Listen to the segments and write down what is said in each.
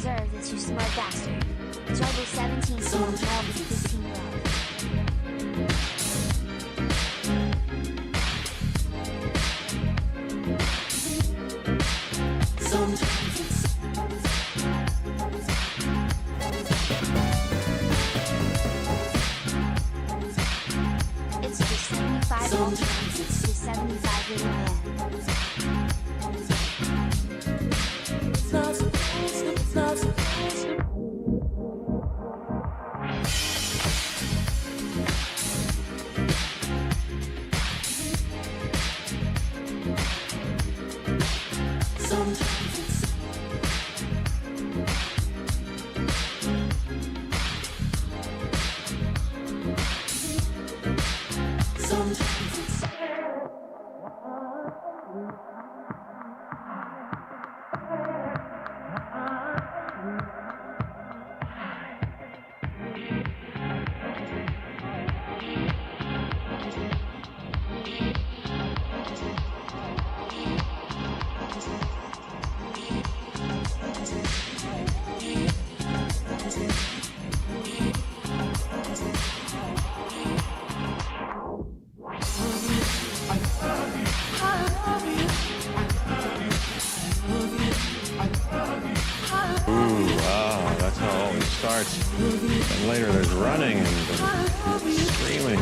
deserve this, you smart bastard. Juggle 17 seals, now with 15 left. It's just 75 ultras, it's just 75 little man. Starts, and later there's running and screaming.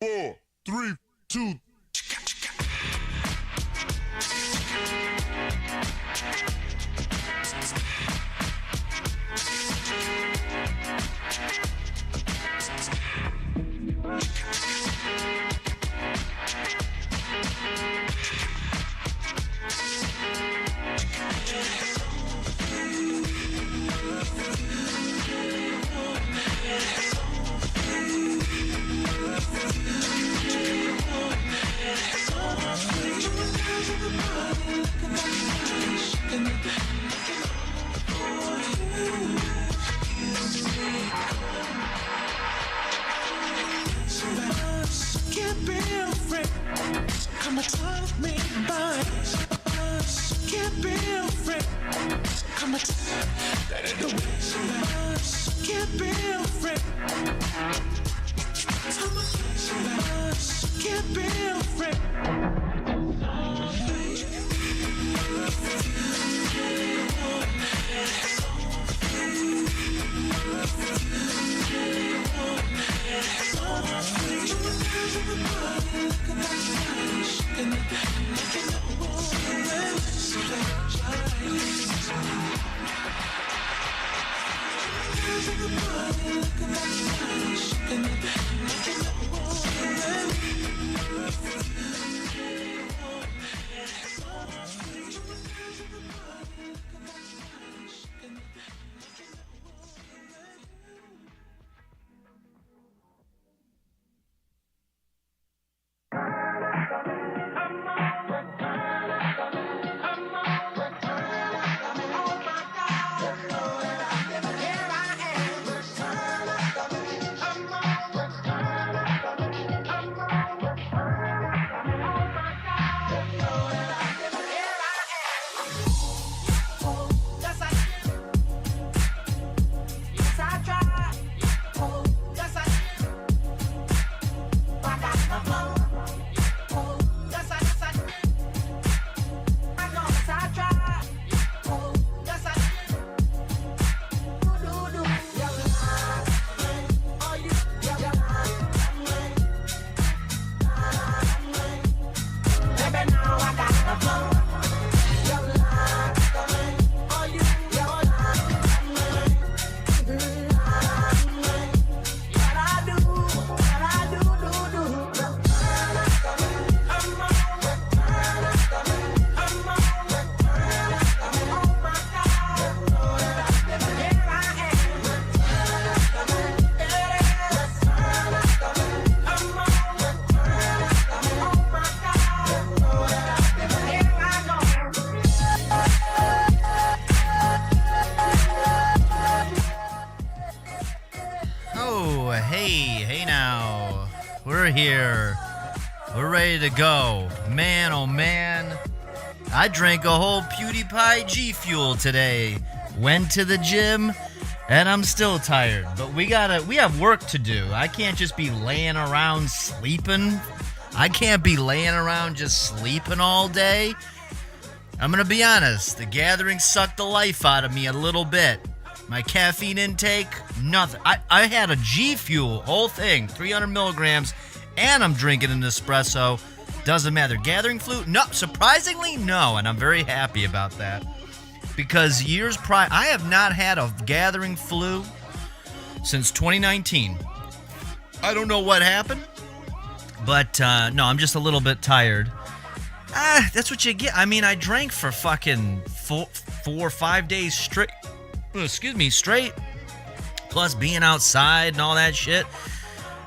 Four, three, two. Can't be afraid. Come and touch me, boy. Can't be afraid. Come and let it go. Can't be afraid. Can't be afraid. Here. We're ready to go. Man, oh man. I drank a whole PewDiePie G Fuel today. Went to the gym, and I'm still tired. But we have work to do. I can't just be laying around sleeping. I can't be laying around just sleeping all day. I'm gonna be honest. The gathering sucked the life out of me a little bit. My caffeine intake, nothing. I had a G Fuel, whole thing, 300 milligrams. And I'm drinking an espresso. Doesn't matter. Gathering flu? No. Surprisingly, no. And I'm very happy about that. Because years prior, I have not had a gathering flu since 2019. I don't know what happened. But, no, I'm just a little bit tired. That's what you get. I mean, I drank for fucking 4 or 5 days straight. Straight. Plus being outside and all that shit.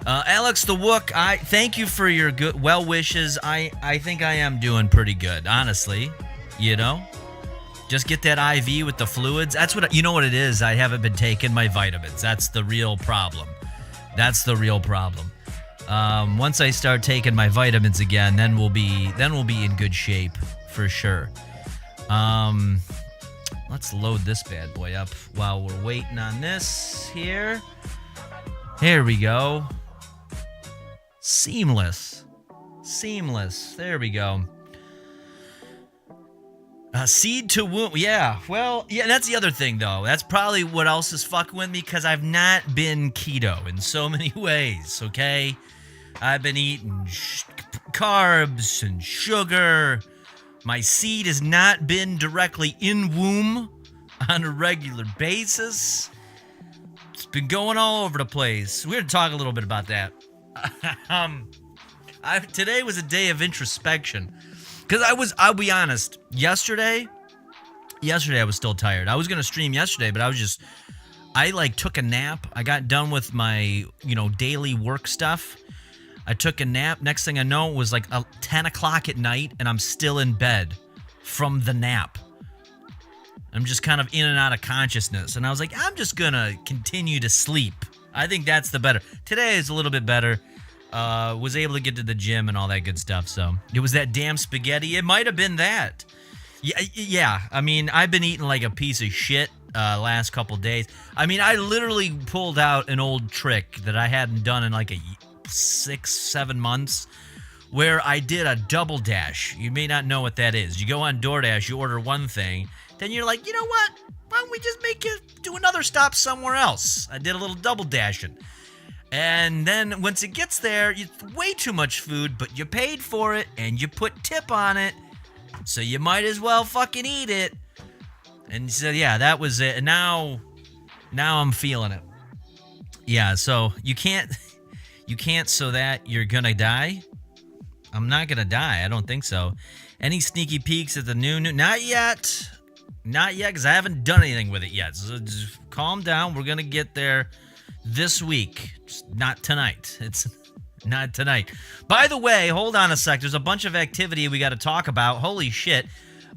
Alex the Wook, I thank you for your good well wishes. I think I am doing pretty good, honestly. You know, just get that IV with the fluids. That's what you know what it is. I haven't been taking my vitamins. That's the real problem. Once I start taking my vitamins again, then we'll be in good shape for sure. Let's load this bad boy up while we're waiting on this here. Here we go. Seamless. There we go. Seed to womb. Yeah. Well, yeah, that's the other thing, though. That's probably what else is fucking with me, because I've not been keto in so many ways, okay? I've been eating carbs and sugar. My seed has not been directly in womb on a regular basis. It's been going all over the place. We're going to talk a little bit about that. Today was a day of introspection, because I'll be honest, yesterday I was still tired. I was going to stream yesterday, but I took a nap. I got done with my, daily work stuff. I took a nap. Next thing I know, it was 10 o'clock at night, and I'm still in bed from the nap. I'm just kind of in and out of consciousness. And I was like, I'm just going to continue to sleep. I think that's the better. Today is a little bit better. Was able to get to the gym and all that good stuff. So it was that damn spaghetti. It might have been that. Yeah. I mean, I've been eating like a piece of shit last couple days. I mean, I literally pulled out an old trick that I hadn't done in like 6-7 months, where I did a double dash. You may not know what that is. You go on DoorDash, you order one thing, then you're like, you know what? Why don't we just make you do another stop somewhere else? I did a little double dashing. And then once it gets there, it's way too much food, but you paid for it and you put tip on it, so you might as well fucking eat it. And so yeah, that was it. And now I'm feeling it. Yeah, so you can't so that you're gonna die. I'm not gonna die. I don't think so. Any sneaky peeks at the new? Not yet. Not yet, because I haven't done anything with it yet. So just calm down. We're gonna get there this week. Just not tonight. It's not tonight. By the way, hold on a sec. There's a bunch of activity we got to talk about. Holy shit.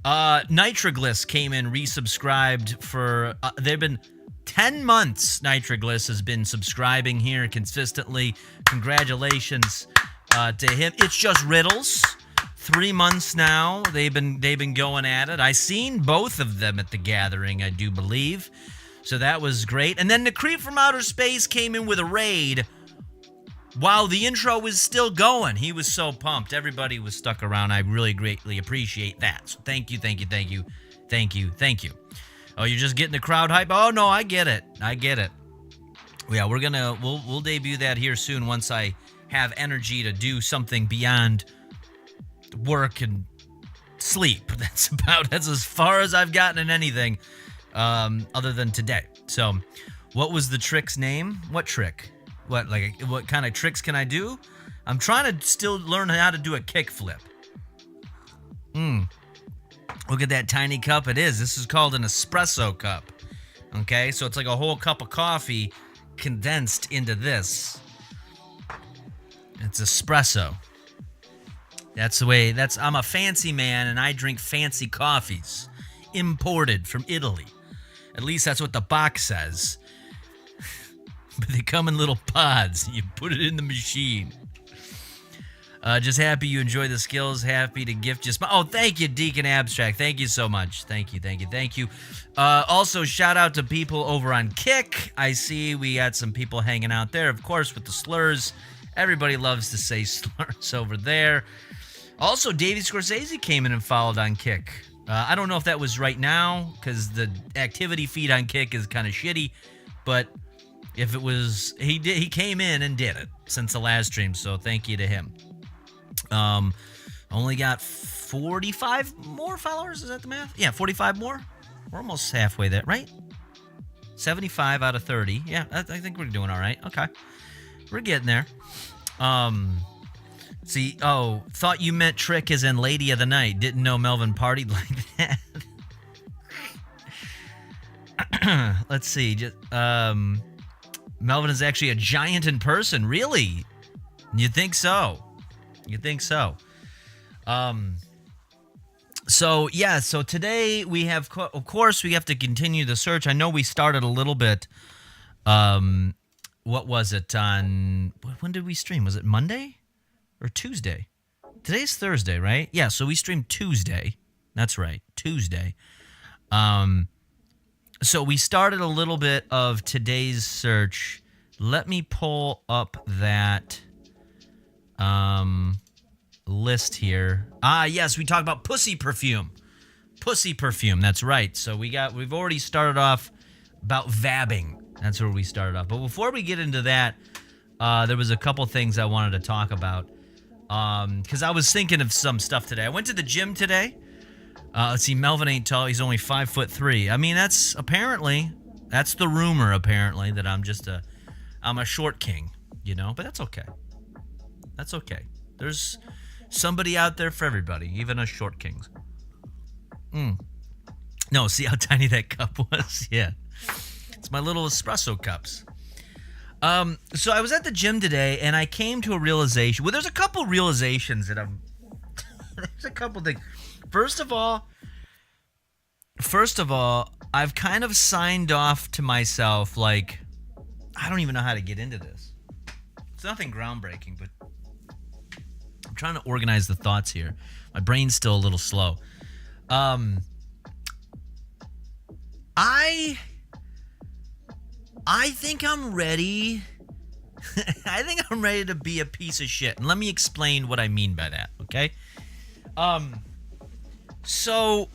Nitrogliss came in, resubscribed for... they've been 10 months. Nitrogliss has been subscribing here consistently. Congratulations to him. It's just riddles. 3 months now. They've been going at it. I seen both of them at the gathering, I do believe. So that was great. And then the Creep from Outer Space came in with a raid while the intro was still going. He was so pumped. Everybody was stuck around. I really greatly appreciate that. So thank you. Oh, you're just getting the crowd hype? Oh, no, I get it. Yeah, we'll debut that here soon once I have energy to do something beyond work and sleep. That's as far as I've gotten in anything other than today. So what was the trick's name? What trick? What kind of tricks can I do? I'm trying to still learn how to do a kickflip. Look at that tiny cup. This is called an espresso cup. Okay, so it's like a whole cup of coffee condensed into this. It's espresso. That's the way, I'm a fancy man and I drink fancy coffees. Imported from Italy. At least that's what the box says. But they come in little pods. You put it in the machine. Just happy you enjoy the skills. Happy to gift you. Oh, thank you, Deacon Abstract. Thank you so much. Thank you. Also, shout out to people over on Kick. I see we got some people hanging out there, of course, with the slurs. Everybody loves to say slurs over there. Also, Davey Scorsese came in and followed on Kick. I don't know if that was right now, because the activity feed on Kick is kind of shitty, but if it was, he came in and did it since the last stream, so thank you to him. Only got 45 more followers, is that the math? Yeah, 45 more? We're almost halfway there, right? 75 out of 30. Yeah, I think we're doing all right. Okay. We're getting there. Thought you meant trick as in lady of the night. Didn't know Melvin partied like that. Let's see. Melvin is actually a giant in person. Really? You think so? So today we have, of course, we have to continue the search. I know we started a little bit. What was it on? When did we stream? Was it Monday or Tuesday? Today's Thursday, right? Yeah. So we streamed Tuesday. That's right, Tuesday. So we started a little bit of today's search. Let me pull up that list here. Yes, we talked about pussy perfume. That's right. So we've already started off about vabbing. That's where we started off. But before we get into that, there was a couple things I wanted to talk about. Because I was thinking of some stuff today. I went to the gym today. Let's see, Melvin ain't tall. He's only 5'3". I mean, that's the rumor, apparently, that I'm a short king, but that's okay. That's okay. There's somebody out there for everybody, even us short kings. No, see how tiny that cup was? Yeah. It's my little espresso cups. So I was at the gym today, and I came to a realization. Well, there's a couple realizations that there's a couple things. First of all, first of all, I've kind of signed off to myself, like, I don't even know how to get into this. It's nothing groundbreaking, but I'm trying to organize the thoughts here. My brain's still a little slow. I think I'm ready. I think I'm ready to be a piece of shit. And let me explain what I mean by that, okay? So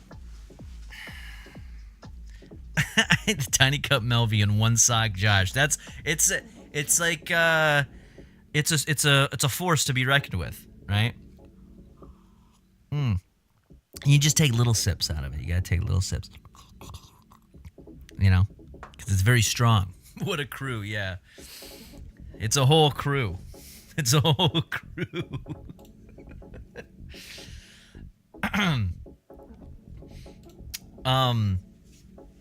the Tiny Cup Melvy and One Sock Josh. It's like it's a force to be reckoned with, right? You just take little sips out of it. You gotta take little sips, you know, because it's very strong. What a crew, yeah. It's a whole crew. It's a whole crew.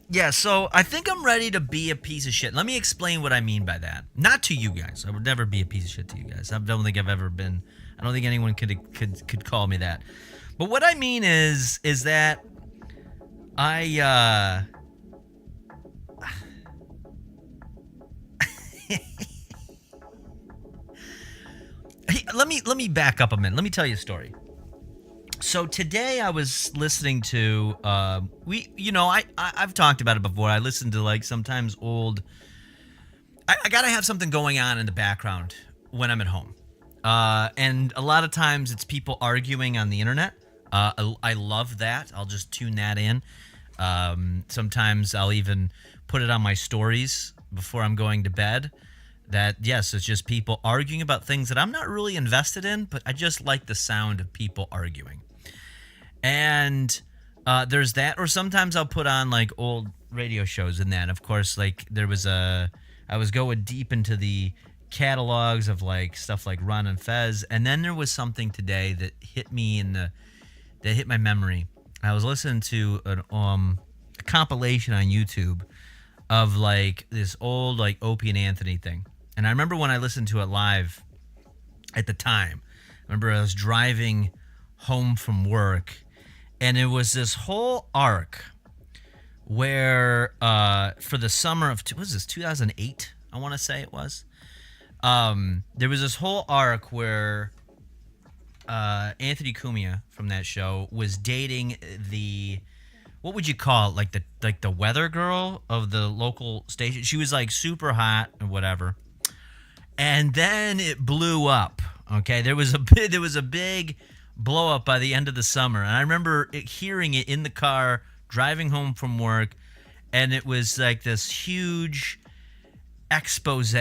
Yeah, so I think I'm ready to be a piece of shit. Let me explain what I mean by that. Not to you guys. I would never be a piece of shit to you guys. I don't think I've ever been. I don't think anyone could call me that. But what I mean is that I let me back up a minute. Let me tell you a story. So today I was listening to I've talked about it before. I listen to like sometimes old. I gotta have something going on in the background when I'm at home, and a lot of times it's people arguing on the internet. I love that. I'll just tune that in. Sometimes I'll even put it on my stories before I'm going to bed. That, yes, it's just people arguing about things that I'm not really invested in, but I just like the sound of people arguing. And there's that, or sometimes I'll put on like old radio shows and that. Of course, like I was going deep into the catalogs of like stuff like Ron and Fez, and then there was something today that hit me that hit my memory. I was listening to a compilation on YouTube of like this old like Opie and Anthony thing. And I remember when I listened to it live at the time, I remember I was driving home from work, and it was this whole arc where for the summer of, what was this, 2008, I want to say it was. There was this whole arc where Anthony Cumia from that show was dating the, what would you call it, like the weather girl of the local station. She was like super hot and whatever. And then it blew up. Okay, there was a big blow up by the end of the summer, and I remember hearing it in the car driving home from work, and it was like this huge expose.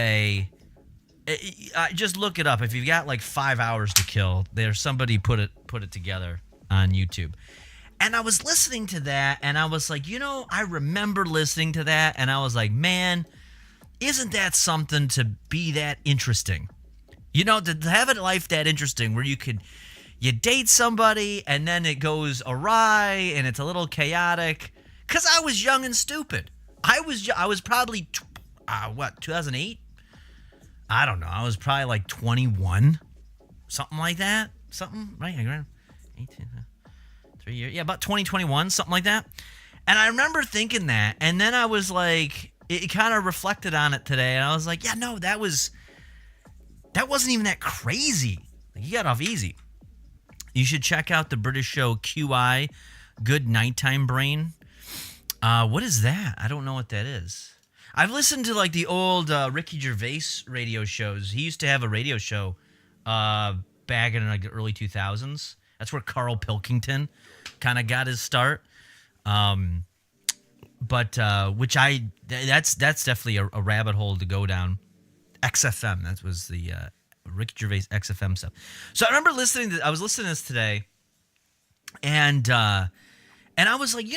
Just look it up if you've got like 5 hours to kill. There's somebody put it together on YouTube, and I was listening to that, and I was like, I remember listening to that, and I was like, man. Isn't that something to be that interesting? To have a life that interesting where you date somebody and then it goes awry and it's a little chaotic. Because I was young and stupid. I was probably, 2008? I don't know. I was probably like 21. Something like that. Something, right? 18, 3 years. Yeah, about 2021, something like that. And I remember thinking that. And then I was like... It kind of reflected on it today, and I was like, yeah, no, that wasn't even that crazy. Like, you got off easy. You should check out the British show QI, Good Nighttime Brain. What is that? I don't know what that is. I've listened to like the old Ricky Gervais radio shows. He used to have a radio show back in like the early 2000s. That's where Carl Pilkington kind of got his start. But that's definitely a rabbit hole to go down. XFM, that was the Ricky Gervais XFM stuff. So I remember I was listening to this today, and I was like,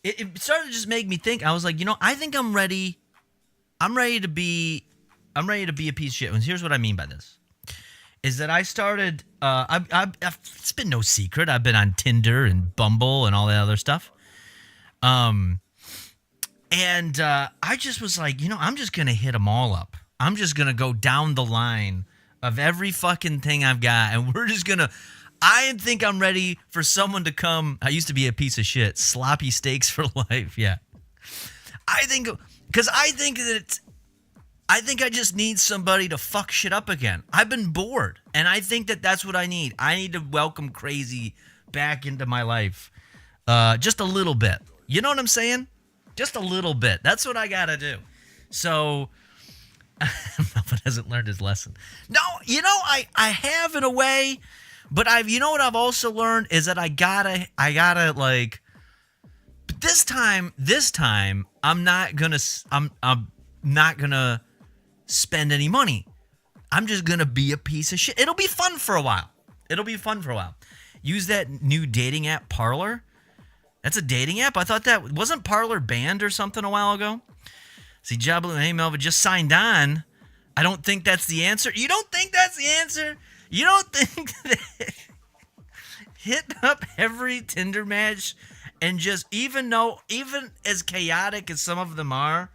it started to just make me think. I was like, I think I'm ready. I'm ready to be a piece of shit. And here's what I mean by this: is that I started. It's been no secret. I've been on Tinder and Bumble and all that other stuff. And I just was like, I'm just going to hit them all up. I'm just going to go down the line of every fucking thing I've got. And I think I'm ready for someone to come. I used to be a piece of shit. Sloppy steaks for life. Yeah. I think I just need somebody to fuck shit up again. I've been bored, and I think that's what I need. I need to welcome crazy back into my life. Just a little bit. You know what I'm saying? Just a little bit. That's what I gotta do. So, Melvin hasn't learned his lesson. No, I have in a way, but you know what I've also learned is that I gotta like. But this time, I'm not gonna spend any money. I'm just gonna be a piece of shit. It'll be fun for a while. Use that new dating app, Parler. That's a dating app? I thought that wasn't Parler banned or something a while ago. See, Jablin, hey Melvin, just signed on. I don't think that's the answer. You don't think that's the answer? You don't think that hit up every Tinder match and just even as chaotic as some of them are,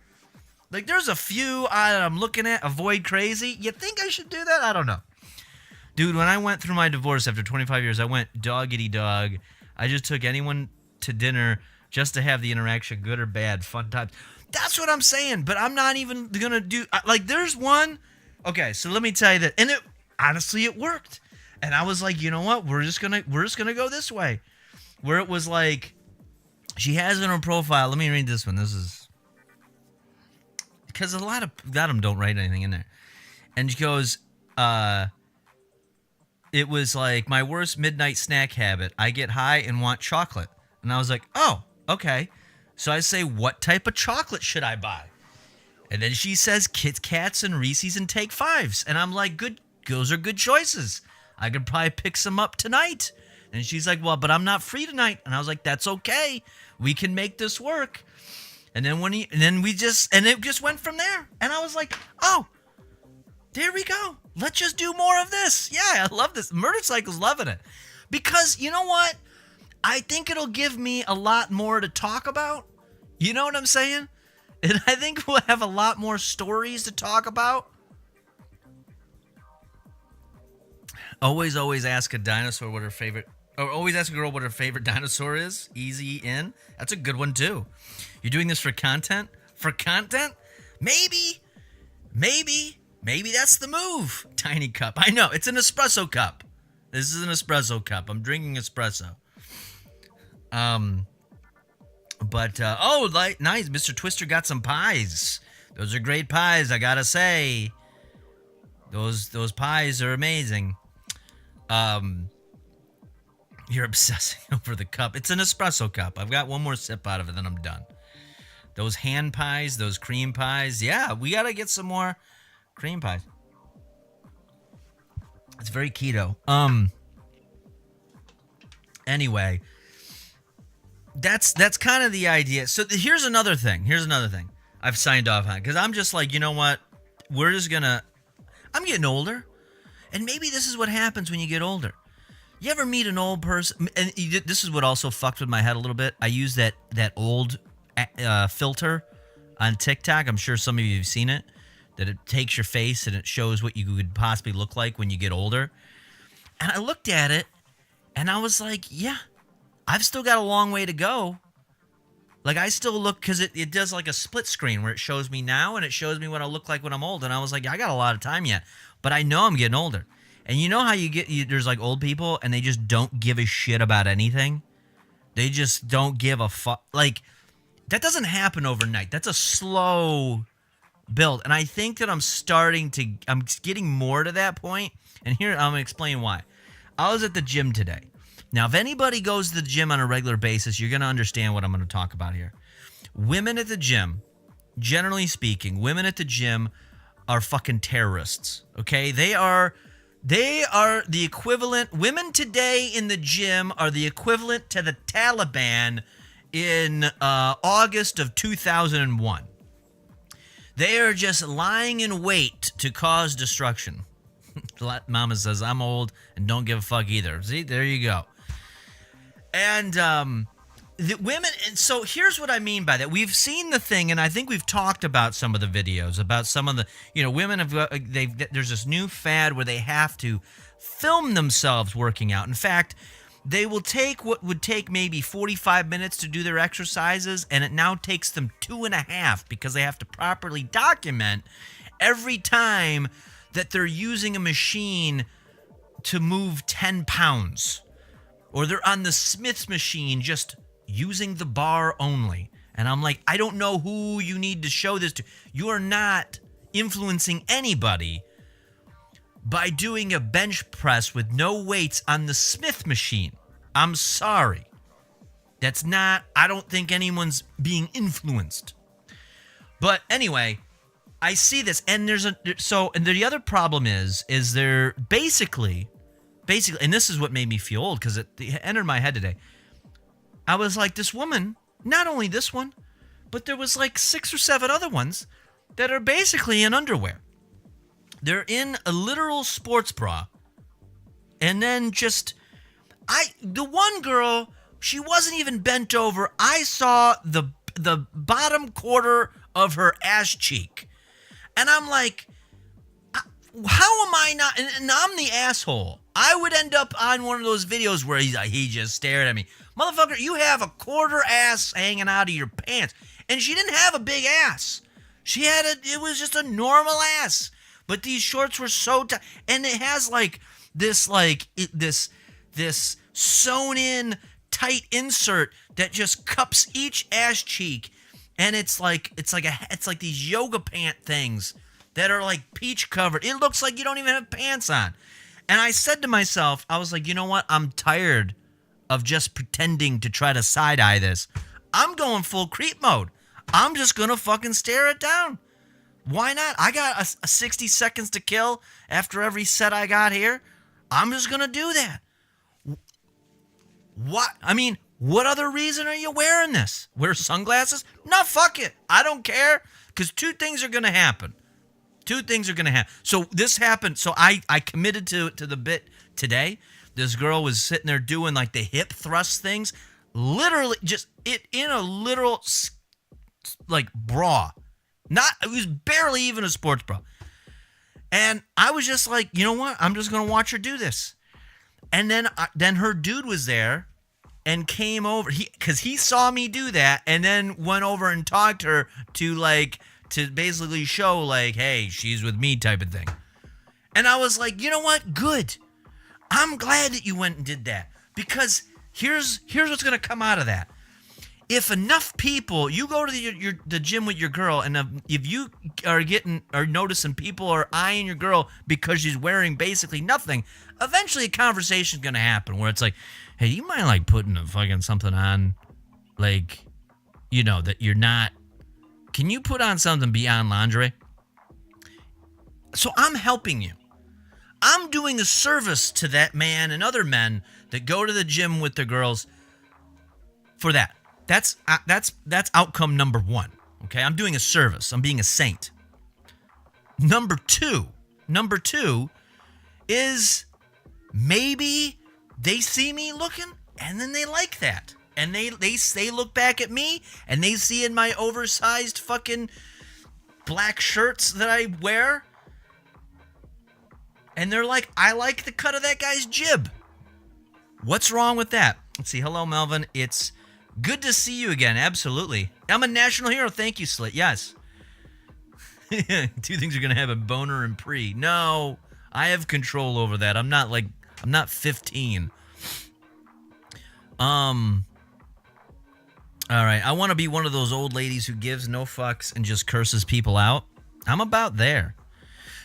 like there's a few I'm looking at, avoid crazy. You think I should do that? I don't know. Dude, when I went through my divorce after 25 years, I went doggity dog. I just took anyone to dinner just to have the interaction, good or bad, fun times. That's what I'm saying, but I'm not even gonna do like there's one. Okay, so let me tell you that, and it worked, and I was like, you know what, we're just gonna go this way, where it was like she has in her profile. Let me read this one. This is because a lot of them don't write anything in there, and she goes, it was like my worst midnight snack habit. I get high and want chocolate. And I was like, oh, okay. So I say, what type of chocolate should I buy? And then she says Kit Kats and Reese's and Take Fives. And I'm like, good, those are good choices. I could probably pick some up tonight. And she's like, well, but I'm not free tonight. And I was like, that's okay. We can make this work. And then it just went from there. And I was like, oh, there we go. Let's just do more of this. Yeah, I love this. Murder Cycle's loving it. Because you know what? I think it'll give me a lot more to talk about. You know what I'm saying? And I think we'll have a lot more stories to talk about. Always ask a dinosaur what her favorite, or always ask a girl what her favorite dinosaur is. Easy in. That's a good one too. You're doing this for content? For content? Maybe that's the move. Tiny cup. I know, it's an espresso cup. This is an espresso cup. I'm drinking espresso. Nice. Mr. Twister got some pies. Those are great pies, I gotta say. Those pies are amazing. You're obsessing over the cup. It's an espresso cup. I've got one more sip out of it, then I'm done. Those hand pies, those cream pies. Yeah, we gotta get some more cream pies. It's very keto. Anyway, that's kind of the idea. So here's another thing. I've signed off on, because I'm just like, you know what? I'm getting older, and maybe this is what happens when you get older. You ever meet an old person? And this is what also fucked with my head a little bit. I use that old filter on TikTok. I'm sure some of you have seen it. That it takes your face and it shows what you could possibly look like when you get older. And I looked at it, and I was like, yeah, I've still got a long way to go. Like, I still look, because it does like a split screen where it shows me now and it shows me what I look like when I'm old. And I was like, yeah, I got a lot of time yet, but I know I'm getting older. And you know how there's like old people and they just don't give a shit about anything? They just don't give a fuck. Like, that doesn't happen overnight. That's a slow build. And I think that I'm getting more to that point. And here, I'm going to explain why. I was at the gym today. Now, if anybody goes to the gym on a regular basis, you're going to understand what I'm going to talk about here. Women at the gym, generally speaking, women at the gym are fucking terrorists, okay? They are the equivalent. Women today in the gym are the equivalent to the Taliban in August of 2001. They are just lying in wait to cause destruction. Mama says, I'm old and don't give a fuck either. See, there you go. And the women, and so here's what I mean by that. We've seen the thing, and I think we've talked about some of the videos, about some of the, women have, there's this new fad where they have to film themselves working out. In fact, they will take what would take maybe 45 minutes to do their exercises, and it now takes them 2.5 because they have to properly document every time that they're using a machine to move 10 pounds. Or they're on the Smith's machine just using the bar only. And I'm like, I don't know who you need to show this to. You are not influencing anybody by doing a bench press with no weights on the Smith machine. I'm sorry. That's not, I don't think anyone's being influenced. But anyway, I see this, and and the other problem is they're basically, and this is what made me feel old, because it entered my head today. I was like, this woman, not only this one, but there was like 6 or 7 other ones that are basically in underwear. They're in a literal sports bra. And then the one girl, she wasn't even bent over. I saw the bottom quarter of her ass cheek. And I'm like, how am I not? And I'm the asshole. I would end up on one of those videos where he just stared at me. Motherfucker, you have a quarter ass hanging out of your pants. And she didn't have a big ass. It was just a normal ass. But these shorts were so tight. And it has like this sewn in tight insert that just cups each ass cheek. And it's like these yoga pant things that are like peach covered. It looks like you don't even have pants on. And I said to myself, I was like, you know what? I'm tired of just pretending to try to side-eye this. I'm going full creep mode. I'm just going to fucking stare it down. Why not? I got a 60 seconds to kill after every set I got here. I'm just going to do that. What? I mean, what other reason are you wearing this? Wear sunglasses? No, fuck it. I don't care. Because 2 things are going to happen. 2 things are going to happen. So this happened. So I committed to the bit today. This girl was sitting there doing like the hip thrust things. Literally just in a literal like bra. It was barely even a sports bra. And I was just like, you know what? I'm just going to watch her do this. And then her dude was there and came over. Because he saw me do that and then went over and talked to her to basically show like, hey, she's with me type of thing. And I was like, you know what? Good. I'm glad that you went and did that. Because here's what's going to come out of that. If enough people, you go to the gym with your girl, and if you are noticing people are eyeing your girl because she's wearing basically nothing, eventually a conversation's gonna happen where it's like, hey, you mind like putting a fucking something on, like, you know, that you're not. Can you put on something beyond lingerie? So I'm helping you. I'm doing a service to that man and other men that go to the gym with their girls for that. That's outcome number 1. Okay, I'm doing a service. I'm being a saint. Number two is maybe they see me looking and then they like that. And they look back at me and they see in my oversized fucking black shirts that I wear. And they're like, I like the cut of that guy's jib. What's wrong with that? Let's see. Hello, Melvin. It's good to see you again. Absolutely. I'm a national hero. Thank you, Slit. Yes. 2 things are going to have a boner and pre. No, I have control over that. I'm not 15. All right. I want to be one of those old ladies who gives no fucks and just curses people out. I'm about there.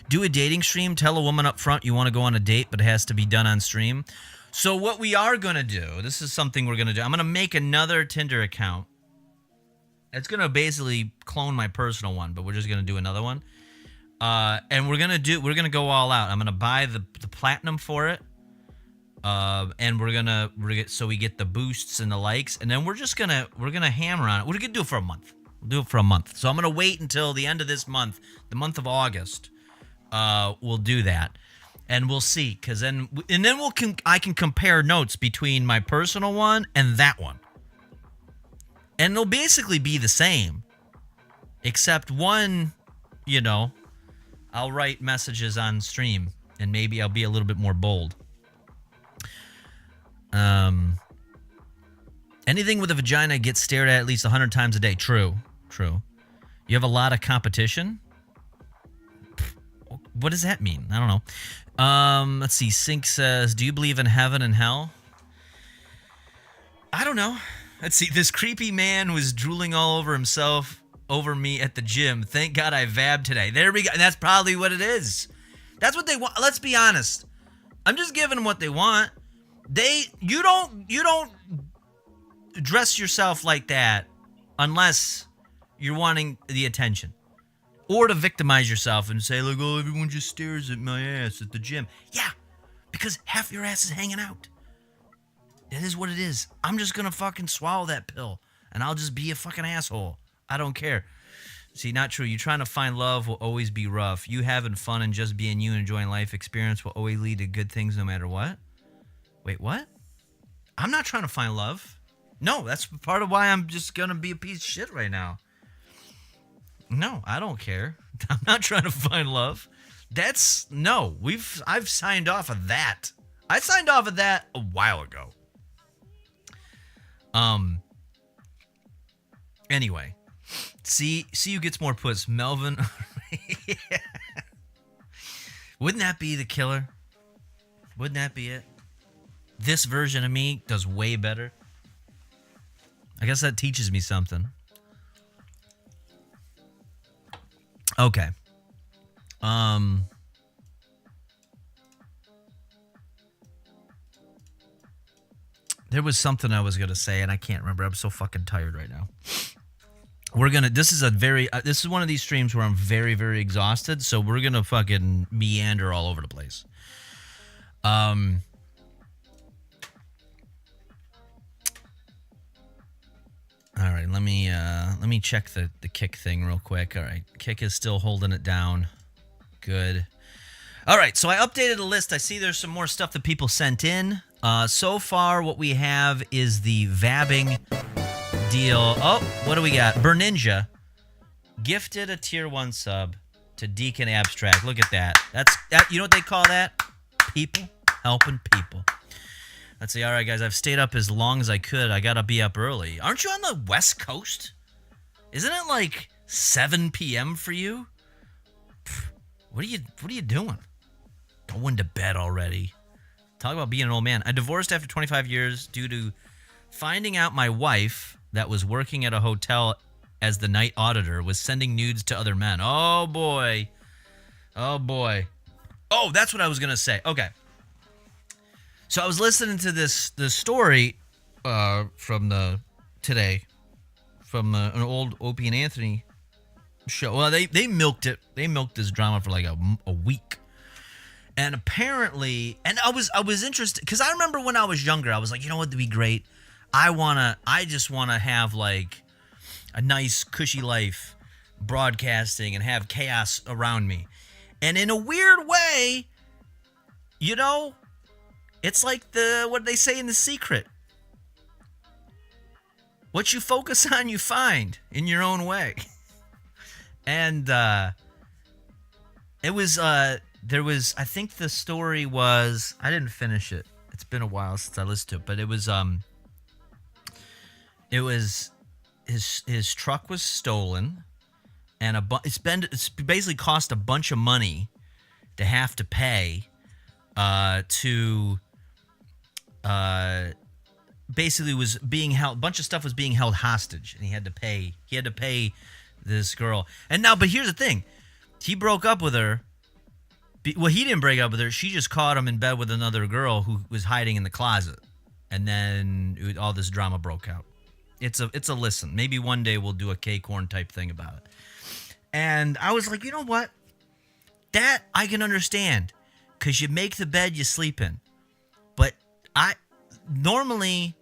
Do a dating stream. Tell a woman up front you want to go on a date, but it has to be done on stream. So what we are going to do, this is something we're going to do. I'm going to make another Tinder account. It's going to basically clone my personal one, but we're just going to do another one. And we're going to go all out. I'm going to buy the platinum for it. And so we get the boosts and the likes. And then we're going to hammer on it. We're going to do it for a month. We'll do it for a month. So I'm going to wait until the end of this month, the month of August. We'll do that. And we'll see, I can compare notes between my personal one and that one. And they'll basically be the same. Except one, I'll write messages on stream. and maybe I'll be a little bit more bold. Anything with a vagina gets stared at least 100 times a day. True. You have a lot of competition? What does that mean? I don't know. Let's see. Sink says, do you believe in heaven and hell? I don't know. Let's see. This creepy man was drooling all over himself over me at the gym. Thank God I vabbed today. There we go. That's probably what it is. That's what they want. Let's be honest. I'm just giving them what they want. You don't dress yourself like that unless you're wanting the attention. Or to victimize yourself and say, like, oh, everyone just stares at my ass at the gym. Yeah, because half your ass is hanging out. It is what it is. I'm just going to fucking swallow that pill, and I'll just be a fucking asshole. I don't care. See, not true. You trying to find love will always be rough. You having fun and just being you and enjoying life experience will always lead to good things no matter what. Wait, what? I'm not trying to find love. No, that's part of why I'm just going to be a piece of shit right now. No, I don't care. I'm not trying to find love. I've signed off of that. I signed off of that a while ago. Anyway, see who gets more puss, Melvin. Yeah. Wouldn't that be the killer? Wouldn't that be it? This version of me does way better. I guess that teaches me something. Okay. There was something I was going to say, and I can't remember. I'm so fucking tired right now. This is one of these streams where I'm very, very exhausted, so we're going to fucking meander all over the place. All right, let me check the Kick thing real quick. All right, Kick is still holding it down. Good. All right, so I updated the list. I see there's some more stuff that people sent in. So far, what we have is the vabbing deal. Oh, what do we got? Berninja gifted a tier 1 sub to Deacon Abstract. Look at that. You know what they call that? People helping people. Let's see. All right, guys, I've stayed up as long as I could. I got to be up early. Aren't you on the West Coast? Isn't it like 7 p.m. for you? What are you doing? Going to bed already. Talk about being an old man. I divorced after 25 years due to finding out my wife that was working at a hotel as the night auditor was sending nudes to other men. Oh, boy. Oh, boy. Oh, that's what I was going to say. Okay. So I was listening to this story from today from an old Opie and Anthony show. Well, they milked it. They milked this drama for like a week. And apparently, and I was interested because I remember when I was younger, I was like, you know what would be great? I just wanna have like a nice cushy life broadcasting and have chaos around me. And in a weird way, you know, it's like what they say in The Secret. What you focus on, you find in your own way. And it was there was, I think the story was, I didn't finish it. It's been a while since I listened to it, but it was his truck was stolen, and it's basically cost a bunch of money to have to pay basically was being held, a bunch of stuff was being held hostage, and he had to pay this girl. And now, but here's the thing, he broke up with her. Well, he didn't break up with her. She just caught him in bed with another girl who was hiding in the closet. And then all this drama broke out. It's a listen. Maybe one day we'll do a K-Corn type thing about it. And I was like, you know what? That I can understand. Because you make the bed you sleep in. But normally,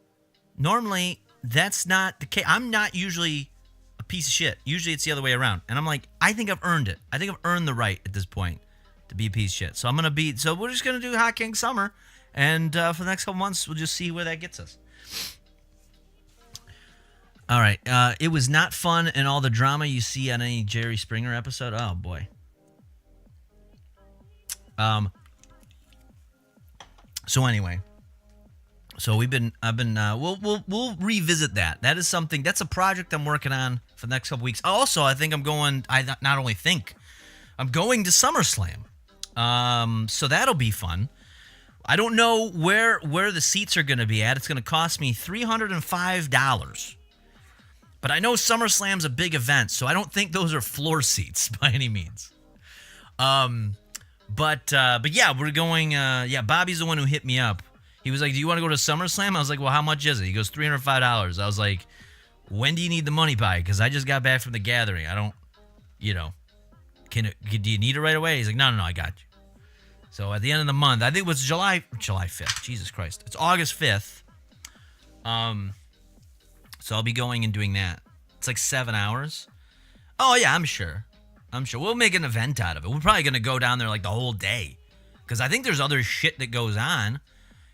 that's not the case. I'm not usually a piece of shit. Usually it's the other way around. And I'm like, I think I've earned it. I think I've earned the right at this point to be a piece of shit. So we're just going to do Hot King Summer. And for the next couple months, we'll just see where that gets us. All right. It was not fun in all the drama you see on any Jerry Springer episode. Oh, boy. So anyway, we'll revisit that. That is something, that's a project I'm working on for the next couple weeks. Also, I think I'm going to SummerSlam. So that'll be fun. I don't know where the seats are going to be at. It's going to cost me $305. But I know SummerSlam's a big event, so I don't think those are floor seats by any means. But yeah, we're going. Bobby's the one who hit me up. He was like, "Do you want to go to SummerSlam?" I was like, "Well, how much is it?" He goes, $305. I was like, "When do you need the money by?" Because I just got back from the gathering. I don't, do you need it right away? He's like, No, I got you. So at the end of the month, I think it was July 5th. Jesus Christ, it's August 5th. So I'll be going and doing that. It's like 7 hours. Oh yeah, I'm sure. We'll make an event out of it. We're probably going to go down there like the whole day. Because I think there's other shit that goes on.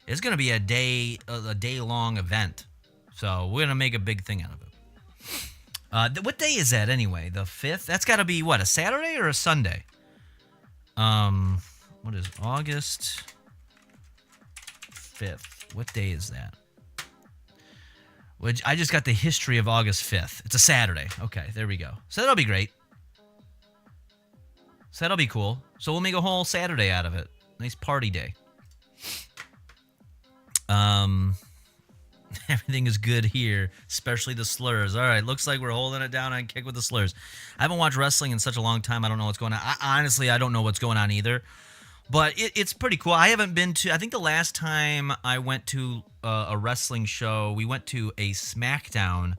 It's going to be a day-long event. So we're going to make a big thing out of it. What day is that anyway? The 5th? That's got to be, what, a Saturday or a Sunday? What is August 5th? What day is that? Which I just got the history of August 5th. It's a Saturday. Okay, there we go. So that'll be great. So that'll be cool. So we'll make a whole Saturday out of it. Nice party day. Everything is good here, especially the slurs. All right, looks like we're holding it down on Kick with the slurs. I haven't watched wrestling in such a long time. I don't know what's going on. Honestly, I don't know what's going on either. But it's pretty cool. I haven't been to, I think the last time I went to a wrestling show, we went to a SmackDown.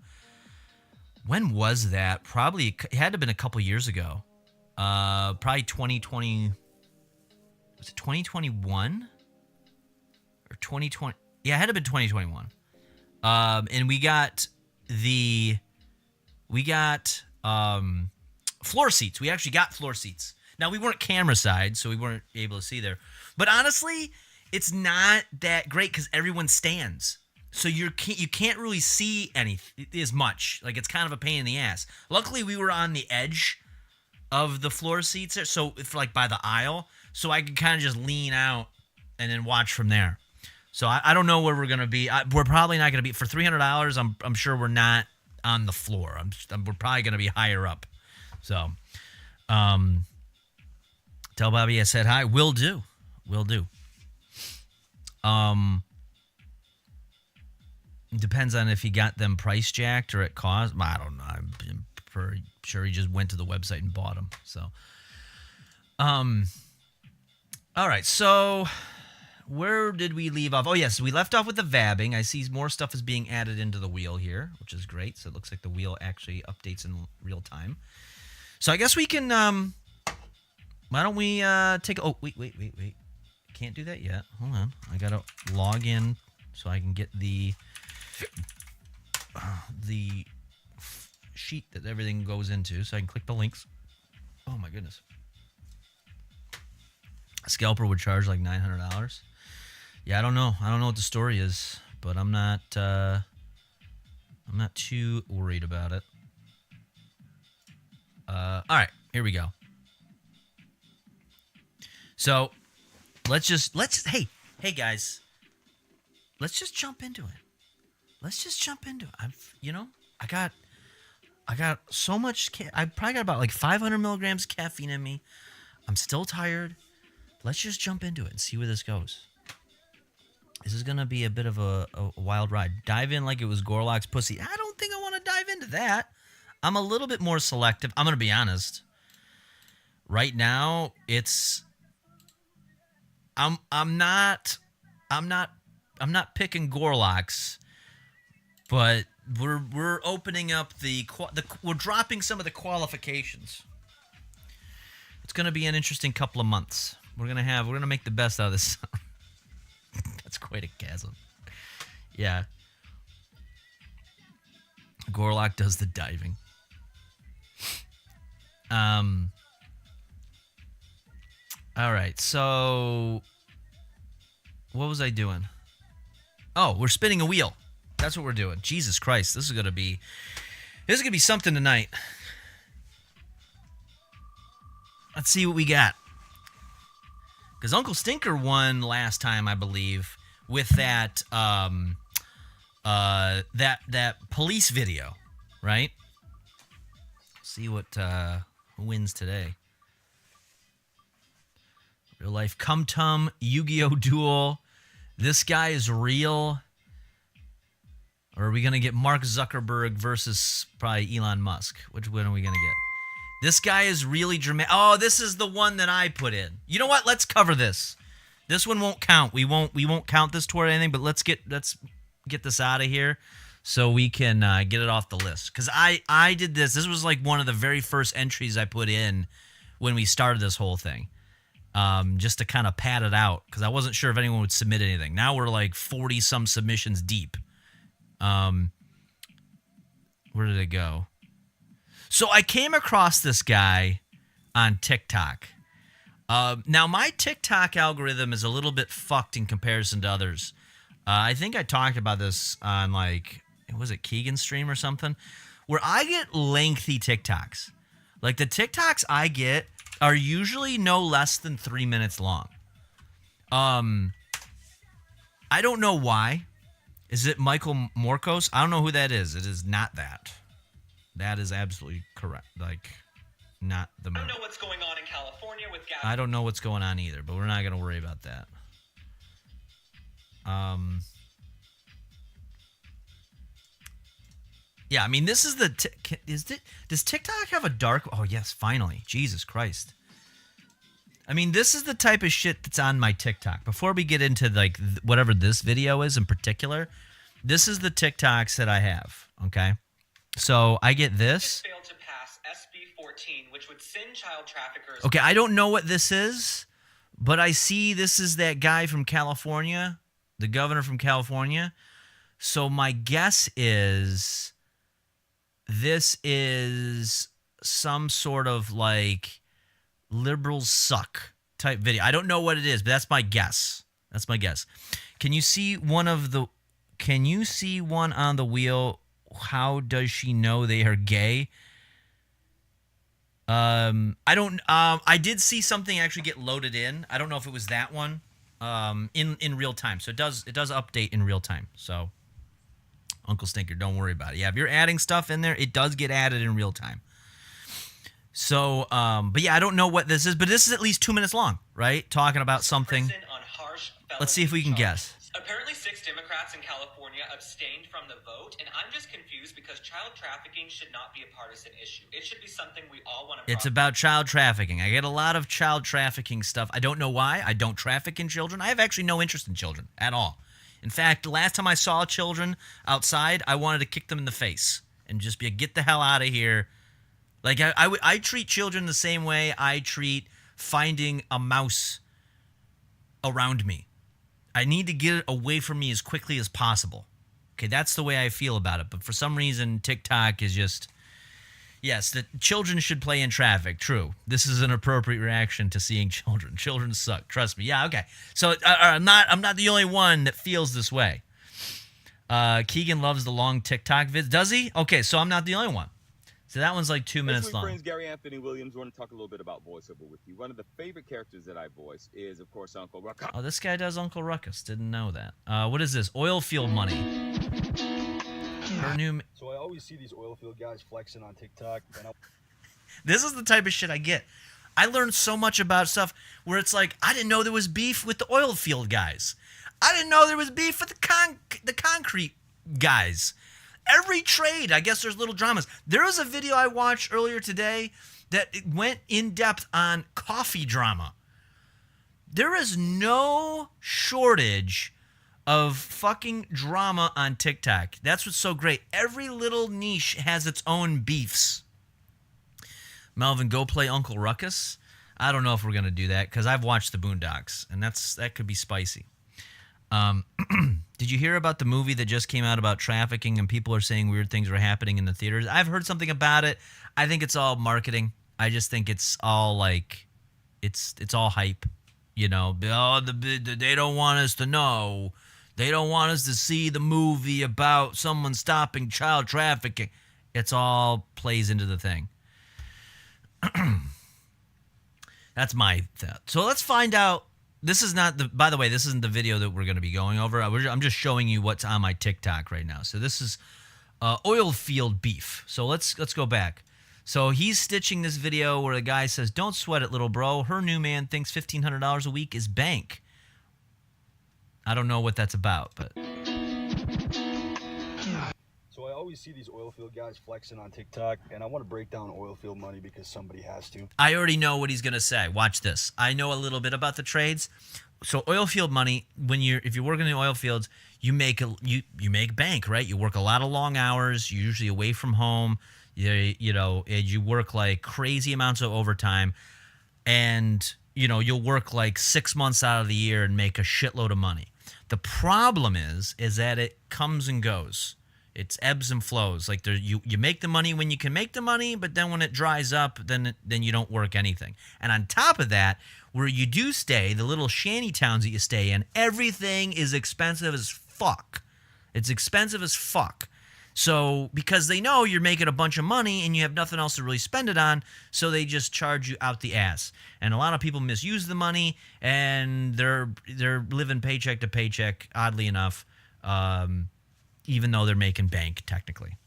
When was that? Probably, it had to have been a couple years ago. Probably 2020. Was it 2021? Or 2020? Yeah, it had to have been 2021. And we got floor seats. We actually got floor seats. Now, we weren't camera side, so we weren't able to see there. But honestly, it's not that great because everyone stands. So you can't really see as much. Like, it's kind of a pain in the ass. Luckily, we were on the edge of the floor seats, so it's like by the aisle. So I could kind of just lean out and then watch from there. So I don't know where we're going to be. We're probably not going to be. For $300, I'm sure we're not on the floor. We're probably going to be higher up. So, tell Bobby I said hi. Will do. Depends on if he got them price jacked or at cost. I don't know. I'm pretty sure he just went to the website and bought them. So, all right. So, where did we leave off? Oh, yes. We left off with the vabbing. I see more stuff is being added into the wheel here, which is great. So, it looks like the wheel actually updates in real time. So, I guess we can... why don't we take... Oh, wait. Can't do that yet. Hold on. I got to log in so I can get the sheet that everything goes into so I can click the links. Oh, my goodness. A scalper would charge like $900. Yeah, I don't know. I don't know what the story is, but I'm not too worried about it. All right, here we go. So, hey guys, let's just jump into it. I got so much. I probably got about like 500 milligrams of caffeine in me. I'm still tired. Let's just jump into it and see where this goes. This is gonna be a bit of a wild ride. Dive in like it was Gorlock's pussy. I don't think I want to dive into that. I'm a little bit more selective. I'm gonna be honest. Right now, I'm not picking Gorlock's, but we're opening up we're dropping some of the qualifications. It's gonna be an interesting couple of months. We're gonna make the best out of this. That's quite a chasm. Yeah. Gorlock does the diving. All right, so what was I doing? Oh, we're spinning a wheel. That's what we're doing. Jesus Christ, this is gonna be something tonight. Let's see what we got. Because Uncle Stinker won last time, I believe, with that that police video, right? See what who wins today. Real life Cum Tum Yu-Gi-Oh! Duel. This guy is real. Or are we going to get Mark Zuckerberg versus probably Elon Musk? Which one are we going to get? This guy is really dramatic. Oh, this is the one that I put in. You know what? Let's cover this. This one won't count. We won't count this toward anything, but let's get this out of here so we can get it off the list. Because I did this. This was like one of the very first entries I put in when we started this whole thing. Just to kind of pad it out, because I wasn't sure if anyone would submit anything. Now we're like 40-some submissions deep. Where did it go? So I came across this guy on TikTok. Now, my TikTok algorithm is a little bit fucked in comparison to others. I think I talked about this on, like, was it Keegan's stream or something? Where I get lengthy TikToks. Like, the TikToks I get are usually no less than 3 minutes long. I don't know why. Is it Michael Morkos? I don't know who that is. It is not that. That is absolutely correct. Like, not the movie. I don't know what's going on in California with gas. I don't know what's going on either, but we're not going to worry about that. Yeah, I mean, this is the... does TikTok have a dark... Oh, yes, finally. Jesus Christ. I mean, this is the type of shit that's on my TikTok. Before we get into, like, whatever this video is in particular, this is the TikToks that I have, okay? So, I get this. Failed to pass SB 14, which would send child traffickers... Okay, I don't know what this is, but I see this is that guy from California, the governor from California. So, my guess is... this is some sort of, like, liberals suck type video. I don't know what it is, but that's my guess. That's my guess. Can you see one on the wheel? How does she know they are gay? I did see something actually get loaded in. I don't know if it was that one in real time. So it does update in real time. So Uncle Stinker, don't worry about it. Yeah, if you're adding stuff in there, it does get added in real time. So, but yeah, I don't know what this is, but this is at least 2 minutes long, right? Talking about something. Let's see if we can guess. Apparently 6 Democrats in California abstained from the vote, and I'm just confused because child trafficking should not be a partisan issue. It should be something we all want to... It's about child trafficking. I get a lot of child trafficking stuff. I don't know why. I don't traffic in children. I have actually no interest in children at all. In fact, the last time I saw children outside, I wanted to kick them in the face and just be like, get the hell out of here. Like, I treat children the same way I treat finding a mouse around me. I need to get it away from me as quickly as possible. Okay, that's the way I feel about it. But for some reason, TikTok is just... Yes, the children should play in traffic. True. This is an appropriate reaction to seeing children. Children suck. Trust me. Yeah, okay. So I'm not the only one that feels this way. Keegan loves the long TikTok vids. Does he? Okay, so I'm not the only one. So that one's like 2 minutes long. Friends, Gary Anthony Williams. Want to talk a little bit about voiceover with you. One of the favorite characters that I voice is, of course, Uncle Ruckus. Oh, this guy does Uncle Ruckus. Didn't know that. What is this? Oil field money. Her new... So I always see these oil field guys flexing on TikTok. And This is the type of shit I get. I learned so much about stuff where it's like, I didn't know there was beef with the oil field guys. I didn't know there was beef with the concrete guys. Every trade, I guess there's little dramas. There was a video I watched earlier today that went in depth on coffee drama. There is no shortage of fucking drama on TikTok. That's what's so great. Every little niche has its own beefs. Melvin, go play Uncle Ruckus. I don't know if we're going to do that because I've watched the Boondocks, and that could be spicy. Did you hear about the movie that just came out about trafficking and people are saying weird things are happening in the theaters? I've heard something about it. I think it's all marketing. I just think it's all like, it's all hype. You know, oh, they don't want us to know. They don't want us to see the movie about someone stopping child trafficking. It's all plays into the thing. That's my thought. So let's find out this is not the. By the way, this isn't the video that we're going to be going over. I'm just showing you what's on my TikTok right now. So this is oil field beef. So let's go back. So he's stitching this video where the guy says, "Don't sweat it, little bro. Her new man thinks $1,500 a week is bank." I don't know what that's about, but. So I always see these oil field guys flexing on TikTok, and I want to break down oil field money because somebody has to. I already know what he's going to say. Watch this. I know a little bit about the trades. So oil field money, if you're working in the oil fields, you make bank, right? You work a lot of long hours. You're usually away from home. You work like crazy amounts of overtime, and you'll work like 6 months out of the year and make a shitload of money. The problem is that it comes and goes. It's ebbs and flows. Like you make the money when you can make the money, but then when it dries up, then you don't work anything. And on top of that, where you do stay, the little shanty towns that you stay in, everything is expensive as fuck. It's expensive as fuck. So because they know you're making a bunch of money and you have nothing else to really spend it on, so they just charge you out the ass. And a lot of people misuse the money, and they're living paycheck to paycheck, oddly enough, even though they're making bank technically.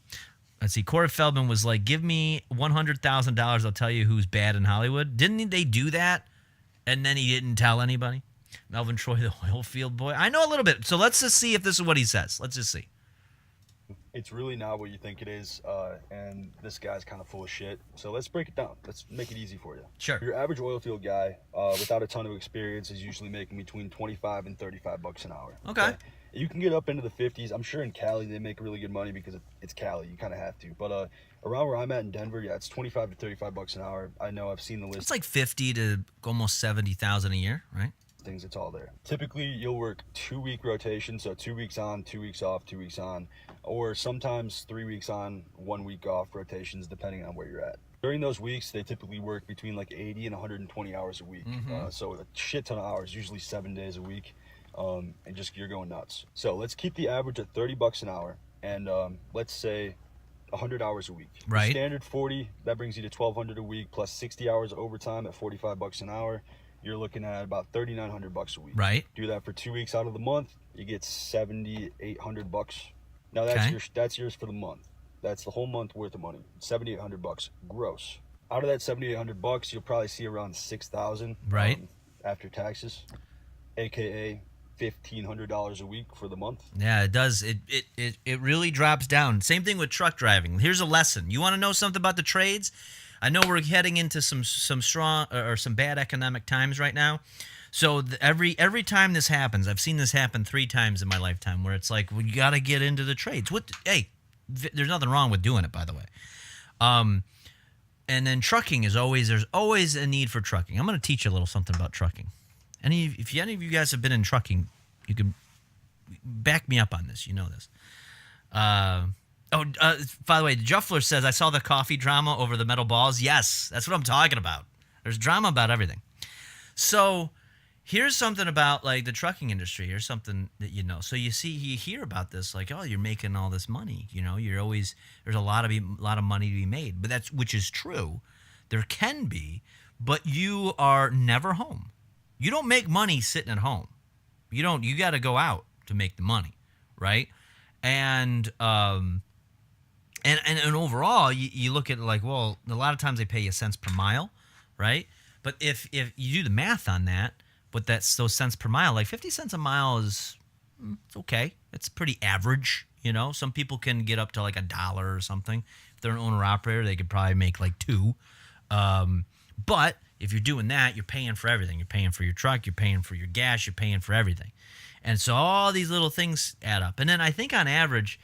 Let's see. Corey Feldman was like, "Give me $100,000, I'll tell you who's bad in Hollywood." Didn't they do that? And then he didn't tell anybody. Melvin Troy, the oil field boy. I know a little bit. So let's just see if this is what he says. Let's just see. It's really not what you think it is, and this guy's kind of full of shit. So let's break it down. Let's make it easy for you. Sure. Your average oil field guy, without a ton of experience, is usually making between $25 and $35 an hour. Okay. You can get up into the 50s. I'm sure in Cali they make really good money because it's Cali. You kind of have to. But around where I'm at in Denver, yeah, it's $25 to $35 an hour. I know, I've seen the list. It's like 50 to almost 70,000 a year, right? Things, it's all there. Typically, you'll work 2-week rotation, so 2 weeks on, 2 weeks off, 2 weeks on, or sometimes 3 weeks on, 1 week off rotations, depending on where you're at. During those weeks, they typically work between like 80 and 120 hours a week. So a shit ton of hours, usually 7 days a week, and just you're going nuts. So let's keep the average at $30 an hour, and let's say 100 hours a week. Right. The standard 40, that brings you to 1,200 a week, plus 60 hours of overtime at $45 an hour. You're looking at about $3,900 a week. Right. Do that for 2 weeks out of the month, you get $7,800. Now that's yours for the month. That's the whole month worth of money. $7,800 gross. Out of that $7,800, you'll probably see around $6,000 right after taxes, aka $1,500 a week for the month. Yeah, it does. It really drops down. Same thing with truck driving. Here's a lesson. You want to know something about the trades? I know we're heading into some strong or some bad economic times right now. So every time this happens, I've seen this happen 3 times in my lifetime, where it's like, well, you got to get into the trades. There's nothing wrong with doing it, by the way. And then trucking there's always a need for trucking. I'm going to teach you a little something about trucking. If any of you guys have been in trucking, you can back me up on this. You know this. By the way, Juffler says, I saw the coffee drama over the metal balls. Yes, that's what I'm talking about. There's drama about everything. So here's something about like the trucking industry. Here's something that you know. So you hear about this, like, oh, you're making all this money. There's a lot of money to be made. But which is true. There can be, but you are never home. You don't make money sitting at home. You got to go out to make the money, right? And overall, you look at it like, well, a lot of times they pay you cents per mile, right? But if you do the math on that, but that's those cents per mile, like 50 cents a mile is it's okay. It's pretty average, Some people can get up to like $1 or something. If they're an owner-operator, they could probably make like $2. But if you're doing that, you're paying for everything. You're paying for your truck, you're paying for your gas, you're paying for everything. And so all these little things add up. And then I think on average,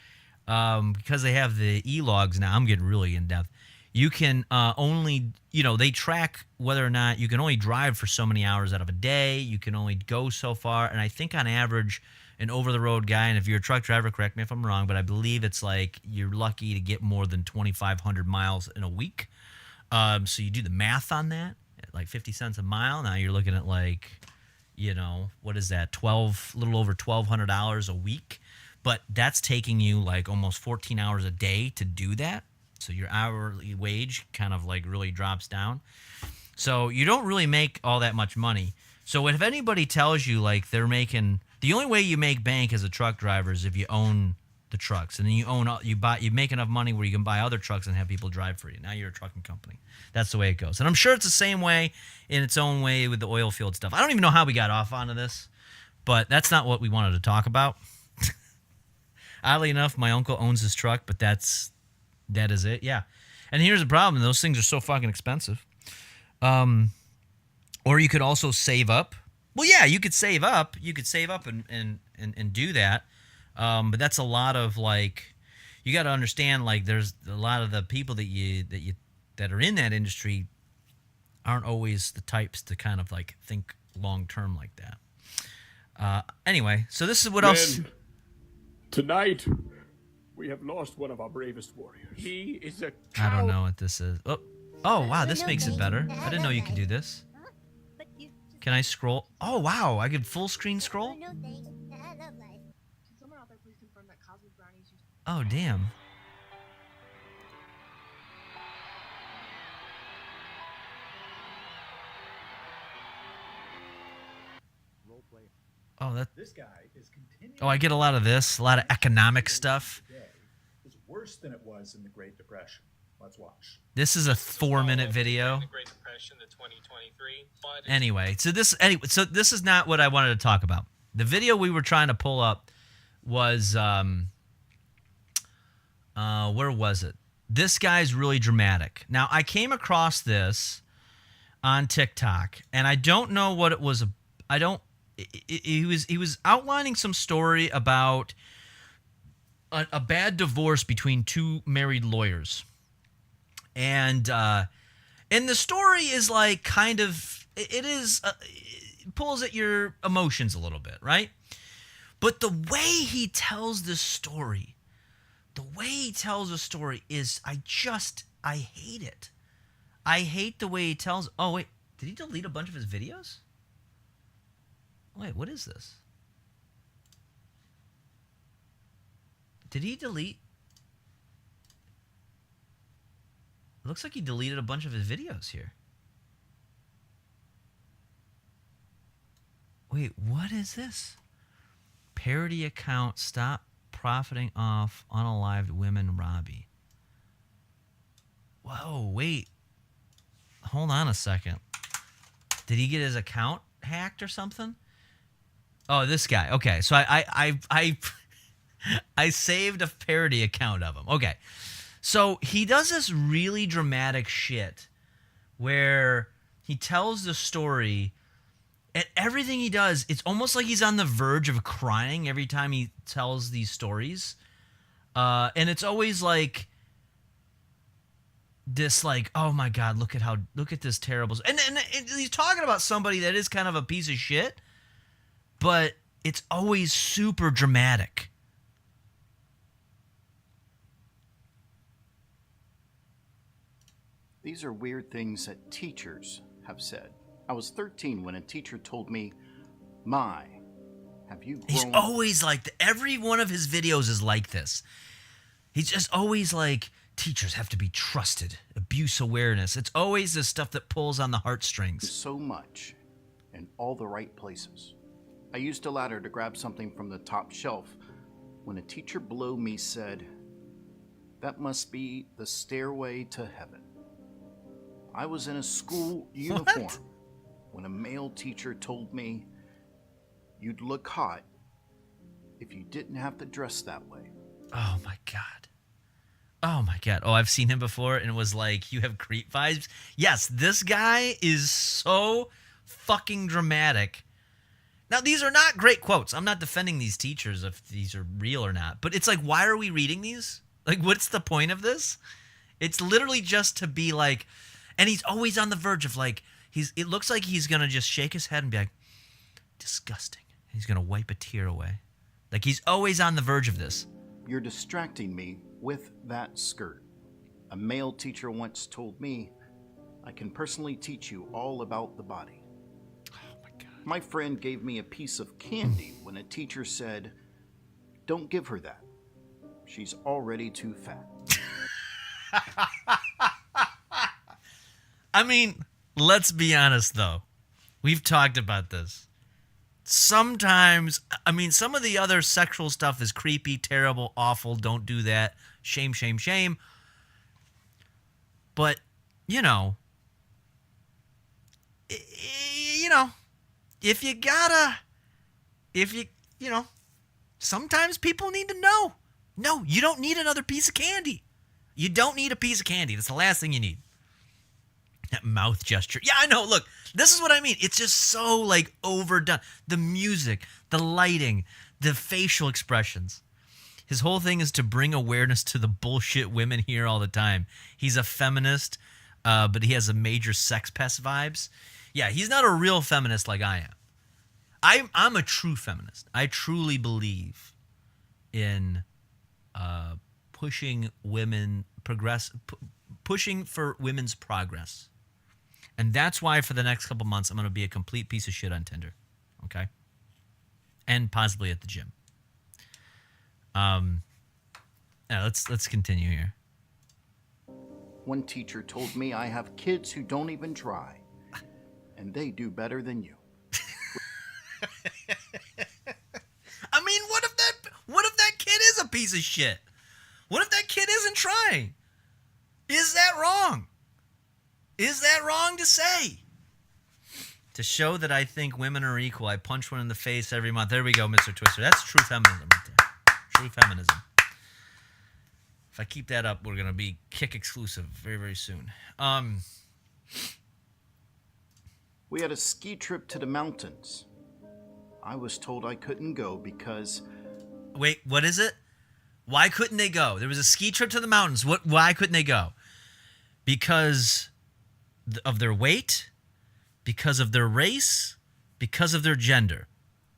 because they have the e-logs now, I'm getting really in-depth, you can only, they track whether or not you can only drive for so many hours out of a day. You can only go so far. And I think on average, an over-the-road guy, and if you're a truck driver, correct me if I'm wrong, but I believe it's like you're lucky to get more than 2,500 miles in a week. So you do the math on that, at like 50 cents a mile. Now you're looking at like, what is that? A little over $1,200 a week. But that's taking you like almost 14 hours a day to do that. So your hourly wage kind of like really drops down. So you don't really make all that much money. So if anybody tells you like they're making, the only way you make bank as a truck driver is if you own the trucks, and then you make enough money where you can buy other trucks and have people drive for you. Now you're a trucking company. That's the way it goes. And I'm sure it's the same way in its own way with the oil field stuff. I don't even know how we got off onto this, but that's not what we wanted to talk about. Oddly enough, my uncle owns his truck, but that is it. Yeah. And here's the problem. Those things are so fucking expensive. Or you could also save up. Well, yeah, you could save up. You could save up and do that. But that's a lot of like, you got to understand, like, there's a lot of the people that are in that industry aren't always the types to kind of like think long term like that. Anyway, so this is what else. Tonight, we have lost one of our bravest warriors. He is a I don't know what this is. Oh wow, this makes it better. I didn't know you could do this. Can I scroll? Oh wow, I could full screen scroll? Oh damn. Oh, This guy is continuing. I get a lot of this, a lot of economic stuff. Is worse than it was in the Great Depression. Let's watch. This is a 4-minute video. The Great Depression, the 2023. Anyway, so this is not what I wanted to talk about. The video we were trying to pull up was where was it? This guy's really dramatic. Now, I came across this on TikTok, and I don't know what it was. He was outlining some story about a bad divorce between two married lawyers. And the story is like kind of, it pulls at your emotions a little bit, right? But the way he tells this story, is, I hate it. I hate the way he tells. Oh, wait, did he delete a bunch of his videos? Wait, what is this? Did he delete? It looks like he deleted a bunch of his videos here. Wait, what is this? Parody account, stop profiting off unalived women, Robbie. Whoa, wait. Hold on a second. Did he get his account hacked or something? Oh, this guy. Okay, so I saved a parody account of him. Okay. So he does this really dramatic shit where he tells the story, and everything he does, it's almost like he's on the verge of crying every time he tells these stories. And it's always like this, like, oh my God, look at this terrible. And he's talking about somebody that is kind of a piece of shit, but it's always super dramatic. These are weird things that teachers have said. I was 13 when a teacher told me, "My, have you grown?" He's always like, every one of his videos is like this. He's just always like, teachers have to be trusted, abuse awareness. It's always this stuff that pulls on the heartstrings. So much in all the right places. I used a ladder to grab something from the top shelf when a teacher below me said, "That must be the stairway to heaven." I was in a school uniform when a male teacher told me, "You'd look hot if you didn't have to dress that way." Oh my God. Oh my God. Oh, I've seen him before, and it was like, you have creep vibes. Yes, this guy is so fucking dramatic. Now, these are not great quotes. I'm not defending these teachers if these are real or not. But it's like, why are we reading these? Like, what's the point of this? It's literally just to be like, and he's always on the verge of like, it looks like he's going to just shake his head and be like, disgusting. He's going to wipe a tear away. Like, he's always on the verge of this. "You're distracting me with that skirt. A male teacher once told me, I can personally teach you all about the body." Oh my God. My friend gave me a piece of candy when a teacher said, "Don't give her that. She's already too fat." I mean, let's be honest though. We've talked about this. Sometimes, I mean, some of the other sexual stuff is creepy, terrible, awful. Don't do that. Shame, shame, shame. But, you know, if you know, sometimes people need to know. No, you don't need another piece of candy. You don't need a piece of candy. That's the last thing you need. That mouth gesture. Yeah, I know. Look, this is what I mean. It's just so, like, overdone. The music, the lighting, the facial expressions. His whole thing is to bring awareness to the bullshit women here all the time. He's a feminist, but he has a major sex pest vibes. Yeah, he's not a real feminist like I am. I'm a true feminist. I truly believe in pushing for women's progress. And that's why for the next couple months, I'm going to be a complete piece of shit on Tinder. Okay? And possibly at the gym. Let's continue here. One teacher told me I have kids who don't even try. And they do better than you. I mean, what if that kid is a piece of shit? What if that kid isn't trying? Is that wrong? Is that wrong to say? To show that I think women are equal, I punch one in the face every month. There we go, Mr. Twister. That's true feminism right there. True feminism. If I keep that up, we're going to be Kick exclusive very, very soon. We had a ski trip to the mountains. I was told I couldn't go because... Wait, what is it? Why couldn't they go? There was a ski trip to the mountains. Why couldn't they go? Because of their weight? Because of their race? Because of their gender?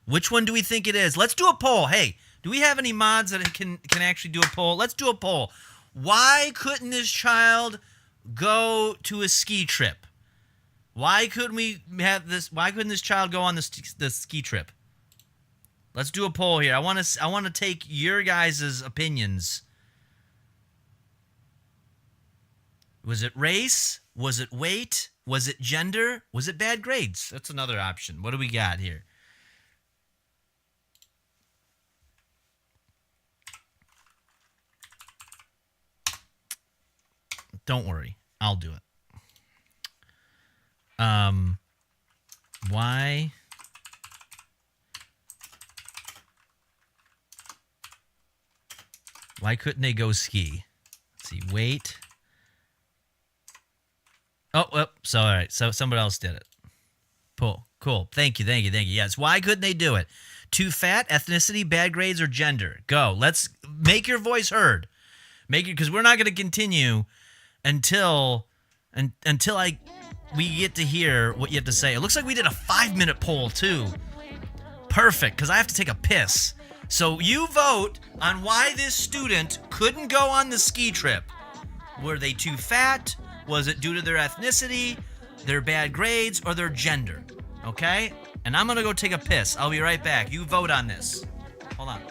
Which one do we think it is? Let's do a poll. Hey, do we have any mods that can actually do a poll? Let's do a poll. Why couldn't this child go to a ski trip? Why couldn't we have this? Why couldn't this child go on the ski trip? Let's do a poll here. I want to take your guys' opinions. Was it race? Was it weight? Was it gender? Was it bad grades? That's another option. What do we got here? Don't worry. I'll do it. Why couldn't they go ski? Let's see. Wait. Oh, so all right. So somebody else did it. Cool. Thank you. Yes. Why couldn't they do it? Too fat, ethnicity, bad grades, or gender? Go. Let's make your voice heard. Because we're not going to continue until we get to hear what you have to say. It looks like we did a 5-minute poll too. Perfect, because I have to take a piss. So you vote on why this student couldn't go on the ski trip. Were they too fat? Was it due to their ethnicity, their bad grades, or their gender? Okay? And I'm going to go take a piss. I'll be right back. You vote on this. Hold on.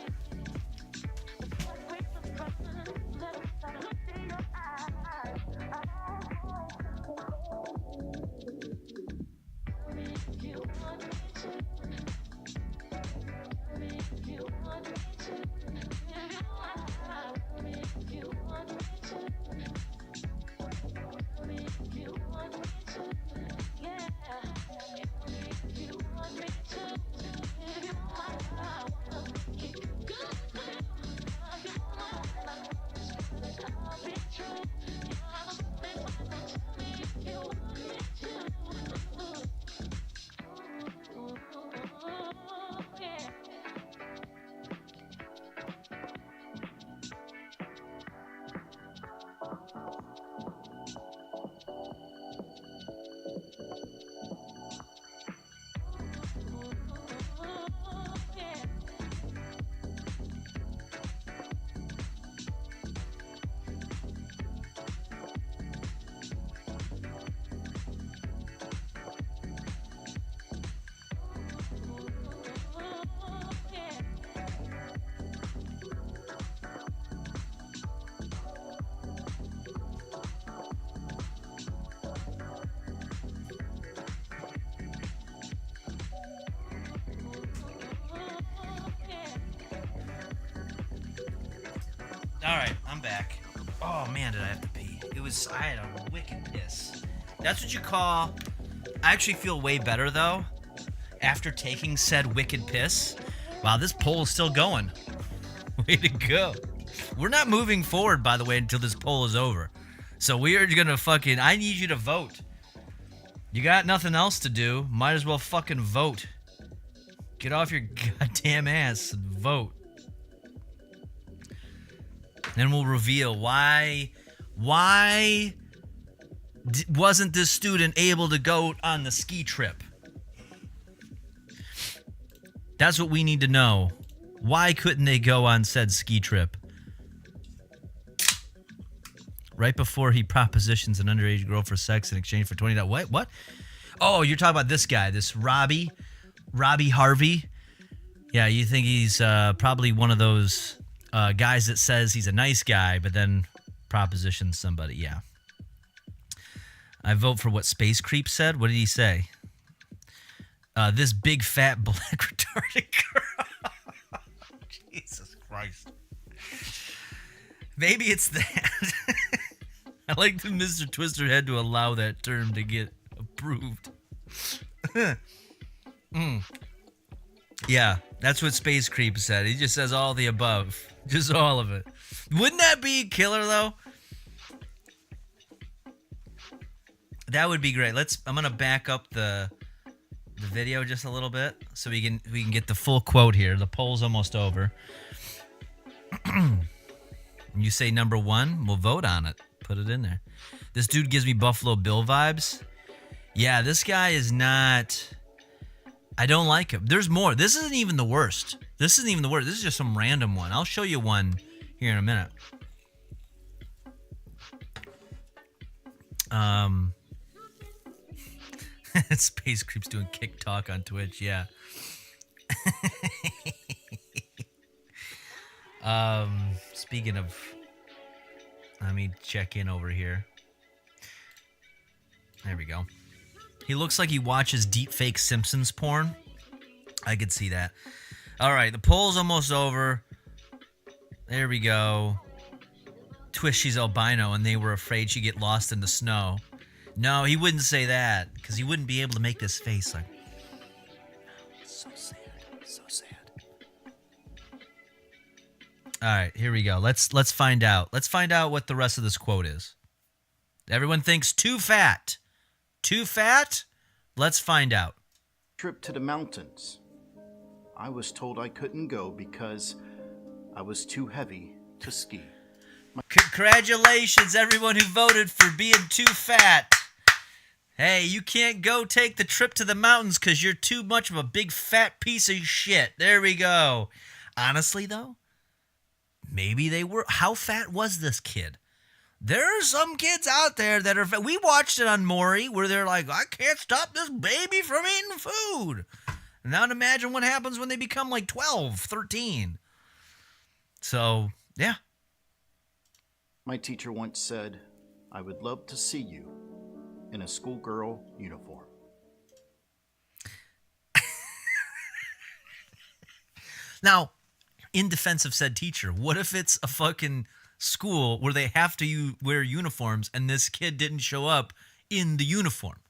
All right, I'm back. Oh man, did I have to pee? I had a wicked piss. That's what you call. I actually feel way better though after taking said wicked piss. Wow, this poll is still going. Way to go. We're not moving forward, by the way, until this poll is over. So we are gonna I need you to vote. You got nothing else to do. Might as well fucking vote. Get off your goddamn ass and vote. Then we'll reveal why wasn't this student able to go on the ski trip? That's what we need to know. Why couldn't they go on said ski trip? Right before he propositions an underage girl for sex in exchange for $20. What? Oh, you're talking about this guy, this Robbie Harvey. Yeah, you think he's probably one of those guys that says he's a nice guy, but then propositions somebody. Yeah. I vote for what Space Creep said. What did he say? This big fat black retarded girl. Jesus Christ. Maybe it's that. I like that Mr. Twister had to allow that term to get approved. Yeah, that's what Space Creep said. He just says all the above. Just all of it. Wouldn't that be killer, though? That would be great. I'm gonna back up the video just a little bit so we can get the full quote here. The poll's almost over. You say number 1, we'll vote on it. Put it in there. This dude gives me Buffalo Bill vibes. Yeah, this guy is not... I don't like him. There's more. This isn't even the worst. This is just some random one. I'll show you one here in a minute. Space Creep's doing kick talk on Twitch, yeah. Speaking of, let me check in over here. There we go. He looks like he watches deepfake Simpsons porn. I could see that. All right, the poll's almost over. There we go. Twist, she's albino, and they were afraid she'd get lost in the snow. No, he wouldn't say that, because he wouldn't be able to make this face like... So sad. So sad. All right, here we go. Let's find out. Let's find out what the rest of this quote is. Everyone thinks too fat. Too fat? Let's find out. Trip to the mountains. I was told I couldn't go because I was too heavy to ski. Congratulations, everyone who voted for being too fat. Hey, you can't go take the trip to the mountains because you're too much of a big fat piece of shit. There we go. Honestly, though, maybe they were. How fat was this kid? There are some kids out there that are... We watched it on Maury where they're like, I can't stop this baby from eating food. Now imagine what happens when they become like 12, 13. So, yeah. My teacher once said, I would love to see you in a schoolgirl uniform. Now, in defense of said teacher, what if it's a fucking school where they have to wear uniforms and this kid didn't show up in the uniform?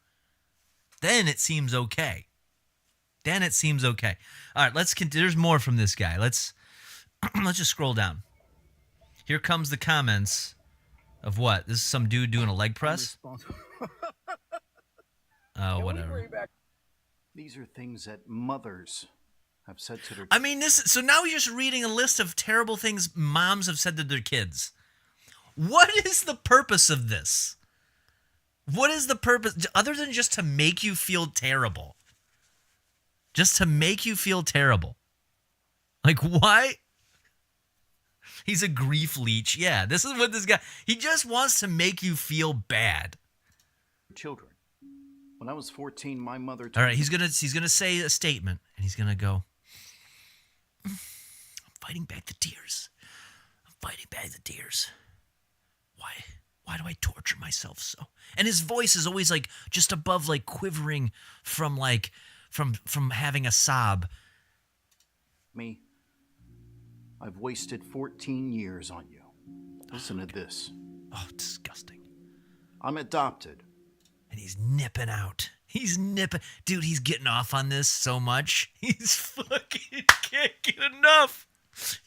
Then it seems okay. All right, there's more from this guy. Let's just scroll down. Here comes the comments of what? This is some dude doing a leg press? Oh, whatever. These are things that mothers have said to their... I mean, so now you're just reading a list of terrible things moms have said to their kids. What is the purpose of this? What is the purpose, other than just to make you feel terrible? Just to make you feel terrible. Like, why? He's a grief leech. Yeah, this is what this guy... He just wants to make you feel bad. Children. When I was 14, my mother... All right, he's gonna say a statement, and he's gonna go, I'm fighting back the tears. Why do I torture myself so? And his voice is always like just above, like quivering from having a sob. Me, I've wasted 14 years on you. Listen to this. Oh, disgusting. I'm adopted. And he's nipping out. He's nipping. Dude, he's getting off on this so much. He's fucking can't get enough.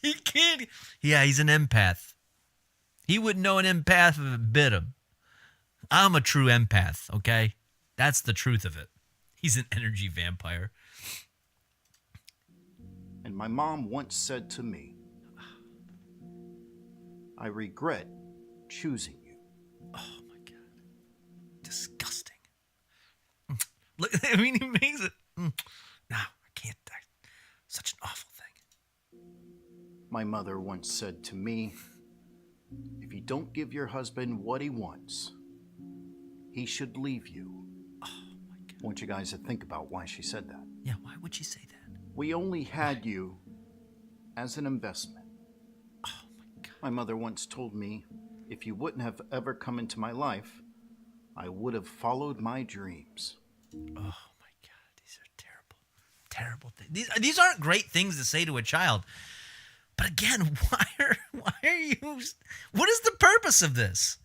He can't. Yeah, he's an empath. He wouldn't know an empath if it bit him. I'm a true empath, okay? That's the truth of it. He's an energy vampire. And my mom once said to me, I regret choosing you. Oh my God. Disgusting. Look, I mean, he makes it. No, I can't. Such an awful thing. My mother once said to me, if you don't give your husband what he wants, he should leave you. Oh my God. I want you guys to think about why she said that. Yeah, why would she say that? We only had you as an investment. Oh my God. My mother once told me, if you wouldn't have ever come into my life, I would have followed my dreams. Oh my God, these are terrible, terrible things. These aren't great things to say to a child. But again, why are you? What is the purpose of this?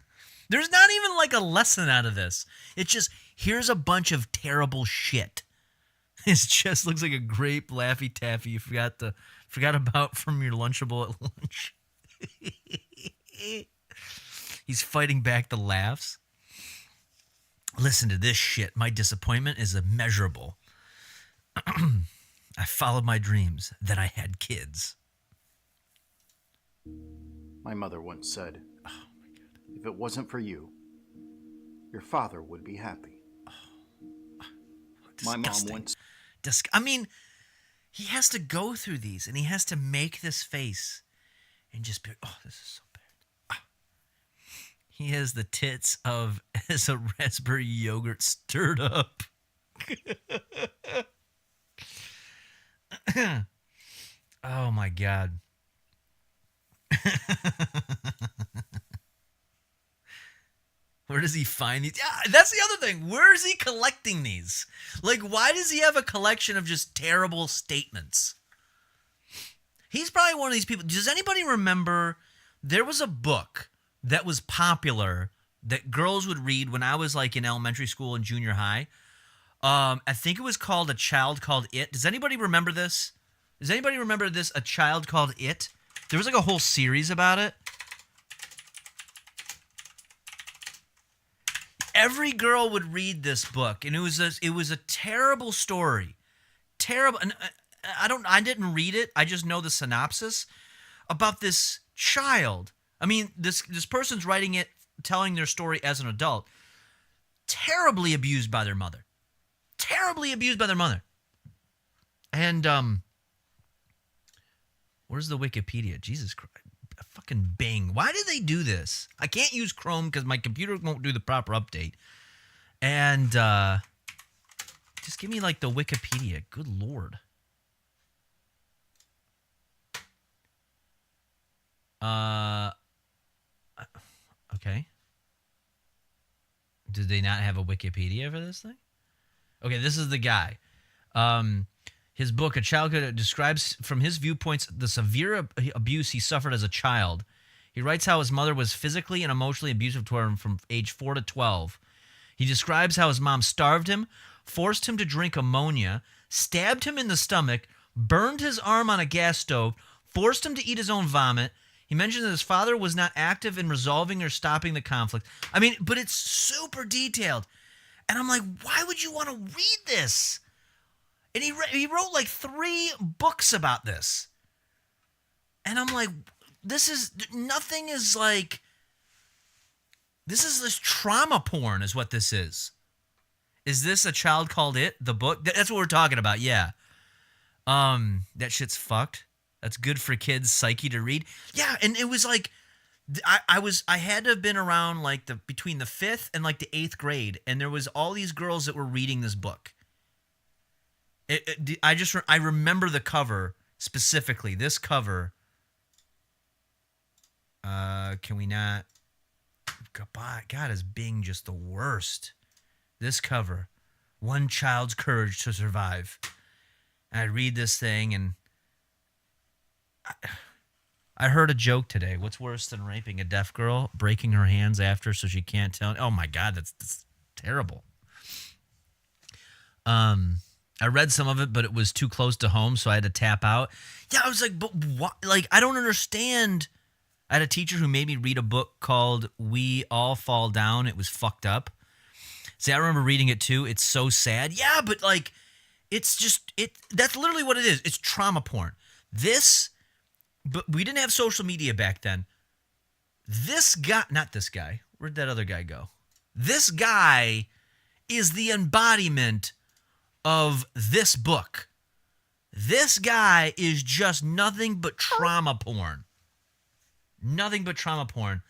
There's not even like a lesson out of this. It's just here's a bunch of terrible shit. It just looks like a grape Laffy Taffy you forgot about from your Lunchable at lunch. He's fighting back the laughs. Listen to this shit. My disappointment is immeasurable. I followed my dreams. Then I had kids. My mother once said, oh my God, if it wasn't for you, your father would be happy. My mom once... I mean, he has to go through these, and he has to make this face and just be, oh, this is so bad. Ah. He has the tits of as a raspberry yogurt stirred up. Oh, my God. Where does he find these? Yeah, that's the other thing. Where is he collecting these? Like, why does he have a collection of just terrible statements? He's probably one of these people. Does anybody remember there was a book that was popular that girls would read when I was like in elementary school and junior high? I think it was called A Child Called It. Does anybody remember this? Does anybody remember this? A Child Called It? There was like a whole series about it. Every girl would read this book, and it was a terrible story, terrible. And I didn't read it. I just know the synopsis about this child. I mean, this person's writing it, telling their story as an adult. Terribly abused by their mother. Terribly abused by their mother. And where's the Wikipedia? Jesus Christ. Fucking Bing. Why did they do this? I can't use Chrome because my computer won't do the proper update. And just give me like the Wikipedia. Good Lord. Okay. Did they not have a Wikipedia for this thing? Okay, this is the guy. His book, A Childhood, describes from his viewpoints the severe abuse he suffered as a child. He writes how his mother was physically and emotionally abusive to him from age 4 to 12. He describes how his mom starved him, forced him to drink ammonia, stabbed him in the stomach, burned his arm on a gas stove, forced him to eat his own vomit. He mentioned that his father was not active in resolving or stopping the conflict. I mean, but it's super detailed. And I'm like, why would you want to read this? And he wrote like 3 books about this. And I'm like, this is this trauma porn is what this is. Is this A Child Called It, the book? That's what we're talking about, yeah. That shit's fucked. That's good for kids' psyche to read. Yeah, and it was like, I had to have been around like between the 5th and like the 8th grade, and there was all these girls that were reading this book. I remember the cover specifically. This cover. Can we not? God, is Bing just the worst? This cover, One Child's Courage to Survive. And I read this thing, and I heard a joke today. What's worse than raping a deaf girl? Breaking her hands after so she can't tell. Oh my God, that's terrible. I read some of it, but it was too close to home, so I had to tap out. Yeah, I was like, but what? Like, I don't understand. I had a teacher who made me read a book called We All Fall Down. It was fucked up. See, I remember reading it too. It's so sad. Yeah, but like, it's just, that's literally what it is. It's trauma porn. But we didn't have social media back then. Not this guy. Where'd that other guy go? This guy is the embodiment of this book. This guy is just nothing but trauma porn. Nothing but trauma porn.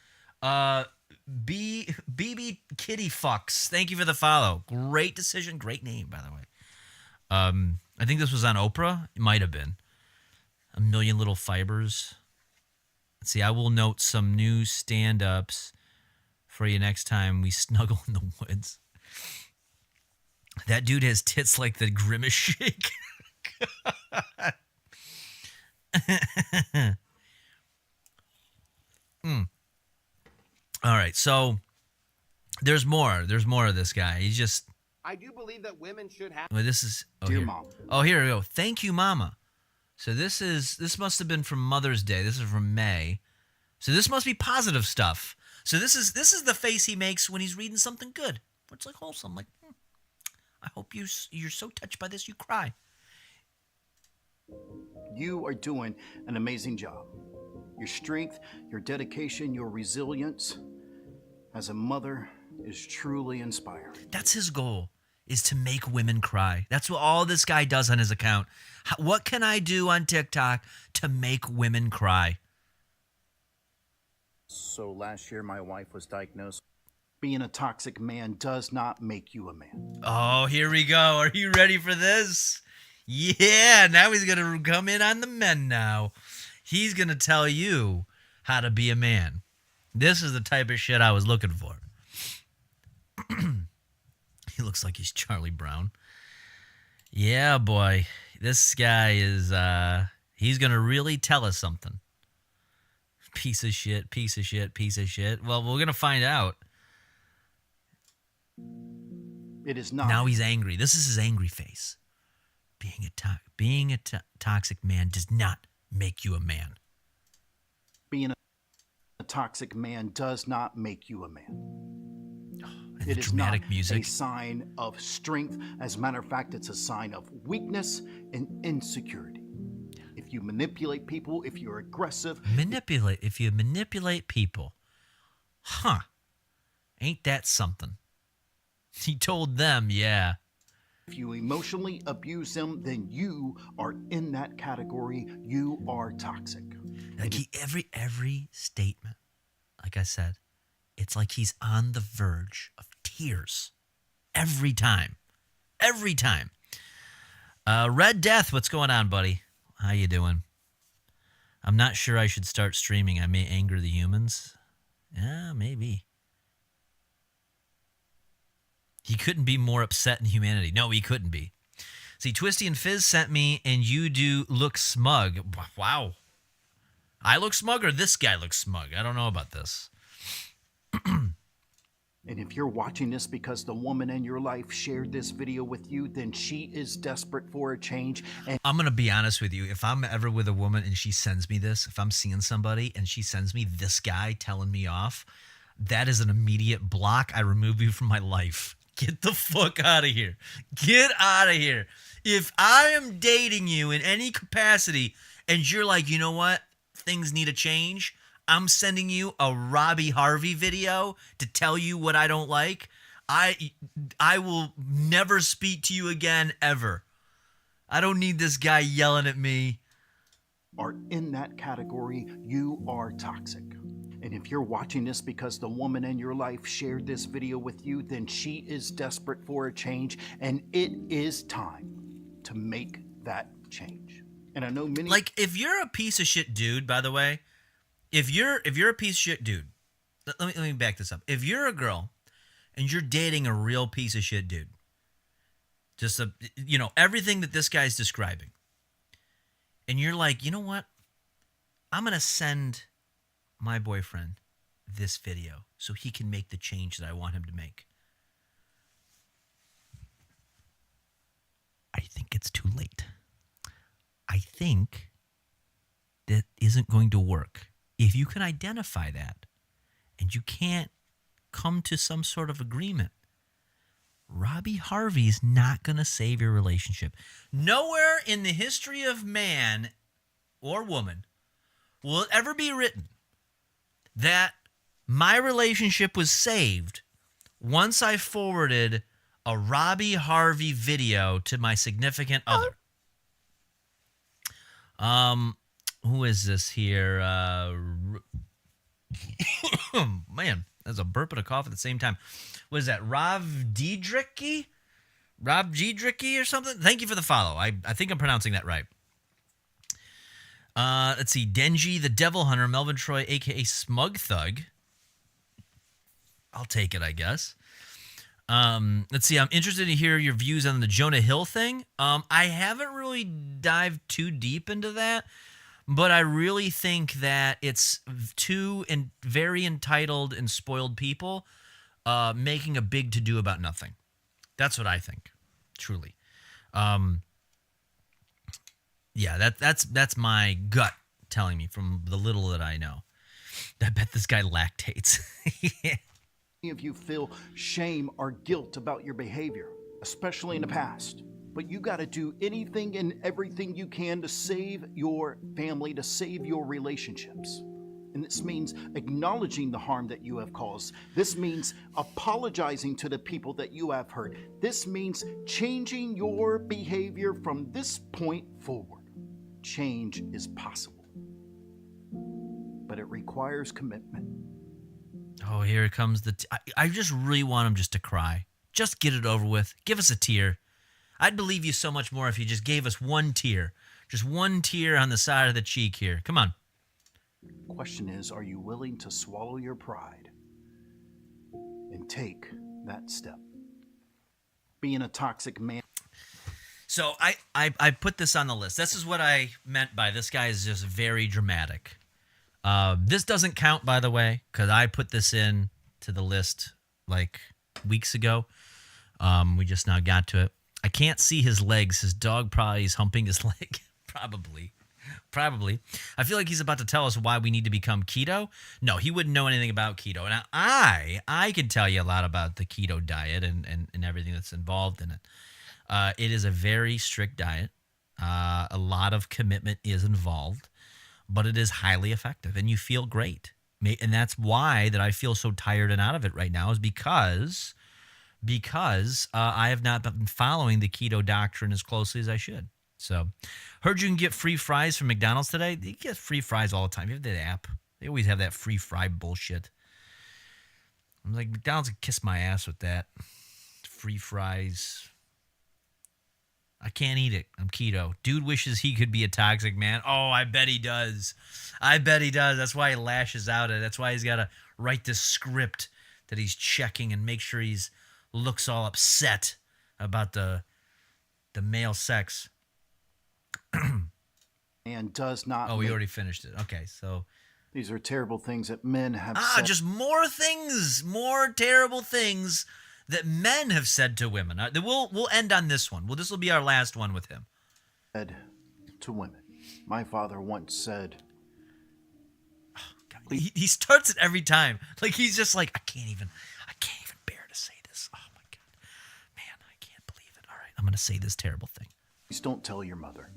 BB Kitty Fucks. Thank you for the follow. Great decision. Great name, by the way. I think this was on Oprah. It might have been. A Million Little Fibers. Let's see. I will note some new stand-ups for you next time we snuggle in the woods. That dude has tits like the Grimace Shake. All right, so there's more. There's more of this guy. He's just. I do believe that women should have. Well, this is. Oh, Dear here. Mom. Oh, here we go. Thank you, Mama. So this must have been from Mother's Day. This is from May. So this must be positive stuff. So this is the face he makes when he's reading something good. It's like wholesome. Like, I hope you're so touched by this you cry. You are doing an amazing job. Your strength, your dedication, your resilience as a mother is truly inspiring. That's his goal, is to make women cry. That's what all this guy does on his account. What can I do on TikTok to make women cry? So last year, my wife was diagnosed. Being a toxic man does not make you a man. Oh, here we go. Are you ready for this? Yeah, now he's going to come in on the men now. He's going to tell you how to be a man. This is the type of shit I was looking for. He looks like he's Charlie Brown. Yeah, boy. This guy is, he's going to really tell us something. Piece of shit, piece of shit, piece of shit. Well, we're going to find out. It is not. Now he's angry. This is his angry face. Being a toxic man does not make you a man. Being a toxic man does not make you a man. And it the is dramatic not music. a sign of strength. As a matter of fact, it's a sign of weakness and insecurity. If you manipulate people, if you're aggressive. If you manipulate people. Huh. Ain't that something? He told them, yeah. If you emotionally abuse them, then you are in that category. You are toxic. Like every statement, like I said, it's like he's on the verge of tears. Every time. Every time. Red Death, what's going on, buddy? How you doing? I'm not sure I should start streaming. I may anger the humans. Yeah, maybe. He couldn't be more upset in humanity. No, he couldn't be. See, Twisty and Fizz sent me, and you do look smug. Wow. I look smug, or this guy looks smug? I don't know about this. And if you're watching this because the woman in your life shared this video with you, then she is desperate for a change. And I'm going to be honest with you. If I'm ever with a woman and she sends me this, if I'm seeing somebody and she sends me this guy telling me off, that is an immediate block. I remove you from my life. Get the fuck out of here. Get out of here. If I am dating you in any capacity and you're like, you know what? Things need a change. I'm sending you a Robbie Harvey video to tell you what I don't like. I will never speak to you again, ever. I don't need this guy yelling at me. Are in that category, you are toxic. And if you're watching this because the woman in your life shared this video with you, then she is desperate for a change, and it is time to make that change. And I know many... Like, if you're a piece of shit dude, by the way, if you're a piece of shit dude, let me back this up. If you're a girl and you're dating a real piece of shit dude, just everything that this guy's describing, and you're like, you know what? I'm going to send my boyfriend this video so he can make the change that I want him to make. I think it's too late. I think that isn't going to work. If you can identify that and you can't come to some sort of agreement, Robbie Harvey's not going to save your relationship. Nowhere in the history of man or woman will it ever be written that my relationship was saved once I forwarded a Robbie Harvey video to my significant other. Who is this here? Man, that's a burp and a cough at the same time. What is that? Rob Diedricke or something? Thank you for the follow. I think I'm pronouncing that right. Let's see. Denji the Devil Hunter, Melvin Troy, a.k.a. Smug Thug. I'll take it, I guess. Let's see. I'm interested to hear your views on the Jonah Hill thing. I haven't really dived too deep into that, but I really think that it's two very entitled and spoiled people making a big to-do about nothing. That's what I think, truly. Yeah, that's my gut telling me from the little that I know. I bet this guy lactates. Many of you feel shame or guilt about your behavior, especially in the past. But you got to do anything and everything you can to save your family, to save your relationships. And this means acknowledging the harm that you have caused. This means apologizing to the people that you have hurt. This means changing your behavior from this point forward. Change is possible, but it requires commitment. Oh, here comes I just really want him just to cry. Just get it over with. Give us a tear. I'd believe you so much more if you just gave us one tear. Just one tear on the side of the cheek here. Come on. Question is, are you willing to swallow your pride and take that step? Being a toxic man. So I put this on the list. This is what I meant by this guy is just very dramatic. This doesn't count, by the way, because I put this in to the list like weeks ago. We just now got to it. I can't see his legs. His dog probably is humping his leg. Probably. I feel like he's about to tell us why we need to become keto. No, he wouldn't know anything about keto. And I can tell you a lot about the keto diet and everything that's involved in it. It is a very strict diet. A lot of commitment is involved, but it is highly effective and you feel great. And that's why that I feel so tired and out of it right now is because I have not been following the keto doctrine as closely as I should. So, heard you can get free fries from McDonald's today. You get free fries all the time. You have that app. They always have that free fry bullshit. I'm like, McDonald's can kiss my ass with that. Free fries. I can't eat it. I'm keto. Dude wishes he could be a toxic man. Oh, I bet he does. That's why he lashes out at it. That's why he's got to write this script that he's checking and make sure he's looks all upset about the male sex. And does not. Oh, we already finished it. Okay, so these are terrible things that men have said. Just more things, more terrible things that men have said to women. We'll end on this one. Well, this will be our last one with him. Said to women. My father once said. Oh, God. He starts it every time. Like he's just like, I can't even bear to say this. Oh my God, man, I can't believe it. All right, I'm gonna say this terrible thing. Please don't tell your mother.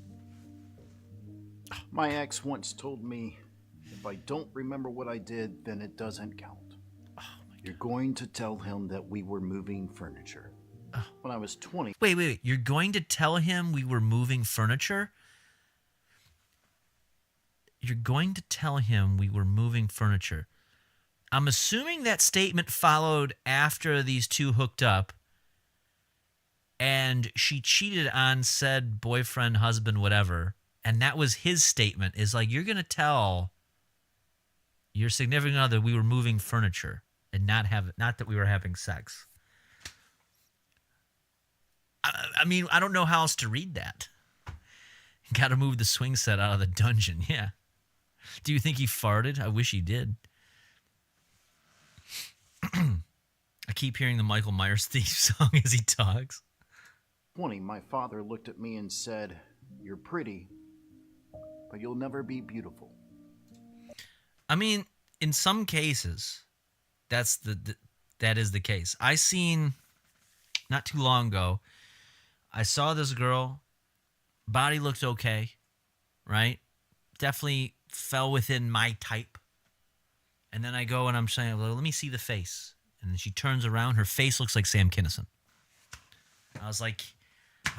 My ex once told me, if I don't remember what I did, then it doesn't count. Oh my God. You're going to tell him that we were moving furniture. Oh. When I was 20. Wait. You're going to tell him we were moving furniture? You're going to tell him we were moving furniture. I'm assuming that statement followed after these two hooked up and she cheated on said boyfriend, husband, whatever. And that was his statement is like, you're going to tell your significant other we were moving furniture and not that we were having sex. I mean, I don't know how else to read that. Got to move the swing set out of the dungeon. Yeah. Do you think he farted? I wish he did. I keep hearing the Michael Myers theme song as he talks. 20, my father looked at me and said, "You're pretty, but you'll never be beautiful." I mean, in some cases, that is the case. I seen, not too long ago, I saw this girl, body looked okay, right? Definitely fell within my type. And then I go and I'm saying, well, let me see the face. And then she turns around, her face looks like Sam Kinison. I was like,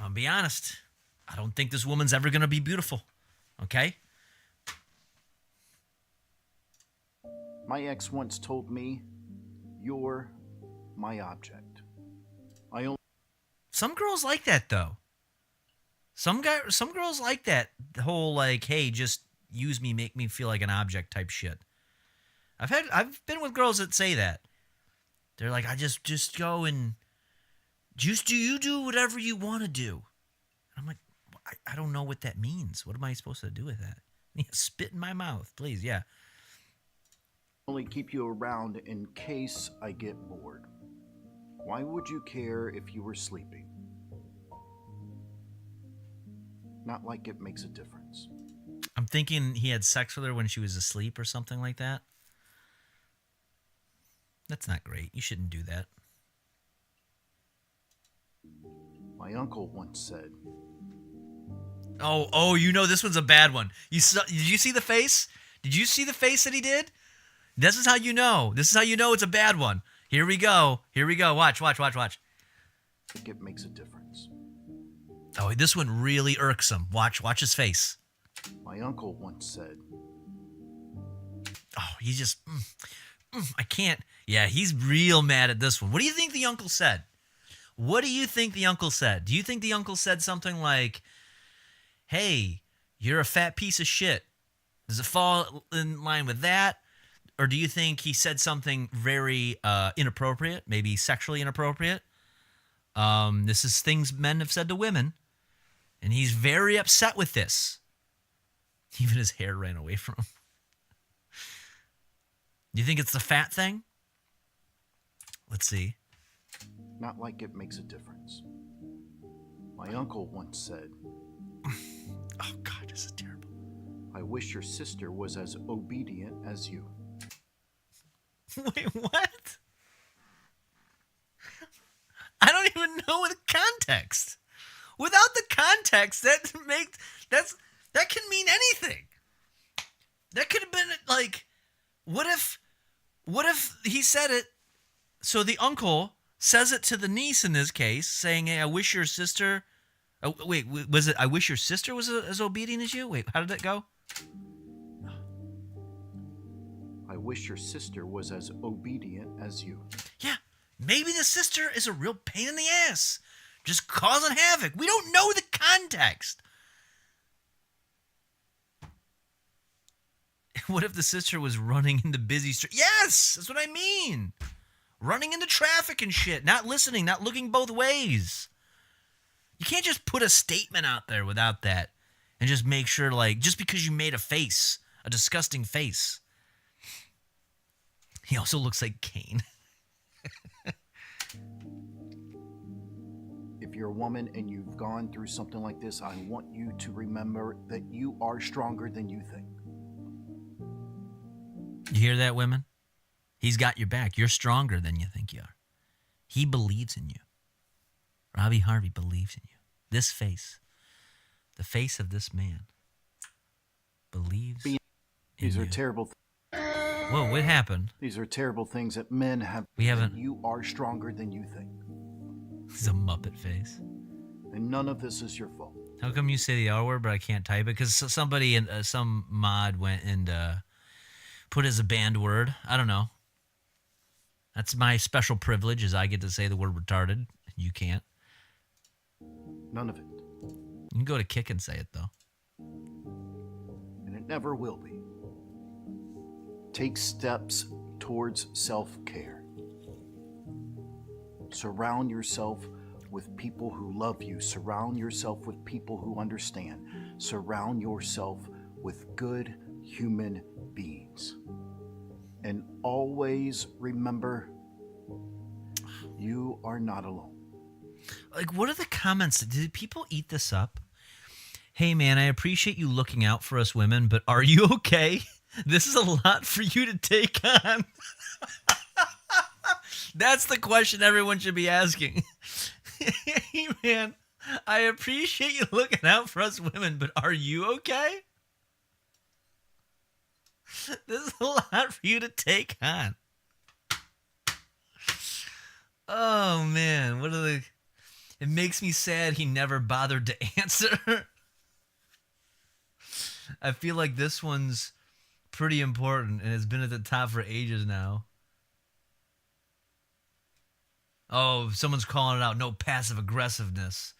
I'll be honest, I don't think this woman's ever going to be beautiful, okay? My ex once told me, "You're my object." Some girls like that, though. Some girls like that whole, like, hey, just use me, make me feel like an object type shit. I've been with girls that say that. They're like, I just go and you do whatever you want to do. I'm like, I don't know what that means. What am I supposed to do with that? Yeah, spit in my mouth, please. Yeah. Only keep you around in case I get bored. Why would you care if you were sleeping? Not like it makes a difference. I'm thinking he had sex with her when she was asleep or something like that. That's not great. You shouldn't do that. My uncle once said. Oh, you know this one's a bad one. Did you see the face? Did you see the face that he did? This is how you know. This is how you know it's a bad one. Here we go. Watch. I think it makes a difference. Oh, this one really irks him. Watch his face. My uncle once said. Oh, he just... I can't... Yeah, he's real mad at this one. What do you think the uncle said? Do you think the uncle said something like, hey, you're a fat piece of shit? Does it fall in line with that? Or do you think he said something very inappropriate, maybe sexually inappropriate? This is things men have said to women. And he's very upset with this. Even his hair ran away from him. Do you think it's the fat thing? Let's see. Not like it makes a difference. My uncle once said. Oh, God, this is terrible. I wish your sister was as obedient as you. Wait, what? I don't even know the context. Without the context, that can mean anything. That could have been like, what if he said it, so the uncle says it to the niece in this case, saying, hey, I wish your sister, oh, wait, was it, I wish your sister was as obedient as you? Wait, how did that go? I wish your sister was as obedient as you. Yeah, maybe the sister is a real pain in the ass, just causing havoc. We don't know the context. What if the sister was running into busy streets? Yes, that's what I mean. Running into traffic and shit, not listening, not looking both ways. You can't just put a statement out there without that and just make sure, like, just because you made a face, a disgusting face. He also looks like Kane. If you're a woman and you've gone through something like this, I want you to remember that you are stronger than you think. You hear that, women? He's got your back. You're stronger than you think you are. He believes in you. Robbie Harvey believes in you. This face, the face of this man, believes in These you. are terrible things. Whoa, what happened? These are terrible things that men have. We haven't. You are stronger than you think. He's a Muppet face. And none of this is your fault. How come you say the R word, but I can't type it? Because somebody, some mod went and put as a banned word. I don't know. That's my special privilege, is I get to say the word retarded. You can't. None of it. You can go to Kick and say it, though. And it never will be. Take steps towards self-care. Surround yourself with people who love you. Surround yourself with people who understand. Surround yourself with good human beings. And always remember, you are not alone. Like, what are the comments? Did people eat this up? Hey, man, I appreciate you looking out for us women, but are you okay? This is a lot for you to take on. That's the question everyone should be asking. Hey, man, I appreciate you looking out for us women, but are you okay? This is a lot for you to take on. Oh, man, what are the... It makes me sad he never bothered to answer. I feel like this one's pretty important and has been at the top for ages now. Oh, someone's calling it out. No passive aggressiveness.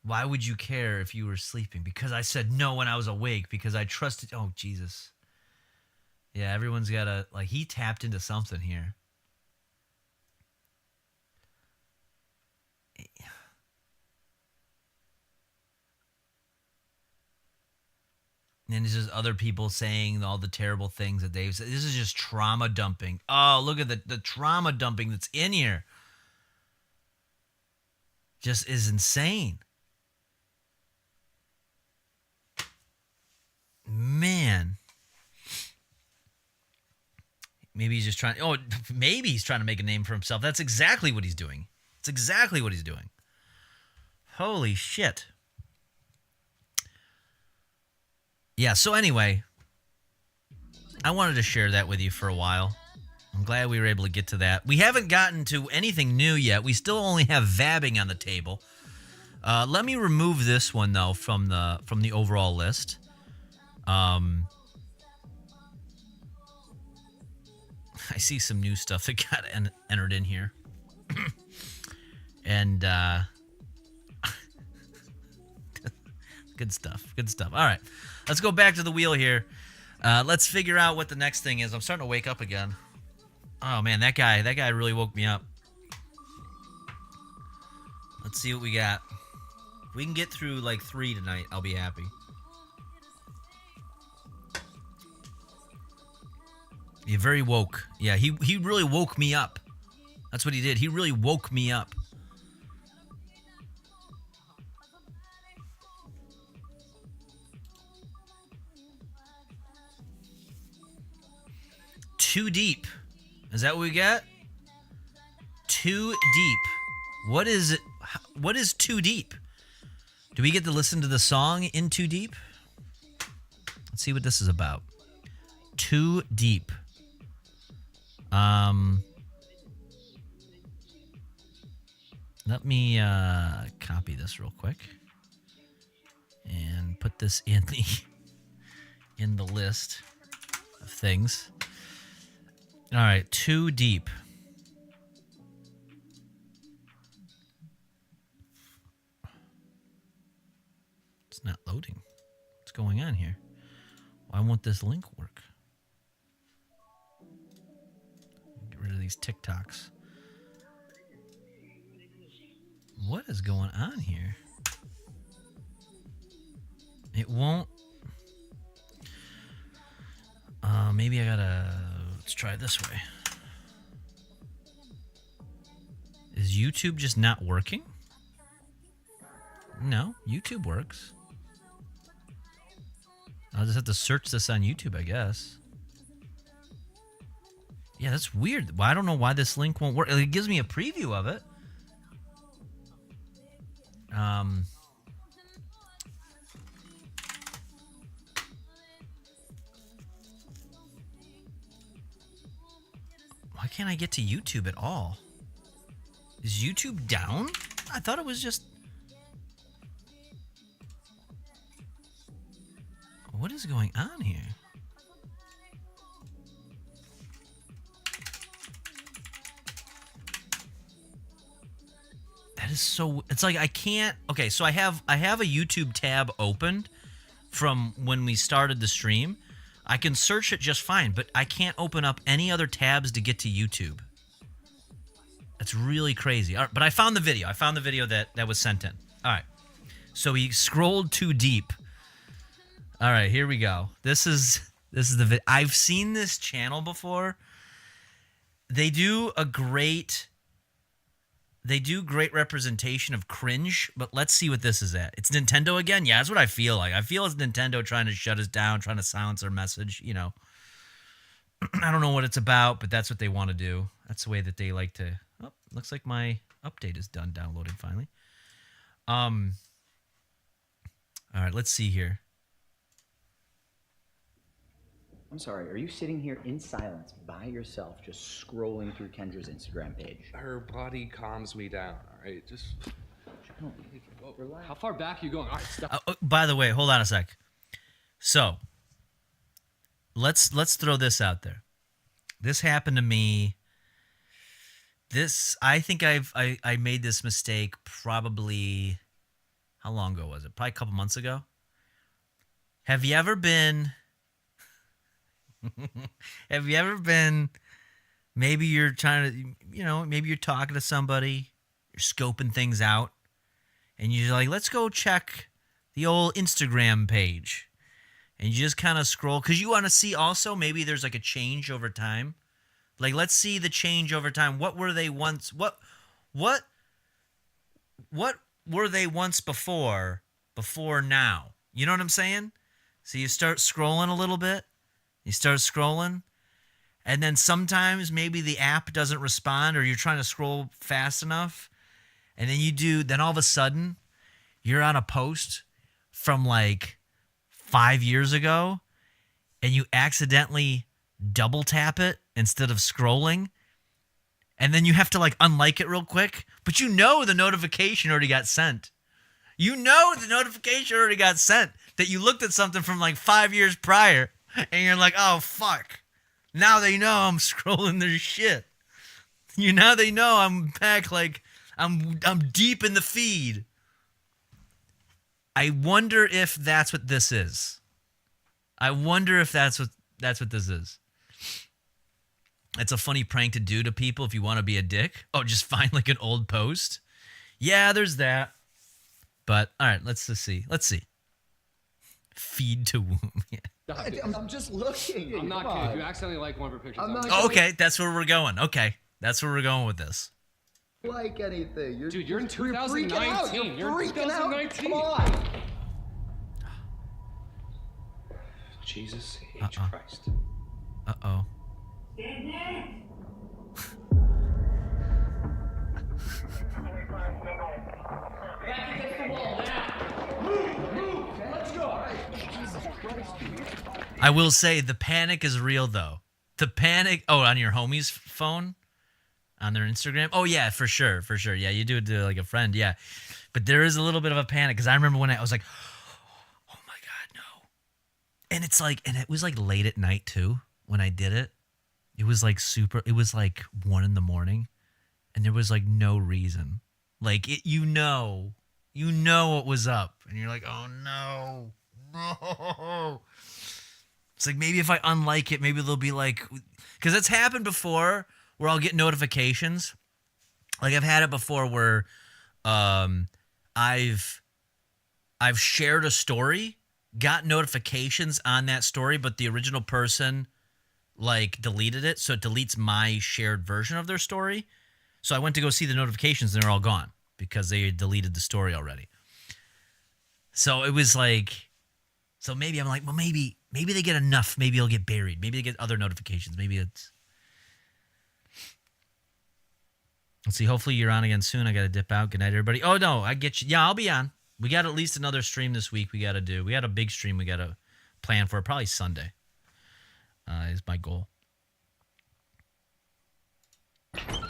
Why would you care if you were sleeping? Because I said no when I was awake. Because I trusted... Oh, Jesus. Yeah, everyone's got to... Like, he tapped into something here. And there's just other people saying all the terrible things that they've said. This is just trauma dumping. Oh, look at the trauma dumping that's in here. Just is insane. Man. Maybe he's just trying... Oh, maybe he's trying to make a name for himself. That's exactly what he's doing. It's exactly what he's doing. Holy shit. Yeah, so anyway, I wanted to share that with you for a while. I'm glad we were able to get to that. We haven't gotten to anything new yet. We still only have vabbing on the table. Let me remove this one, though, from the overall list. I see some new stuff that got entered in here. And, good stuff. Good stuff. All right. Let's go back to the wheel here. Let's figure out what the next thing is. I'm starting to wake up again. Oh, man, that guy really woke me up. Let's see what we got. If we can get through, like, 3 tonight, I'll be happy. You're very woke. Yeah, he really woke me up. That's what he did. He really woke me up. Too deep. Is that what we got? Too deep. What is it? What is too deep? Do we get to listen to the song in Too Deep? Let's see what this is about. Too deep. Let me copy this real quick and put this in the list of things. All right, Too Deep. It's not loading. What's going on here? Why won't this link work? Get rid of these TikToks. What is going on here? It won't. Maybe I gotta... Let's try it this way. Is YouTube just not working? No, YouTube works. I'll just have to search this on YouTube, I guess. Yeah, that's weird. Well, I don't know why this link won't work. It gives me a preview of it. Why can't I get to YouTube at all? Is YouTube down? I thought it was just... What is going on here? That is so... It's like I can't... Okay, so I have a YouTube tab opened from when we started the stream. I can search it just fine, but I can't open up any other tabs to get to YouTube. It's really crazy. All right, but I found the video. I found the video that was sent in. All right. So he scrolled too deep. All right, here we go. This is the I've seen this channel before. They do great representation of cringe, but let's see what this is at. It's Nintendo again? Yeah, that's what I feel like. I feel it's Nintendo trying to shut us down, trying to silence our message, you know. I don't know what it's about, but that's what they want to do. That's the way that they like to... Oh, looks like my update is done downloading finally. All right, let's see here. I'm sorry, are you sitting here in silence by yourself just scrolling through Kendra's Instagram page? Her body calms me down, all right? Just... Relax. How far back are you going? All right, stop. By the way, hold on a sec. So, let's throw this out there. This happened to me. I think I made this mistake probably... How long ago was it? Probably a couple months ago. Have you ever been... Have you ever been, maybe you're trying to, you know, maybe you're talking to somebody, you're scoping things out, and you're like, let's go check the old Instagram page. And you just kind of scroll, because you want to see also, maybe there's like a change over time. Like, let's see the change over time. What were they once, what were they once before now? You know what I'm saying? So you start scrolling a little bit. You start scrolling, and then sometimes maybe the app doesn't respond or you're trying to scroll fast enough, and then all of a sudden, you're on a post from like 5 years ago, and you accidentally double tap it instead of scrolling, and then you have to like unlike it real quick, but you know the notification already got sent. You know the notification already got sent that you looked at something from like 5 years prior. And you're like, oh, fuck. Now they know I'm scrolling their shit. Now they know I'm back, like, I'm deep in the feed. I wonder if that's what this is. I wonder if that's what this is. It's a funny prank to do to people if you want to be a dick. Oh, just find, like, an old post. Yeah, there's that. But, all right, let's just see. Let's see. Feed to womb. Yeah. I'm just looking. I'm not kidding. You accidentally like one of her pictures. Okay, that's where we're going. Okay, that's where we're going with this. Like anything. Dude, you're in 2019. You're freaking out. 2019. Come on. Jesus H. Christ. Uh-oh. Back against the wall now. Move. Let's go. Jesus Christ. I will say the panic is real though. The panic. Oh, on your homie's phone, on their Instagram. Oh yeah, for sure. Yeah, you do it to like a friend. Yeah, but there is a little bit of a panic because I remember when I was like, oh my god, no. And it's like, and it was like late at night too when I did it. It was like it was like 1 a.m, and there was like no reason. Like you know what was up, and you're like, oh no. It's like maybe if I unlike it, maybe they'll be like, because it's happened before where I'll get notifications. Like I've had it before where I've shared a story, got notifications on that story, but the original person like deleted it, so it deletes my shared version of their story. So I went to go see the notifications and they're all gone because they deleted the story already. So it was like, so maybe I'm like, well, maybe they get enough. Maybe it'll get buried. Maybe they get other notifications. Maybe it's... Let's see. Hopefully you're on again soon. I got to dip out. Good night, everybody. Oh, no. I get you. Yeah, I'll be on. We got at least another stream this week we got to do. We got a big stream we got to plan for. Probably Sunday is my goal.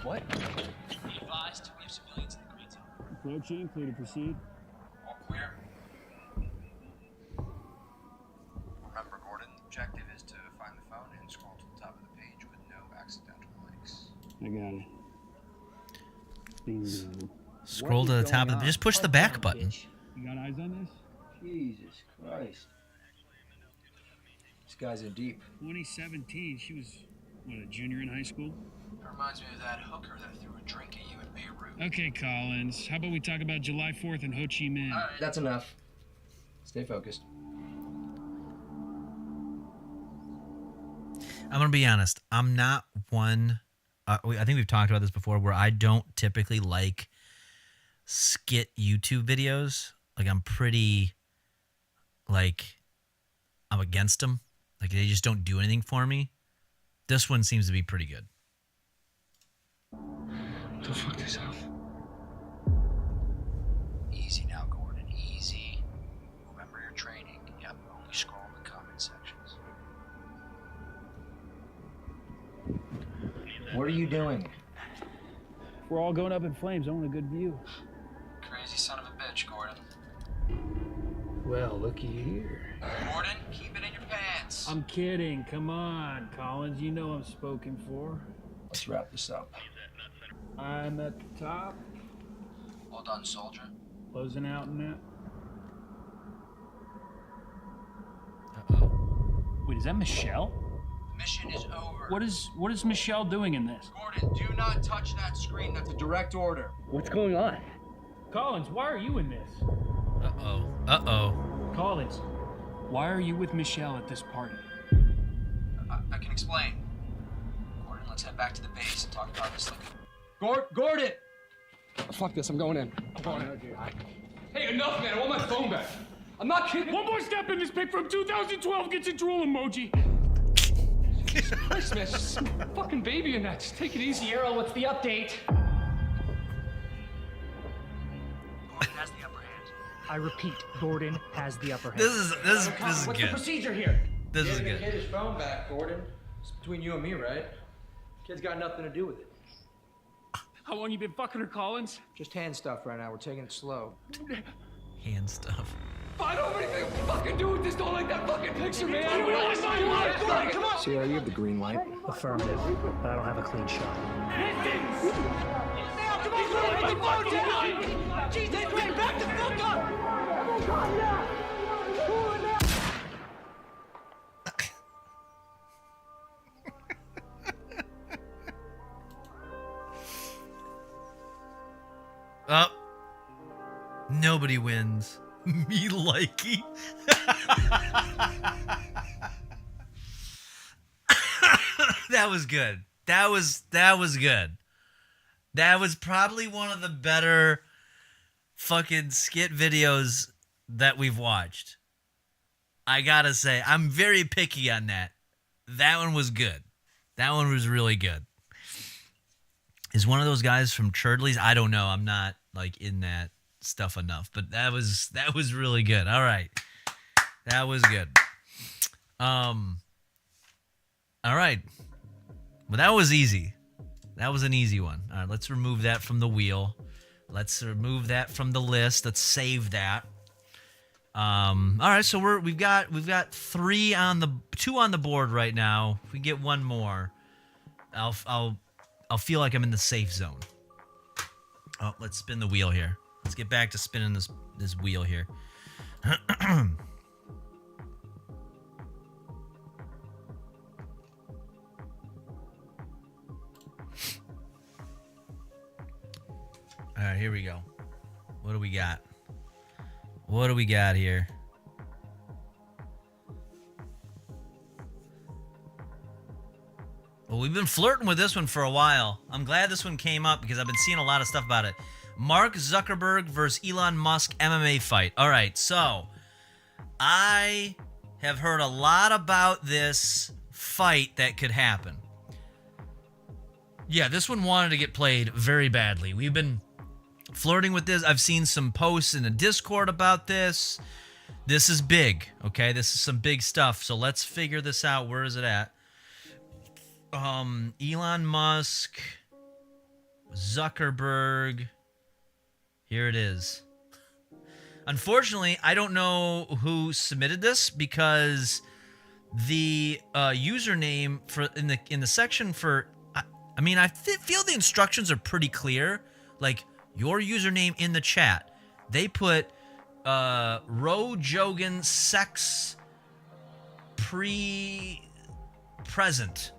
What? Advised, we have civilians in the green zone. Approaching, clear to proceed. All clear. Remember, Gordon, the objective is to find the phone and scroll to the top of the page with no accidental links. I got it. Bingo. Scroll to the top of the... Just push the back button. You got eyes on this? Jesus Christ. This guy's in deep. 2017, she was What, a junior in high school? It reminds me of that hooker that threw a drink at you in Beirut. Okay, Collins. How about we talk about July 4th in Ho Chi Minh? All right. That's enough. Stay focused. I'm gonna be honest. I'm not one. I think we've talked about this before, where I don't typically like skit YouTube videos. Like I'm pretty, like, I'm against them. Like they just don't do anything for me. This one seems to be pretty good. Don't fuck this up. Easy now, Gordon. Easy. Remember your training. Yep, only scroll in the comment sections. What are you doing? We're all going up in flames. I want a good view. Crazy son of a bitch, Gordon. Well, looky here. Gordon, keep it in your pants. I'm kidding. Come on, Collins. You know I'm spoken for. Let's wrap this up. I'm at the top, Well done, soldier. closing out in that. Wait, is that Michelle? The mission is over. What is Michelle doing in this? Gordon, do not touch that screen. That's a direct order. What's going on? Collins, why are you in this? Uh-oh. Collins, why are you with Michelle at this party? I can explain. Gordon, let's head back to the base and talk about this later. Gordon! Fuck this, I'm going in. Hey, enough, man. I want my phone back. I'm not kidding. One more step in this pic from 2012 gets a drool emoji. Jesus Christ, man. Just some fucking baby in that. Just take it easy. Sierra, what's the update? Gordon has the upper hand. I repeat, Gordon has the upper hand. This is What's the good. procedure here? This is Give the good. kid his phone back, Gordon. It's between you and me, right? Kid's got nothing to do with it. How long you been fucking her, Collins? Just hand stuff right now. We're taking it slow. Hand stuff. I don't have anything to fucking do with this. Don't like that fucking picture, man. Come on! Sierra, you have the green light. Affirmative, but I don't have a clean shot. Now, come on, put the phone down! Jesus Christ, back the fuck up! Up. Nobody wins. Me likey. That was good. That was good. That was probably one of the better fucking skit videos that we've watched. I gotta say, I'm very picky on that. That one was good. That one was really good. Is one of those guys from Churdley's? I don't know. I'm not like in that stuff enough, but that was really good. All right. That was good. All right. Well, that was easy. That was an easy one. All right, let's remove that from the wheel. Let's remove that from the list. Let's save that. All right, so we've got 2 on the board right now. If we get one more, I'll feel like I'm in the safe zone. Oh, let's spin the wheel here. Let's get back to spinning this wheel here. All right, here we go. What do we got? What do we got here? Well, we've been flirting with this one for a while. I'm glad this one came up because I've been seeing a lot of stuff about it. Mark Zuckerberg versus Elon Musk MMA fight. All right, so I have heard a lot about this fight that could happen. Yeah, this one wanted to get played very badly. We've been flirting with this. I've seen some posts in the Discord about this. This is big, okay? This is some big stuff. So let's figure this out. Where is it at? Elon Musk, Zuckerberg. Here it is. Unfortunately, I don't know who submitted this because the username for in the section for I mean, I feel the instructions are pretty clear. Like your username in the chat, they put Ro Jogan sex present.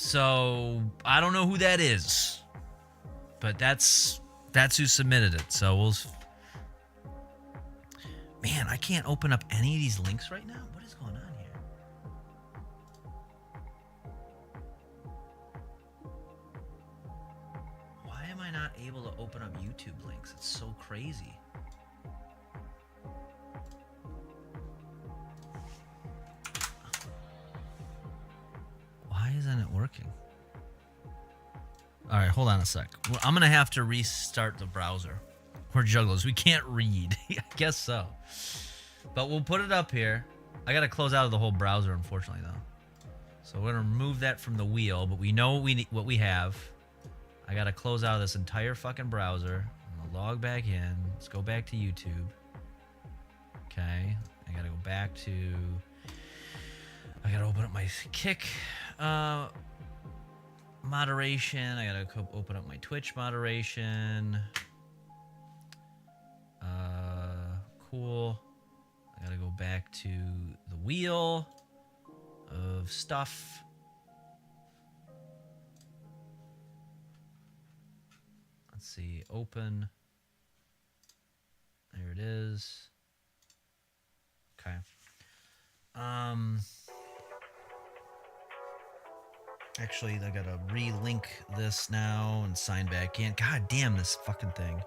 So I don't know who that is, but that's who submitted it. So we'll. Man, I can't open up any of these links right now. What is going on here? Why am I not able to open up YouTube links? It's so crazy. Why isn't it working? All right, hold on a sec. I'm going to have to restart the browser. We're jugglers. We can't read. I guess so. But we'll put it up here. I got to close out of the whole browser, unfortunately, though. So we're going to remove that from the wheel, but we know what we have. I got to close out of this entire fucking browser. I'm going to log back in. Let's go back to YouTube. Okay. I got to go back to... I got to open up my Kick moderation. I got to open up my Twitch moderation. Cool. I gotta go back to the wheel of stuff. Let's see, open. There it is. Okay. Actually, I gotta relink this now and sign back in. God damn this fucking thing.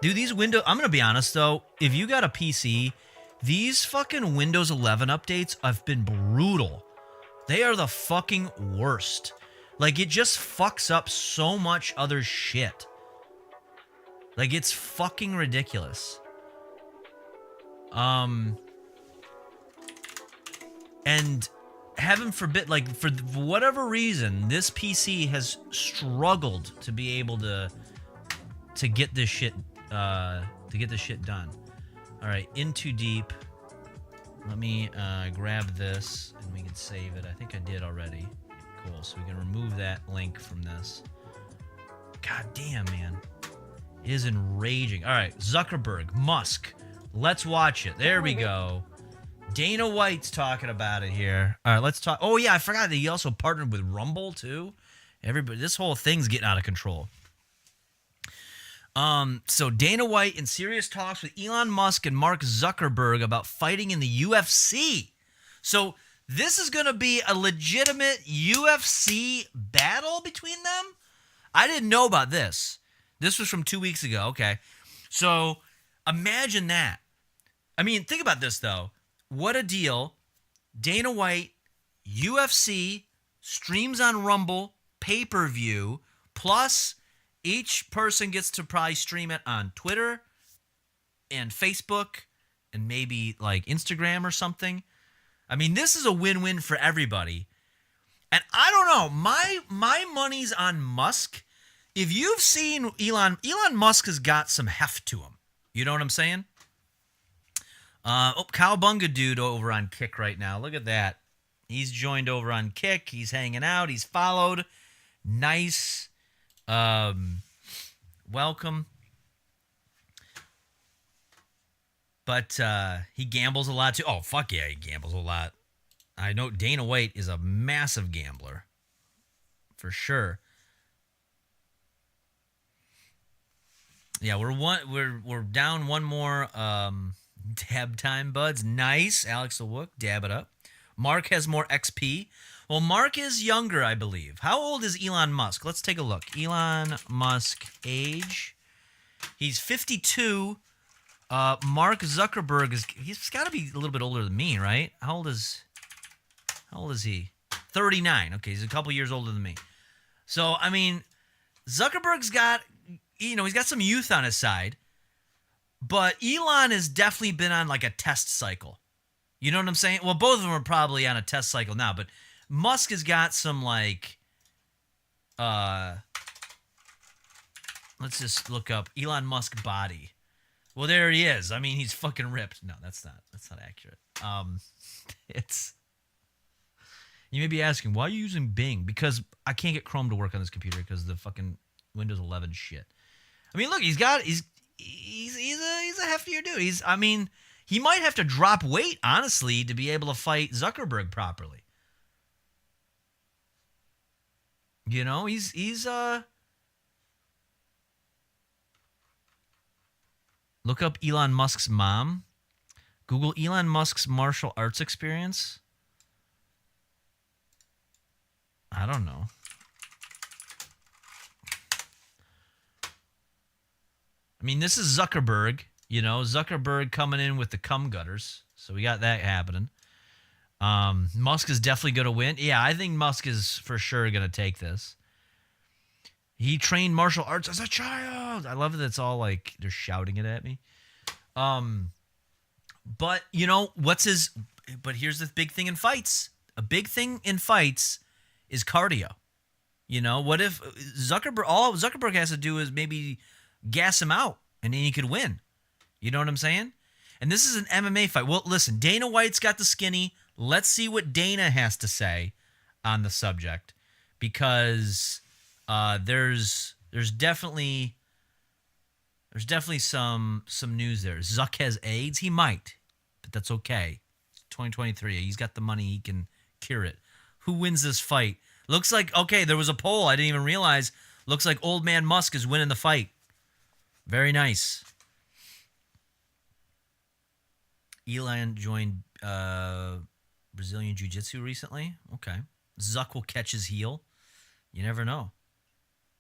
Dude, these Windows... I'm going to be honest, though. If you got a PC, these fucking Windows 11 updates have been brutal. They are the fucking worst. Like, it just fucks up so much other shit. Like, it's fucking ridiculous. And heaven forbid, like, for whatever reason, this PC has struggled to be able to get this shit done. All right, in too deep. Let me grab this and we can save it. I think I did already. Cool. So we can remove that link from this. God damn, man, it is enraging. All right, Zuckerberg, Musk. Let's watch it. There we go. Dana White's talking about it here. All right, let's talk. Oh yeah, I forgot that he also partnered with Rumble too. Everybody, this whole thing's getting out of control. So Dana White in serious talks with Elon Musk and Mark Zuckerberg about fighting in the UFC. So this is going to be a legitimate UFC battle between them? I didn't know about this. This was from 2 weeks ago. Okay. So imagine that. I mean, think about this, though. What a deal. Dana White, UFC, streams on Rumble, pay-per-view, plus... each person gets to probably stream it on Twitter and Facebook and maybe like Instagram or something. I mean, this is a win-win for everybody. And I don't know, my money's on Musk. If you've seen Elon Musk has got some heft to him. You know what I'm saying? Cowbunga dude over on Kick right now. Look at that. He's joined over on Kick. He's hanging out. He's followed. Nice. Welcome. But he gambles a lot too. Oh, fuck yeah, he gambles a lot. I know Dana White is a massive gambler. For sure. Yeah, we're down one more dab time, buds. Nice. Alex LeWook, dab it up. Mark has more XP. Well, Mark is younger, I believe. How old is Elon Musk? Let's take a look. Elon Musk age. He's 52. Mark Zuckerberg he's got to be a little bit older than me, right? How old is he? 39. Okay, he's a couple years older than me. So, I mean, Zuckerberg's got, he's got some youth on his side. But Elon has definitely been on like a test cycle. You know what I'm saying? Well, both of them are probably on a test cycle now, but Musk has got some like, let's just look up Elon Musk body. Well, there he is. I mean, he's fucking ripped. No, that's not accurate. You may be asking, why are you using Bing? Because I can't get Chrome to work on this computer because of the fucking Windows 11 shit. I mean, look, he's a heftier dude. He might have to drop weight, honestly, to be able to fight Zuckerberg properly. You know, he's look up Elon Musk's mom. Google Elon Musk's martial arts experience. I don't know. I mean, this is Zuckerberg. You know, Zuckerberg coming in with the cum gutters. So we got that happening. Musk is definitely going to win. Yeah, I think Musk is for sure going to take this. He trained martial arts as a child. I love that it's all like they're shouting it at me. But you know what's his? But here's the big thing in fights. A big thing in fights is cardio. You know, what if Zuckerberg? All Zuckerberg has to do is maybe gas him out, and then he could win. You know what I'm saying? And this is an MMA fight. Well, listen, Dana White's got the skinny. Let's see what Dana has to say on the subject, because there's definitely some news there. Zuck has AIDS. He might, but that's okay. It's 2023. He's got the money. He can cure it. Who wins this fight? Looks like, okay, there was a poll. I didn't even realize. Looks like old man Musk is winning the fight. Very nice. Elon joined Brazilian Jiu-Jitsu recently. Okay. Zuck will catch his heel. You never know.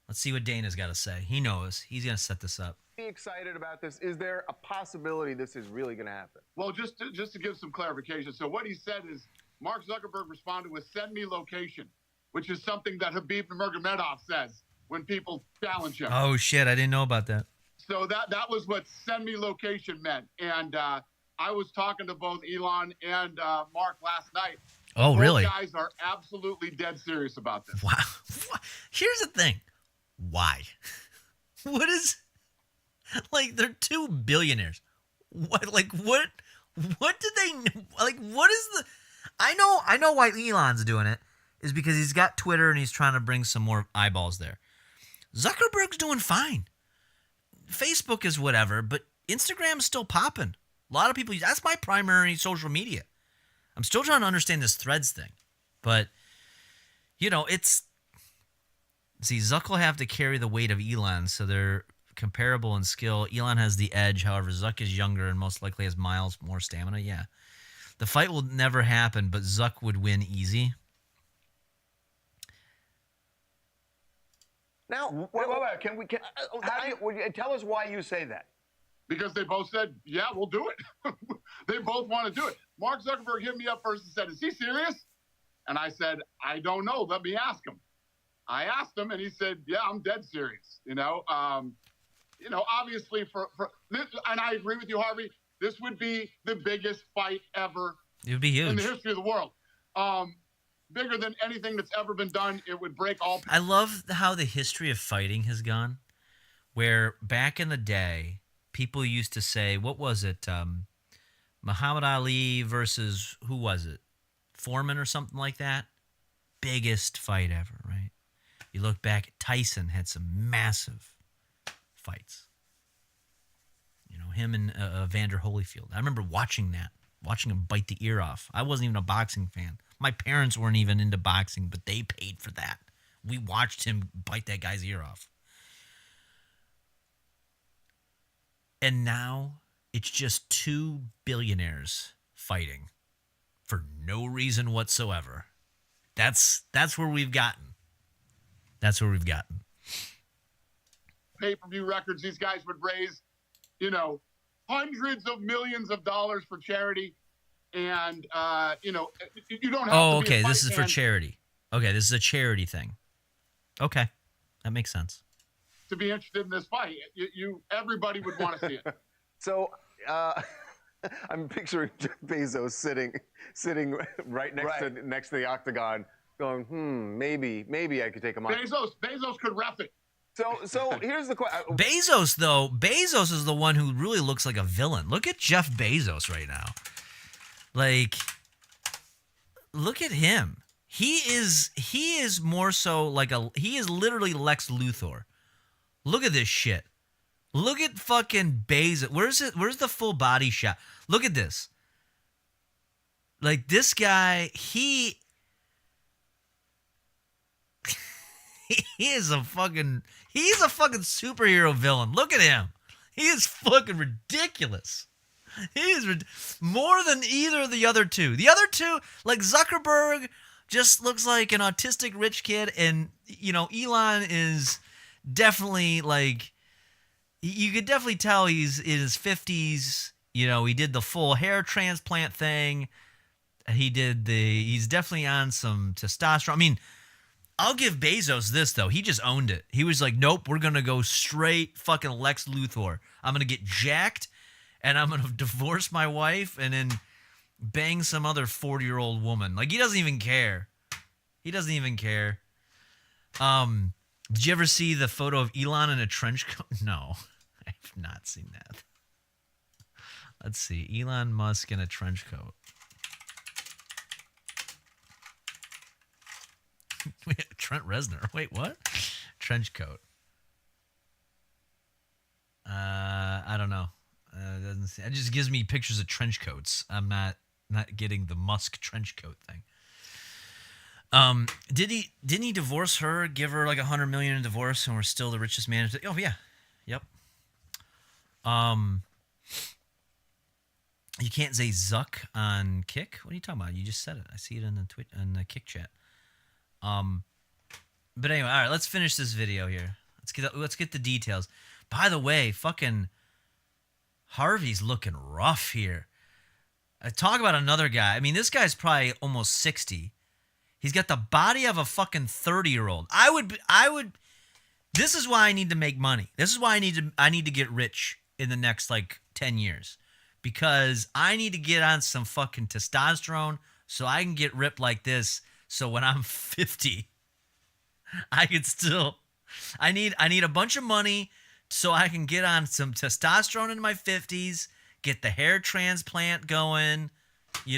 Let's see what Dana's got to say. He knows. He's going to set this up. Excited about this? Is there a possibility this is really going to happen? Well, just to give some clarification. So what he said is Mark Zuckerberg responded with "send me location," which is something that Habib Nurmagomedov says when people challenge him. Oh shit! I didn't know about that. So that was what "send me location" meant, and I was talking to both Elon and Mark last night. Oh, both really? Guys are absolutely dead serious about this. Wow. Here's the thing. Why? What is? Like, they're two billionaires. What? Like, what? What did they? Like, what is the? I know why Elon's doing it is because he's got Twitter and he's trying to bring some more eyeballs there. Zuckerberg's doing fine. Facebook is whatever, but Instagram's still popping. A lot of people use. That's my primary social media. I'm still trying to understand this Threads thing, but you know, it's. See, Zuck will have to carry the weight of Elon, so they're comparable in skill. Elon has the edge, however, Zuck is younger and most likely has miles more stamina. Yeah. The fight will never happen, but Zuck would win easy. Now, wait. Tell us why you say that. Because they both said, yeah, we'll do it. They both want to do it. Mark Zuckerberg hit me up first and said, is he serious? And I said, I don't know. Let me ask him. I asked him, and he said, yeah, I'm dead serious. Obviously for this, and I agree with you, Harvey, this would be the biggest fight ever. It would be huge. In the history of the world. Bigger than anything that's ever been done. It would break all. I love how the history of fighting has gone, where back in the day, people used to say, what was it? Muhammad Ali versus, who was it? Foreman or something like that? Biggest fight ever, right? You look back, Tyson had some massive fights. You know, him and Evander Holyfield. I remember watching him bite the ear off. I wasn't even a boxing fan. My parents weren't even into boxing, but they paid for that. We watched him bite that guy's ear off. And now it's just two billionaires fighting for no reason whatsoever. That's where we've gotten. That's where we've gotten. Pay-per-view records, these guys would raise, hundreds of millions of dollars for charity. And, you don't have to be Oh, okay. a This is fight for fan charity. Okay, this is a charity thing. Okay. That makes sense. to be interested in this fight. Everybody would want to see it. So, I'm picturing Jeff Bezos sitting right next to the octagon, going, maybe I could take him on. Bezos could ref it. So here's the question. Bezos is the one who really looks like a villain. Look at Jeff Bezos right now. Like, look at him. He is more so like he is literally Lex Luthor. Look at this shit. Look at fucking Bezos. Where's the full body shot? Look at this. Like, this guy, He's a fucking superhero villain. Look at him. He is fucking ridiculous. He is more than either of the other two. The other two, like Zuckerberg, just looks like an autistic rich kid, and Elon is definitely like, you could definitely tell he's in his 50s. He did the full hair transplant thing. He's definitely on some testosterone. I mean, I'll give Bezos this, though. He just owned it. He was like, nope, we're going to go straight fucking Lex Luthor. I'm going to get jacked, and I'm going to divorce my wife and then bang some other 40-year-old woman. Like, he doesn't even care. He doesn't even care. Did you ever see the photo of Elon in a trench coat? No, I have not seen that. Let's see. Elon Musk in a trench coat. Wait, Trent Reznor. Wait, what? Trench coat. I don't know. It just gives me pictures of trench coats. I'm not getting the Musk trench coat thing. Didn't he divorce her, give her like $100 million in divorce, and we're still the richest man? Oh yeah. Yep. You can't say Zuck on Kick. What are you talking about? You just said it. I see it in the Kick chat. But anyway, all right, let's finish this video here. Let's get the details. By the way, fucking Harvey's looking rough here. Talk about another guy. I mean, this guy's probably almost 60. He's got the body of a fucking 30-year-old. I would. This is why I need to make money. This is why I need to get rich in the next like 10 years, because I need to get on some fucking testosterone so I can get ripped like this. So when I'm 50, I can still. I need a bunch of money so I can get on some testosterone in my 50s, get the hair transplant going,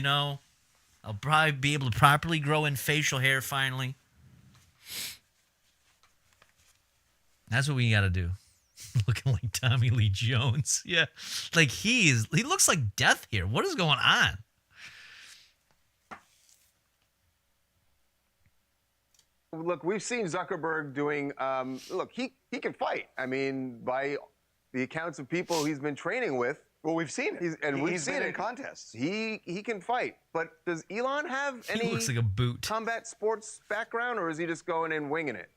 I'll probably be able to properly grow in facial hair finally. That's what we got to do. Looking like Tommy Lee Jones. Yeah. Like he looks like death here. What is going on? Look, we've seen Zuckerberg doing, look, he can fight. I mean, by the accounts of people he's been training with. Well, we've seen it. He's been in contests. He can fight. But does Elon have any He looks like a boot. combat sports background, or is he just going in winging it?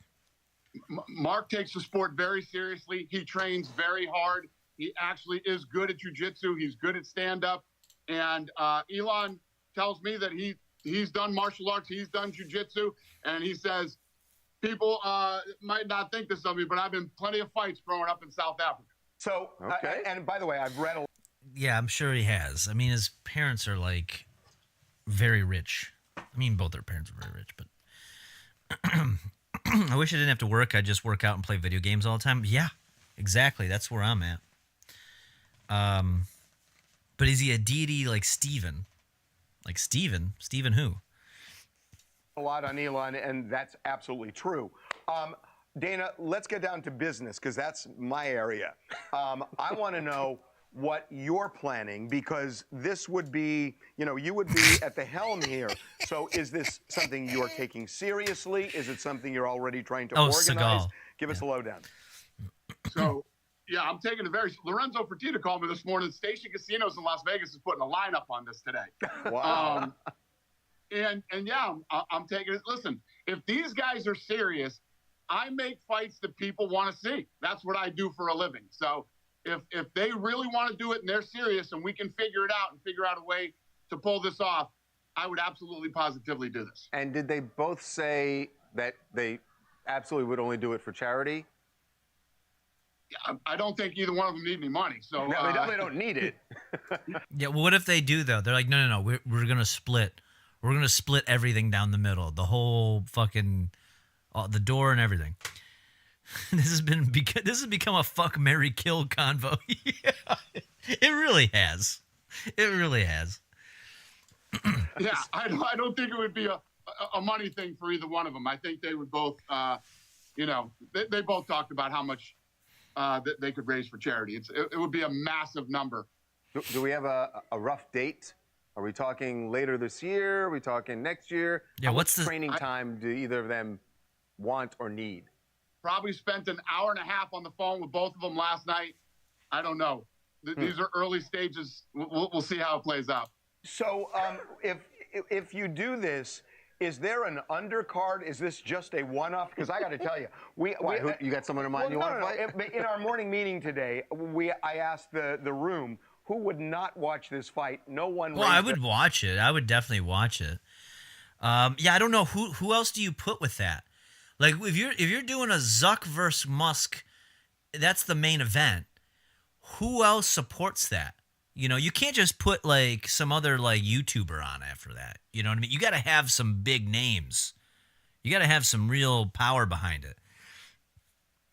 Mark takes the sport very seriously. He trains very hard. He actually is good at jiu-jitsu. He's good at stand-up. And Elon tells me that he's done martial arts. He's done jiu-jitsu. And he says, people might not think this of me, but I've been plenty of fights growing up in South Africa. So, and by the way, I've read a... Yeah, I'm sure he has. I mean, his parents are like very rich. I mean, both their parents are very rich, but I wish I didn't have to work. I'd just work out and play video games all the time. Yeah, exactly. That's where I'm at. But is he a deity like Steven? Like Steven? Steven who? A lot on Elon, and that's absolutely true. Dana, let's get down to business, because that's my area. I want to know what you're planning, because this would be, you would be at the helm here. So is this something you're taking seriously? Is it something you're already trying to organize? Seagal. Give us a lowdown. So, yeah, I'm taking it very... Lorenzo Fertitta called me this morning. Station Casinos in Las Vegas is putting a lineup on this today. Wow. And yeah, I'm taking it. Listen, if these guys are serious, I make fights that people want to see. That's what I do for a living. So if they really want to do it and they're serious and we can figure it out and figure out a way to pull this off, I would absolutely positively do this. And did they both say that they absolutely would only do it for charity? I don't think either one of them need any money. So No, they definitely don't need it. Yeah, well, what if they do, though? They're like, no, we're going to split. We're going to split everything down the middle. The whole fucking... the door and everything. This has become a fuck, marry, kill convo. Yeah, it really has. It really has. Yeah, I don't think it would be a money thing for either one of them. I think they would both, they both talked about how much that they could raise for charity. It would be a massive number. Do we have a rough date? Are we talking later this year? Are we talking next year? Yeah, How what's much the training time do either of them want or need? Probably spent an hour and a half on the phone with both of them last night. I don't know. These are early stages. We'll see how it plays out. So if you do this, is there an undercard? Is this just a one-off? Because I got to tell you, you got someone in mind you want to fight? In our morning meeting today, I asked the room who would not watch this fight. No one. Well, I would watch it. I would definitely watch it. Yeah, I don't know who else do you put with that. Like if you're doing a Zuck versus Musk, that's the main event. Who else supports that? You know, you can't just put like some other like YouTuber on after that. You know what I mean? You got to have some big names. You got to have some real power behind it.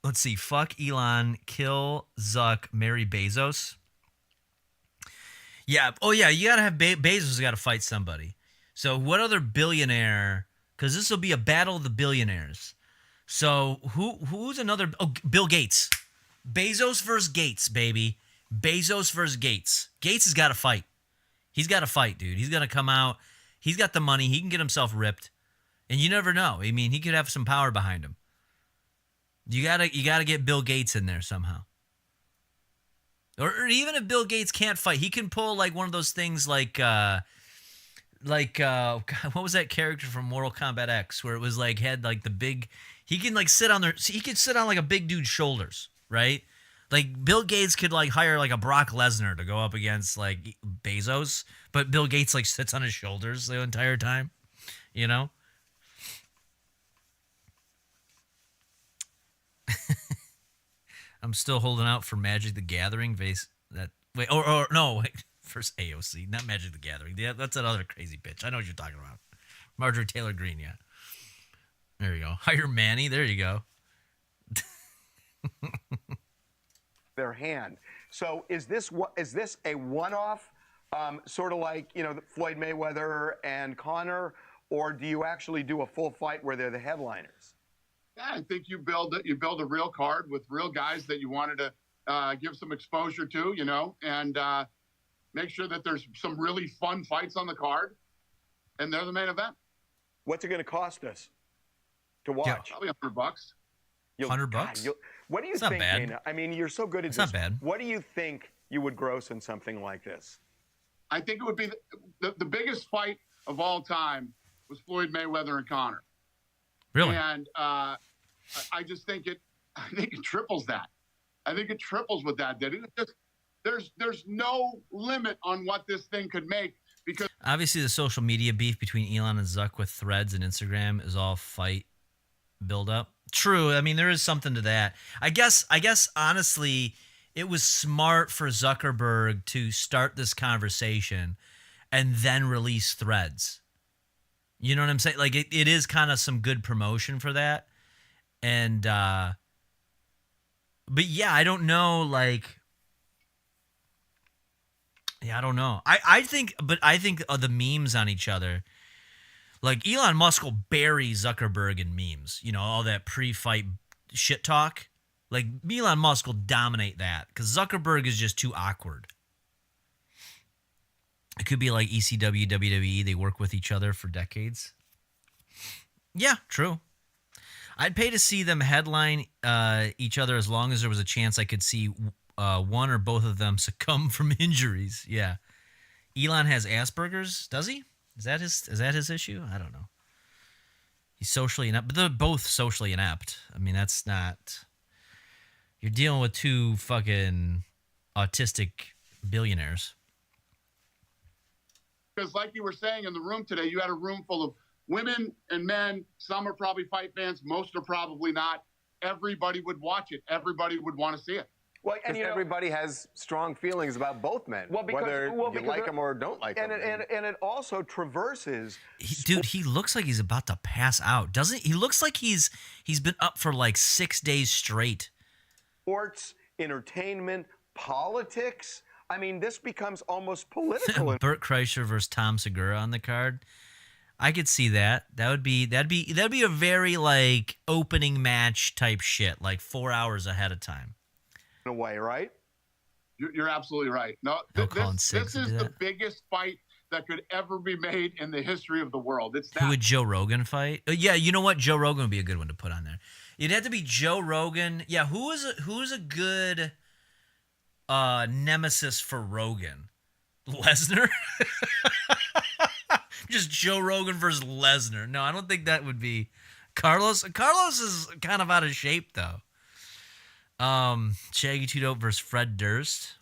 Let's see. Fuck Elon, kill Zuck, marry Bezos. Yeah. Oh yeah. You got to have Bezos. Got to fight somebody. So what other billionaire? Because this will be a battle of the billionaires. So who's another? Oh, Bill Gates. Bezos versus Gates, baby. Bezos versus Gates. Gates has got to fight. He's got to fight, dude. He's got to come out. He's got the money. He can get himself ripped. And you never know. I mean, he could have some power behind him. You gotta get Bill Gates in there somehow. Or even if Bill Gates can't fight, he can pull like one of those things like God, what was that character from Mortal Kombat X where it was like had like the big, he can like sit on there, he could sit on like a big dude's shoulders, right? Like Bill Gates could like hire like a Brock Lesnar to go up against like Bezos, but Bill Gates like sits on his shoulders the entire time, you know? I'm still holding out for Magic the Gathering vase. First AOC, not Magic the Gathering. Yeah, that's another crazy bitch. I know what you're talking about. Marjorie Taylor Greene, yeah. There you go. Hire Manny. There you go. Their hand. So is this a one-off, sort of like Floyd Mayweather and Conor, or do you actually do a full fight where they're the headliners? Yeah, I think you build a real card with real guys that you wanted to give some exposure to, and make sure that there's some really fun fights on the card, and they're the main event. What's it going to cost us to watch? Yeah, probably $100. $100? What do you it's think, not bad. Dana? I mean, you're so good at it's this. Not bad. What do you think you would gross in something like this? I think it would be the biggest fight of all time was Floyd Mayweather and Conor. Really? And I just think it triples that. I think it triples with that. There's no limit on what this thing could make, because obviously the social media beef between Elon and Zuck with Threads and Instagram is all fight build up. True. I mean, there is something to that. I guess honestly, it was smart for Zuckerberg to start this conversation and then release Threads. You know what I'm saying? Like it is kind of some good promotion for that. And but yeah, I don't know, like I don't know. I think of the memes on each other. Like Elon Musk will bury Zuckerberg in memes. You know, all that pre-fight shit talk. Like Elon Musk will dominate that because Zuckerberg is just too awkward. It could be like ECW, WWE. They work with each other for decades. Yeah, true. I'd pay to see them headline each other as long as there was a chance I could see one or both of them succumb from injuries. Yeah. Elon has Asperger's, does he? Is that his issue? I don't know. He's socially inept, but they're both socially inept. I mean, that's not. You're dealing with two fucking autistic billionaires. Because like you were saying in the room today, you had a room full of women and men. Some are probably fight fans. Most are probably not. Everybody would watch it. Everybody would want to see it. Well, and everybody has strong feelings about both men, whether you like them or don't like them. And it also traverses. Dude, he looks like he's about to pass out, doesn't he? He looks like he's been up for like 6 days straight. Sports, entertainment, politics. I mean, this becomes almost political. Burt Kreischer versus Tom Segura on the card. I could see that. That'd be a very like opening match type shit, like 4 hours ahead of time. In a way, right? You're absolutely right. No, this is the biggest fight that could ever be made in the history of the world. It's that. Who would Joe Rogan fight? Yeah, you know what? Joe Rogan would be a good one to put on there. It'd have to be Joe Rogan. Yeah, who's a good nemesis for Rogan? Lesnar? Just Joe Rogan versus Lesnar. No, I don't think that would be Carlos. Carlos is kind of out of shape though. Shaggy Two Dope versus Fred Durst.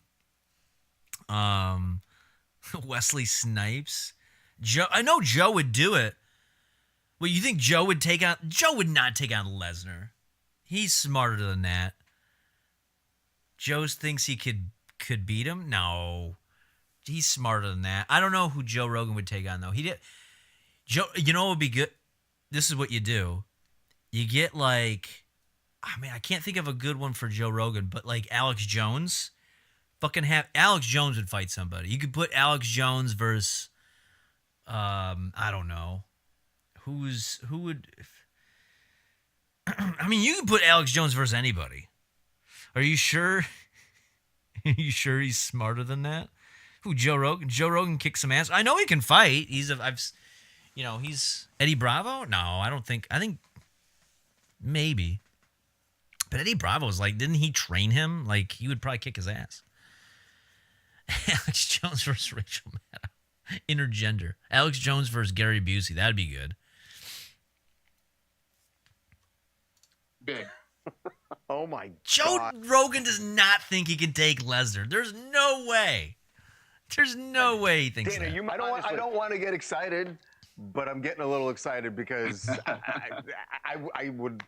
Wesley Snipes. Joe. I know Joe would do it. Well, you think Joe would take on? Joe would not take on Lesnar. He's smarter than that. Joe thinks he could beat him. No, he's smarter than that. I don't know who Joe Rogan would take on though. He did. Joe. You know what would be good? This is what you do. You get like, I mean, I can't think of a good one for Joe Rogan, but like Alex Jones. Fucking have Alex Jones would fight somebody. You could put Alex Jones versus, I don't know, who would. I mean, you can put Alex Jones versus anybody. Are you sure? Are you sure he's smarter than that? Who, Joe Rogan? Joe Rogan kicks some ass. I know he can fight. He's Eddie Bravo. No, I don't think. I think maybe. But Eddie Bravo's like, didn't he train him? Like, he would probably kick his ass. Alex Jones versus Rachel Maddow. Intergender. Alex Jones versus Gary Busey. That'd be good. Big. Oh my Joe God. Rogan does not think he can take Lesnar. There's no way. There's no way he thinks Dana, that. I don't want to get excited, but I'm getting a little excited because I would.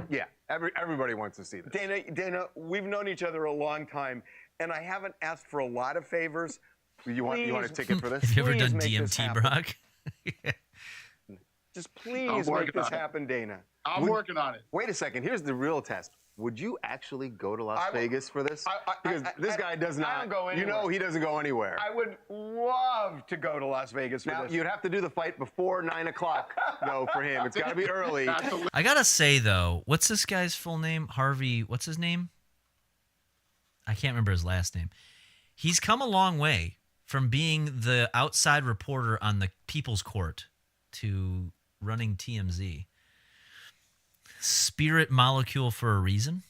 Yeah, everybody wants to see this. Dana, we've known each other a long time, and I haven't asked for a lot of favors. You want a ticket for this? Have you ever Please done make this DMT, happen. Brock? Just please make this happen, Dana. I'm working on it. Wait a second. Here's the real test. Would you actually go to Las Vegas for this? Because this guy does not. I don't go anywhere. You know he doesn't go anywhere. I would love to go to Las Vegas for Now, this. you'd have to do the fight before 9 o'clock, though, for him. It's got to be early. I gotta say though, what's this guy's full name? Harvey. What's his name? I can't remember his last name. He's come a long way from being the outside reporter on the People's Court to running TMZ. Spirit molecule for a reason.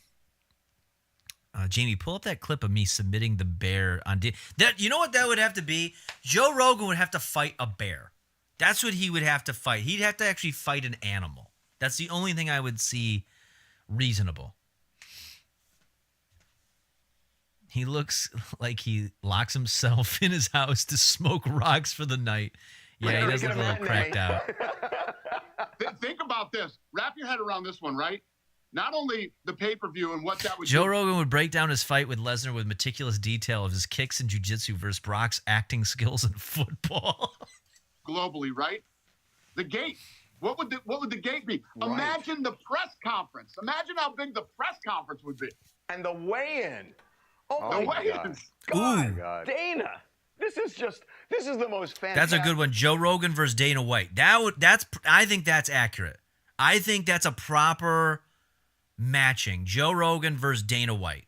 Jamie, pull up that clip of me submitting the bear on that. You know what that would have to be? Joe Rogan would have to fight a bear. That's what he would have to fight. He'd have to actually fight an animal. That's the only thing I would see reasonable. He looks like he locks himself in his house to smoke rocks for the night. Yeah, he does look a little cracked out. Think about this. Wrap your head around this one, right? Not only the pay-per-view and what that would Joe do. Rogan would break down his fight with Lesnar with meticulous detail of his kicks and jiu-jitsu versus Brock's acting skills in football. Globally, right? The gate. What would the gate be? Right. Imagine the press conference. Imagine how big the press conference would be. And the weigh-in. The weigh-ins. God. Dana, this is the most fantastic. That's a good one. Joe Rogan versus Dana White. I think that's accurate. I think that's a proper matching. Joe Rogan versus Dana White.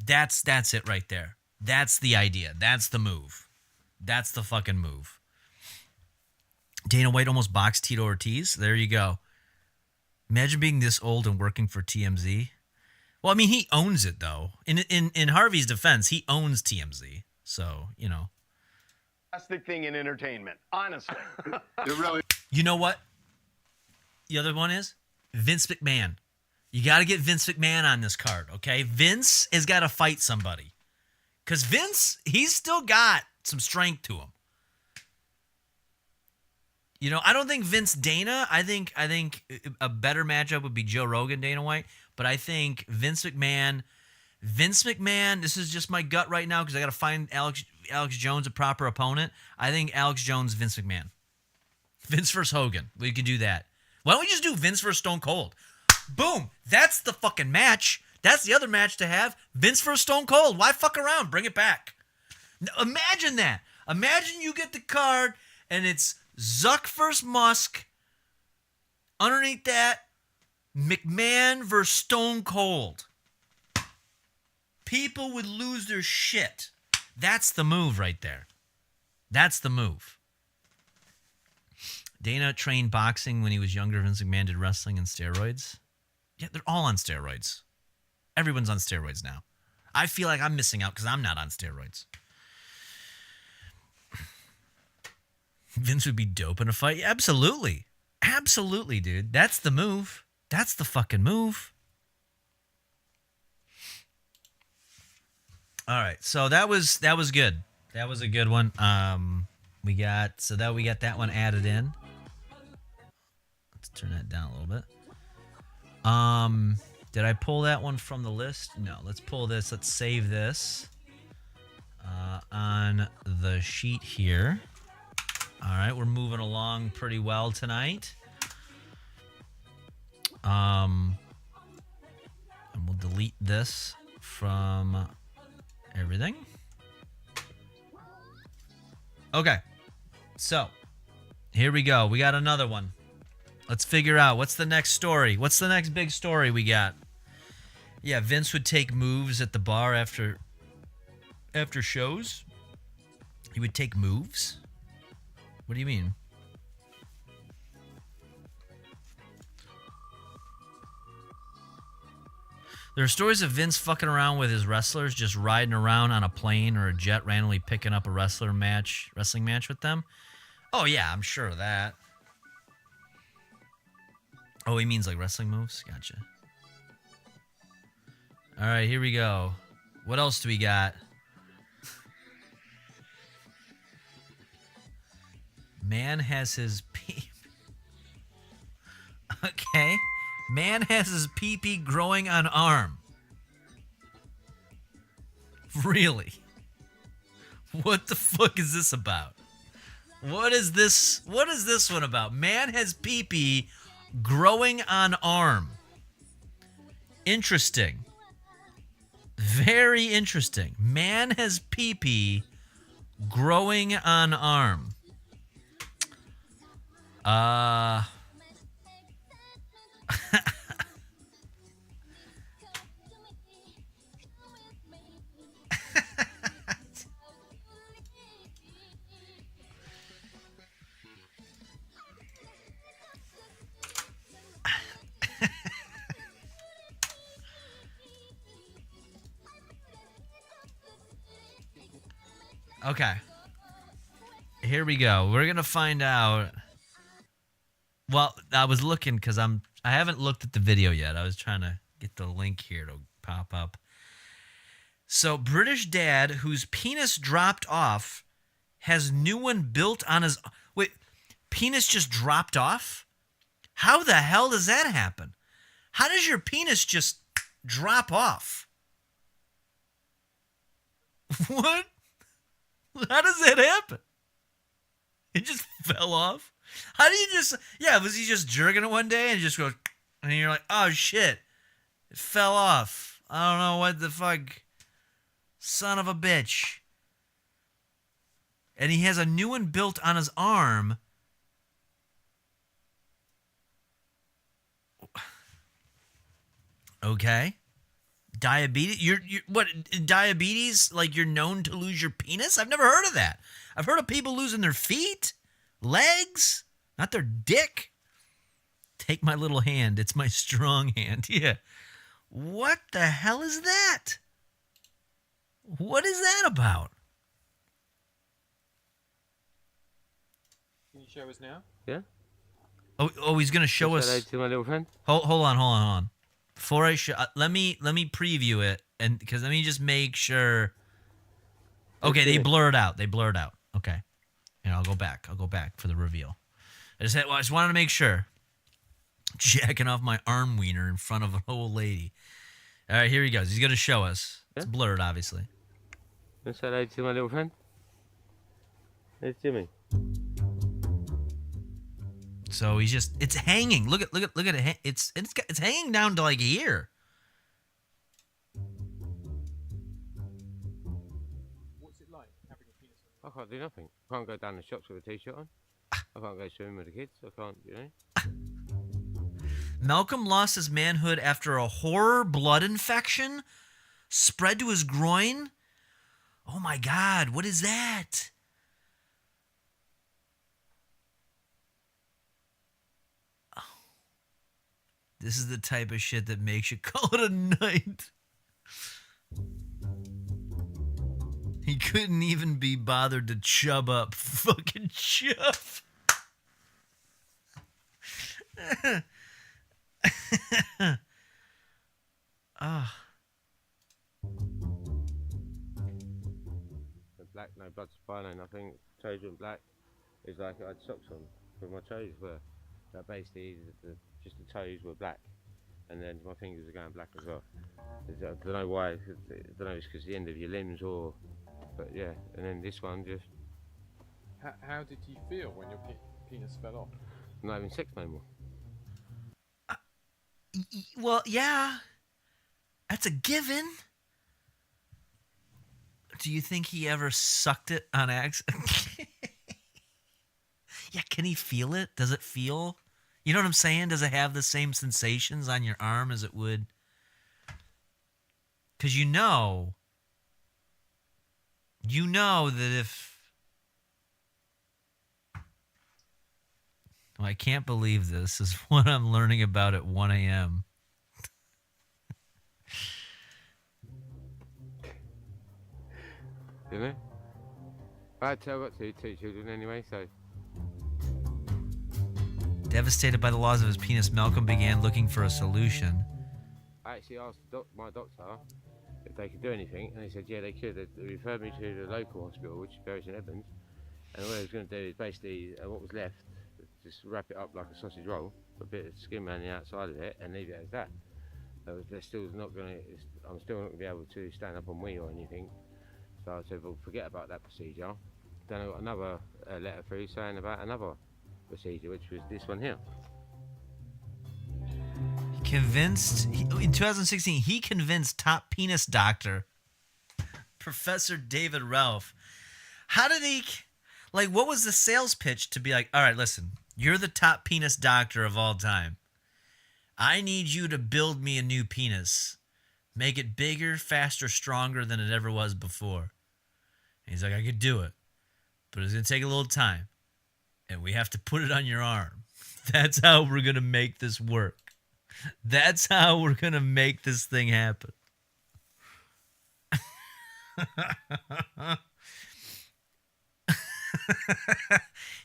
That's it right there. That's the idea. That's the move. That's the fucking move. Dana White almost boxed Tito Ortiz. There you go. Imagine being this old and working for TMZ. Well, I mean, he owns it though. In Harvey's defense, he owns TMZ. So, you know. fantastic thing in entertainment, honestly. It really. You know what? The other one is Vince McMahon. You got to get Vince McMahon on this card, okay? Vince has got to fight somebody. Because Vince, he's still got some strength to him. You know, I don't think Vince Dana. I think a better matchup would be Joe Rogan, Dana White. But I think Vince McMahon, this is just my gut right now because I got to find Alex Jones a proper opponent. I think Alex Jones, Vince McMahon. Vince versus Hogan. We could do that. Why don't we just do Vince versus Stone Cold? Boom. That's the fucking match. That's the other match to have. Vince versus Stone Cold. Why fuck around? Bring it back. Now, imagine that. Imagine you get the card and it's Zuck versus Musk. Underneath that, McMahon versus Stone Cold. People would lose their shit. That's the move right there. That's the move. Dana trained boxing when he was younger. Vince McMahon did wrestling and steroids. Yeah, they're all on steroids. Everyone's on steroids now. I feel like I'm missing out because I'm not on steroids. Vince would be dope in a fight. Absolutely. Absolutely, dude. That's the move. That's the fucking move. All right. So that was good. That was a good one. We got that one added in. Let's turn that down a little bit. Did I pull that one from the list? No. Let's pull this. Let's save this on the sheet here. All right, we're moving along pretty well tonight. And we'll delete this from everything. Okay. So, here we go. We got another one. Let's figure out what's the next story. What's the next big story we got? Yeah, Vince would take moves at the bar after shows. He would take moves? What do you mean? There are stories of Vince fucking around with his wrestlers, just riding around on a plane or a jet, randomly picking up a wrestling match with them. Oh yeah, I'm sure of that. Oh, he means like wrestling moves? Gotcha. All right, here we go. What else do we got? Man has his Okay. Man has his pee-pee growing on arm. Really? What the fuck is this about? What is this one about? Man has pee-pee growing on arm. Interesting. Very interesting. Man has pee-pee growing on arm. Okay. Here we go. We're going to find out. Well, I was looking because I haven't looked at the video yet. I was trying to get the link here to pop up. So, British dad whose penis dropped off has new one built on his... Wait, penis just dropped off? How the hell does that happen? How does your penis just drop off? What? How does that happen? It just fell off? How do you just... Yeah, was he just jerking it one day and just goes... And you're like, oh, shit. It fell off. I don't know what the fuck. Son of a bitch. And he has a new one built on his arm. Okay. Diabetes? You're what? Diabetes? Like you're known to lose your penis? I've never heard of that. I've heard of people losing their feet, legs, not their dick. Take my little hand. It's my strong hand. Yeah. What the hell is that? What is that about? Can you show us now? Yeah. Oh, he's gonna show us. Say hello to my little friend. Hold on. Before I show, let me preview it, and because let me just make sure. Okay, they blur it out. Okay, and I'll go back for the reveal. I just wanted to make sure. Jacking off my arm wiener in front of an old lady. All right, here he goes. He's gonna show us. It's blurred, obviously. Say hello to my little friend. It's Jimmy. So he's it's hanging. Look at it. It's hanging down to like here. What's it like having a penis on? I can't do nothing. I can't go down the shops with a t-shirt on. I can't go swimming with the kids. I can't, Malcolm lost his manhood after a horror blood infection spread to his groin. Oh my God, what is that? This is the type of shit that makes you call it a night. He couldn't even be bothered to chub up. Fucking chub. Ah. Black, no blood supply, no nothing. Toes went black. It's like I had socks on, but my toes were. That basically, just the toes were black, and then my fingers are going black as well. I don't know why. I don't know. It's because the end of your limbs, or, but yeah. And then this one just. How did you feel when your penis fell off? I'm not having sex no more. Well, yeah. That's a given. Do you think he ever sucked it on accident? Yeah, can he feel it? Does it feel? You know what I'm saying? Does it have the same sensations on your arm as it would? Because you know that if... Well, I can't believe this is what I'm learning about at 1 a.m. Didn't it? I had to, I've got two children anyway, so. Devastated by the loss of his penis, Malcolm began looking for a solution. I actually asked my doctor if they could do anything, and they said, yeah, they could. They referred me to the local hospital, which is Bury St Edmunds, and what I was going to do is basically, what was left, just wrap it up like a sausage roll, put a bit of skin around the outside of it, and leave it as that. They're still not going to, I'm still not going to be able to stand up on me or anything. So I said, well, forget about that procedure. Then I got another letter through saying about another procedure, which was this one here. In 2016, he convinced top penis doctor, Professor David Ralph. How did he, like, what was the sales pitch to be like, all right, listen, you're the top penis doctor of all time. I need you to build me a new penis. Make it bigger, faster, stronger than it ever was before. And he's like, I could do it, but it's going to take a little time. And we have to put it on your arm. That's how we're going to make this work. That's how we're going to make this thing happen.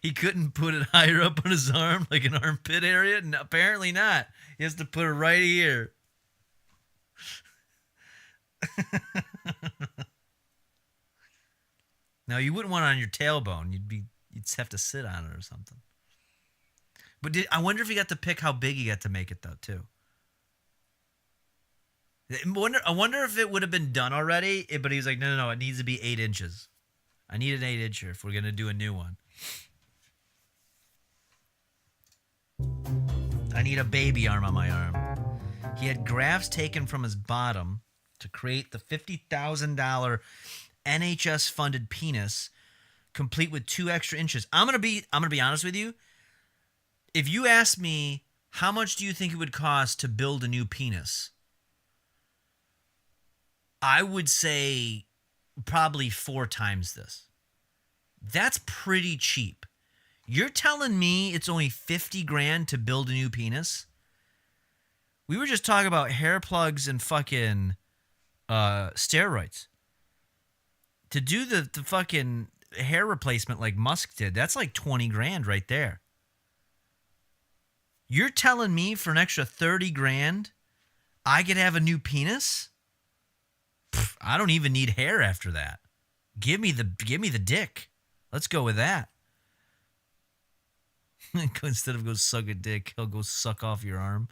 He couldn't put it higher up on his arm, like an armpit area? No, apparently not. He has to put it right here. Now, you wouldn't want it on your tailbone. You'd have to sit on it or something. But I wonder if he got to pick how big he got to make it, though, too. I wonder if it would have been done already, but he was like, no, it needs to be 8 inches. I need an 8-incher if we're going to do a new one. I need a baby arm on my arm. He had grafts taken from his bottom to create the $50,000 NHS-funded penis, complete with 2 extra inches. I'm gonna be honest with you. If you ask me, how much do you think it would cost to build a new penis? I would say probably 4 times this. That's pretty cheap. You're telling me it's only $50,000 to build a new penis? We were just talking about hair plugs and fucking steroids. To do the fucking hair replacement like Musk did, that's like $20,000 right there. You're telling me for an extra $30,000, I could have a new penis? Pff, I don't even need hair after that. Give me the dick. Let's go with that. Instead of go suck a dick, he'll go suck off your arm.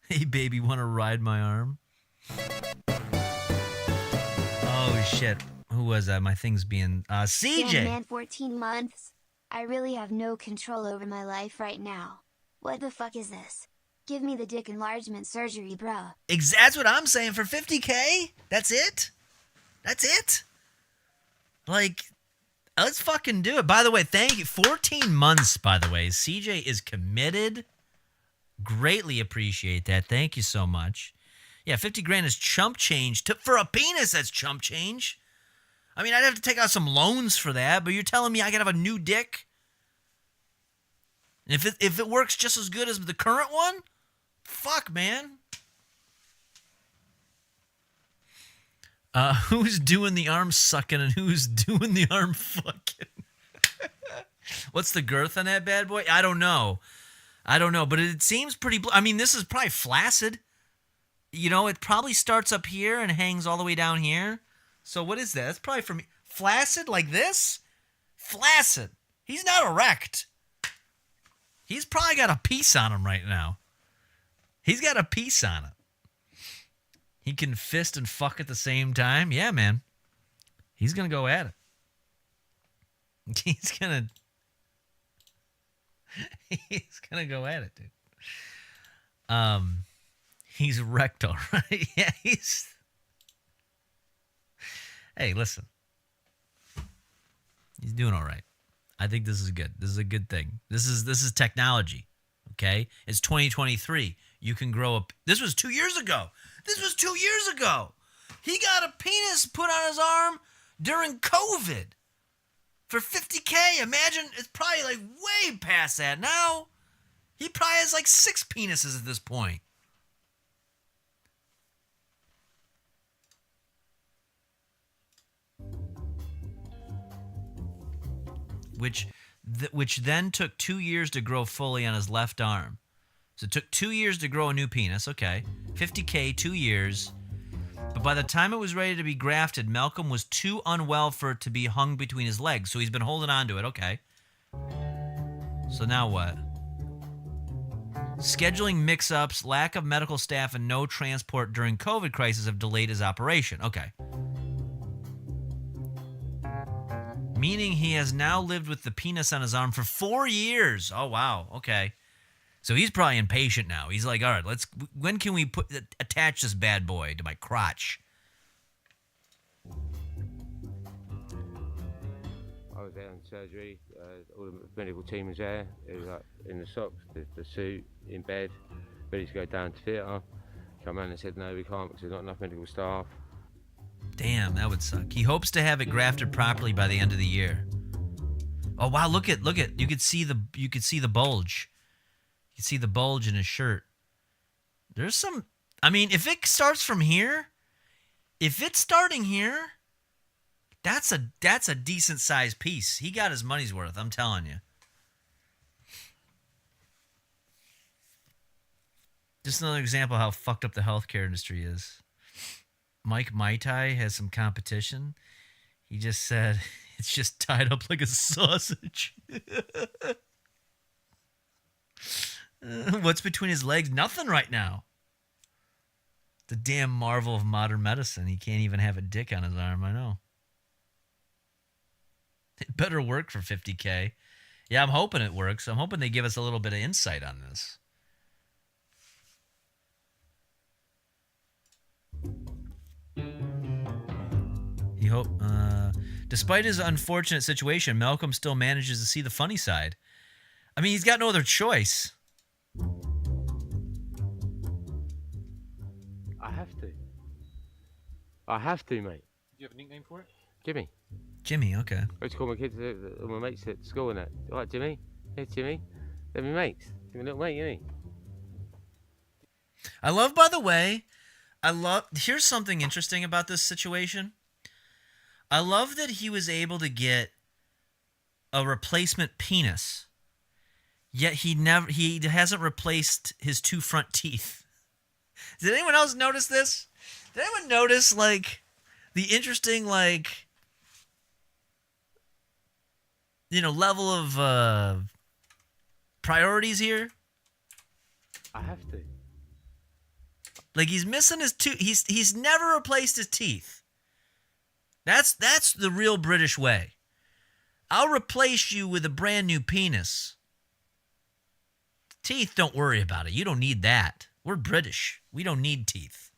Hey, baby, want to ride my arm? Oh, shit. Who was that? My thing's being... CJ! Damn, man, 14 months. I really have no control over my life right now. What the fuck is this? Give me the dick enlargement surgery, bro. That's what I'm saying. For $50,000? That's it? That's it? Like, let's fucking do it. By the way, thank you. 14 months, by the way. CJ is committed. Greatly appreciate that. Thank you so much. Yeah, $50,000 is chump change. For a penis, that's chump change. I mean, I'd have to take out some loans for that, but you're telling me I could have a new dick? If it works just as good as the current one, fuck, man. Who's doing the arm sucking and who's doing the arm fucking? What's the girth on that bad boy? I don't know, but it seems pretty. I mean, this is probably flaccid. You know, it probably starts up here and hangs all the way down here. So what is that? That's probably from flaccid like this. Flaccid. He's not erect. He's probably got a piece on him right now. He's got a piece on it. He can fist and fuck at the same time. Yeah, man. He's going to go at it. He's going to go at it, dude. He's wrecked all right. Yeah, he's... Hey, listen. He's doing all right. I think this is good. This is a good thing. This is technology, okay? It's 2023. You can grow up. This was 2 years ago. He got a penis put on his arm during COVID for $50K. Imagine, it's probably like way past that now. He probably has like 6 penises at this point. Which then took 2 years to grow fully on his left arm. So it took 2 years to grow a new penis. Okay. $50K, 2 years. But by the time it was ready to be grafted, Malcolm was too unwell for it to be hung between his legs. So he's been holding on to it. Okay. So now what? Scheduling mix-ups, lack of medical staff, and no transport during COVID crisis have delayed his operation. Okay. Meaning he has now lived with the penis on his arm for 4 years. Oh, wow. Okay. So he's probably impatient now. He's like, all right, when can we attach this bad boy to my crotch? I was there on surgery. All the medical team was there. It was like in the socks, the suit, in bed, ready to go down to theatre. Come around and said, no, we can't because there's not enough medical staff. Damn, that would suck. He hopes to have it grafted properly by the end of the year. Oh wow, look at you could see the bulge. You could see the bulge in his shirt. There's some, I mean, if it starts from here, if it's starting here, that's a decent sized piece. He got his money's worth, I'm telling you. Just another example of how fucked up the healthcare industry is. Mike Mai Tai has some competition. He just said it's just tied up like a sausage. What's between his legs? Nothing right now. The damn marvel of modern medicine. He can't even have a dick on his arm. I know. It better work for $50K. Yeah, I'm hoping it works. I'm hoping they give us a little bit of insight on this. Despite his unfortunate situation, Malcolm still manages to see the funny side. I mean, he's got no other choice. I have to, mate. Do you have a nickname for it? Jimmy. Jimmy, okay. I used to call my kids, all my mates at school and that. All right, Jimmy? Hey, Jimmy. They're my mates. They're my little mate, isn't he? I love, by the way, here's something interesting about this situation. I love that he was able to get a replacement penis, yet he hasn't replaced his 2 front teeth. Did anyone else notice this? Did anyone notice, like, the interesting, like, you know, level of priorities here? I have to. Like, he's missing his he's never replaced his teeth. That's the real British way. I'll replace you with a brand new penis. Teeth, don't worry about it. You don't need that. We're British. We don't need teeth.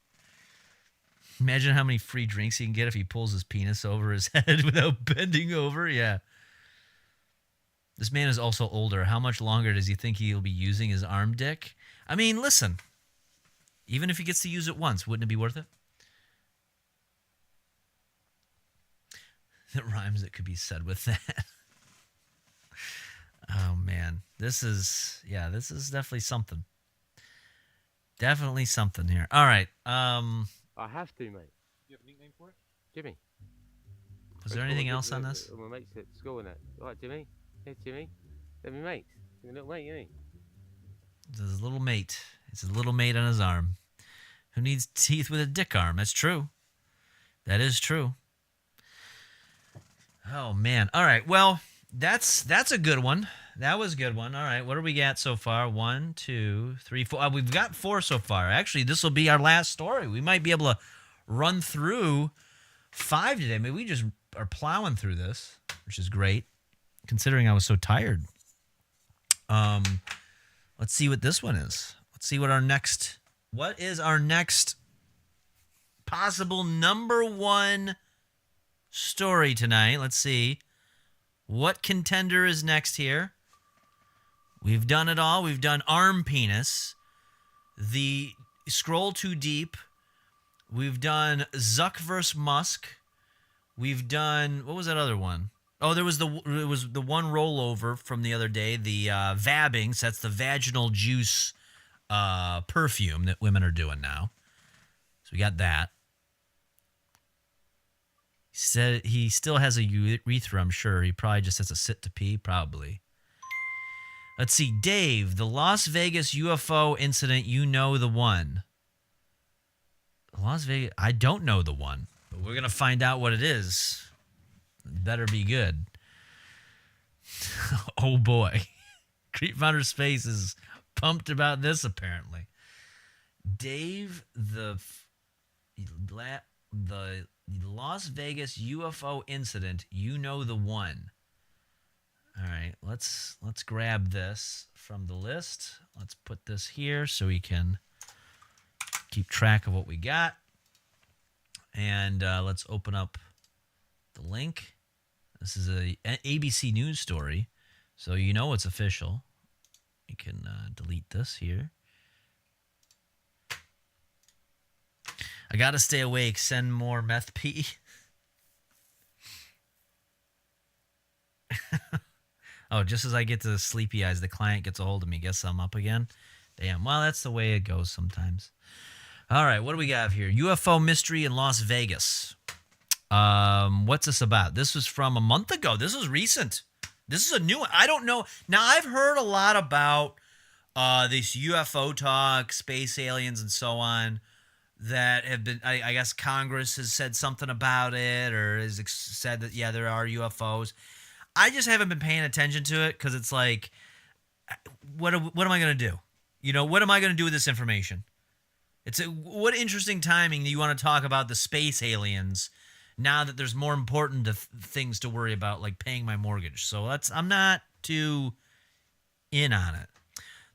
Imagine how many free drinks he can get if he pulls his penis over his head without bending over. Yeah. This man is also older. How much longer does he think he'll be using his arm dick? I mean, listen. Even if he gets to use it once, wouldn't it be worth it? The rhymes that could be said with that. Oh man, this is definitely something. Definitely something here. All right. I have to, mate. You have a nickname for it? Jimmy. Was there anything else on this? My mates at school and that. All right, Jimmy. Hey, Jimmy. They're my mates. They're my little mate, isn't he? It's his little mate. It's his little mate on his arm. Who needs teeth with a dick arm? That's true. That is true. Oh man. All right. Well, that's a good one. That was a good one. All right. What do we got so far? 1, 2, 3, 4. We've got 4 so far. Actually, this will be our last story. We might be able to run through 5 today. Maybe we just are plowing through this, which is great, considering I was so tired. Let's see what this one is. Let's see what is our next possible number 1 story tonight. Let's see what contender is next here. We've done it all. We've done arm penis, the scroll too deep. We've done Zuck vs. Musk. We've done, what was that other one? Oh, it was the one rollover from the other day, the Vabbings. That's the vaginal juice perfume that women are doing now. So we got that. He said he still has a urethra, I'm sure. He probably just has to sit to pee, probably. Let's see. Dave, the Las Vegas UFO incident, you know the one. Las Vegas, I don't know the one, but we're going to find out what it is. It better be good. Oh, boy. Creep Finder Space is pumped about this, apparently. Dave, the Las Vegas UFO incident, you know the one. All right, let's grab this from the list. Let's put this here so we can keep track of what we got. And let's open up the link. This is a ABC News story, so you know it's official. You can delete this here. I gotta stay awake. Send more meth pee. Oh, just as I get to the sleepy eyes, the client gets a hold of me. Guess I'm up again. Damn. Well, that's the way it goes sometimes. All right, what do we got here? UFO mystery in Las Vegas. What's this about? This was from a month ago. This is recent. This is a new one. I don't know. Now, I've heard a lot about this UFO talk, space aliens, and so on, that have been, I guess Congress has said something about it, or has said that, yeah, there are UFOs. I just haven't been paying attention to it because it's like, what am I going to do? You know, what am I going to do with this information? What interesting timing do you want to talk about the space aliens now that there's more important things to worry about, like paying my mortgage? So I'm not too in on it.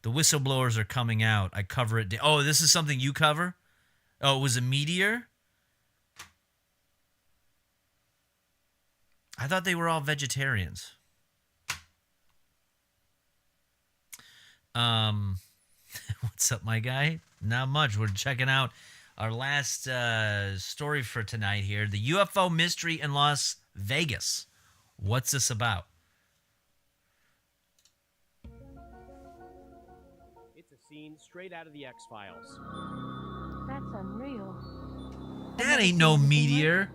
The whistleblowers are coming out. I cover it. Oh, this is something you cover? Oh, it was a meteor? I thought they were all vegetarians. What's up, my guy? Not much. We're checking out our last story for tonight here. The UFO mystery in Las Vegas. What's this about? It's a scene straight out of the X-Files. That's unreal. That ain't no meteor.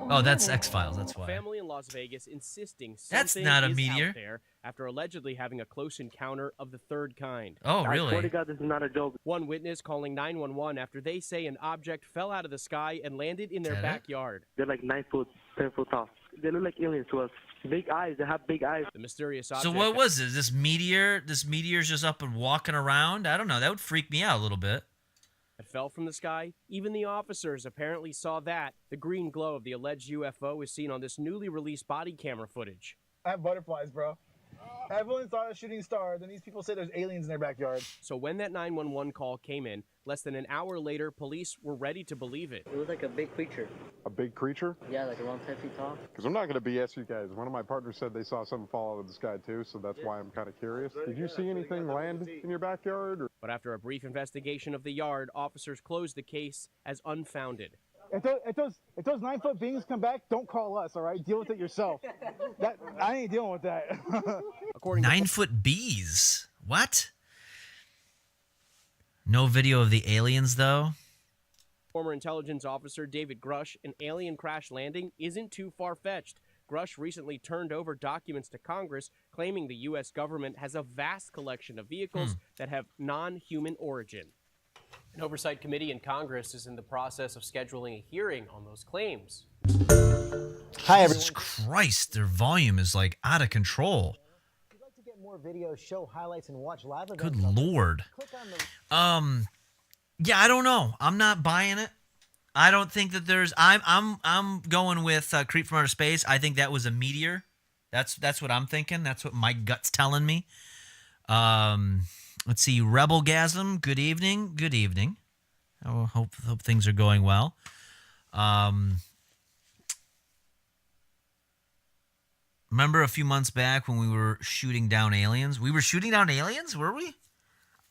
Oh, that's X-Files. That's why. A family in Las Vegas insisting That's something not a is meteor. out there after allegedly having a close encounter of the third kind. Oh, really? I swear to God, this is not a joke. One witness calling 911 after they say an object fell out of the sky and landed in their backyard. They're like 9 foot, 10 foot tall. They look like aliens to us. Big eyes. They have big eyes. The mysterious object. So what was this? This meteor's just up and walking around? I don't know. That would freak me out a little bit. It fell from the sky. Even the officers apparently saw that. The green glow of the alleged UFO is seen on this newly released body camera footage. I have butterflies, bro. Everyone saw a shooting star. Then these people say there's aliens in their backyard. So when that 911 call came in, less than an hour later, police were ready to believe it. It was like a big creature. A big creature? Yeah, like around 10 feet tall. Because I'm not going to BS you guys. One of my partners said they saw something fall out of the sky too, so that's why I'm kind of curious. Did you see anything land in your backyard? Or? But after a brief investigation of the yard, officers closed the case as unfounded. If those 9 foot beings come back, don't call us, all right? Deal with it yourself. I ain't dealing with that. According to 9-foot bees. What? No video of the aliens, though? former intelligence officer David Grush, an alien crash landing isn't too far-fetched. Grush recently turned over documents to Congress claiming the U.S. government has a vast collection of vehicles that have non-human origin. An oversight committee in Congress is in the process of scheduling a hearing on those claims. Hi, Jesus Christ, their volume is like out of control. If you'd like to get more videos, show highlights, and watch live events, Good Lord. click on the Yeah, I don't know. I'm not buying it. I don't think that there's. I'm going with Creep from Outer Space. I think that was a meteor. That's what I'm thinking. That's what my gut's telling me. Let's see. Rebelgasm. Good evening. Good evening. I hope things are going well. Remember a few months back when we were shooting down aliens? We were shooting down aliens, were we?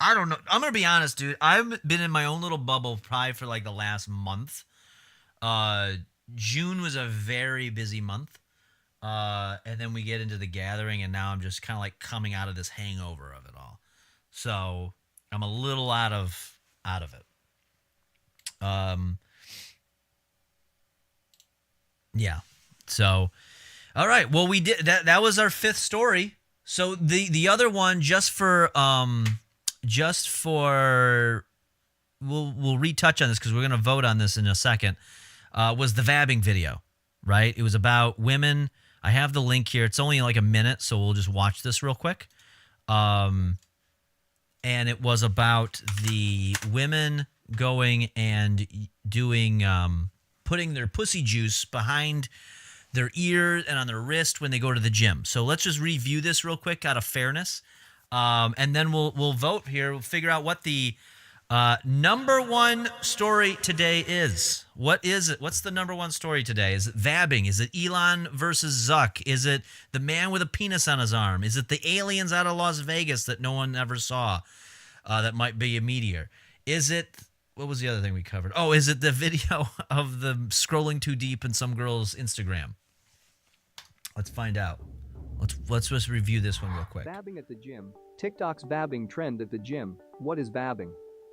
I don't know. I'm going to be honest, dude. I've been in my own little bubble probably for like the last month. June was a very busy month. And then we get into the gathering, and now I'm just kind of like coming out of this hangover of it all. So I'm a little out of it. Yeah. So, all right. Well, we did that. That was our fifth story. So the other one, just for we'll retouch on this because we're going to vote on this in a second, was the vabbing video, right? It was about women. I have the link here. It's only like a minute, so we'll just watch this real quick. And it was about the women going and doing, putting their pussy juice behind their ear and on their wrist when they go to the gym. So let's just review this real quick out of fairness. And then we'll vote here. We'll figure out what the number one story today is. What is it? What's the number one story today? Is it vabbing? Is it Elon versus Zuck? Is it the man with a penis on his arm? Is it the aliens out of Las Vegas that no one ever saw that might be a meteor? Is it, what was the other thing we covered? Oh, is it the video of the scrolling too deep in some girl's Instagram? Let's find out. Let's just review this one real quick. Vabbing at the gym. TikTok's vabbing trend at the gym. What is vabbing?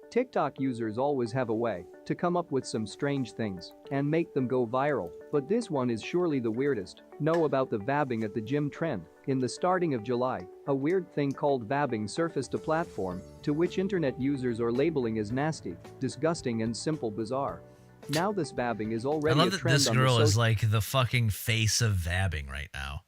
TikTok users always have a way to come up with some strange things and make them go viral, but this one is surely the weirdest. Know about the vabbing at the gym trend. In the starting of July, a weird thing called vabbing surfaced a platform to which internet users are labeling as nasty, disgusting, and simple bizarre. Now this vabbing is already I love a that trend this on girl the is like the fucking face of vabbing right now.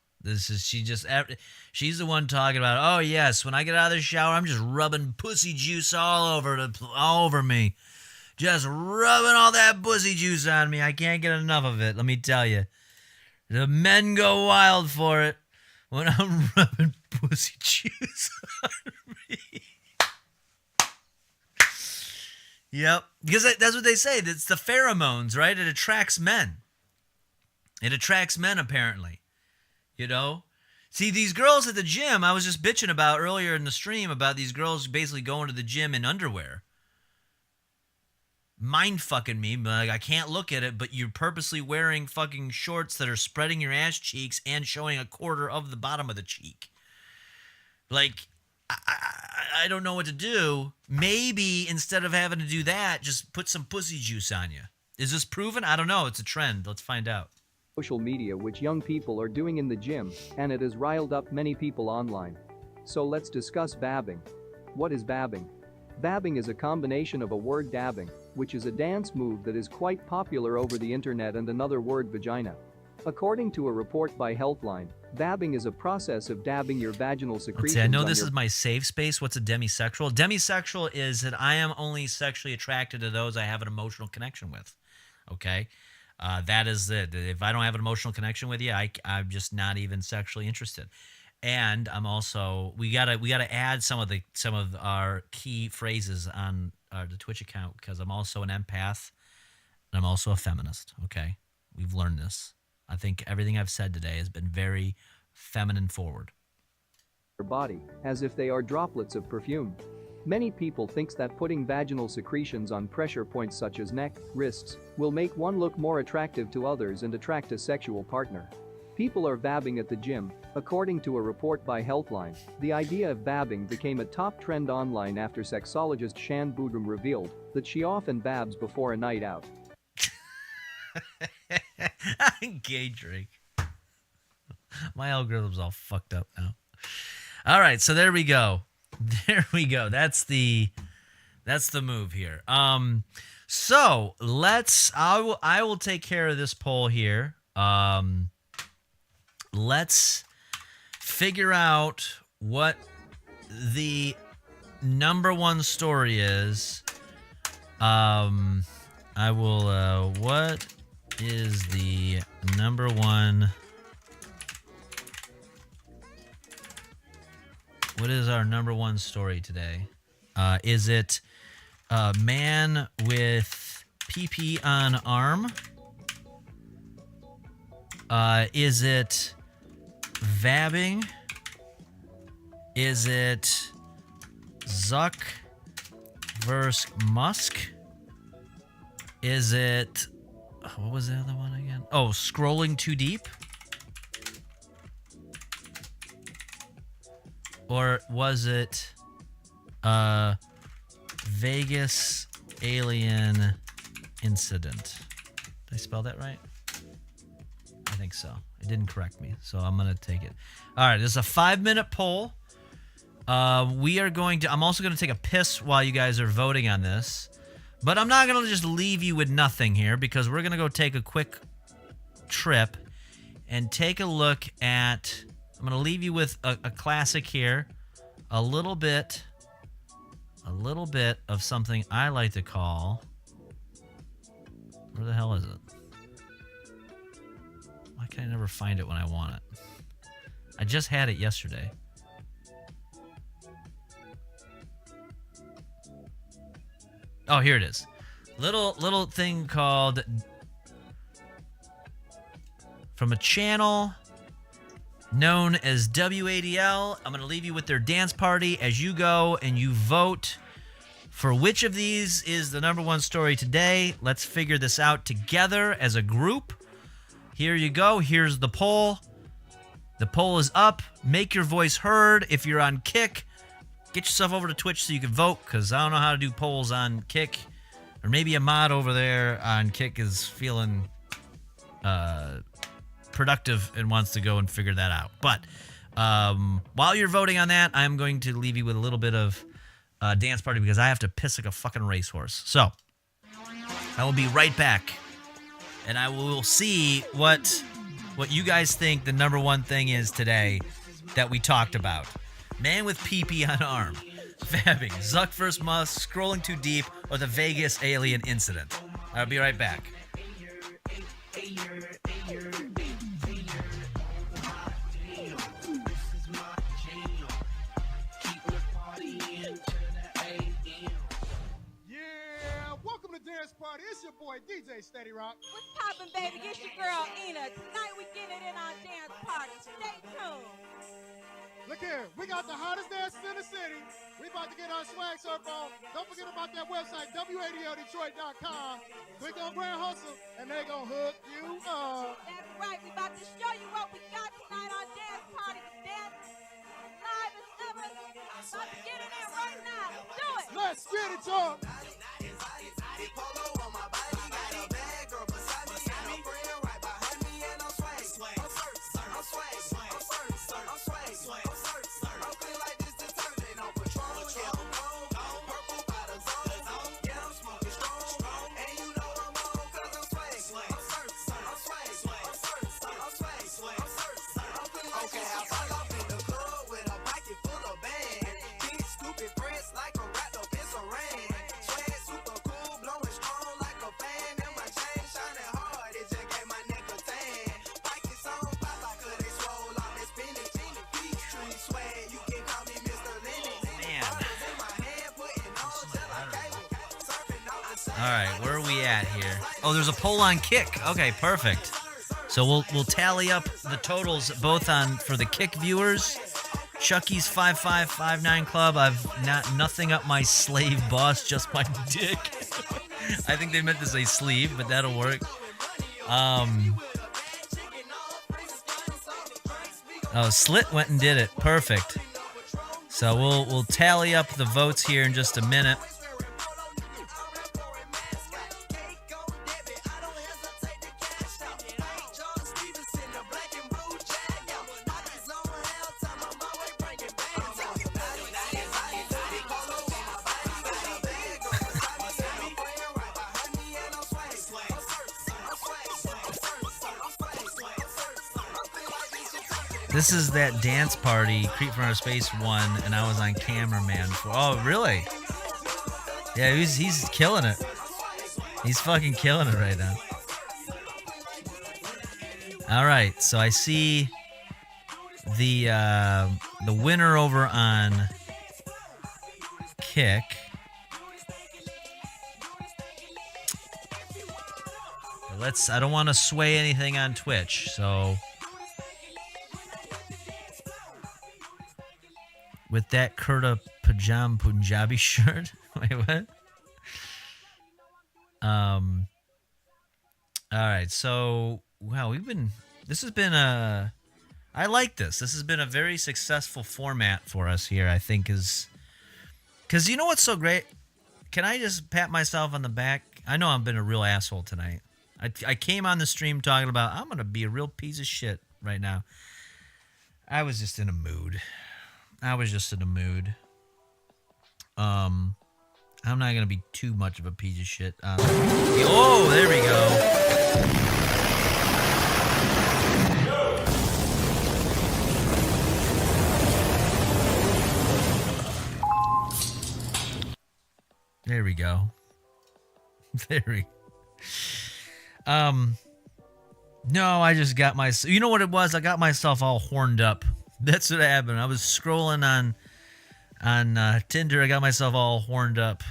She's the one talking about, oh yes, when I get out of the shower, I'm just rubbing pussy juice all over me. Just rubbing all that pussy juice on me. I can't get enough of it, let me tell you. The men go wild for it when I'm rubbing pussy juice on me. Yep, because that's what they say. It's the pheromones, right? It attracts men. It attracts men, apparently. You know? See, these girls at the gym, I was just bitching about earlier in the stream about these girls basically going to the gym in underwear. Mind fucking me, but like, I can't look at it, but you're purposely wearing fucking shorts that are spreading your ass cheeks and showing a quarter of the bottom of the cheek. Like, I don't know what to do. Maybe instead of having to do that, just put some pussy juice on you. Is this proven? I don't know. It's a trend. Let's find out. Social media which young people are doing in the gym, and it has riled up many people online. So let's discuss vabbing. What is vabbing? Vabbing is a combination of a word dabbing, which is a dance move that is quite popular over the internet, and another word vagina. According to a report by Healthline, vabbing is a process of dabbing your vaginal secretions. See, I know this is my safe space. What's a demisexual? Demisexual is that I am only sexually attracted to those I have an emotional connection with. Okay? That is it. If I don't have an emotional connection with you, I'm just not even sexually interested. And I'm also we gotta add some of our key phrases on the Twitch account, because I'm also an empath and I'm also a feminist. Okay, we've learned this. I think everything I've said today has been very feminine forward. Your body, as if they are droplets of perfume. Many people think that putting vaginal secretions on pressure points such as neck, wrists, will make one look more attractive to others and attract a sexual partner. People are vabbing at the gym. According to a report by Healthline, the idea of vabbing became a top trend online after sexologist Shan Boodram revealed that she often babs before a night out. Gay Drake. My algorithm's all fucked up now. All right, so there we go. There we go. That's the move here. So I will take care of this poll here. Let's figure out what the number one story is. I will, what is the number one? What is our number one story today? Is it man with PP on arm? Is it vabbing? Is it Zuck versus Musk? Is it, what was the other one again? Oh, scrolling too deep? Or was it Vegas alien incident? Did I spell that right? I think so. It didn't correct me, so I'm going to take it. All right, this is a 5-minute poll. I'm also going to take a piss while you guys are voting on this. But I'm not going to just leave you with nothing here, because we're going to go take a quick trip and take a look at... I'm going to leave you with a classic here. A little bit of something I like to call... Where the hell is it? Why can I never find it when I want it? I just had it yesterday. Oh, here it is. Little thing called... From a channel known as WADL. I'm going to leave you with their dance party as you go and you vote for which of these is the number one story today. Let's figure this out together as a group. Here you go. Here's the poll. The poll is up. Make your voice heard. If you're on Kick, get yourself over to Twitch so you can vote, because I don't know how to do polls on Kick. Or maybe a mod over there on Kick is feeling productive and wants to go and figure that out. But while you're voting on that, I'm going to leave you with a little bit of dance party, because I have to piss like a fucking racehorse. So I will be right back, and I will see what you guys think the number one thing is today that we talked about. Man with PP on arm, vabbing, Zuck vs. Musk, scrolling too deep, or the Vegas alien incident. I'll be right back. Welcome to Dance Party. It's your boy DJ Steady Rock. What's poppin', baby? It's your girl Ina. Tonight we getting it in our dance party. Stay tuned. Look here, we got the hottest dancers in the city. We about to get our swag surf on. Don't forget about that website, WADLDetroit.com. Click on Grand Hustle, and they gonna hook you up. That's right. We about to show you what we got tonight on Dance Party. The dance live as ever. About to get it in right now. Do it. Let's get it, y'all. All right, where are we at here? Oh, there's a poll on Kick. Okay, perfect. So we'll tally up the totals both on for the Kick viewers. Chucky's 5559 Club. I've nothing up my slave boss, just my dick. I think they meant to say sleeve, but that'll work. Oh, Slit went and did it. Perfect. So we'll tally up the votes here in just a minute. This is that dance party, Creep from Outer Space 1, and I was on cameraman for. Oh, really? Yeah, he's killing it. He's fucking killing it right now. All right, so I see the winner over on Kick. I don't want to sway anything on Twitch, so with that Kurta Pajam Punjabi shirt. Wait, what? All right, so wow, this has been I like this. This has been a very successful format for us here, I think, because you know what's so great? Can I just pat myself on the back? I know I've been a real asshole tonight. I came on the stream talking about I'm going to be a real piece of shit right now. I was just in a mood. I'm not going to be too much of a piece of shit. Oh, there we go. There we go. No, I just got you know what it was? I got myself all horned up. That's what happened. I was scrolling on Tinder. I got myself all horned up.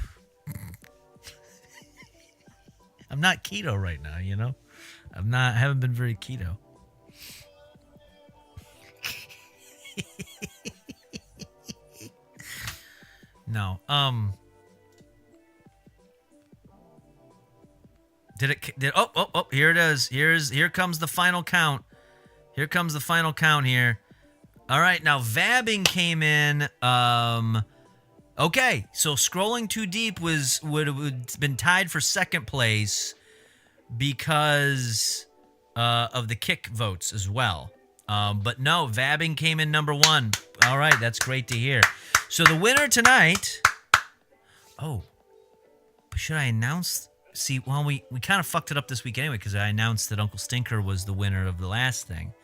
I'm not keto right now, you know? Haven't been very keto. No. Oh, here it is. Here comes the final count. Here. All right, now Vabbing came in. Okay, so Scrolling Too Deep would have been tied for second place because of the Kick votes as well. But no, Vabbing came in number one. All right, that's great to hear. So the winner tonight. Oh, but should I announce? See, well, we kind of fucked it up this week anyway because I announced that Uncle Stinker was the winner of the last thing.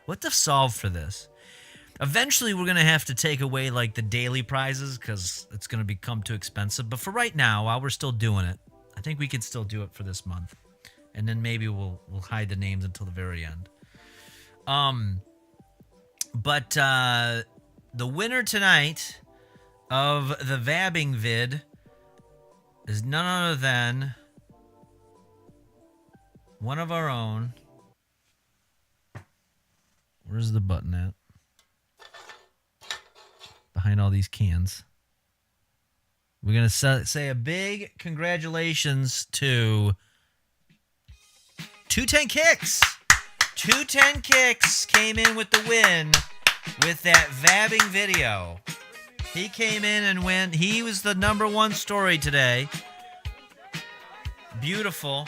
What to solve for this? Eventually, we're going to have to take away, like, the daily prizes because it's going to become too expensive. But for right now, while we're still doing it, I think we can still do it for this month. And then maybe we'll hide the names until the very end. But the winner tonight of the Vabbing vid is none other than one of our own. Where's the button at? Behind all these cans. We're going to say a big congratulations to 210 Kicks. 210 Kicks came in with the win with that Vabbing video. He came in and he was the number one story today. Beautiful.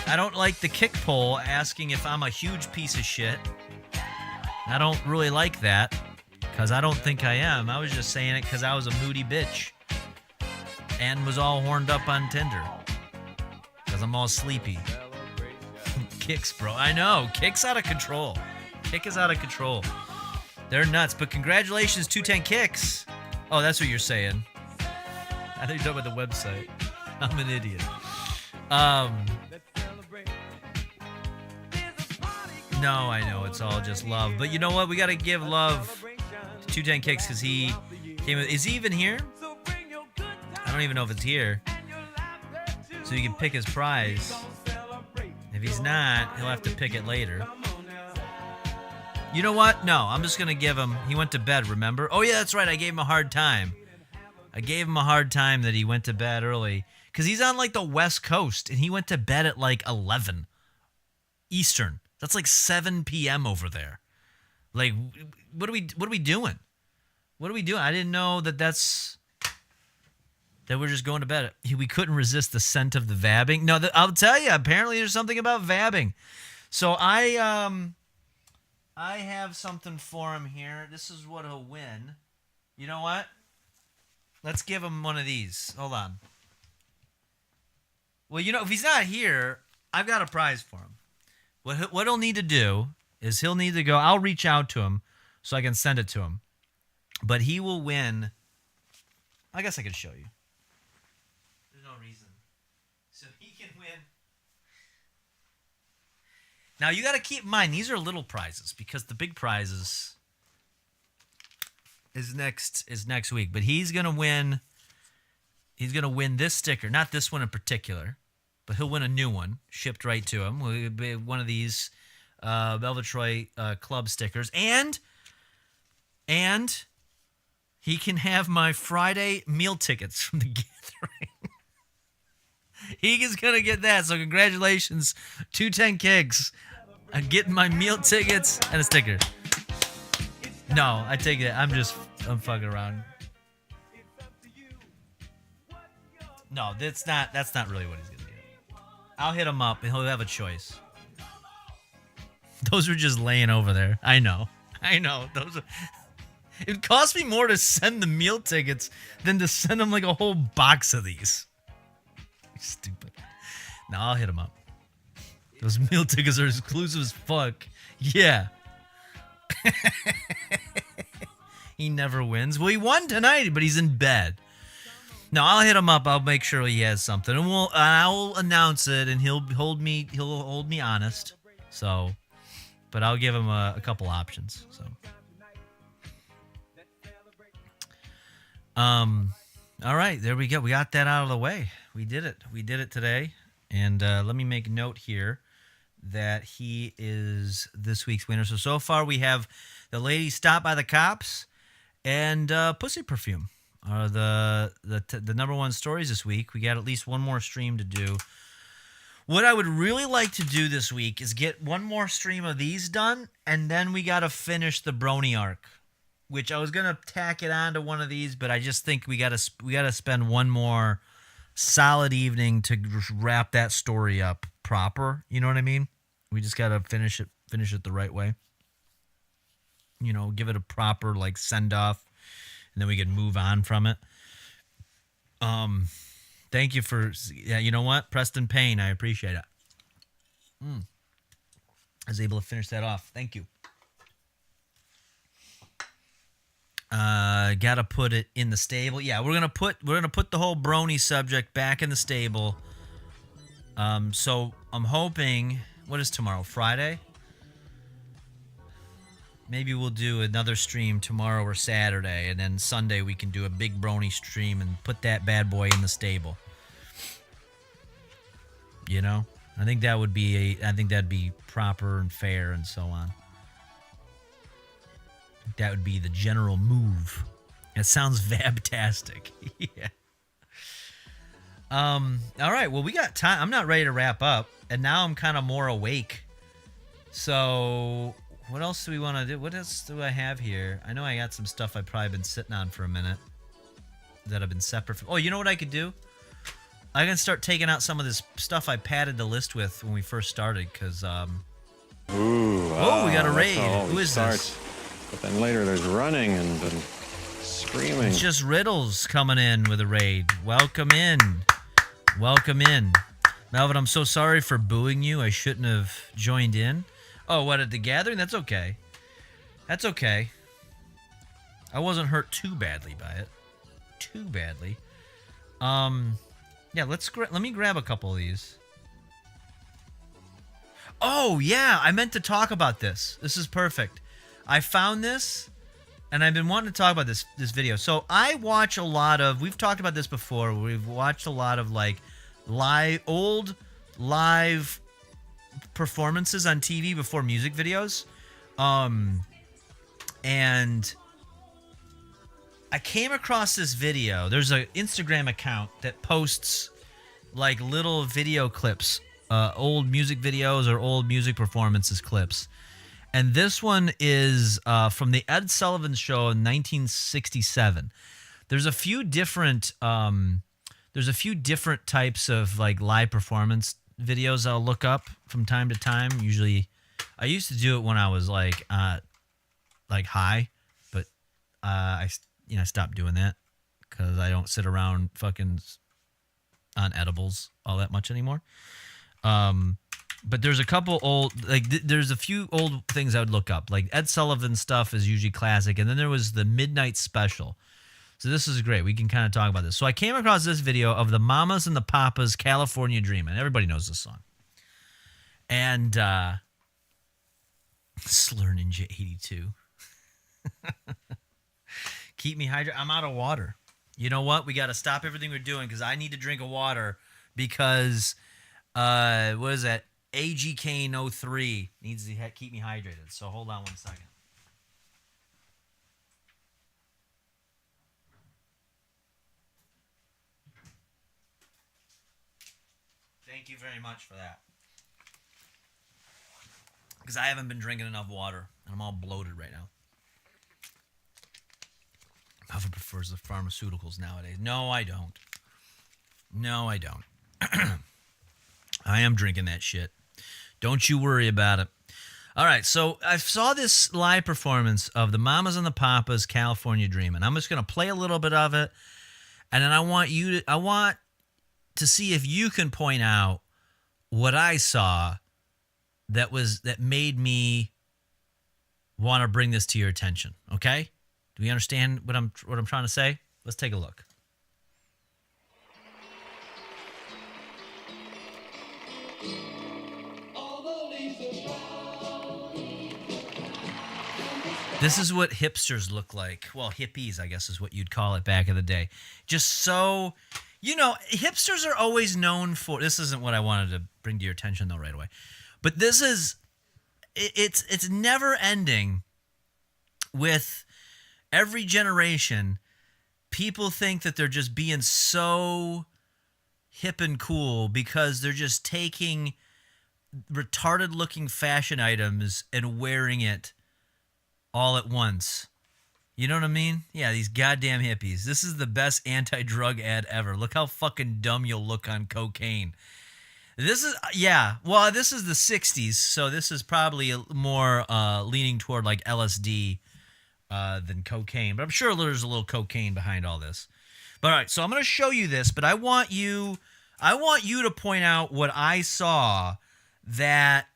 I don't like the Kick poll asking if I'm a huge piece of shit. I don't really like that because I don't think I am. I was just saying it because I was a moody bitch and was all horned up on Tinder because I'm all sleepy. Kicks, bro. I know. Kick's out of control. Kick is out of control. They're nuts. But congratulations, 210 Kicks. Oh, that's what you're saying. I think you're talking about the website. I'm an idiot. No, I know. It's all just love. But you know what? We got to give love to 210 Kicks because he came. Is he even here? I don't even know if it's here. So you can pick his prize. If he's not, he'll have to pick it later. You know what? No, I'm just going to give him... He went to bed, remember? Oh, yeah, that's right. I gave him a hard time. I gave him a hard time that he went to bed early. Because he's on, like, the West Coast, and he went to bed at, like, 11 Eastern. That's like 7 p.m. over there. Like, what are we doing? What are we doing? I didn't know that we're just going to bed. We couldn't resist the scent of the vabbing. No, I'll tell you. Apparently, there's something about vabbing. So I have something for him here. This is what he'll win. You know what? Let's give him one of these. Hold on. Well, you know, if he's not here, I've got a prize for him. What he'll need to do is he'll need to go. I'll reach out to him so I can send it to him. But he will win. I guess I could show you. There's no reason. So he can win. Now, you got to keep in mind, these are little prizes because the big prizes is next week. But he's going to win. He's going to win this sticker. Not this one in particular, but he'll win a new one shipped right to him. Will be one of these Velvet Troy Club stickers. And he can have my Friday meal tickets from the gathering. He is going to get that. So congratulations, 210 Kicks. I'm getting my meal tickets and a sticker. No, I take it. I'm fucking around. No, that's not really what he's going to get. I'll hit him up and he'll have a choice. Those are just laying over there. I know. It cost me more to send the meal tickets than to send him like a whole box of these. Stupid. Now I'll hit him up. Those meal tickets are exclusive as fuck. Yeah. He never wins. Well, he won tonight, but he's in bed. No, I'll hit him up. I'll make sure he has something, and I'll announce it, and he'll hold me honest. So, but I'll give him a couple options. So, all right, there we go. We got that out of the way. We did it today. And let me make note here that he is this week's winner. So far we have the Lady Stopped by the Cops and Pussy Perfume are the number one stories this week. We got at least one more stream to do. What I would really like to do this week is get one more stream of these done, and then we got to finish the Brony arc, which I was gonna tack it on to one of these, but I just think we gotta spend one more solid evening to wrap that story up proper. You know what I mean? We just gotta finish it the right way. You know, give it a proper like send off, and then we can move on from it. Thank you for you know what, Preston Payne, I appreciate it. I was able to finish that off. Thank you. Gotta put it in the stable. Yeah, we're gonna put the whole Brony subject back in the stable. So I'm hoping, what is tomorrow? Friday? Maybe we'll do another stream tomorrow or Saturday, and then Sunday we can do a big Brony stream and put that bad boy in the stable. You know? I think that'd be proper and fair and so on. That would be the general move. It sounds vabtastic. Yeah. All right. Well, we got time. I'm not ready to wrap up, and now I'm kind of more awake. So, what else do we want to do? What else do I have here? I know I got some stuff I've probably been sitting on for a minute that have been separate from. Oh, you know what I could do? I can start taking out some of this stuff I padded the list with when we first started, because Ooh. Oh, we got a raid. Who is this? But then later there's running and screaming. It's just Riddles coming in with a raid. Welcome in. Welcome in. Melvin, I'm so sorry for booing you. I shouldn't have joined in. Oh, what, at the gathering? That's okay. That's okay. I wasn't hurt too badly by it. Too badly. Yeah, let me grab a couple of these. Oh, yeah, I meant to talk about this. This is perfect. I found this, and I've been wanting to talk about this video. So I watch a lot of, we've talked about this before, we've watched a lot of like old live performances on TV before music videos. And I came across this video. There's an Instagram account that posts like little video clips, old music videos or old music performances clips. And this one is from the Ed Sullivan Show in 1967. There's a few different types of like live performance videos I'll look up from time to time. Usually, I used to do it when I was like high, but I stopped doing that because I don't sit around fucking on edibles all that much anymore. But there's a couple old, there's a few old things I would look up. Like Ed Sullivan stuff is usually classic. And then there was the Midnight Special. So this is great. We can kind of talk about this. So I came across this video of the Mamas and the Papas California Dreamin'. Everybody knows this song. And Slur Ninja 82. Keep me hydrated. I'm out of water. You know what? We got to stop everything we're doing because I need to drink a water because, what is that? AG Kane 03 needs to keep me hydrated. So hold on one second. Thank you very much for that. Because I haven't been drinking enough water, and I'm all bloated right now. Puffer prefers the pharmaceuticals nowadays. No, I don't. No, I don't. I am drinking that shit. Don't you worry about it. All right, so I saw this live performance of the Mamas and the Papas California Dreamin'. I'm just going to play a little bit of it, and then I want to see if you can point out what I saw that made me want to bring this to your attention. Okay? Do we understand what I'm trying to say? Let's take a look. This is what hipsters look like. Well, hippies, I guess, is what you'd call it back in the day. Just so, hipsters are always known for. This isn't what I wanted to bring to your attention, though, right away. But this is, it's never ending with every generation. People think that they're just being so hip and cool because they're just taking retarded-looking fashion items and wearing it all at once. You know what I mean? Yeah, these goddamn hippies. This is the best anti-drug ad ever. Look how fucking dumb you'll look on cocaine. This is the 60s, so this is probably more leaning toward like LSD than cocaine. But I'm sure there's a little cocaine behind all this. But all right, so I'm going to show you this, but I want you to point out what I saw that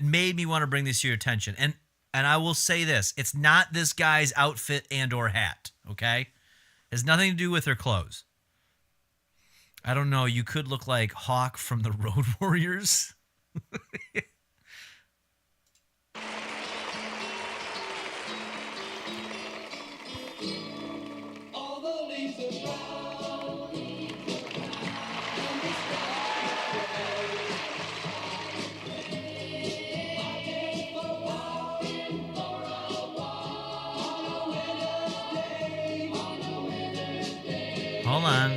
made me want to bring this to your attention. And I will say this, it's not this guy's outfit and or hat, okay? It has nothing to do with their clothes. I don't know, you could look like Hawk from the Road Warriors. Hold on.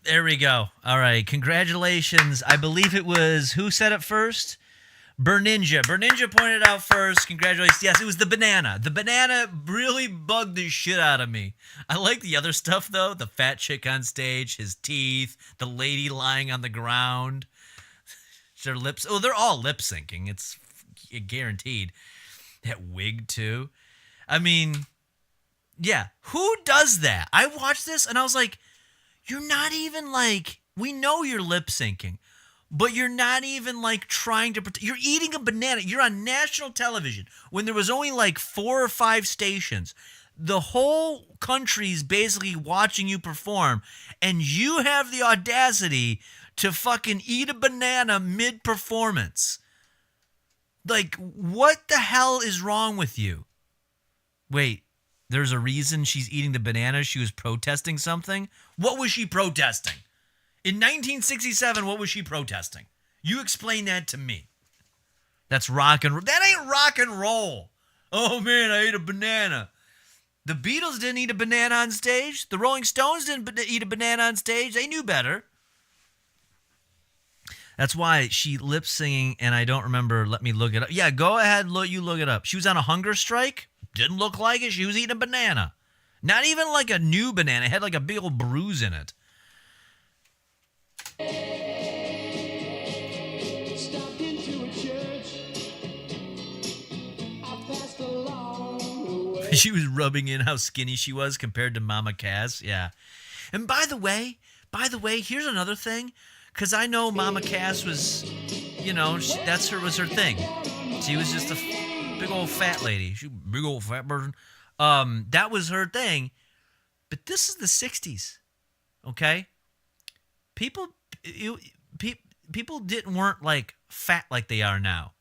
There we go. All right. Congratulations. I believe it was, who said it first? Burninja. Burninja pointed out first. Congratulations. Yes, it was the banana. The banana really bugged the shit out of me. I like the other stuff, though. The fat chick on stage, his teeth, the lady lying on the ground. Their lips. Oh, they're all lip syncing. It's guaranteed. That wig, too. I mean, yeah. Who does that? I watched this and I was like, you're not even like, we know you're lip syncing. But you're not even like trying to you're eating a banana. You're on national television when there was only like 4 or 5 stations. The whole country's basically watching you perform, and you have the audacity to fucking eat a banana mid-performance. Like, what the hell is wrong with you? Wait, there's a reason she's eating the banana? She was protesting something? What was she protesting? In 1967, what was she protesting? You explain that to me. That's rock and roll. That ain't rock and roll. Oh, man, I ate a banana. The Beatles didn't eat a banana on stage. The Rolling Stones didn't eat a banana on stage. They knew better. That's why she lip singing, and I don't remember. Let me look it up. Yeah, go ahead. You look it up. She was on a hunger strike. Didn't look like it. She was eating a banana. Not even like a new banana. It had like a big old bruise in it. Stopped into a church. I passed along the way. She was rubbing in how skinny she was compared to Mama Cass. Yeah. And by the way, here's another thing. Because I know Mama Cass was, you know, was her thing. She was just a big old fat lady. She big old fat person. That was her thing. But this is the 60s, okay? People weren't like fat like they are now.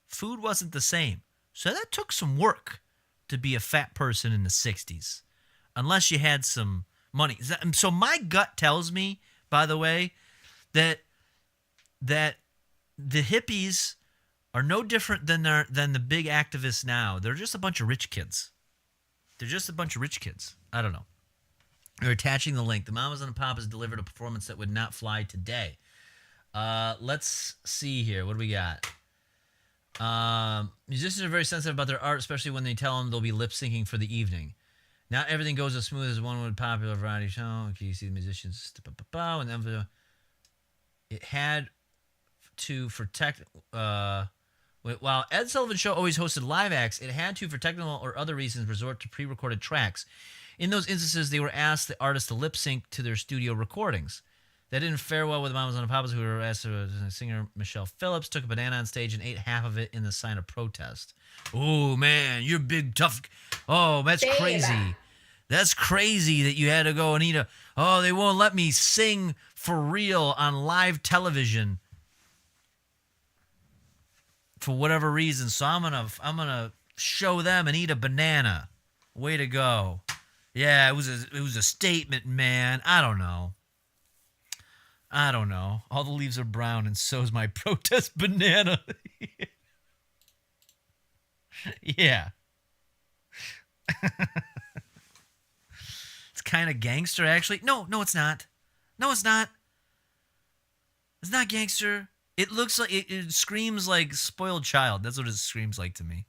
Food wasn't the same. So that took some work to be a fat person in the 60s. Unless you had some money. So my gut tells me, by the way, that the hippies are no different than the big activists now. They're just a bunch of rich kids. I don't know. They're attaching the link. The Mamas and the Papas delivered a performance that would not fly today. Let's see here. What do we got? Musicians are very sensitive about their art, especially when they tell them they'll be lip syncing for the evening. Not everything goes as smooth as one would popular variety show. Okay, you see the musicians. And then it had to, for while Ed Sullivan's show always hosted live acts, it had to, for technical or other reasons, resort to pre-recorded tracks. In those instances, they were asked the artists to lip sync to their studio recordings. That didn't fare well with the Mamas and the Papas, who were asked to. Singer Michelle Phillips took a banana on stage and ate half of it in the sign of protest. Oh, man, you're big, tough. Oh, that's crazy. That's crazy that you had to go and eat a... Oh, they won't let me sing for real on live television for whatever reason. So I'm gonna show them and eat a banana. Way to go. Yeah, it was a statement, man. I don't know. All the leaves are brown and so is my protest banana. Yeah. It's kind of gangster, actually. No, it's not. It's not gangster. It looks like, it screams like spoiled child. That's what it screams like to me.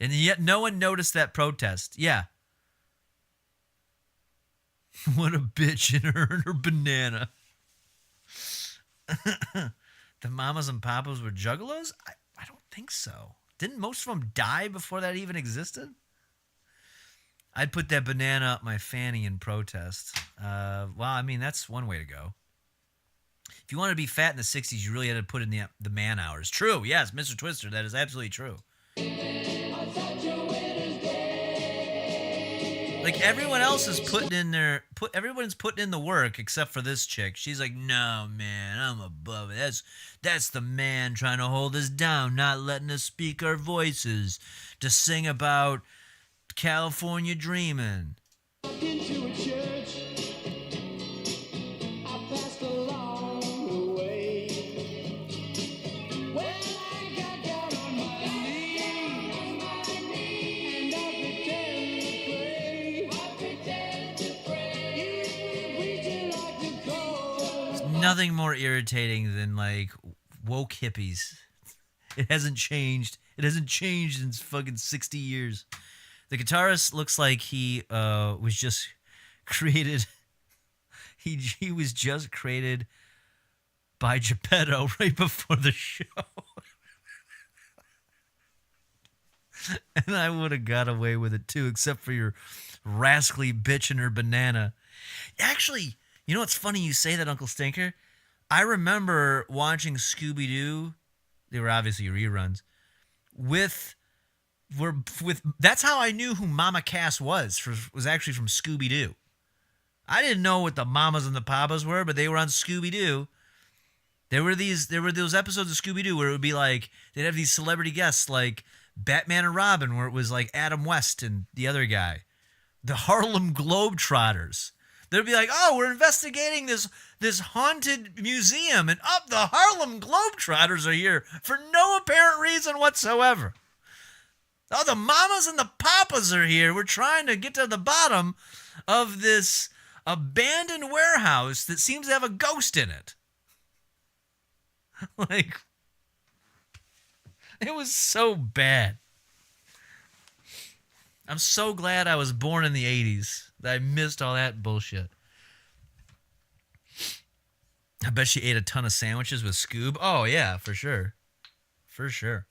And yet no one noticed that protest. Yeah. What a bitch, and her banana. The Mamas and Papas were juggalos? I don't think so. Didn't most of them die before that even existed? I'd put that banana up my fanny in protest. Well, I mean, that's one way to go. If you wanted to be fat in the 60s, you really had to put in the man hours. True, yes, Mr. Twister, that is absolutely true. Like, everyone else is putting in everyone's putting in the work except for this chick. She's like, no, man, I'm above it. That's the man trying to hold us down, not letting us speak our voices, to sing about California dreaming. Into a church. I passed along the way. When I got down on my knees, and I pretend to pray. You reaching like the cold. There's nothing more irritating than, like, woke hippies. It hasn't changed. It hasn't changed in fucking 60 years. The guitarist looks like he was just created. He was just created by Geppetto right before the show. And I would have got away with it too, except for your rascally bitch and her banana. Actually, you know what's funny you say that, Uncle Stinker? I remember watching Scooby-Doo. They were obviously reruns. That's how I knew who Mama Cass was actually from Scooby-Doo. I didn't know what the Mamas and the Papas were, but they were on Scooby-Doo. There were those episodes of Scooby-Doo where it would be like, they'd have these celebrity guests like Batman and Robin, where it was like Adam West and the other guy. The Harlem Globetrotters. They'd be like, oh, we're investigating this haunted museum, and the Harlem Globetrotters are here for no apparent reason whatsoever. Oh, the mamas and the papas are here. We're trying to get to the bottom of this abandoned warehouse that seems to have a ghost in it. Like, it was so bad. I'm so glad I was born in the 80s that I missed all that bullshit. I bet she ate a ton of sandwiches with Scoob. Oh, yeah, for sure. For sure.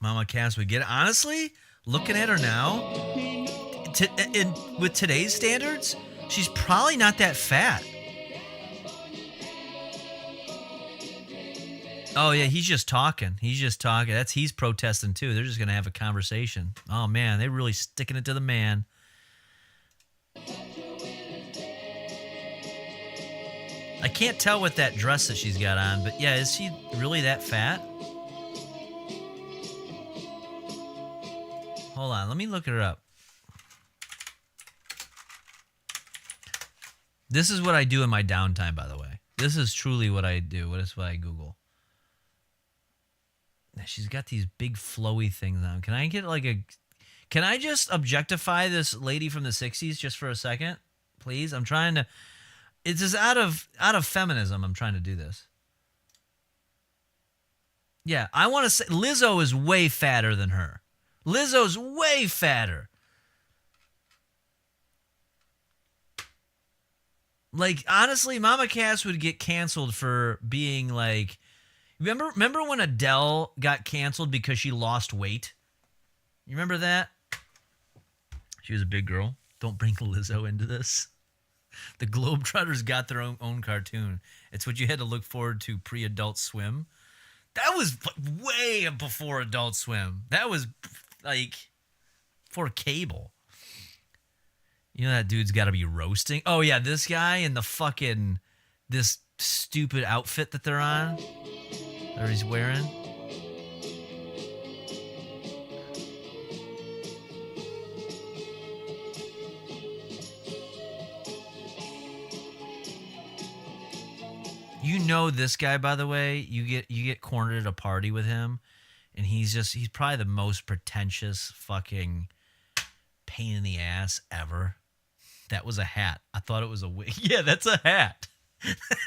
Mama Cass would get it. Honestly, looking at her now, with today's standards, she's probably not that fat. Oh, yeah, he's just talking. He's protesting, too. They're just going to have a conversation. Oh, man, they're really sticking it to the man. I can't tell with that dress that she's got on, but yeah, is she really that fat? Hold on, let me look her up. This is what I do in my downtime, by the way. This is truly what I do. What I Google. She's got these big flowy things on. Can I just objectify this lady from the 60s just for a second? Please? I'm trying to... It's just out of feminism I'm trying to do this. Yeah, I want to say Lizzo is way fatter than her. Lizzo's way fatter. Like, honestly, Mama Cass would get canceled for being like... Remember when Adele got canceled because she lost weight? You remember that? She was a big girl. Don't bring Lizzo into this. The Globetrotters got their own cartoon. It's what you had to look forward to pre-Adult Swim. That was way before Adult Swim. That was like for cable. You know that dude's got to be roasting. Oh yeah, this guy in the fucking this stupid outfit that they're on, or he's wearing. You know this guy, by the way, you get cornered at a party with him, and he's probably the most pretentious fucking pain in the ass ever. That was a hat. I thought it was a wig. Yeah, that's a hat.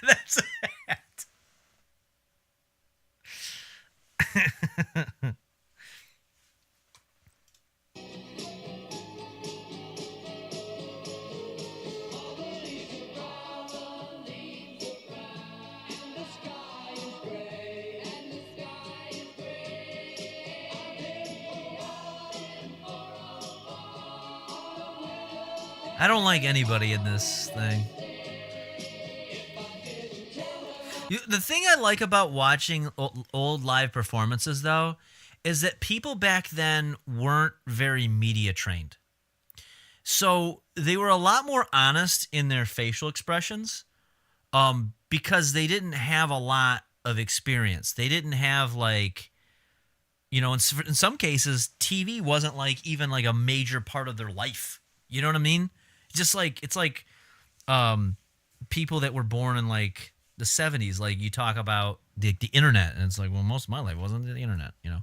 That's a hat. I don't like anybody in this thing. The thing I like about watching old live performances, though, is that people back then weren't very media trained. So they were a lot more honest in their facial expressions because they didn't have a lot of experience. They didn't have, like, you know, in some cases, TV wasn't like even like a major part of their life. You know what I mean? Just like, it's like people that were born in like the 70s, like you talk about the internet, and it's like, well, most of my life wasn't the internet, you know.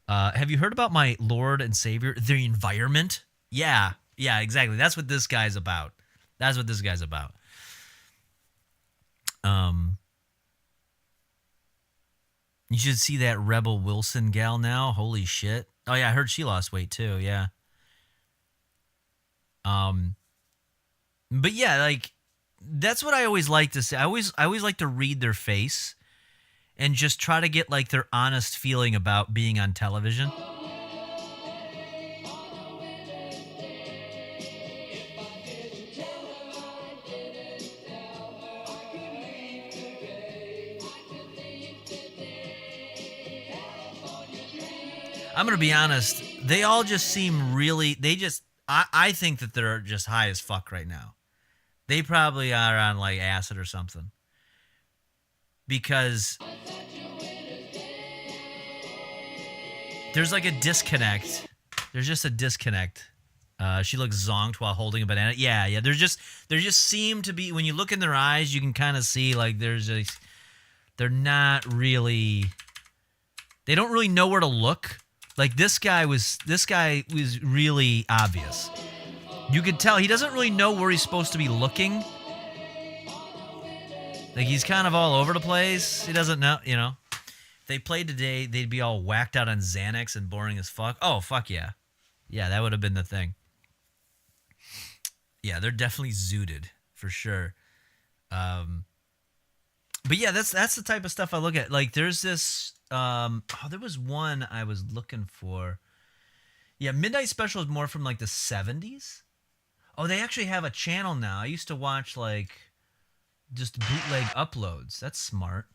Have you heard about my Lord and Savior, the environment? Yeah, exactly. That's what this guy's about. You should see that Rebel Wilson gal now. Holy shit. Oh yeah, I heard she lost weight too. Yeah. But yeah, like that's what I always like to say. I always like to read their face and just try to get like their honest feeling about being on television. I'm going to be honest. They all just seem really, I think that they're just high as fuck right now. They probably are on like acid or something. Because there's like a disconnect. There's just a disconnect She looks zonked while holding a banana. Yeah. There just seem to be, when you look in their eyes, you can kind of see like they're not really, they don't really know where to look. Like this guy was really obvious. You could tell he doesn't really know where he's supposed to be looking. Like he's kind of all over the place. He doesn't know, you know. If they played today, they'd be all whacked out on Xanax and boring as fuck. Oh, fuck yeah. Yeah, that would have been the thing. Yeah, they're definitely zooted for sure. But yeah, that's the type of stuff I look at. Like there's this there was one I was looking for. Yeah, Midnight Special is more from like the 70s. Oh, they actually have a channel now. I used to watch like just bootleg uploads. That's smart.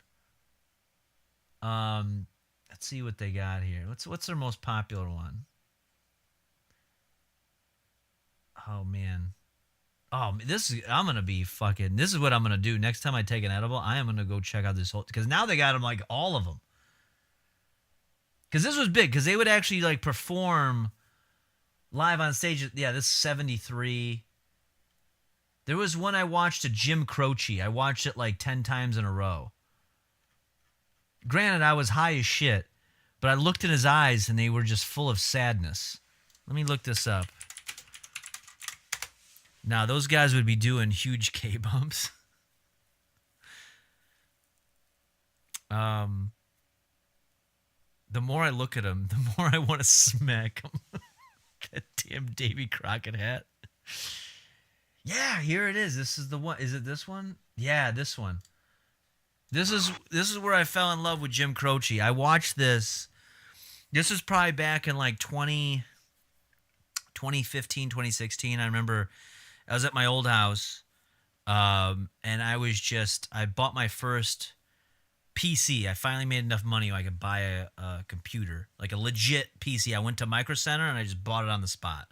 Let's see what they got here. What's their most popular one? Oh man. Oh, this is what I'm gonna do next time I take an edible. I am gonna go check out this whole, because now they got them like all of them. Because this was big, because they would actually like perform live on stage. Yeah, this is 73. There was one I watched to Jim Croce. I watched it like 10 times in a row. Granted, I was high as shit, but I looked in his eyes and they were just full of sadness. Let me look this up. Now, those guys would be doing huge K-bumps. The more I look at him, the more I want to smack him. That damn Davy Crockett hat. Yeah, here it is. This is the one. Is it this one? Yeah, this one. This is where I fell in love with Jim Croce. I watched this. This was probably back in like 2015, 2016. I remember I was at my old house, and I bought my first PC. I finally made enough money where I could buy a computer, like a legit PC. I went to Micro Center and I just bought it on the spot.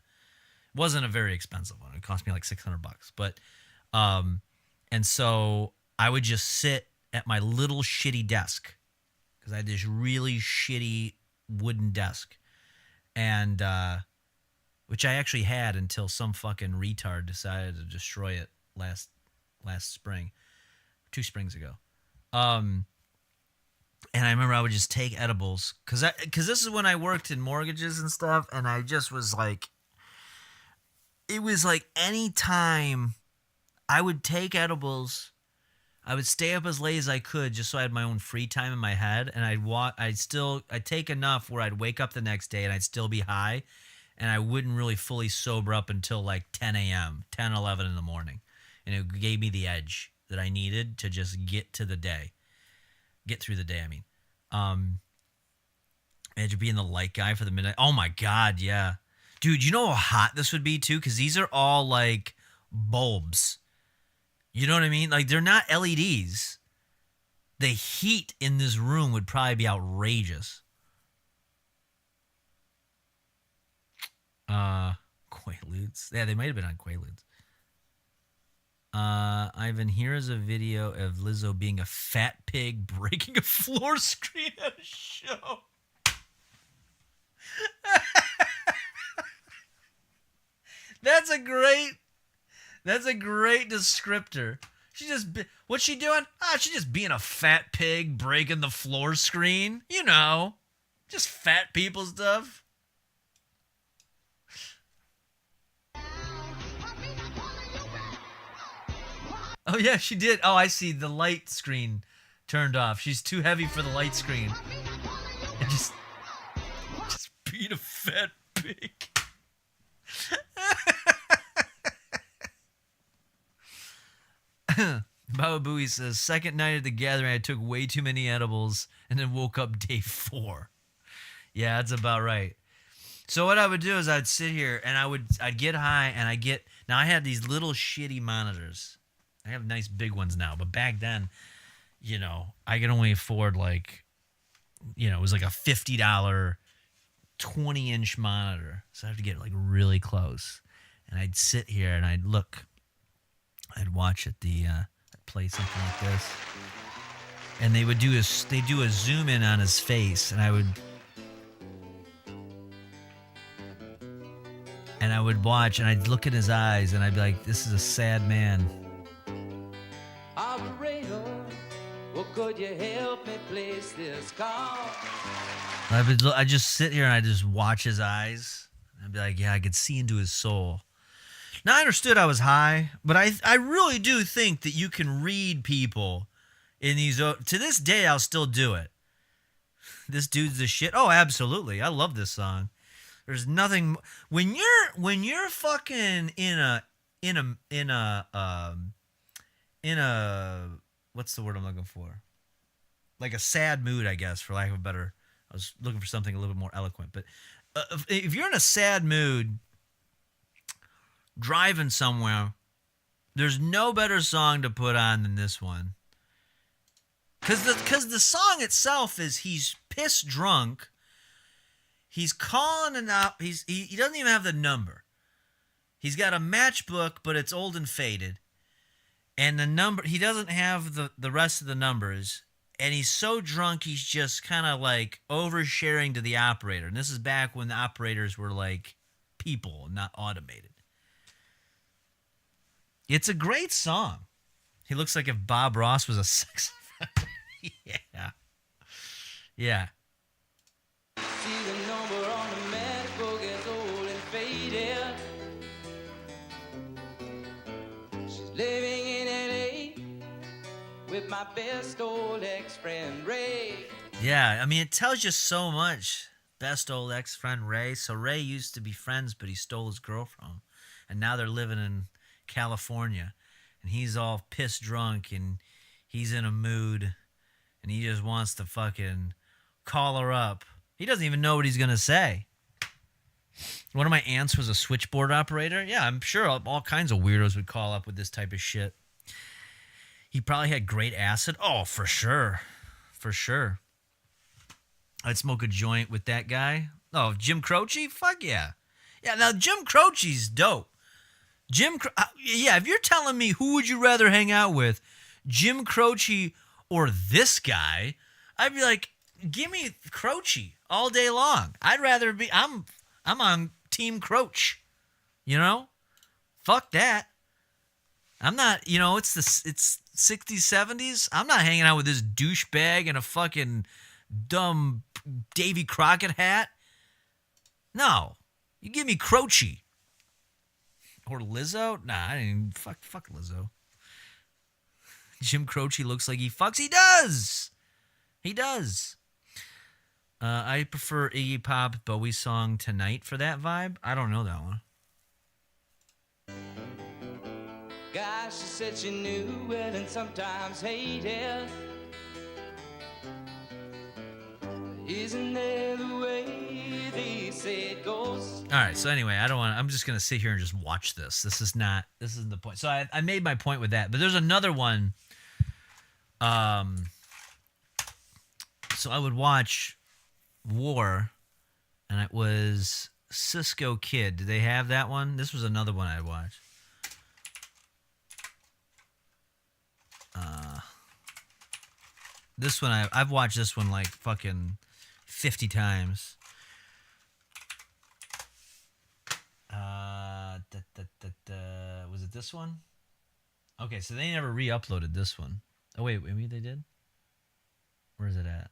It wasn't a very expensive one. It cost me like $600, but, and so I would just sit at my little shitty desk, because I had this really shitty wooden desk, and, which I actually had until some fucking retard decided to destroy it last spring, 2 springs ago. And I remember I would just take edibles, because this is when I worked in mortgages and stuff, and I just was like, it was like any time I would take edibles, I would stay up as late as I could just so I had my own free time in my head, and I'd take enough where I'd wake up the next day and I'd still be high, and I wouldn't really fully sober up until like 10 a.m., 10, 11 in the morning. And it gave me the edge that I needed to just get through the day, I mean. Edge of being the light guy for the midnight. Oh my God, yeah. Dude, you know how hot this would be too? Because these are all like bulbs. You know what I mean? Like they're not LEDs. The heat in this room would probably be outrageous. Quaaludes. Yeah, they might have been on Quaaludes. Ivan, here is a video of Lizzo being a fat pig breaking a floor screen at a show. That's a great descriptor. What's she doing? She's just being a fat pig breaking the floor screen. You know, just fat people stuff. Oh, yeah, she did. Oh, I see. The light screen turned off. She's too heavy for the light screen. And just beat a fat pig. Baba Booey says, second night at the gathering, I took way too many edibles and then woke up day 4. Yeah, that's about right. So what I would do is I'd sit here and I'd get high, and now I had these little shitty monitors. I have nice big ones now, but back then, you know, I could only afford like, you know, it was like a $50 20-inch monitor. So I have to get like really close. And I'd sit here and I'd watch it, I'd play something like this. And they do a zoom in on his face, and And I would watch, and I'd look in his eyes, and I'd be like, this is a sad man. Operator, well, could you help me place this call? I'd just sit here and I'd just watch his eyes. I'd be like, yeah, I could see into his soul. Now, I understood I was high, but I really do think that you can read people in these. To this day, I'll still do it. This dude's the shit. Oh, absolutely. I love this song. There's nothing when you're fucking in a what's the word I'm looking for? Like a sad mood, I guess, for lack of a better. I was looking for something a little bit more eloquent, but if you're in a sad mood, driving somewhere, there's no better song to put on than this one. Cause the song itself is he's pissed drunk. He's calling and out. He doesn't even have the number. He's got a matchbook, but it's old and faded. And the number, he doesn't have the rest of the numbers. And he's so drunk, he's just kind of like oversharing to the operator. And this is back when the operators were like people, not automated. It's a great song. He looks like if Bob Ross was a sex offender. Yeah. Yeah. See the number on the matchbook is old and faded. She's living in L.A. with my best old ex-friend Ray. Yeah, I mean, it tells you so much. Best old ex-friend Ray. So Ray used to be friends, but he stole his girl from him. And now they're living in California. And he's all pissed drunk, and he's in a mood, and he just wants to fucking call her up. He doesn't even know what he's going to say. One of my aunts was a switchboard operator. Yeah, I'm sure all kinds of weirdos would call up with this type of shit. He probably had great acid. Oh, for sure. For sure. I'd smoke a joint with that guy. Oh, Jim Croce? Fuck yeah. Yeah, now Jim Croce's dope. Yeah, if you're telling me who would you rather hang out with, Jim Croce or this guy, I'd be like, give me Croce all day long. I'd rather be. I'm on Team Croce. You know, fuck that. I'm not. You know, it's 60s, 70s. I'm not hanging out with this douchebag in a fucking dumb Davy Crockett hat. No, you give me Croce. Or Lizzo? Nah, I didn't even fuck Lizzo. Jim Croce looks like he fucks. He does. He does. I prefer Iggy Pop Bowie song Tonight for that vibe. I don't know that one. Gosh, she said she knew it and sometimes hated. Isn't there the way they say it goes? All right, so anyway, I'm just going to sit here and just watch this. This isn't the point. So I made my point with that. But there's another one. So I would watch War, and it was Cisco Kid. Did they have that one? This was another one I'd watch. This one, I've watched this one like fucking 50 times. Was it this one? Okay, so they never re-uploaded this one. Oh, wait, maybe they did? Where is it at?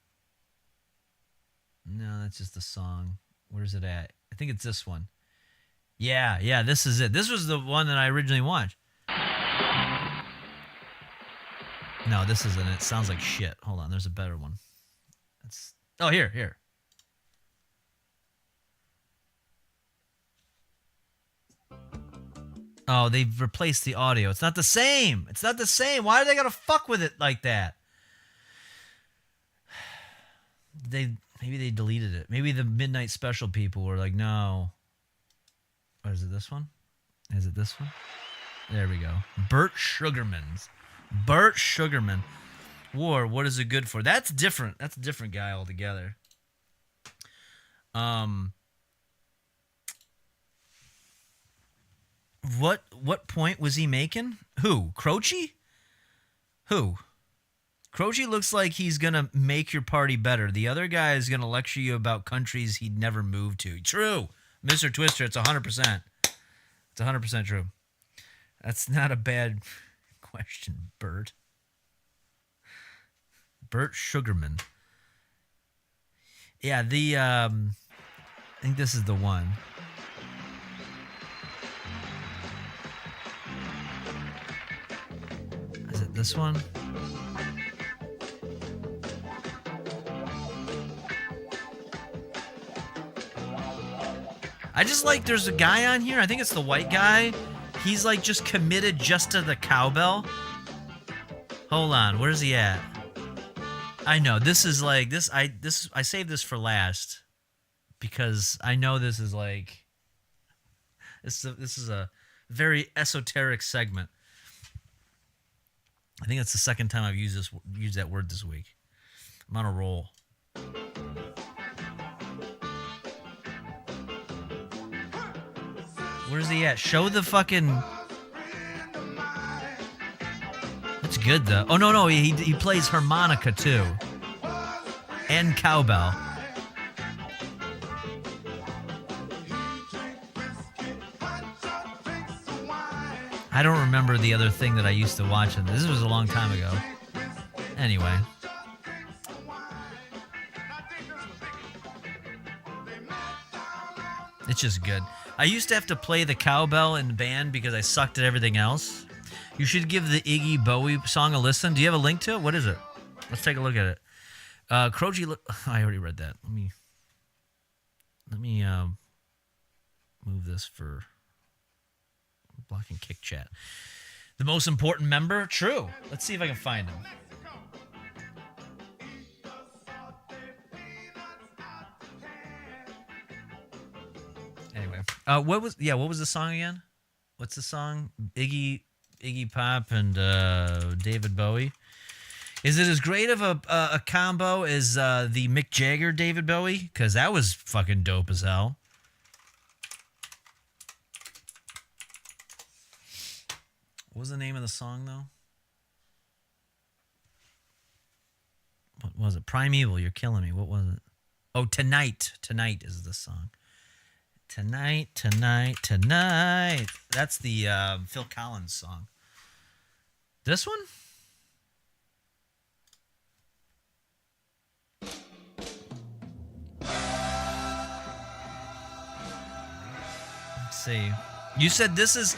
No, that's just the song. Where's it at? I think it's this one. Yeah, this is it. This was the one that I originally watched. No, this isn't it. It sounds like shit. Hold on, there's a better one. Here. Oh, they've replaced the audio. It's not the same. Why do they gotta fuck with it like that? Maybe they deleted it. Maybe the Midnight Special people were like, no. Or is it this one? Is it this one? There we go. Burt Sugarman. War, what is it good for? That's different. That's a different guy altogether. What point was he making? Who? Croce? Who? Croce looks like he's going to make your party better. The other guy is going to lecture you about countries he'd never moved to. True. Mr. Twister, it's 100%. 100% true. That's not a bad question, Bert. Bert Sugarman. Yeah, I think this is the one. Is it this one? I just like, there's a guy on here, I think it's the white guy. He's like just committed just to the cowbell. Hold on, where's he at? I know, this is like, I saved this for last because I know this is like, this is a very esoteric segment. I think that's the second time I've used that word this week. I'm on a roll. Where's he at? Show the fucking... That's good, though. Oh, no, he plays harmonica, too. And cowbell. I don't remember the other thing that I used to watch. This was a long time ago. Anyway. It's just good. I used to have to play the cowbell in the band because I sucked at everything else. You should give the Iggy Bowie song a listen. Do you have a link to it? What is it? Let's take a look at it. Croce, I already read that. Let me move this for block and kick chat. The most important member? True. Let's see if I can find him. Anyway, what was the song again? What's the song? Iggy Pop and David Bowie. Is it as great of a combo as the Mick Jagger David Bowie? Because that was fucking dope as hell. What was the name of the song though? What was it? Primeval, You're Killing Me. What was it? Oh, Tonight. Tonight is the song. Tonight. That's the Phil Collins song. This one? Let's see. You said this is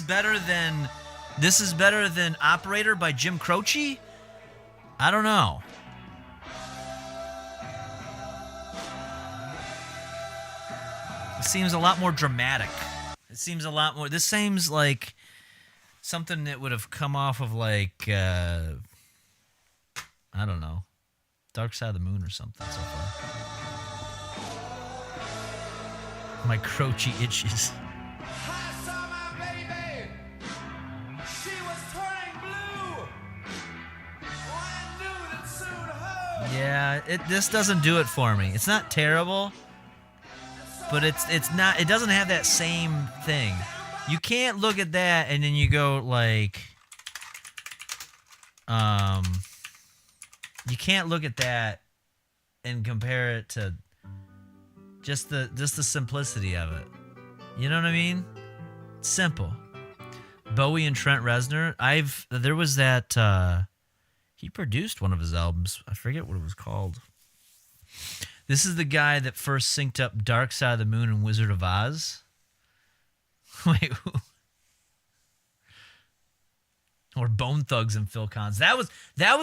better than Operator by Jim Croce? I don't know. It seems a lot more dramatic. It seems a lot more... This seems like something that would have come off of like... I don't know. Dark Side of the Moon or something so far. My Croce itches. Yeah, this doesn't do it for me. It's not terrible, but it's not. It doesn't have that same thing. You can't look at that and then you go like, you can't look at that and compare it to just the simplicity of it. You know what I mean? It's simple. Bowie and Trent Reznor. There was that. He produced one of his albums. I forget what it was called. This is the guy that first synced up Dark Side of the Moon and Wizard of Oz. Wait, who? Or Bone Thugs and Phil Collins. That was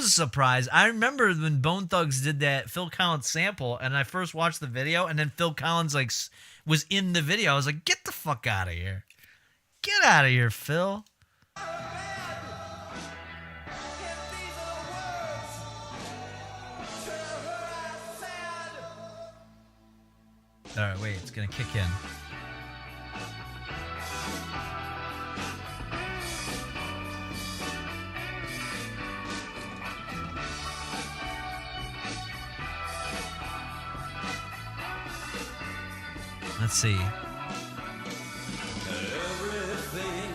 a surprise. I remember when Bone Thugs did that Phil Collins sample, and I first watched the video, and then Phil Collins was in the video. I was like, get the fuck out of here. Get out of here, Phil. All right, wait, it's going to kick in. Let's see. Everything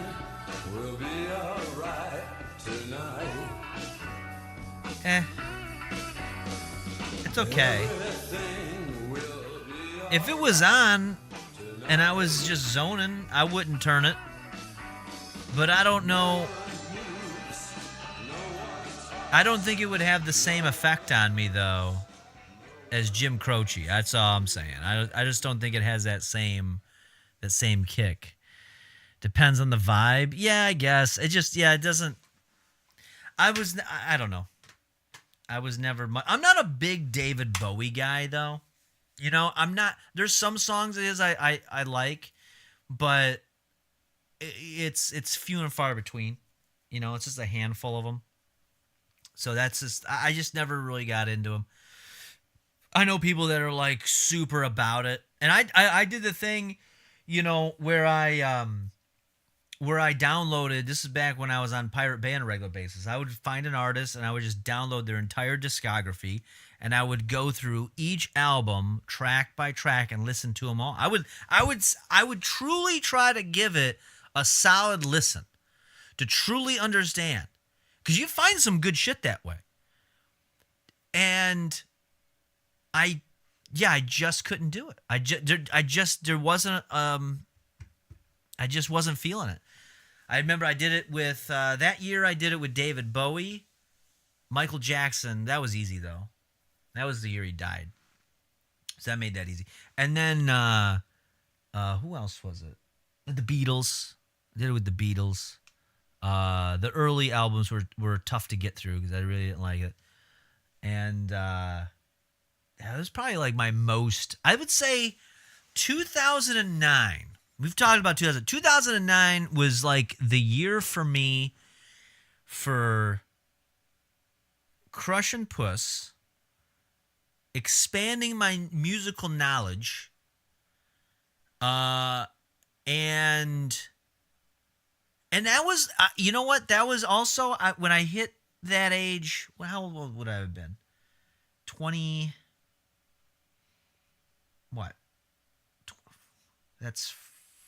will be all right tonight. It's okay. If it was on, and I was just zoning, I wouldn't turn it. But I don't know. I don't think it would have the same effect on me, though, as Jim Croce. That's all I'm saying. I just don't think it has that same kick. Depends on the vibe. Yeah, I guess. It doesn't. I don't know. I was never I'm not a big David Bowie guy, though. You know, I'm not. There's some songs of his I like, but it's few and far between. You know, it's just a handful of them. So that's just, I just never really got into him. I know people that are like super about it, and I did the thing, you know, where I downloaded. This is back when I was on Pirate Bay on a regular basis. I would find an artist and I would just download their entire discography, and I would go through each album track by track and listen to them all. I would truly try to give it a solid listen to truly understand. Because you find some good shit that way. And I just couldn't do it. I just wasn't feeling it. I remember I did it with, that year I did it with David Bowie. Michael Jackson, that was easy though. That was the year he died. So that made that easy. And then, who else was it? The Beatles. I did it with the Beatles. The early albums were tough to get through because I really didn't like it. And it was probably like my most, I would say 2009. We've talked about 2000. 2009 was like the year for me for Crush and Puss, expanding my musical knowledge, and that was, you know what? That was also, when I hit that age, well, how old would I have been? 20, what? That's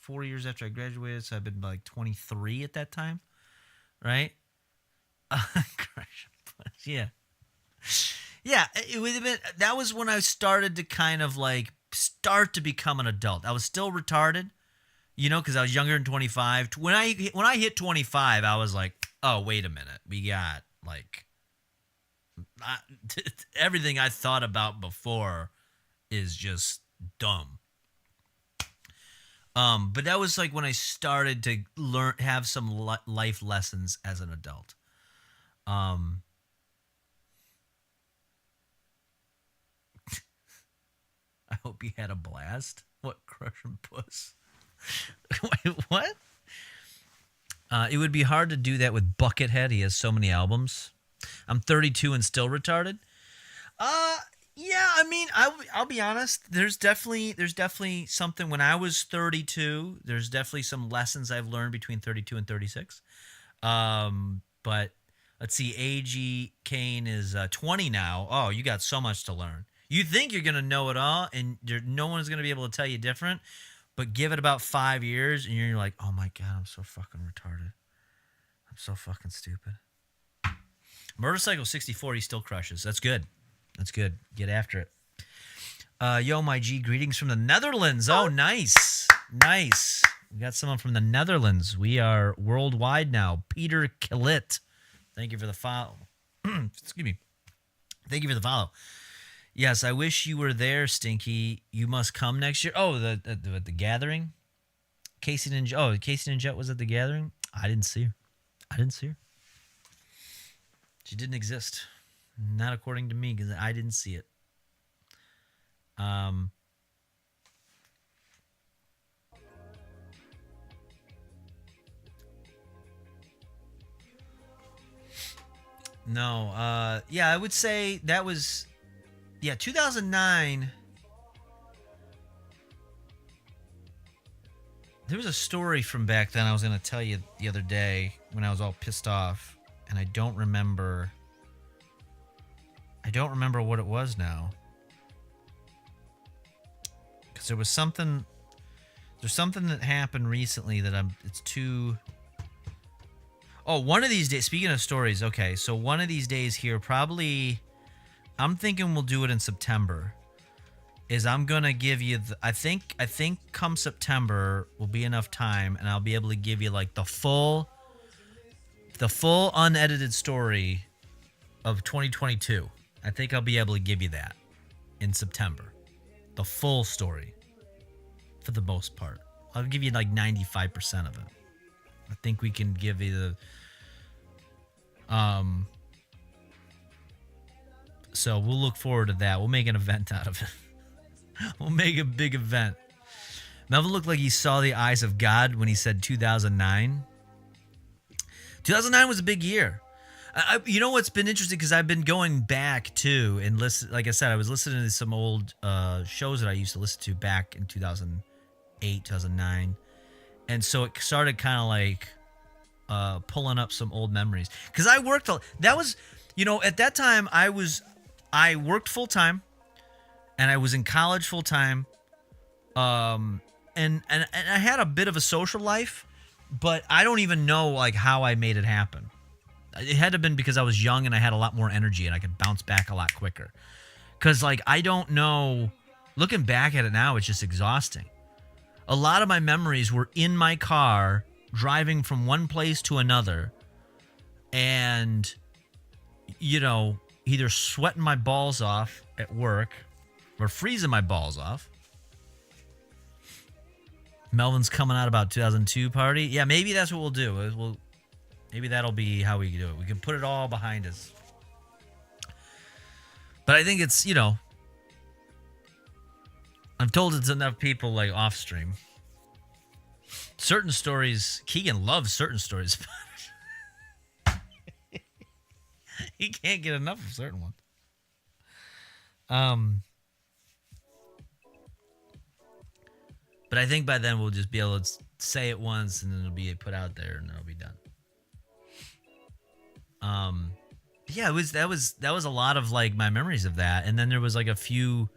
4 years after I graduated, so I've been like 23 at that time, right? Yeah. Yeah, it would have been, that was when I started to kind of like start to become an adult. I was still retarded. You know, because I was younger than 25. When I hit 25, I was like, oh, wait a minute. We got, like, everything I thought about before is just dumb. But that was, like, when I started to have some life lessons as an adult. I hope you had a blast. What, Crush and Puss? Wait, what? It would be hard to do that with Buckethead. He has so many albums. I'm 32 and still retarded. Yeah, I mean, I'll be honest. There's definitely something. When I was 32, there's definitely some lessons I've learned between 32 and 36. But let's see, A.G. Kane is 20 now. Oh, you got so much to learn. You think you're gonna know it all, and no one's gonna be able to tell you different. But give it about 5 years, and you're like, oh my God, I'm so fucking retarded. I'm so fucking stupid. Motorcycle 64, he still crushes. That's good. That's good. Get after it. Yo, my G, greetings from the Netherlands. Oh, nice. Nice. We got someone from the Netherlands. We are worldwide now. Peter Killit. Thank you for the follow. Excuse me. Thank you for the follow. Yes, I wish you were there, Stinky. You must come next year. Oh, the gathering. Casey and Jet was at the gathering. I didn't see her. She didn't exist. Not according to me, because I didn't see it. No. Yeah, I would say that was. Yeah, 2009. There was a story from back then I was going to tell you the other day when I was all pissed off, and I don't remember what it was now. Because there's something that happened recently that it's too. Oh, one of these days, speaking of stories, okay, so one of these days here, probably, I'm thinking we'll do it in September. is I'm gonna give you. I think come September will be enough time, and I'll be able to give you like the full unedited story of 2022. I think I'll be able to give you that in September, the full story. For the most part, I'll give you like 95% of it. I think we can give you the. So we'll look forward to that. We'll make an event out of it. We'll make a big event. Melvin looked like he saw the eyes of God when he said 2009. 2009 was a big year. You know what's been interesting, because I've been going back too and listen. Like I said, I was listening to some old shows that I used to listen to back in 2008, 2009, and so it started kind of like pulling up some old memories. Because I worked. That was, at that time I worked full time, and I was in college full time, and I had a bit of a social life, but I don't even know like how I made it happen. It had to have been because I was young and I had a lot more energy and I could bounce back a lot quicker. Because, like, I don't know. Looking back at it now, it's just exhausting. A lot of my memories were in my car, driving from one place to another, and, either sweating my balls off at work or freezing my balls off. Melvin's coming out about 2002 party. Yeah, maybe that's what we'll do. Maybe that'll be how we do it. We can put it all behind us. But I think it's, I've told it to enough people like off stream. Certain stories, Keegan loves certain stories. He can't get enough of certain ones. But I think by then we'll just be able to say it once and then it'll be put out there and then it'll be done. Yeah, that was a lot of like my memories of that, and then there was like a few,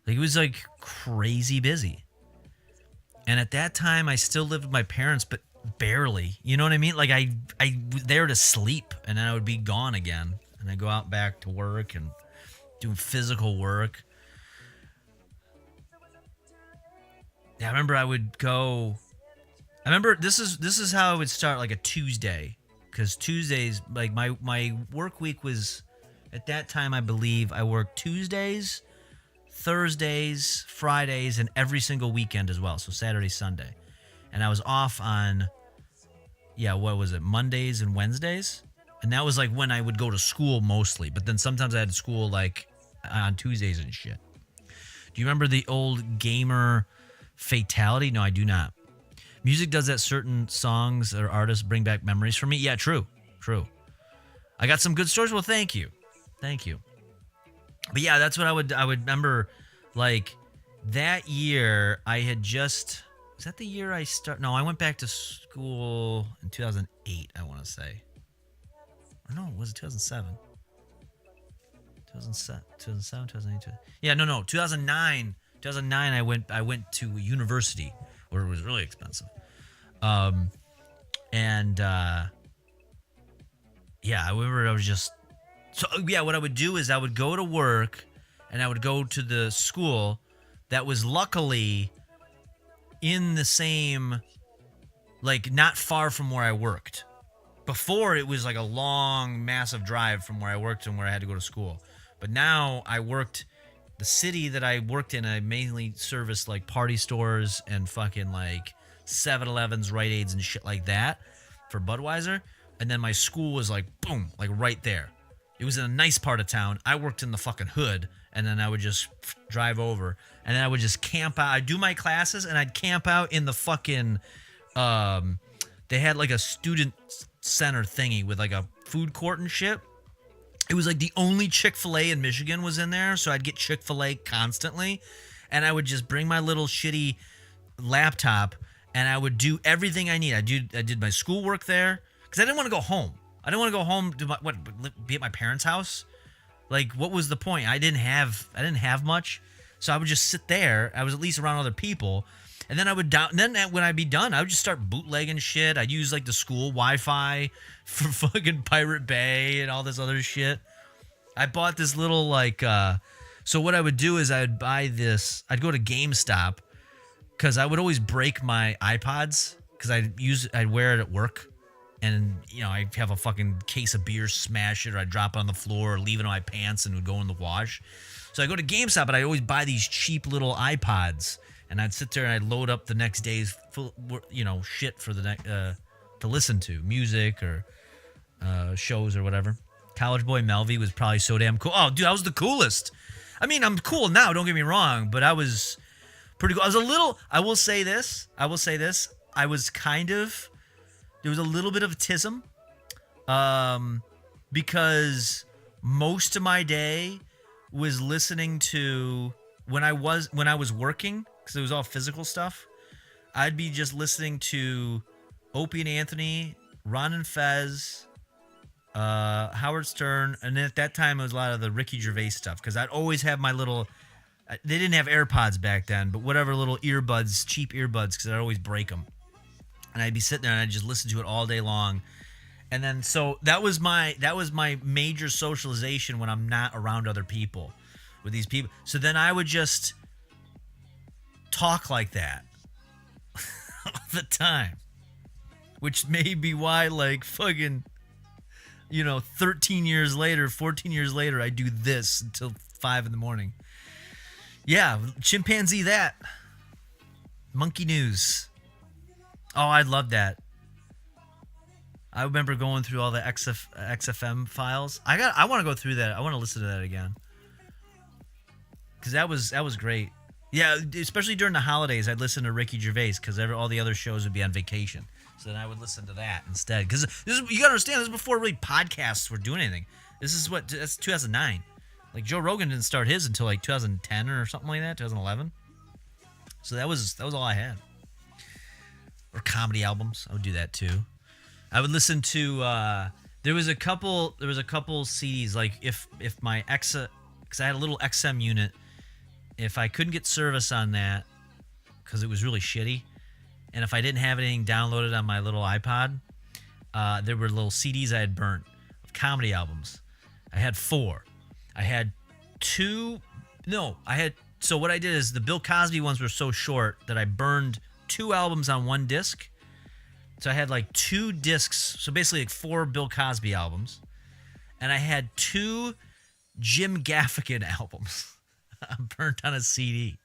like it was like crazy busy. And at that time, I still lived with my parents, but barely. You know what I mean? Like I was there to sleep, and then I would be gone again, and I go out back to work and do physical work. Yeah, I remember I would go. I remember this is how it would start, like a Tuesday. Because Tuesdays, like my work week was, at that time, I believe I worked Tuesdays, Thursdays, Fridays, and every single weekend as well. So Saturday, Sunday. And I was off on, Mondays and Wednesdays. And that was like when I would go to school mostly. But then sometimes I had school like on Tuesdays and shit. Do you remember the old gamer fatality? No, I do not. Music does that. Certain songs or artists bring back memories for me. Yeah, true. I got some good stories. Well, thank you. But yeah, that's what I would remember. Like that year, I had just. Was that the year I start? No, I went back to school in 2008. I want to say. Or no, was it 2007? 2007, 2008. Yeah, no. 2009. 2009. I went to university, where it was really expensive. I remember I was just... So, yeah, what I would do is I would go to work, and I would go to the school that was luckily in the same... Like, not far from where I worked. Before, it was like a long, massive drive from where I worked and where I had to go to school. But now, I worked... The city that I worked in, I mainly serviced like party stores and fucking like 7-Elevens, Rite Aids, and shit like that for Budweiser. And then my school was like, boom, like right there. It was in a nice part of town. I worked in the fucking hood, and then I would just drive over, and then I would just camp out. I'd do my classes, and I'd camp out in the fucking, they had like a student center thingy with like a food court and shit. It was like the only Chick-fil-A in Michigan was in there, so I'd get Chick-fil-A constantly, and I would just bring my little shitty laptop, and I would do everything I need. I did my schoolwork there, because I didn't want to go home. I didn't want to go home to be at my parents' house. Like, what was the point? I didn't have much, so I would just sit there. I was at least around other people, and then when I'd be done, I would just start bootlegging shit. I'd use like the school Wi-Fi for fucking Pirate Bay and all this other shit. I bought this little like So what I would do is I'd buy this. I'd go to GameStop because I would always break my iPods because I'd wear it at work, and I'd have a fucking case of beer, smash it, or I'd drop it on the floor, or leave it on my pants, and it would go in the wash. So I go to GameStop, and I always buy these cheap little iPods, and I'd sit there and I'd load up the next day's full, shit for the next to listen to, music or shows or whatever. College Boy Melvy was probably so damn cool. Oh, dude, I was the coolest. I mean, I'm cool now, don't get me wrong, but I was pretty cool. I will say this. I was there was a little bit of autism, because most of my day was listening to, when I was working, because it was all physical stuff, I'd be just listening to Opie and Anthony, Ron and Fez, Howard Stern, and then at that time it was a lot of the Ricky Gervais stuff, because I'd always have my little, they didn't have AirPods back then, but whatever little earbuds, cheap earbuds, because I'd always break them, and I'd be sitting there and I'd just listen to it all day long. And then so that was my major socialization when I'm not around other people, with these people. So then I would just talk like that all the time, which may be why, like, fucking 13 years later, 14 years later, I do this until 5 in the morning. Yeah, chimpanzee that. Monkey News. Oh, I love that. I remember going through all the XFM files. I want to go through that. I want to listen to that again. Because that was great. Yeah, especially during the holidays, I'd listen to Ricky Gervais because all the other shows would be on vacation. So then I would listen to that instead. Because you got to understand, this is before really podcasts were doing anything. That's 2009. Like, Joe Rogan didn't start his until like 2010 or something like that, 2011. So that was all I had. Or comedy albums. I would do that too. I would listen to there was a couple CDs, like if my because I had a little XM unit, if I couldn't get service on that because it was really shitty, and if I didn't have anything downloaded on my little iPod, there were little CDs I had burnt of comedy albums. I had 4. I had 2. No, I had. So what I did is the Bill Cosby ones were so short that I burned 2 albums on one disc. So I had like 2 discs, so basically like 4 Bill Cosby albums, and I had 2 Jim Gaffigan albums burnt on a CD,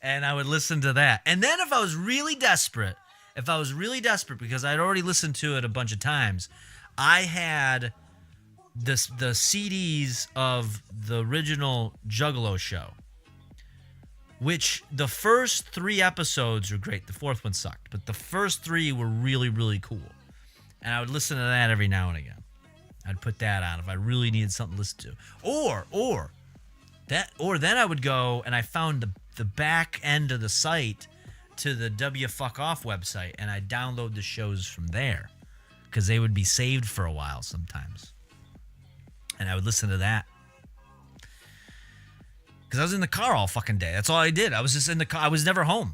and I would listen to that. And then if I was really desperate, because I'd already listened to it a bunch of times, I had the CDs of the original Juggalo show, which the first 3 episodes were great. The 4th one sucked, but the first 3 were really, really cool. And I would listen to that every now and again. I'd put that on if I really needed something to listen to. Or then I would go and I found the back end of the site to the W Fuck Off website, and I'd download the shows from there because they would be saved for a while sometimes. And I would listen to that. Because I was in the car all fucking day. That's all I did. I was just in the car. I was never home.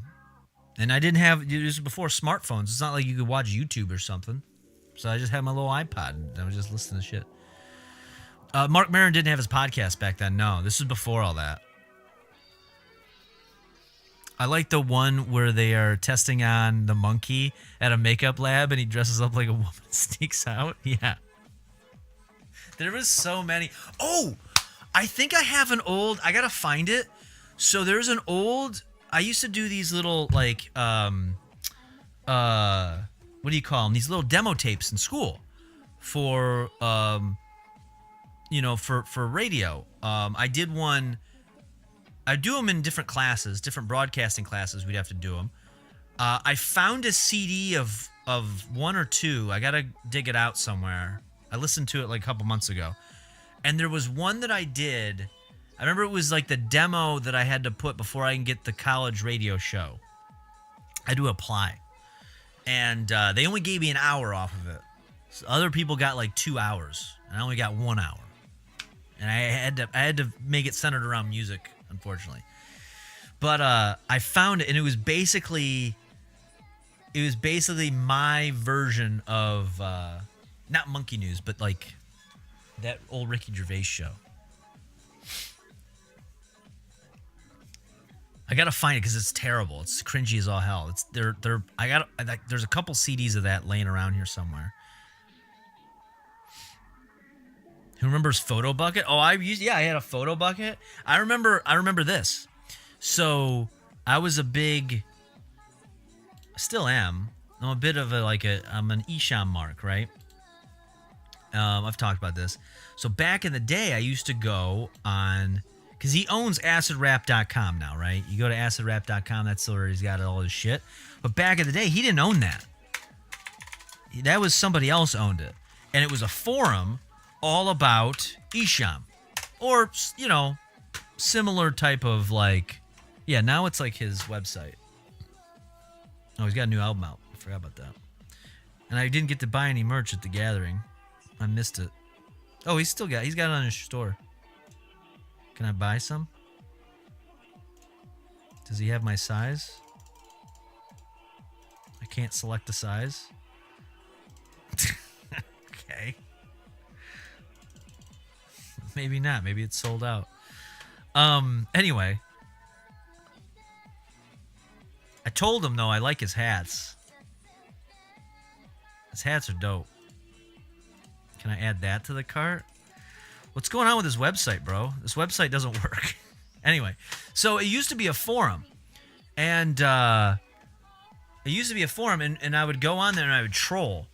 And I didn't have, this was before smartphones. It's not like you could watch YouTube or something. So I just had my little iPod and I was just listening to shit. Mark Maron didn't have his podcast back then. No, this was before all that. I like the one where they are testing on the monkey at a makeup lab and he dresses up like a woman and sneaks out. Yeah. There was so many. Oh! I think I have an old, I gotta find it. So there's an old, I used to do these little, like, what do you call them? These little demo tapes in school for, for radio. I did one, I do them in different classes, different broadcasting classes, we'd have to do them. I found a CD of 1 or 2. I gotta dig it out somewhere. I listened to it like a couple months ago. And there was one that I did. I remember it was like the demo that I had to put before I can get the college radio show. I had to apply. And they only gave me an hour off of it. So other people got like 2 hours. And I only got 1 hour. And I had to make it centered around music, unfortunately. But I found it, and it was basically my version of not Monkey News, but like that old Ricky Gervais show. I gotta find it because it's terrible. It's cringy as all hell. It's there's a couple CDs of that laying around here somewhere. Who remembers Photo Bucket? Oh, I had a Photo Bucket. I remember this. So I was still am. I'm a bit of I'm an Isham mark, right? I've talked about this. So back in the day, I used to go on, because he owns acidrap.com now, right? You go to acidrap.com, that's where he's got all his shit. But back in the day, he didn't own that. That was somebody else owned it. And it was a forum all about Isham. Or, similar type of now it's like his website. Oh, he's got a new album out. I forgot about that. And I didn't get to buy any merch at the gathering. I missed it. Oh, he's got it on his store. Can I buy some? Does he have my size? I can't select the size. Okay. Maybe not. Maybe it's sold out. Anyway. I told him, though, I like his hats. His hats are dope. Can I add that to the cart? What's going on with this website, bro? This website doesn't work. Anyway, so it used to be a forum. And and I would go on there and I would troll.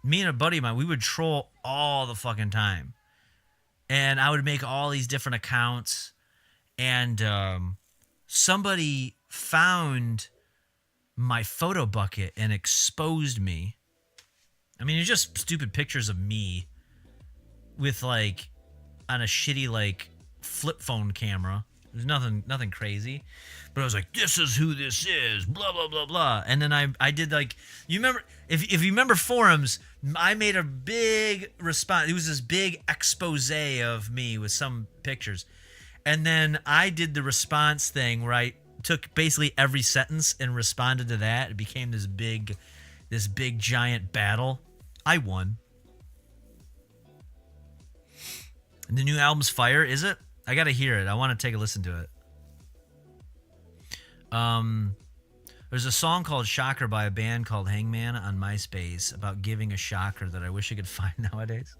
Me and a buddy of mine, we would troll all the fucking time. And I would make all these different accounts. And somebody found my Photo Bucket and exposed me. I mean, it's just stupid pictures of me with on a shitty flip phone camera. There's nothing crazy. But I was like, this is who this is, blah, blah, blah, blah. And then I did you remember, if you remember forums, I made a big response. It was this big expose of me with some pictures. And then I did the response thing where I took basically every sentence and responded to that. It became this big giant battle. I won. And the new album's fire, is it? I gotta hear it. I want to take a listen to it. There's a song called Shocker by a band called Hangman on MySpace about giving a shocker that I wish I could find nowadays.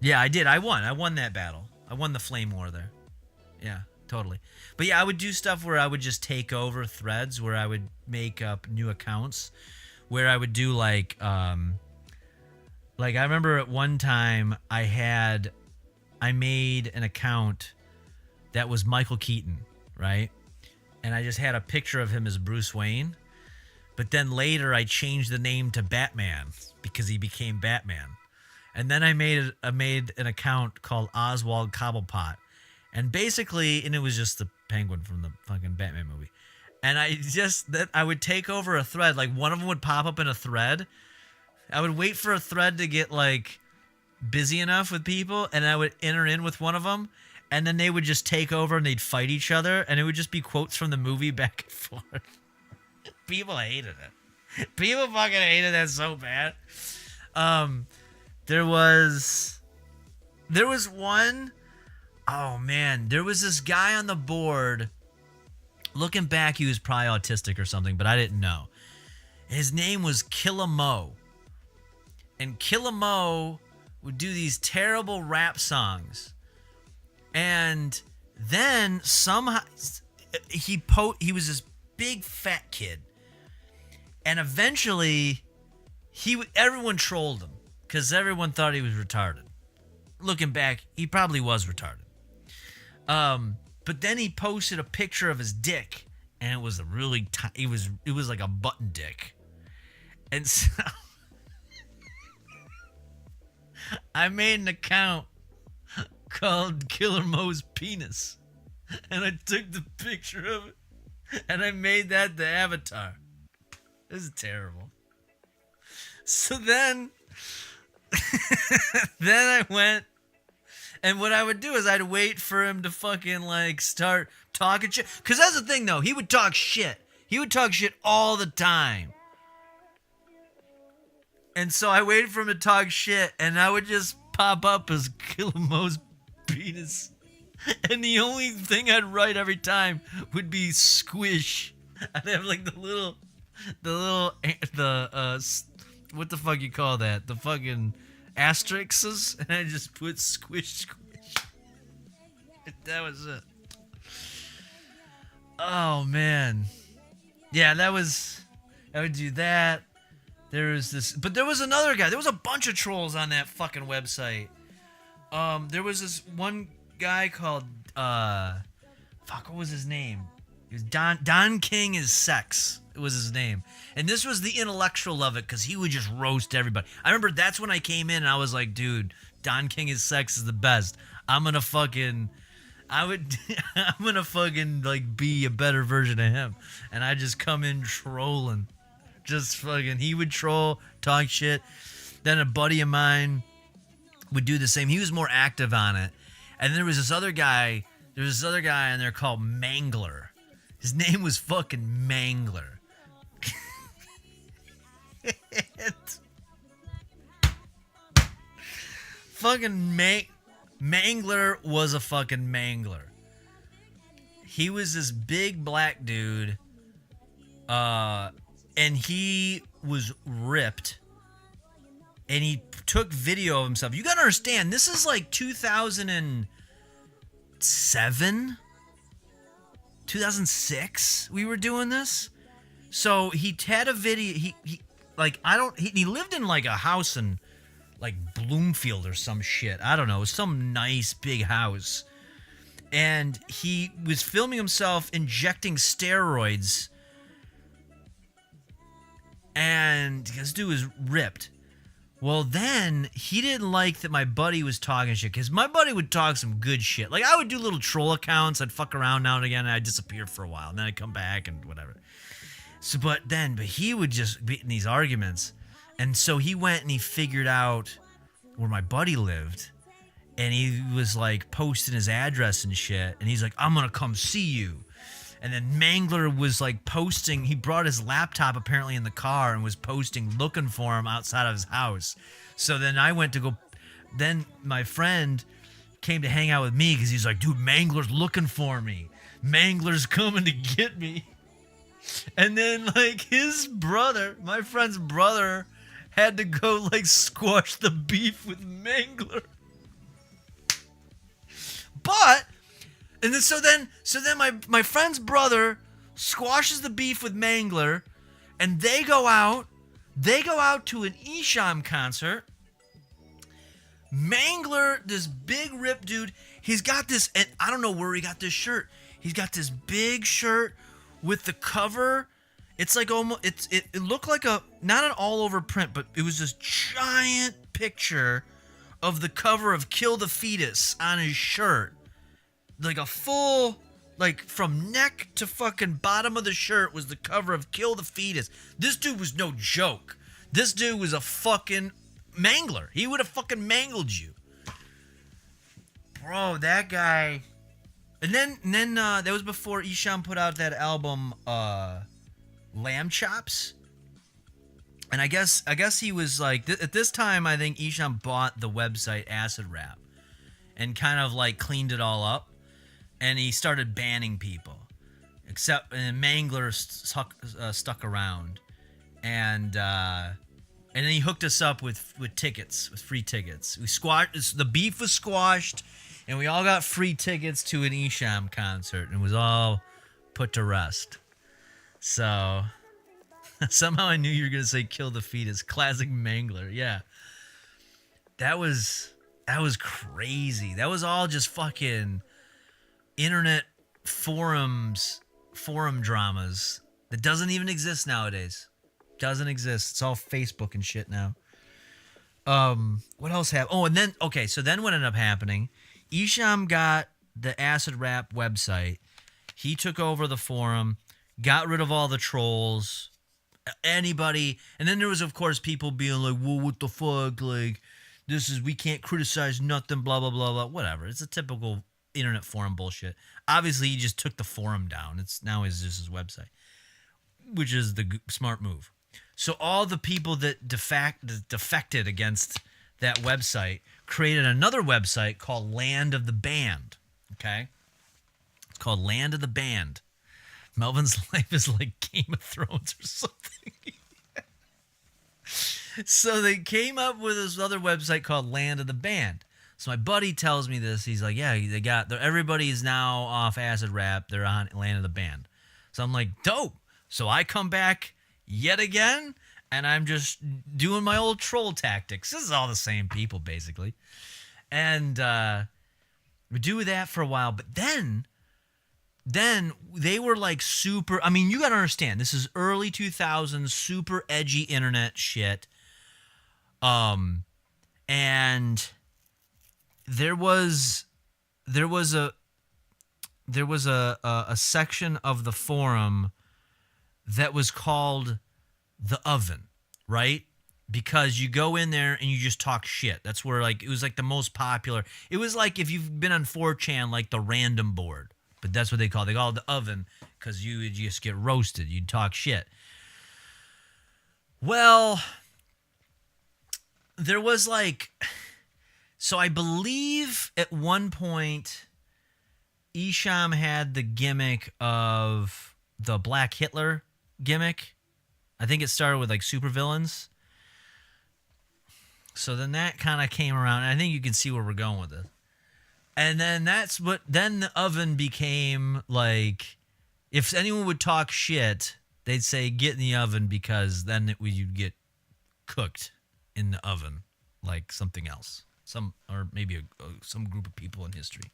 Yeah, I did. I won that battle. I won the flame war there. Yeah, totally. But yeah, I would do stuff where I would just take over threads, where I would make up new accounts, where I would do I remember at one time I made an account that was Michael Keaton, right? And I just had a picture of him as Bruce Wayne. But then later I changed the name to Batman because he became Batman. And then I made an account called Oswald Cobblepot. And basically, and it was just the penguin from the fucking Batman movie. And I would take over a thread. One of them would pop up in a thread. I would wait for a thread to get busy enough with people, and I would enter in with one of them, and then they would just take over and they'd fight each other, and it would just be quotes from the movie back and forth. People hated it. People fucking hated that so bad. There was one. Oh man, there was this guy on the board. Looking back, he was probably autistic or something, but I didn't know. His name was Killa Mo. And Killa Mo would do these terrible rap songs. And then somehow he was this big fat kid. And eventually everyone trolled him because everyone thought he was retarded. Looking back, he probably was retarded. But then he posted a picture of his dick, and it was a really it was like a button dick. And so I made an account called Killer Mo's Penis, and I took the picture of it, and I made that the avatar. This is terrible. So then I went, and what I would do is I'd wait for him to fucking start talking shit. Because that's the thing, though. He would talk shit. He would talk shit all the time. And so I waited for him to talk shit, and I would just pop up as Killer Mo's Penis. And the only thing I'd write every time would be squish. I'd have like what the fuck you call that? The fucking asterisks, and I just put squish. That was it. Oh man, yeah, I would do that. There was this, but there was another guy. There was a bunch of trolls on that fucking website. There was this one guy called what was his name? It was Don King is Sex. It was his name. And this was the intellectual of it because he would just roast everybody. I remember that's when I came in and I was like, dude, Don King is Sex is the best. I'm gonna fucking like be a better version of him. And I just come in trolling. Just fucking, he would troll, talk shit. Then a buddy of mine would do the same. He was more active on it. And there was this other guy in there called Mangler. His name was fucking Mangler. Fucking Mangler was a fucking mangler. He was this big black dude, and he was ripped, and he took video of himself. You gotta understand, this is like 2007, 2006 we were doing this. So he had a video, he lived in like a house in like Bloomfield or some shit. I don't know, some nice big house. And he was filming himself injecting steroids. And this dude was ripped. Well, then he didn't like that my buddy was talking shit, because my buddy would talk some good shit. Like, I would do little troll accounts. I'd fuck around now and again, and I'd disappear for a while. And then I'd come back and whatever. So, but he would just be in these arguments. And so he went and he figured out where my buddy lived. And he was like posting his address and shit. And he's like, I'm going to come see you. And then Mangler was like posting. He brought his laptop apparently in the car and was posting, looking for him outside of his house. So then I went to go. Then my friend came to hang out with me because he's like, dude, Mangler's looking for me. Mangler's coming to get me. And then like his brother, my friend's brother, had to go like squash the beef with Mangler. But, and then so then my friend's brother squashes the beef with Mangler, and they go out to an Esham concert. Mangler, this big rip dude, he's got this, and I don't know where he got this shirt. He's got this big shirt with the cover. It's like almost, it looked like not an all over print, but it was this giant picture of the cover of Kill the Fetus on his shirt. Like a full, like from neck to fucking bottom of the shirt was the cover of Kill the Fetus. This dude was no joke. This dude was a fucking mangler. He would have fucking mangled you. Bro, that guy. And then that was before Esham put out that album, Lamb Chops. And I guess he was like, at this time, I think Esham bought the website Acid Rap and kind of like cleaned it all up. And he started banning people. And Mangler stuck around. And then he hooked us up with tickets, with free tickets. The beef was squashed, and we all got free tickets to an Esham concert, and it was all put to rest. So somehow I knew you were gonna say Kill the Fetus. Classic Mangler, yeah. That was crazy. That was all just fucking internet forum dramas that doesn't even exist nowadays. Doesn't exist. It's all Facebook and shit now. What else happened? Oh, and then so then what ended up happening? Esham got the Acid Rap website. He took over the forum, got rid of all the trolls, anybody, and then there was of course people being like, "Well, what the fuck? Like, we can't criticize nothing, blah blah blah blah." Whatever. It's a typical internet forum bullshit. Obviously, he just took the forum down. It's just his website, which is the smart move. So all the people that defected against that website created another website called Land of the Band. Okay? It's called Land of the Band. Melvin's life is like Game of Thrones or something. So they came up with this other website called Land of the Band. So my buddy tells me this. He's like, yeah, everybody's now off acid rap. They're on Land of the Band. So I'm like, dope. So I come back yet again, and I'm just doing my old troll tactics. This is all the same people, basically. And we do that for a while. But then they were like super, I mean, you got to understand, this is early 2000s, super edgy internet shit. And there was a section of the forum that was called The Oven, right? Because you go in there and you just talk shit. That's where, like, it was like the most popular. It was like if you've been on 4chan, like the random board. But that's what they call it. They call it The Oven because you would just get roasted. You'd talk shit. Well, there was like... So I believe at one point, Isham had the gimmick of the Black Hitler gimmick. I think it started with like supervillains. So then that kind of came around. I think you can see where we're going with it. And then then The Oven became like, if anyone would talk shit, they'd say get in the oven because then you'd get cooked in the oven like something else. Or maybe some group of people in history.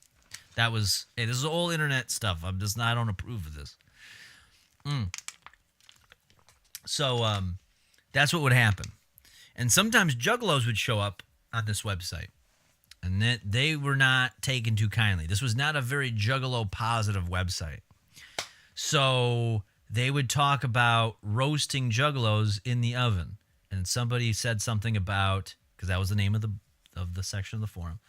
That was, hey, this is old internet stuff. I don't approve of this. So that's what would happen. And sometimes juggalos would show up on this website. And they were not taken too kindly. This was not a very juggalo positive website. So they would talk about roasting juggalos in the oven. And somebody said something about, because that was the name of the section of the forum.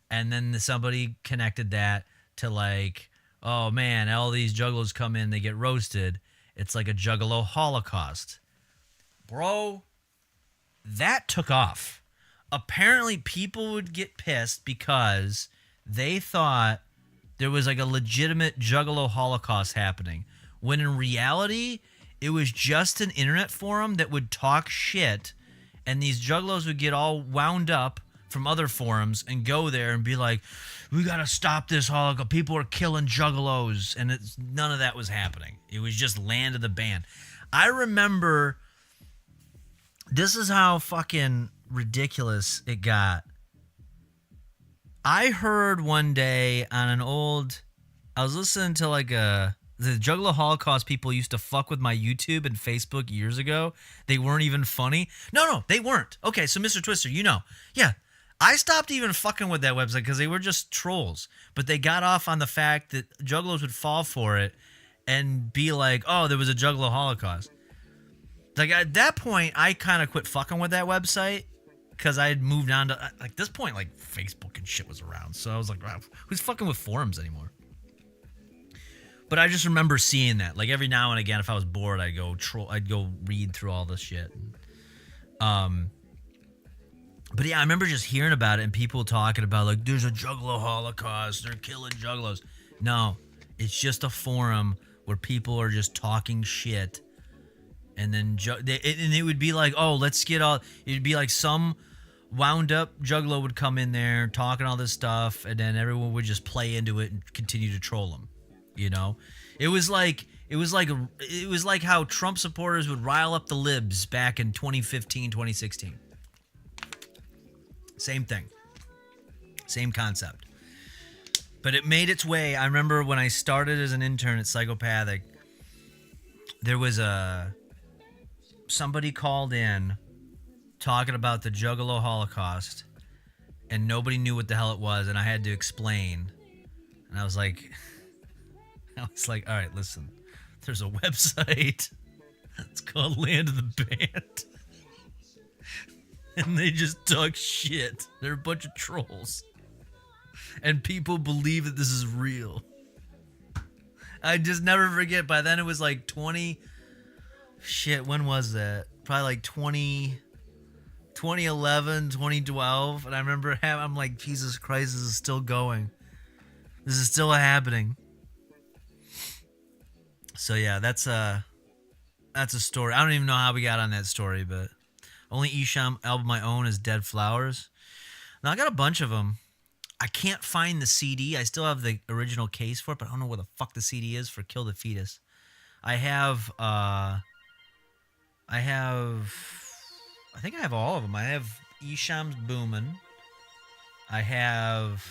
And then somebody connected that to like, oh man, all these juggalos come in, they get roasted. It's like a juggalo holocaust. Bro, that took off. Apparently people would get pissed because they thought there was like a legitimate juggalo holocaust happening. When in reality, it was just an internet forum that would talk shit, and these juggalos would get all wound up from other forums and go there and be like, we got to stop this holocaust. People are killing juggalos. And none of that was happening. It was just Land of the Band. I remember, this is how fucking ridiculous it got. I heard one day on I was listening to like the Juggalo Holocaust people used to fuck with my YouTube and Facebook years ago. They weren't even funny. No, they weren't. Okay, so Mr. Twister, you know. Yeah, I stopped even fucking with that website because they were just trolls. But they got off on the fact that juggalos would fall for it and be like, oh, there was a Juggalo Holocaust. Like, at that point, I kind of quit fucking with that website because I had moved on to, like, this point, like, Facebook and shit was around. So I was like, wow, who's fucking with forums anymore? But I just remember seeing that. Like, every now and again, if I was bored, I'd go read through all this shit. But yeah, I remember just hearing about it and people talking about, like, there's a Juggalo Holocaust, they're killing juggalos. No, it's just a forum where people are just talking shit. And then it would be like, oh, it'd be like some wound up juggalo would come in there talking all this stuff, and then everyone would just play into it and continue to troll them. You know, it was like how Trump supporters would rile up the libs back in 2015, 2016. Same thing. Same concept. But it made its way. I remember when I started as an intern at Psychopathic, there was somebody called in talking about the Juggalo Holocaust, and nobody knew what the hell it was, and I had to explain. And I was like, all right, listen, there's a website. It's called Land of the Band. And they just talk shit. They're a bunch of trolls. And people believe that this is real. I just never forget. By then it was like 20... Shit, when was that? Probably like 2011, 2012. And I remember I'm like, Jesus Christ, this is still going. This is still happening. So yeah, that's a story. I don't even know how we got on that story, but only Esham album I own is Dead Flowers. Now I got a bunch of them. I can't find the CD. I still have the original case for it, but I don't know where the fuck the CD is for Kill the Fetus. I think I have all of them. I have Esham's Boomin'. I have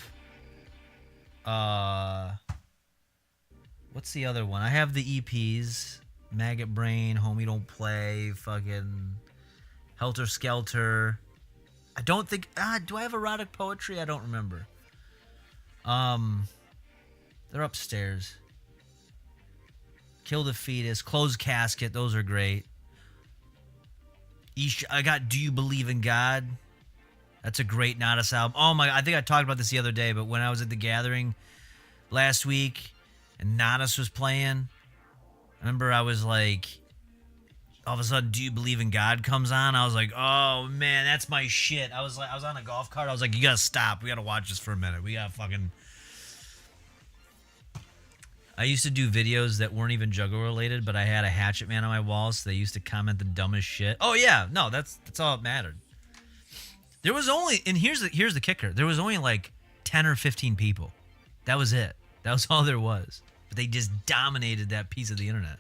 what's the other one? I have the EPs. Maggot Brain, Homie Don't Play, fucking Helter Skelter. I don't think do I have erotic poetry? I don't remember. They're upstairs. Kill the Fetus, Closed Casket, those are great. I got Do You Believe in God? That's a great Nodus album. Oh my, I think I talked about this the other day, but when I was at the gathering last week and Nodus was playing, I remember I was like, all of a sudden, Do You Believe in God comes on. I was like, oh man, that's my shit. I was on a golf cart. I was like, you gotta stop. We gotta watch this for a minute. We gotta fucking. I used to do videos that weren't even Juggalo related, but I had a Hatchet Man on my wall, so they used to comment the dumbest shit. Oh yeah, no, that's all that mattered. There was only, and here's the kicker. There was only like 10 or 15 people. That was it. That was all there was. But they just dominated that piece of the internet.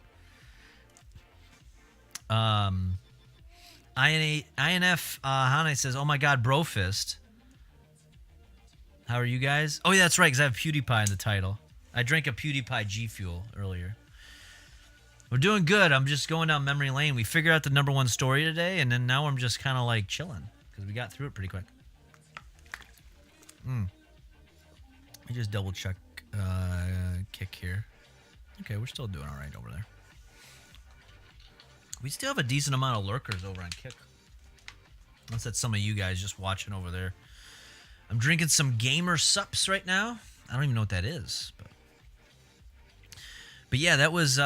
INF Hane says, "Oh my God, Brofist. How are you guys? Oh yeah, that's right, because I have PewDiePie in the title. I drank a PewDiePie G Fuel earlier. We're doing good. I'm just going down memory lane. We figured out the #1 story today, and then now I'm just kind of like chilling because we got through it pretty quick. Let me just double check Kick here. Okay, we're still doing all right over there. We still have a decent amount of lurkers over on Kick. Unless that's some of you guys just watching over there. I'm drinking some Gamer Sups right now. I don't even know what that is, but yeah, that was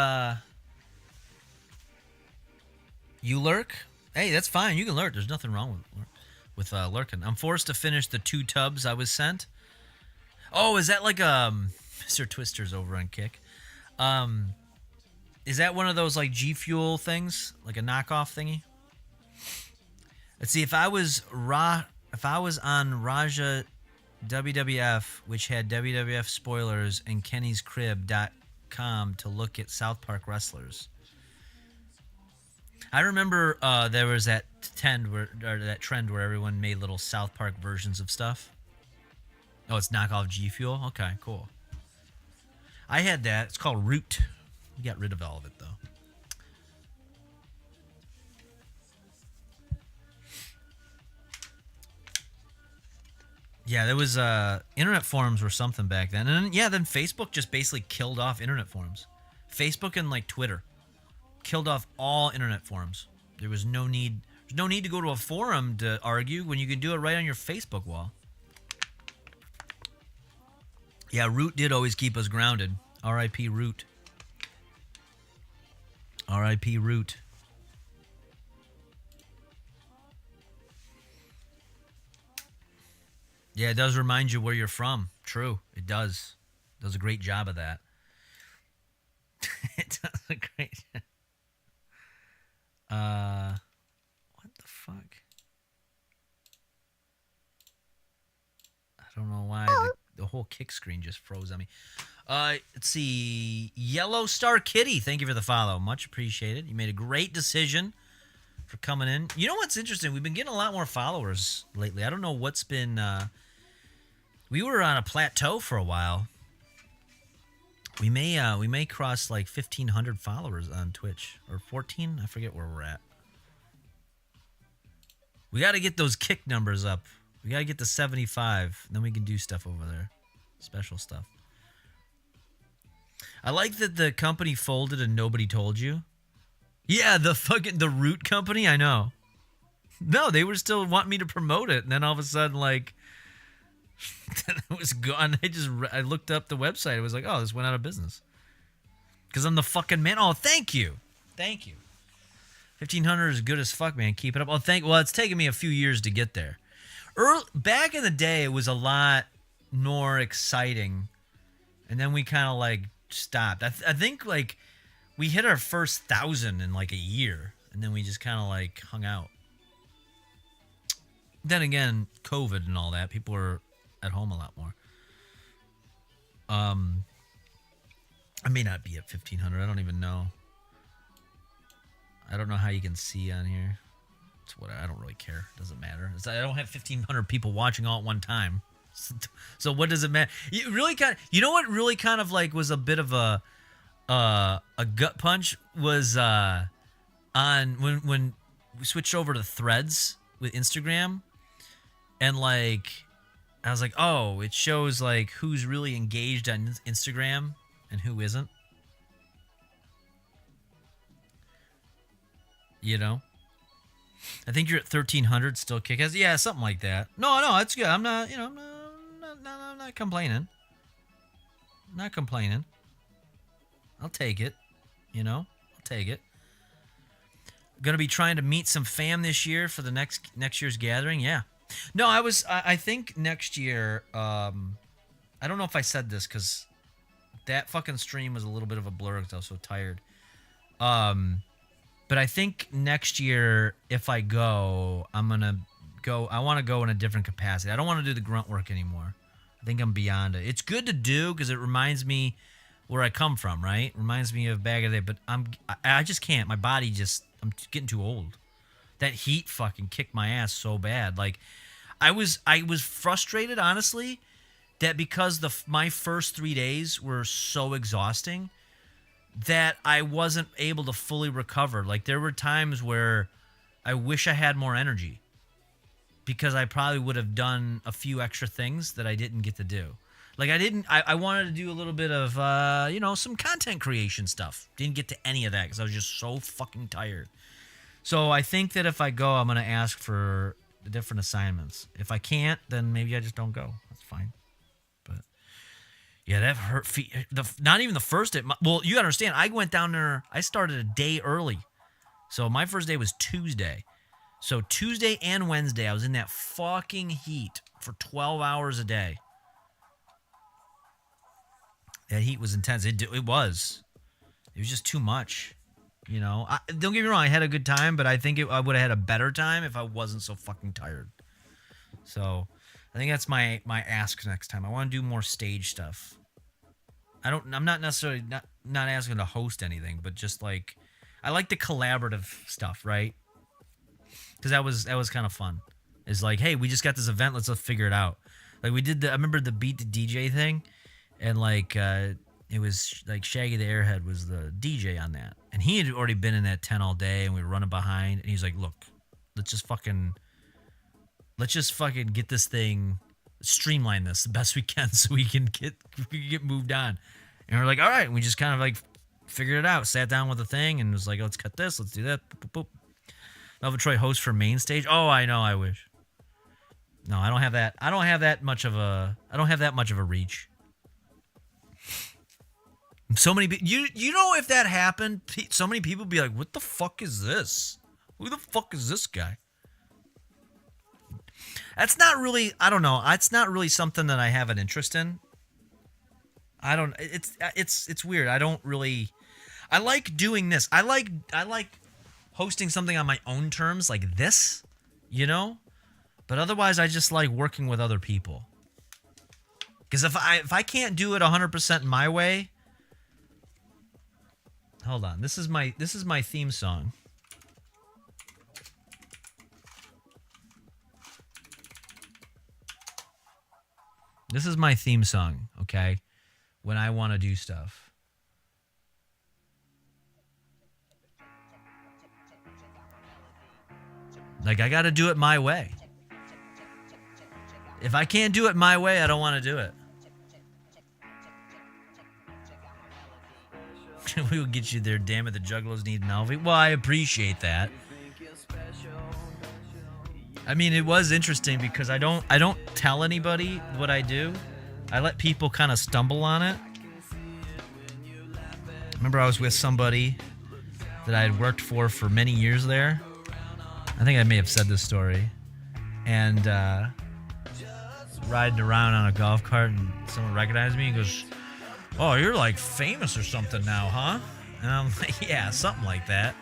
you lurk. Hey, that's fine. You can lurk. There's nothing wrong with lurking. I'm forced to finish the 2 tubs I was sent. Oh, is that like Mr. Twister's over on Kick? Is that one of those like G Fuel things, like a knockoff thingy? Let's see. If I was on Raja WWF, which had WWF spoilers, and Kenny'sCrib.com to look at South Park wrestlers. I remember there was that trend where everyone made little South Park versions of stuff. Oh, it's knockoff G Fuel? Okay, cool. I had that. It's called Root. We got rid of all of it, though. Yeah, there was internet forums were something back then. And then Facebook just basically killed off internet forums. Facebook and like Twitter killed off all internet forums. There was no need to go to a forum to argue when you can do it right on your Facebook wall. Yeah, Root did always keep us grounded. R.I.P. Root. R.I.P. Root. Yeah, it does remind you where you're from. True, it does. It does a great job of that. It does a great job. What the fuck? I don't know why the whole Kick screen just froze on me. Let's see. Yellow Star Kitty, thank you for the follow. Much appreciated. You made a great decision for coming in. You know what's interesting? We've been getting a lot more followers lately. I don't know what's been... we were on a plateau for a while. We may cross like 1,500 followers on Twitch. Or 14? I forget where we're at. We got to get those Kick numbers up. We got to get to 75. Then we can do stuff over there. Special stuff. I like that the company folded and nobody told you. Yeah, the Root company, I know. No, they were still wanting me to promote it, and then all of a sudden, like, it was gone. I looked up the website. It was like, oh, this went out of business. Because I'm the fucking man. Oh, thank you. Thank you. 1,500 is good as fuck, man. Keep it up. Well, it's taken me a few years to get there. Back in the day, it was a lot more exciting And then we kind of like stopped. I think like we hit our first 1,000 in like a year, and then we just kind of like hung out. Then again, COVID and all that, people are at home a lot more. I may not be at 1,500. I don't even know. I don't know how you can see on here. It's what I don't really care. It doesn't matter. I don't have 1,500 people watching all at one time. So what does it matter? You really kind of, you know what really kind of like was a bit of a gut punch was on when we switched over to Threads with Instagram, and like I was like, oh, it shows like who's really engaged on Instagram and who isn't. You know, I think you're at 1,300 still kick ass. Yeah, something like that. No, it's good. I'm not, you know, I'm not complaining. Not complaining. I'll take it. You know, I'll take it. Gonna be trying to meet some fam this year for the next year's gathering. Yeah. No, I think next year, I don't know if I said this because that fucking stream was a little bit of a blur because I was so tired. But I think next year, if I go, I want to go in a different capacity. I don't want to do the grunt work anymore. I think I'm beyond it. It's good to do because it reminds me where I come from, right? Reminds me of back in the day, but I just can't. My body I'm getting too old. That heat fucking kicked my ass so bad. Like, I was frustrated, honestly, that because my first 3 days were so exhausting that I wasn't able to fully recover. Like, there were times where I wish I had more energy because I probably would have done a few extra things that I didn't get to do. Like, I wanted to do a little bit of, some content creation stuff. Didn't get to any of that because I was just so fucking tired. So I think that if I go, I'm going to ask for different assignments. If I can't, then maybe I just don't go. That's fine. But yeah, that hurt. Not even the first day. Well, you understand, I went down there. I started a day early. So my first day was Tuesday. So Tuesday and Wednesday, I was in that fucking heat for 12 hours a day. That heat was intense. It was. It was just too much. You know, don't get me wrong. I had a good time, but I think I would have had a better time if I wasn't so fucking tired. So I think that's my ask next time. I want to do more stage stuff. I'm not necessarily not asking to host anything, but just like I like the collaborative stuff, right? Because that was kind of fun. It's like, hey, we just got this event. Let's figure it out. Like we did I remember the Beat the DJ thing, and like it was like Shaggy the Airhead was the DJ on that, and he had already been in that tent all day, and we were running behind, and he's like, look, let's just fucking get this thing, streamline this the best we can so we can get moved on. And we're like, all right, and we just kind of like figured it out, sat down with the thing, and was like, let's cut this, let's do that. Boop, boop, boop. Melvin Troy host for main stage. Oh, I know, I wish. No, I don't have that. I don't have that much of a reach. So many people, you know, if that happened, so many people be like, what the fuck is this? Who the fuck is this guy? That's not really, I don't know. It's not really something that I have an interest in. It's weird. I don't really, I like doing this. I like hosting something on my own terms like this, you know? But otherwise, I just like working with other people. Because if I can't do it 100% my way, hold on. This is my theme song. This is my theme song, okay? When I want to do stuff. Like, I got to do it my way. If I can't do it my way, I don't want to do it. We will get you there, damn it. The Juggalos need an Alfie. Well, I appreciate that. I mean, it was interesting because I don't tell anybody what I do. I let people kind of stumble on it. Remember, I was with somebody that I had worked for many years there. I think I may have said this story. And riding around on a golf cart, and someone recognized me and goes, oh, you're like famous or something now, huh? And I'm like, yeah, something like that.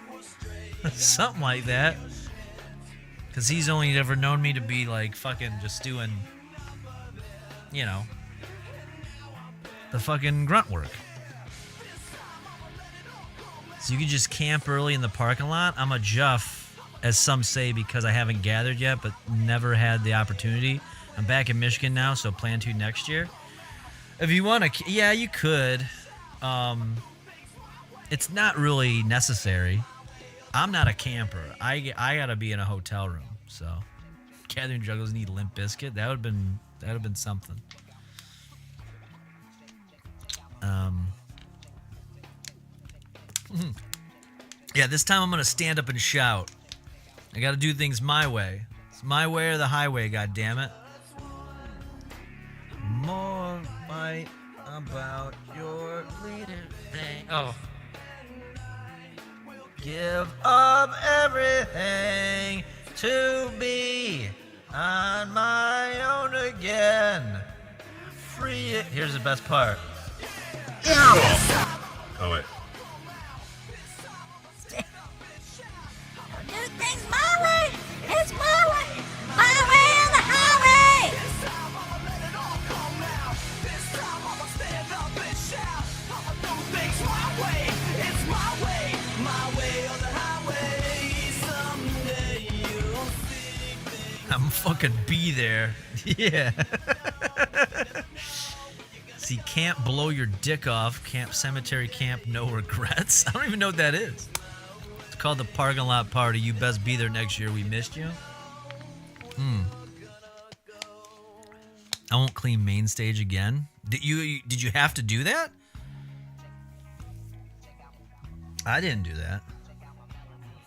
Something like that. Because he's only ever known me to be like fucking just doing, you know, the fucking grunt work. So you can just camp early in the parking lot. I'm a Juff, as some say, because I haven't gathered yet, but never had the opportunity. I'm back in Michigan now, so plan to next year. If you want to, yeah, you could. It's not really necessary. I'm not a camper. I gotta be in a hotel room. So, Gathering Juggles need Limp Bizkit. That would have been something. Yeah, this time I'm gonna stand up and shout. I gotta do things my way. It's my way or the highway. God damn it. More fight about your leading thing. Oh. Give up everything to be on my own again. Free it. Here's the best part. Oh, wait. Do things my way. It's my way. My way or the highway. I'm fucking be there. Yeah. See, Camp Blow Your Dick Off, Camp Cemetery Camp No Regrets. I don't even know what that is. It's called the Parking Lot Party. You best be there next year. We missed you. I won't clean main stage again. Did you have to do that? I didn't do that.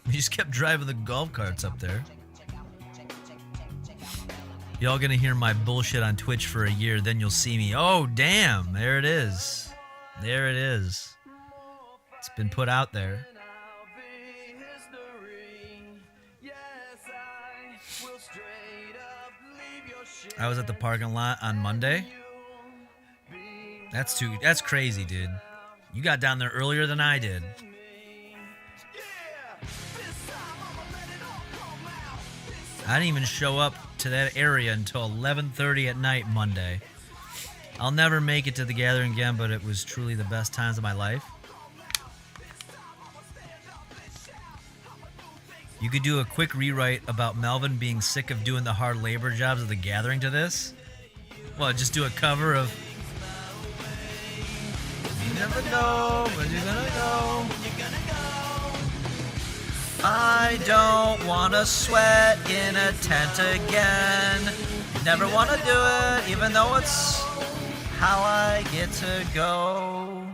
We just kept driving the golf carts up there. Y'all gonna hear my bullshit on Twitch for a year, then you'll see me. Oh, damn. There it is. There it is. It's been put out there. I was at the parking lot on Monday. That's crazy, dude. You got down there earlier than I did. I didn't even show up to that area until 11:30 at night Monday. I'll never make it to the gathering again, but it was truly the best times of my life. You could do a quick rewrite about Melvin being sick of doing the hard labor jobs of the gathering to this. Well, just do a cover of You Never Know Where You're Gonna Go. I don't wanna sweat in a tent again. Never wanna do it, even though it's how I get to go.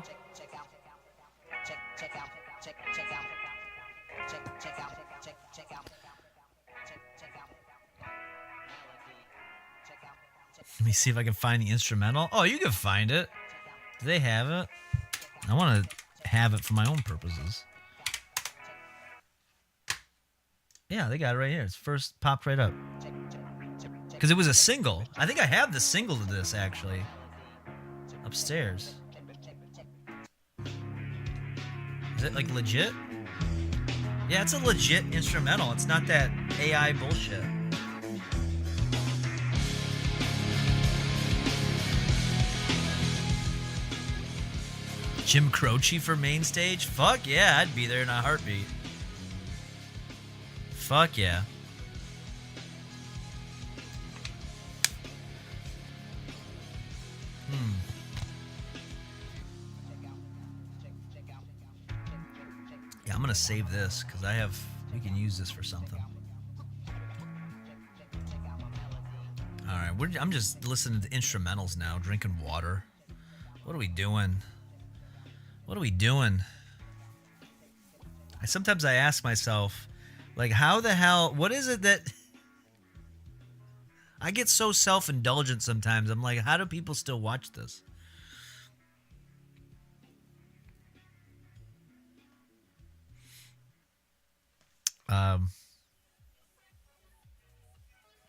Let me see if I can find the instrumental. Oh, you can find it. Do they have it? I want to have it for my own purposes. Yeah, they got it right here. It's first popped right up. Because it was a single. I think I have the single to this, actually. Upstairs. Is it, like, legit? Yeah, it's a legit instrumental. It's not that AI bullshit. Jim Croce for main stage? Fuck yeah, I'd be there in a heartbeat. Fuck yeah. Yeah, I'm gonna save this because we can use this for something. All right, I'm just listening to instrumentals now, drinking water. What are we doing? What are we doing? Sometimes I ask myself, like, how the hell, what is it that... I get so self-indulgent sometimes. I'm like, how do people still watch this?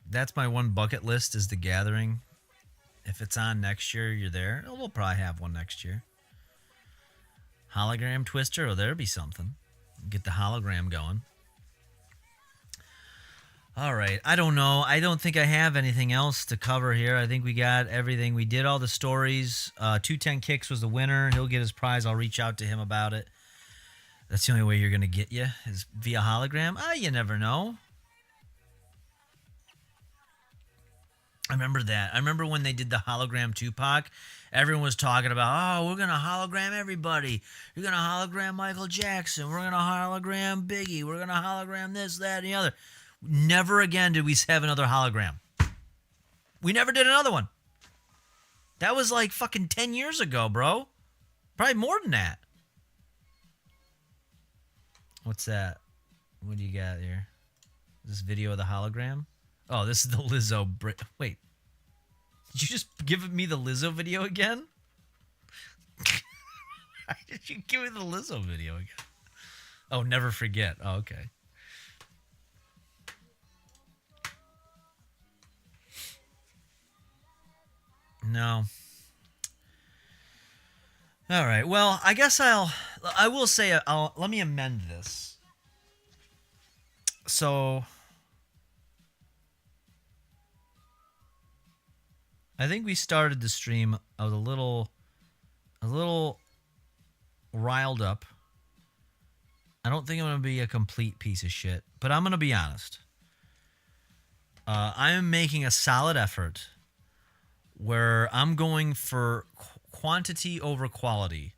That's my one bucket list is the gathering. If it's on next year, you're there. We'll probably have one next year. Hologram twister? Oh, there'll be something. Get the hologram going. All right. I don't know. I don't think I have anything else to cover here. I think we got everything. We did all the stories. 210 Kicks was the winner. He'll get his prize. I'll reach out to him about it. That's the only way you're going to get you is via hologram. You never know. I remember that. I remember when they did the hologram Tupac. Everyone was talking about, oh, we're going to hologram everybody. You're going to hologram Michael Jackson. We're going to hologram Biggie. We're going to hologram this, that, and the other. Never again did we have another hologram. We never did another one. That was like fucking 10 years ago, bro. Probably more than that. What's that? What do you got here? Is this video of the hologram? Oh, this is the Lizzo. Wait. Did you just give me the Lizzo video again? Did you give me the Lizzo video again? Oh, never forget. Oh, okay. No. All right. Well, I guess I will say, let me amend this. So, I think we started the stream. I was a little riled up. I don't think I'm going to be a complete piece of shit, but I'm going to be honest. I am making a solid effort where I'm going for quantity over quality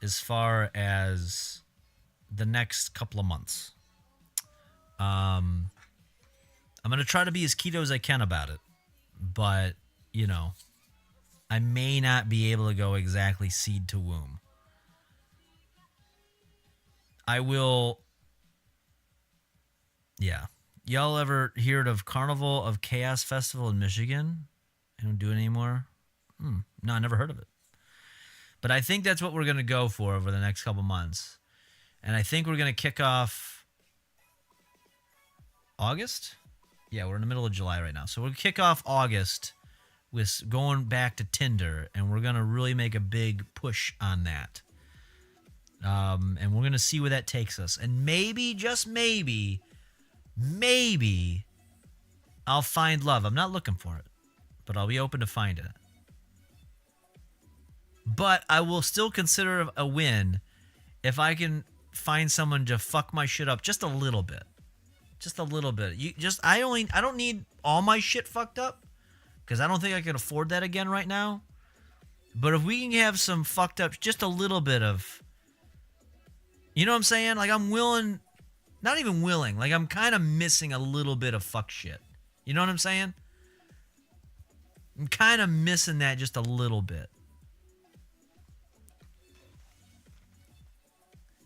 as far as the next couple of months. I'm going to try to be as keto as I can about it, but, you know, I may not be able to go exactly seed to womb. I will, yeah. Y'all ever heard of Carnival of Chaos Festival in Michigan? They don't do it anymore? No, I never heard of it. But I think that's what we're going to go for over the next couple months. And I think we're going to kick off August? Yeah, we're in the middle of July right now. So we'll kick off August with going back to Tinder, and we're going to really make a big push on that. And we're going to see where that takes us. And maybe, just maybe, I'll find love. I'm not looking for it, but I'll be open to finding it. But I will still consider a win if I can find someone to fuck my shit up just a little bit. Just a little bit. I don't need all my shit fucked up, because I don't think I can afford that again right now. But if we can have some fucked up, just a little bit of, you know what I'm saying? Like, I'm willing, not even willing, like I'm kind of missing a little bit of fuck shit. You know what I'm saying? I'm kind of missing that just a little bit.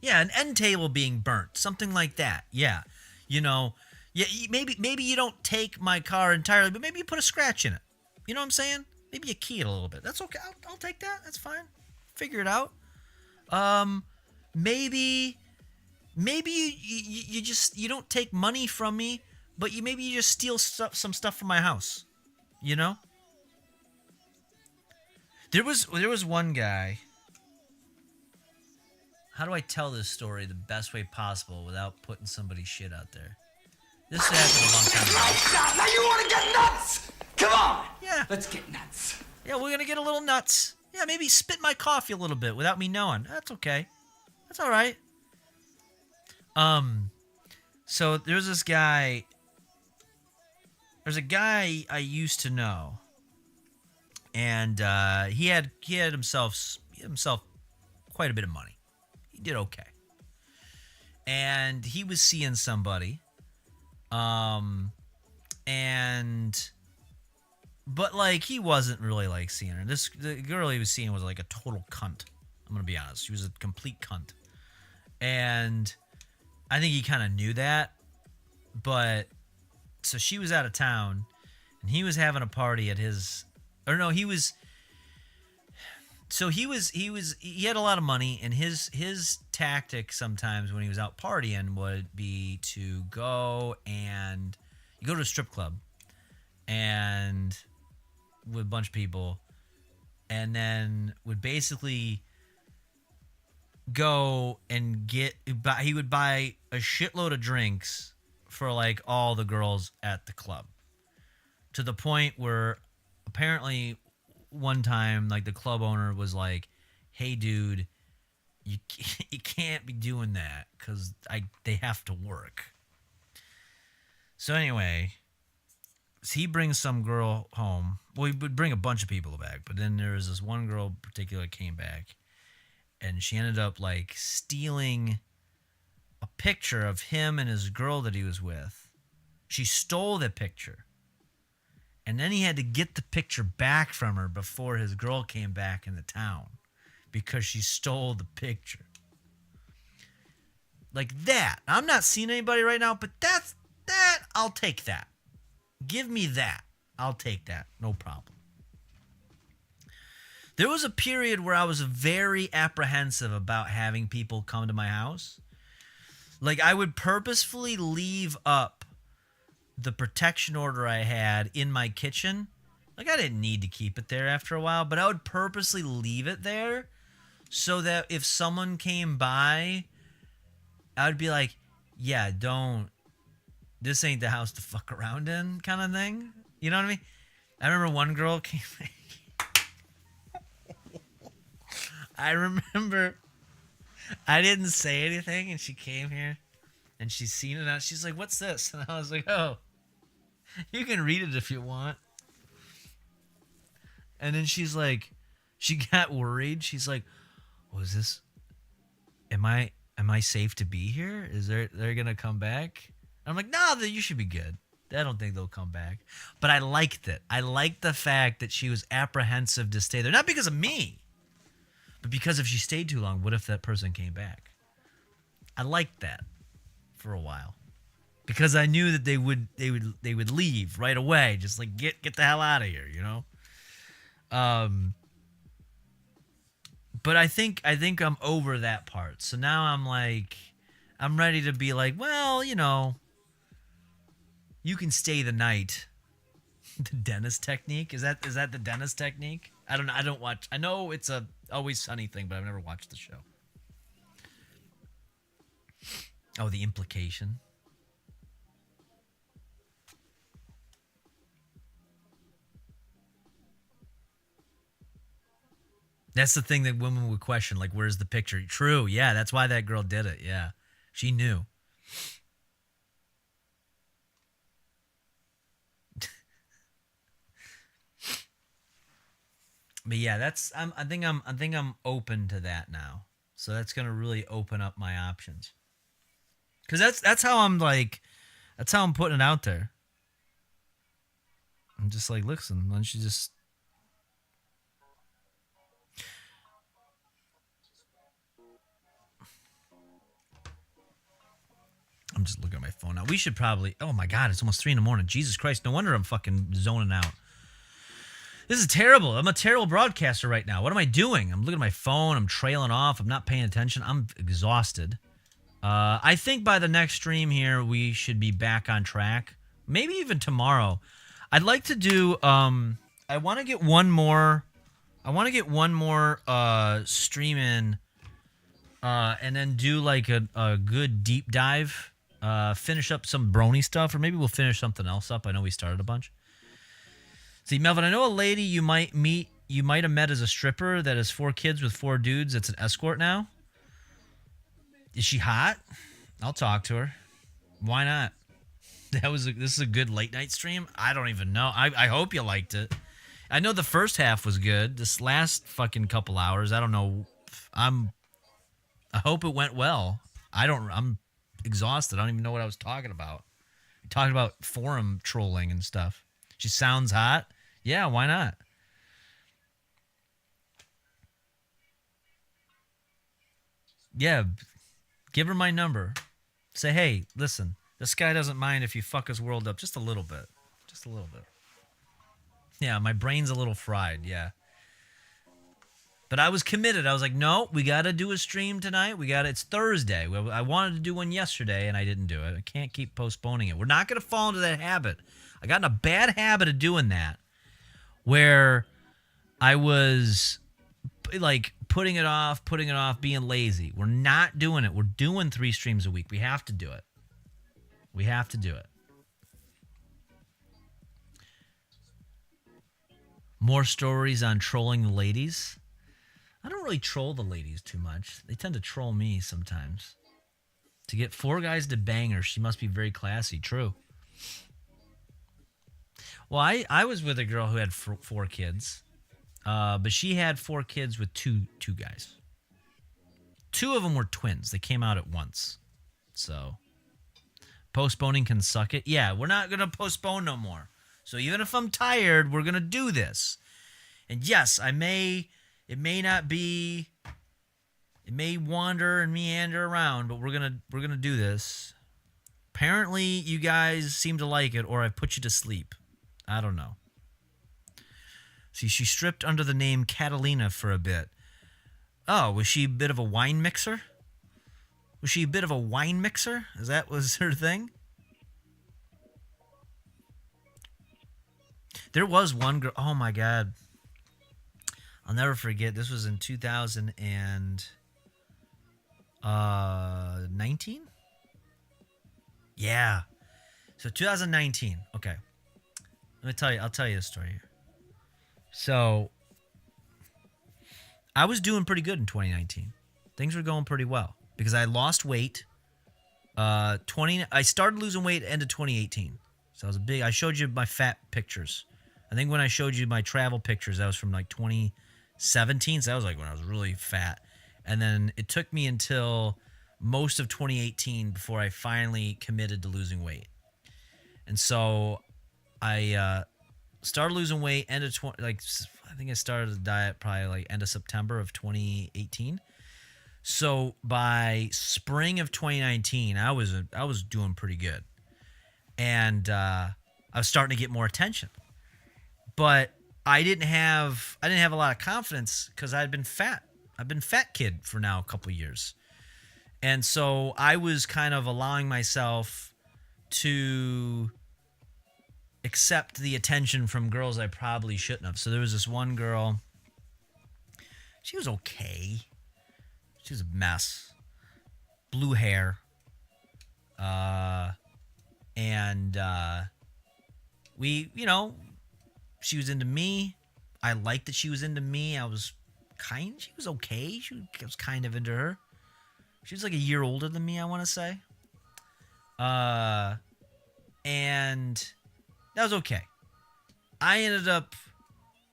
Yeah, an end table being burnt, something like that. Yeah, you know, yeah, maybe you don't take my car entirely, but maybe you put a scratch in it. You know what I'm saying? Maybe you key it a little bit. That's okay. I'll take that. That's fine. Figure it out. Maybe you don't take money from me, but maybe you just steal some stuff from my house. You know? There was one guy. How do I tell this story the best way possible without putting somebody's shit out there? This happened a long time ago. Now you want to get nuts? Come on. Yeah. Let's get nuts. Yeah, we're going to get a little nuts. Yeah, maybe spit my coffee a little bit without me knowing. That's okay. That's all right. So there's this guy. There's a guy I used to know. And he had himself quite a bit of money. He did okay. And he was seeing somebody. But like, he wasn't really like seeing her. The girl he was seeing was like a total cunt. I'm gonna be honest. She was a complete cunt. And I think he kind of knew that. But so she was out of town, and he was having a party at his, or no, he was. So he had a lot of money, and his tactic sometimes when he was out partying would be to go to a strip club and with a bunch of people, and then would basically go and he would buy a shitload of drinks for like all the girls at the club, to the point where apparently one time like the club owner was like, hey dude, you can't be doing that because they have to work. So anyway, he brings some girl home. Well, he would bring a bunch of people back, but then there was this one girl in particular came back, and she ended up like stealing a picture of him and his girl that he was with. She stole the picture, and then he had to get the picture back from her before his girl came back in the town because she stole the picture. Like that. I'm not seeing anybody right now, but that I'll take that. Give me that. I'll take that. No problem. There was a period where I was very apprehensive about having people come to my house. Like, I would purposefully leave up the protection order I had in my kitchen. Like, I didn't need to keep it there after a while, but I would purposely leave it there so that if someone came by, I would be like, yeah, this ain't the house to fuck around in, kind of thing. You know what I mean? I remember one girl came. I remember I didn't say anything, and she came here, and she's seen it out. She's like, what's this? And I was like, oh, you can read it if you want. And then she's like, she got worried. She's like, is this, am I safe to be here? Is they're going to come back? I'm like, no, you should be good. I don't think they'll come back. But I liked it. I liked the fact that she was apprehensive to stay there. Not because of me, but because if she stayed too long, what if that person came back? I liked that for a while. Because I knew that they would leave right away. Just like, get the hell out of here, you know? But I think I'm over that part. So now I'm like, I'm ready to be like, well, you know, you can stay the night. The dentist technique? Is that the dentist technique? I don't watch. I know it's a Always Sunny thing, but I've never watched the show. Oh, the implication. That's the thing that women would question, like, where's the picture? True, yeah, that's why that girl did it, yeah. She knew. But yeah, I think I'm open to that now. So that's gonna really open up my options. Cause that's how I'm putting it out there. I'm just like, listen, why don't you just I'm just looking at my phone now. We should probably oh my god, it's almost 3 a.m. Jesus Christ, no wonder I'm fucking zoning out. This is terrible. I'm a terrible broadcaster right now. What am I doing? I'm looking at my phone. I'm trailing off. I'm not paying attention. I'm exhausted. I think by the next stream here, we should be back on track. Maybe even tomorrow. I'd like to do. I want to get one more. Stream in, and then do like a good deep dive. Finish up some brony stuff, or maybe we'll finish something else up. I know we started a bunch. See, Melvin, I know a lady you might have met as a stripper that has 4 kids with 4 dudes that's an escort now. Is she hot? I'll talk to her. Why not? This is a good late night stream? I don't even know. I hope you liked it. I know the first half was good. This last fucking couple hours, I don't know. I hope it went well. I'm exhausted. I don't even know what I was talking about. Talking about forum trolling and stuff. She sounds hot. Yeah, why not? Yeah, give her my number. Say, hey, listen, this guy doesn't mind if you fuck his world up just a little bit. Just a little bit. Yeah, my brain's a little fried, yeah. But I was committed. I was like, no, we got to do a stream tonight. It's Thursday. I wanted to do one yesterday, and I didn't do it. I can't keep postponing it. We're not going to fall into that habit. I got in a bad habit of doing that, where I was like putting it off, being lazy. We're not doing it. We're doing 3 streams a week. We have to do it. We have to do it. More stories on trolling the ladies. I don't really troll the ladies too much. They tend to troll me sometimes. To get 4 guys to bang her, she must be very classy. True. Well, I was with a girl who had 4 kids. But she had 4 kids with two guys. 2 of them were twins. They came out at once. So, postponing can suck it. Yeah, we're not going to postpone no more. So even if I'm tired, we're going to do this. And yes, it may wander and meander around, but we're going to do this. Apparently, you guys seem to like it, or I've put you to sleep. I don't know. See, she stripped under the name Catalina for a bit. Oh, was she a bit of a wine mixer? Is that was her thing? There was one girl. Oh, my God. I'll never forget. This was in 2019? Yeah. So 2019. Okay. I'll tell you a story here. So, I was doing pretty good in 2019. Things were going pretty well because I lost weight. I started losing weight end of 2018. So I showed you my fat pictures. I think when I showed you my travel pictures, that was from like 2017. So that was like when I was really fat. And then it took me until most of 2018 before I finally committed to losing weight. And so I started losing weight I think I started the diet probably like end of September of 2018. So by spring of 2019, I was doing pretty good, and I was starting to get more attention. But I didn't have a lot of confidence because I'd been fat. I've been fat kid for now a couple years, and so I was kind of allowing myself to accept the attention from girls I probably shouldn't have. So there was this one girl. She was okay. She was a mess. Blue hair. And she was into me. I liked that she was into me. She was okay. I was kind of into her. She was like a year older than me, I want to say. And that was okay.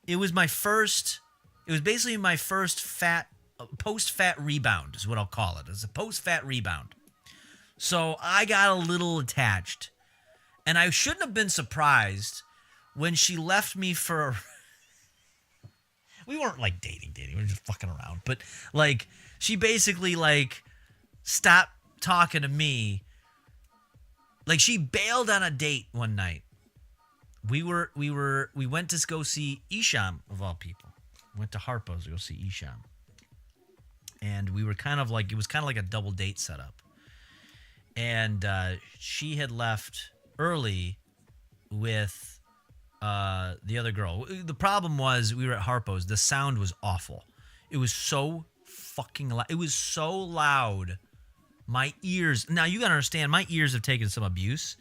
It was basically my first post-fat rebound is what I'll call it. It's a post-fat rebound. So I got a little attached. And I shouldn't have been surprised when she left me for... We weren't like dating. We were just fucking around. But like, she basically like stopped talking to me. Like she bailed on a date one night. We went to go see Isham, of all people. We went to Harpo's to go see Isham. And we were kind of like, it was kind of like a double date setup. And she had left early with the other girl. The problem was we were at Harpo's. The sound was awful. It was so fucking loud. It was so loud. My ears, now you gotta understand, my ears have taken some abuse.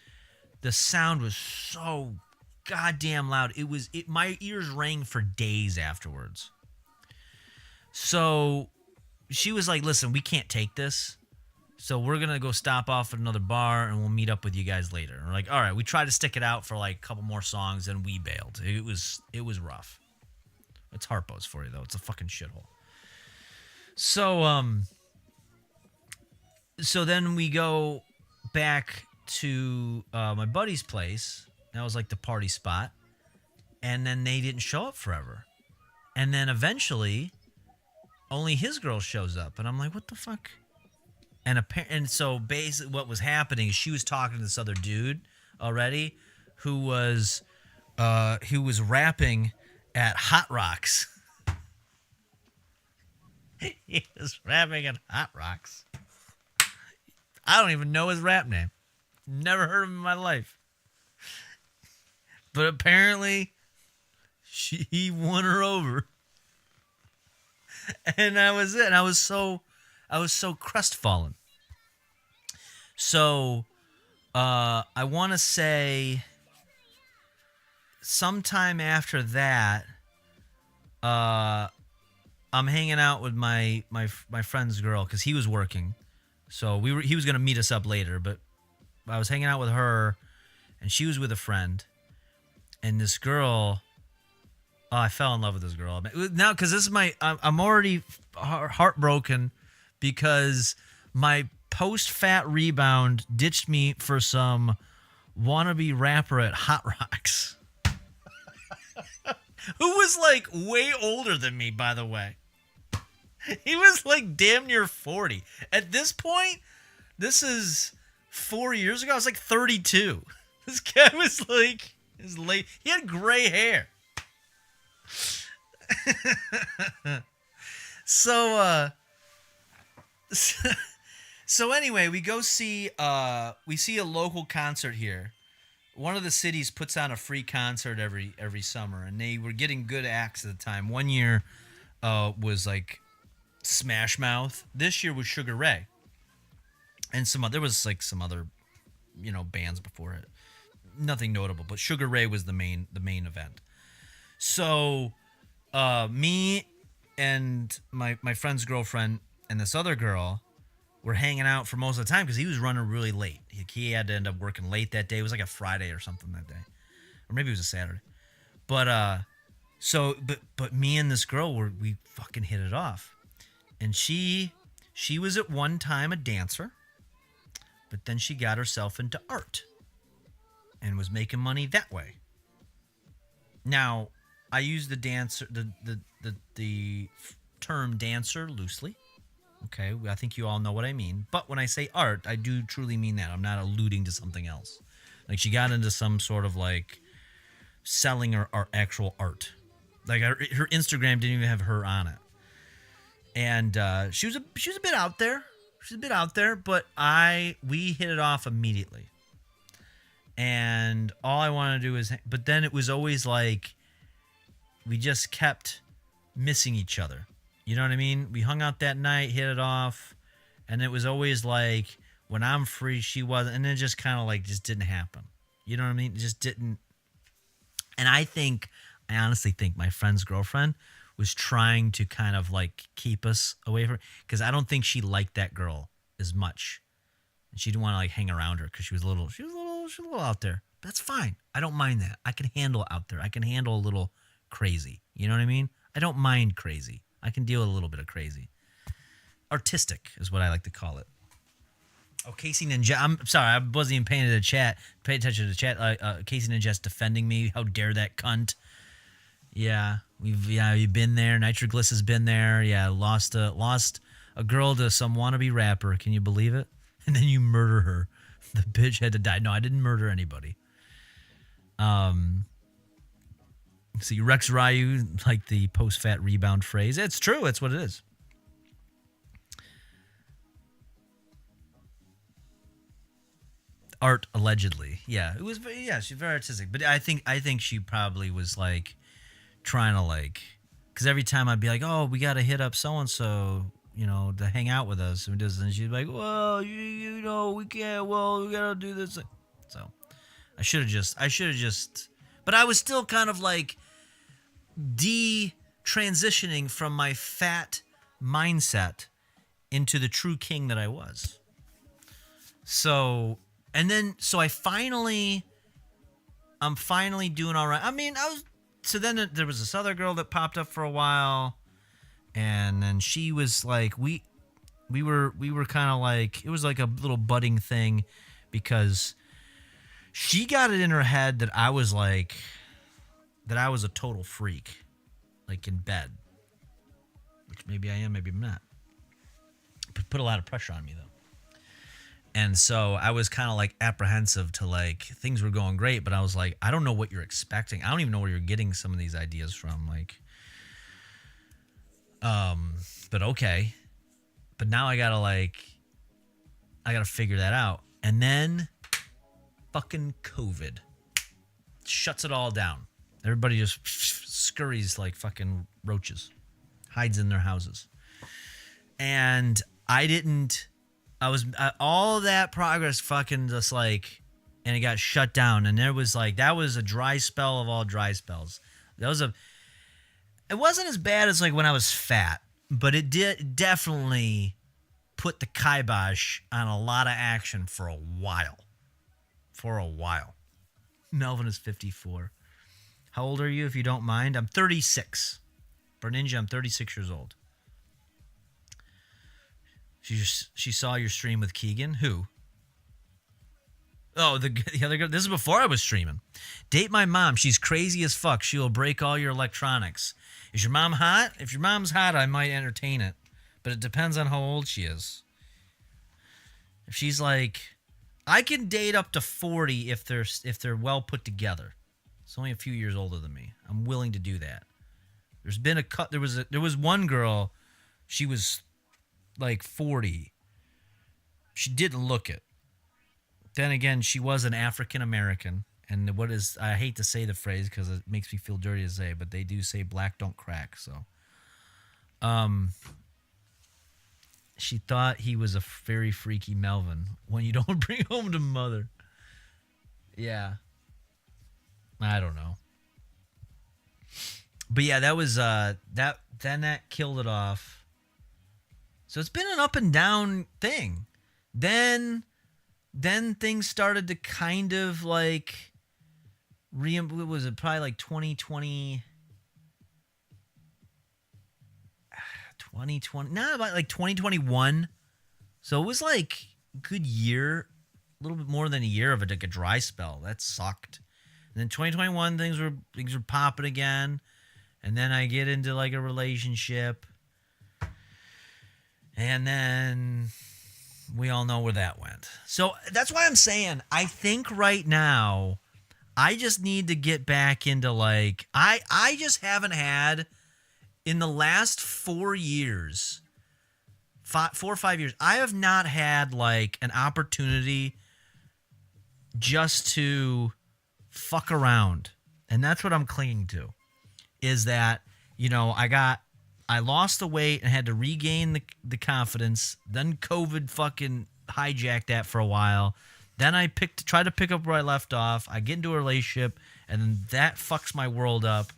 The sound was so goddamn loud. My ears rang for days afterwards. So she was like, listen, we can't take this. So we're going to go stop off at another bar and we'll meet up with you guys later. And we're like, all right, we tried to stick it out for like a couple more songs and we bailed. It was rough. It's Harpo's for you though. It's a fucking shithole. So then we go back to my buddy's place. That was like the party spot. And then they didn't show up forever. And then eventually, only his girl shows up. And I'm like, what the fuck? And so basically what was happening is she was talking to this other dude already who was rapping at Hot Rocks. He was rapping at Hot Rocks. I don't even know his rap name. Never heard of him in my life. But apparently, he won her over. And that was it. And I was so crestfallen. So I want to say sometime after that, I'm hanging out with my friend's girl because he was working. So he was gonna meet us up later, but I was hanging out with her, and she was with a friend, and this girl. Oh, I fell in love with this girl now because this is I'm already heartbroken because my post-fat rebound ditched me for some wannabe rapper at Hot Rocks. Who was like way older than me, by the way. He was like damn near 40. At this point, this is 4 years ago, I was like 32. This guy was like, late. He had gray hair. So anyway, we go see a local concert here. One of the cities puts on a free concert every summer, and they were getting good acts at the time. One year was like Smash Mouth. This year was Sugar Ray, and there was like some other bands before it. Nothing notable, but Sugar Ray was the main event. So me and my friend's girlfriend and this other girl were hanging out for most of the time because he was running really late. He had to end up working late that day. It was like a Friday or something that day. Or maybe it was a Saturday. But me and this girl we fucking hit it off. And she was at one time a dancer, but then she got herself into art and was making money that way. Now, I use the term dancer loosely. Okay, I think you all know what I mean. But when I say art, I do truly mean that. I'm not alluding to something else. Like she got into some sort of like selling her actual art. Like her Instagram didn't even have her on it. And she was a bit out there. She's a bit out there, but we hit it off immediately. And all I wanted to do is, but then it was always like we just kept missing each other. You know what I mean? We hung out that night, hit it off, and it was always like when I'm free, she wasn't, and it just kind of like just didn't happen. You know what I mean? It just didn't. And I honestly think my friend's girlfriend was trying to kind of like keep us away from her because I don't think she liked that girl as much. And she didn't want to like hang around her because she was a little out there. That's fine. I don't mind that. I can handle out there. I can handle a little crazy. You know what I mean? I don't mind crazy. I can deal with a little bit of crazy. Artistic is what I like to call it. Oh, Casey Ninja. I'm sorry. I wasn't even paying attention to the chat. Casey Ninja's defending me. How dare that cunt? Yeah, you've been there. Nitrogliss has been there. Yeah, lost a girl to some wannabe rapper. Can you believe it? And then you murder her. The bitch had to die. No, I didn't murder anybody. See, Rex Ryu, like the post-fat rebound phrase. It's true. It's what it is. Art, allegedly. Yeah, it was. She's very artistic. But I think she probably was like trying to like, because every time I'd be like, oh, we got to hit up so-and-so, to hang out with us. And she'd be like, well, we can't. Well, we got to do this. So I should have just, but I was still kind of like transitioning from my fat mindset into the true king that I was. So I'm finally doing all right. I mean, then there was this other girl that popped up for a while, and then she was like, we were kind of like, it was like a little budding thing because she got it in her head that I was a total freak, like in bed, which maybe I am, maybe I'm not. Put a lot of pressure on me though. And so I was kind of like apprehensive to like, things were going great, but I was like, I don't know what you're expecting. I don't even know where you're getting some of these ideas from. Like, but okay. But now I gotta figure that out. And then fucking COVID shuts it all down. Everybody just scurries like fucking roaches. hides in their houses. And all that progress fucking just like, and it got shut down. And there was like, that was a dry spell of all dry spells. It wasn't as bad as like when I was fat, but it did definitely put the kibosh on a lot of action for a while. Melvin is 54. How old are you, if you don't mind? I'm 36. Berninja, I'm 36 years old. She saw your stream with Keegan. Who? Oh, the other girl. This is before I was streaming. Date my mom. She's crazy as fuck. She will break all your electronics. Is your mom hot? If your mom's hot, I might entertain it. But it depends on how old she is. If she's like, I can date up to 40 if they're well put together. It's only a few years older than me. I'm willing to do that. There's been there was one girl, she was like 40. She didn't look it. Then again, she was an African American, and I hate to say the phrase because it makes me feel dirty to say, but they do say black don't crack. So, she thought he was a very freaky Melvin when you don't bring home to mother. Yeah. I don't know. But yeah, that was that killed it off. So it's been an up and down thing. Then things started to kind of like was it probably like 2020 about like 2021. So it was like a good year, a little bit more than a year of like a dry spell. That sucked. And then 2021 things were popping again. And then I get into like a relationship. And then we all know where that went. So that's why I'm saying I think right now I just need to get back into like I just haven't had in the last 4 years, 4 or 5 years, I have not had like an opportunity just to fuck around. And that's what I'm clinging to. Is that, I lost the weight and had to regain the confidence. Then COVID fucking hijacked that for a while. Then I tried to pick up where I left off. I get into a relationship, and then that fucks my world up.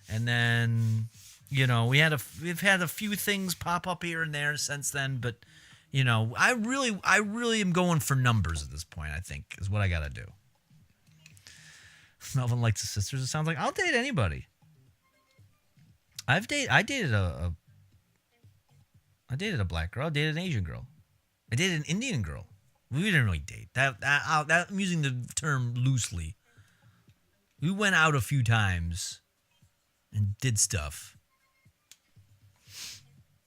And then, we've had a few things pop up here and there since then. But, I really am going for numbers at this point, I think, is what I got to do. Melvin likes his sisters. It sounds like I'll date anybody. I dated a black girl. I dated an Asian girl. I dated an Indian girl. We didn't really date. I'm using the term loosely. We went out a few times and did stuff.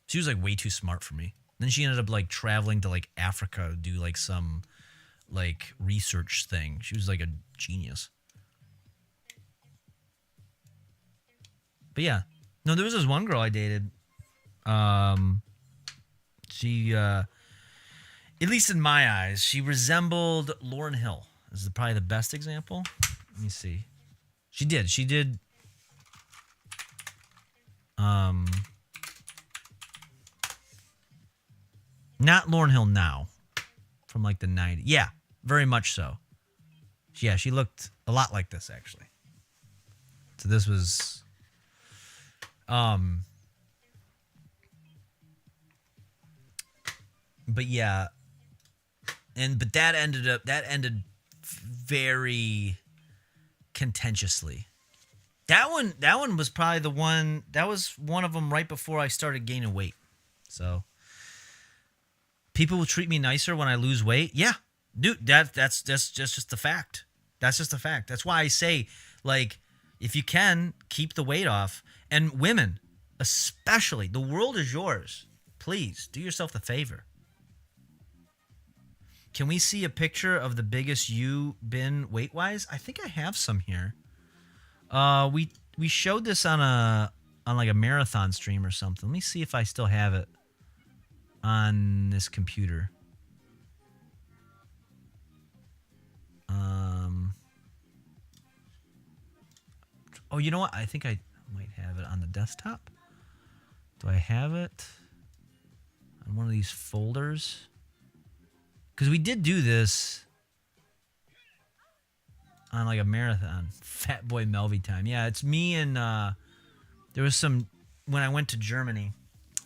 She was like way too smart for me. Then she ended up like traveling to like Africa to do like some like research thing. She was like a genius. But yeah. No, there was this one girl I dated. She, at least in my eyes, she resembled Lauryn Hill. This is probably the best example. Let me see. She did. Not Lauryn Hill now. From like the 90s. Yeah, very much so. Yeah, she looked a lot like this, actually. So this was... But yeah, but that ended very contentiously. That one was probably the one. That was one of them right before I started gaining weight. So people will treat me nicer when I lose weight. Yeah, dude, that's just the fact. That's just a fact. That's why I say, like, if you can, keep the weight off. And women, especially, the world is yours. Please, do yourself the favor. Can we see a picture of the biggest you been weight-wise? I think I have some here. We showed this on like a marathon stream or something. Let me see if I still have it on this computer. Oh, you know what? I think I might have it on the desktop. Do I have it on one of these folders? Because we did do this on like a marathon. Fat Boy Melvy time. Yeah, it's me and there was some, when I went to Germany,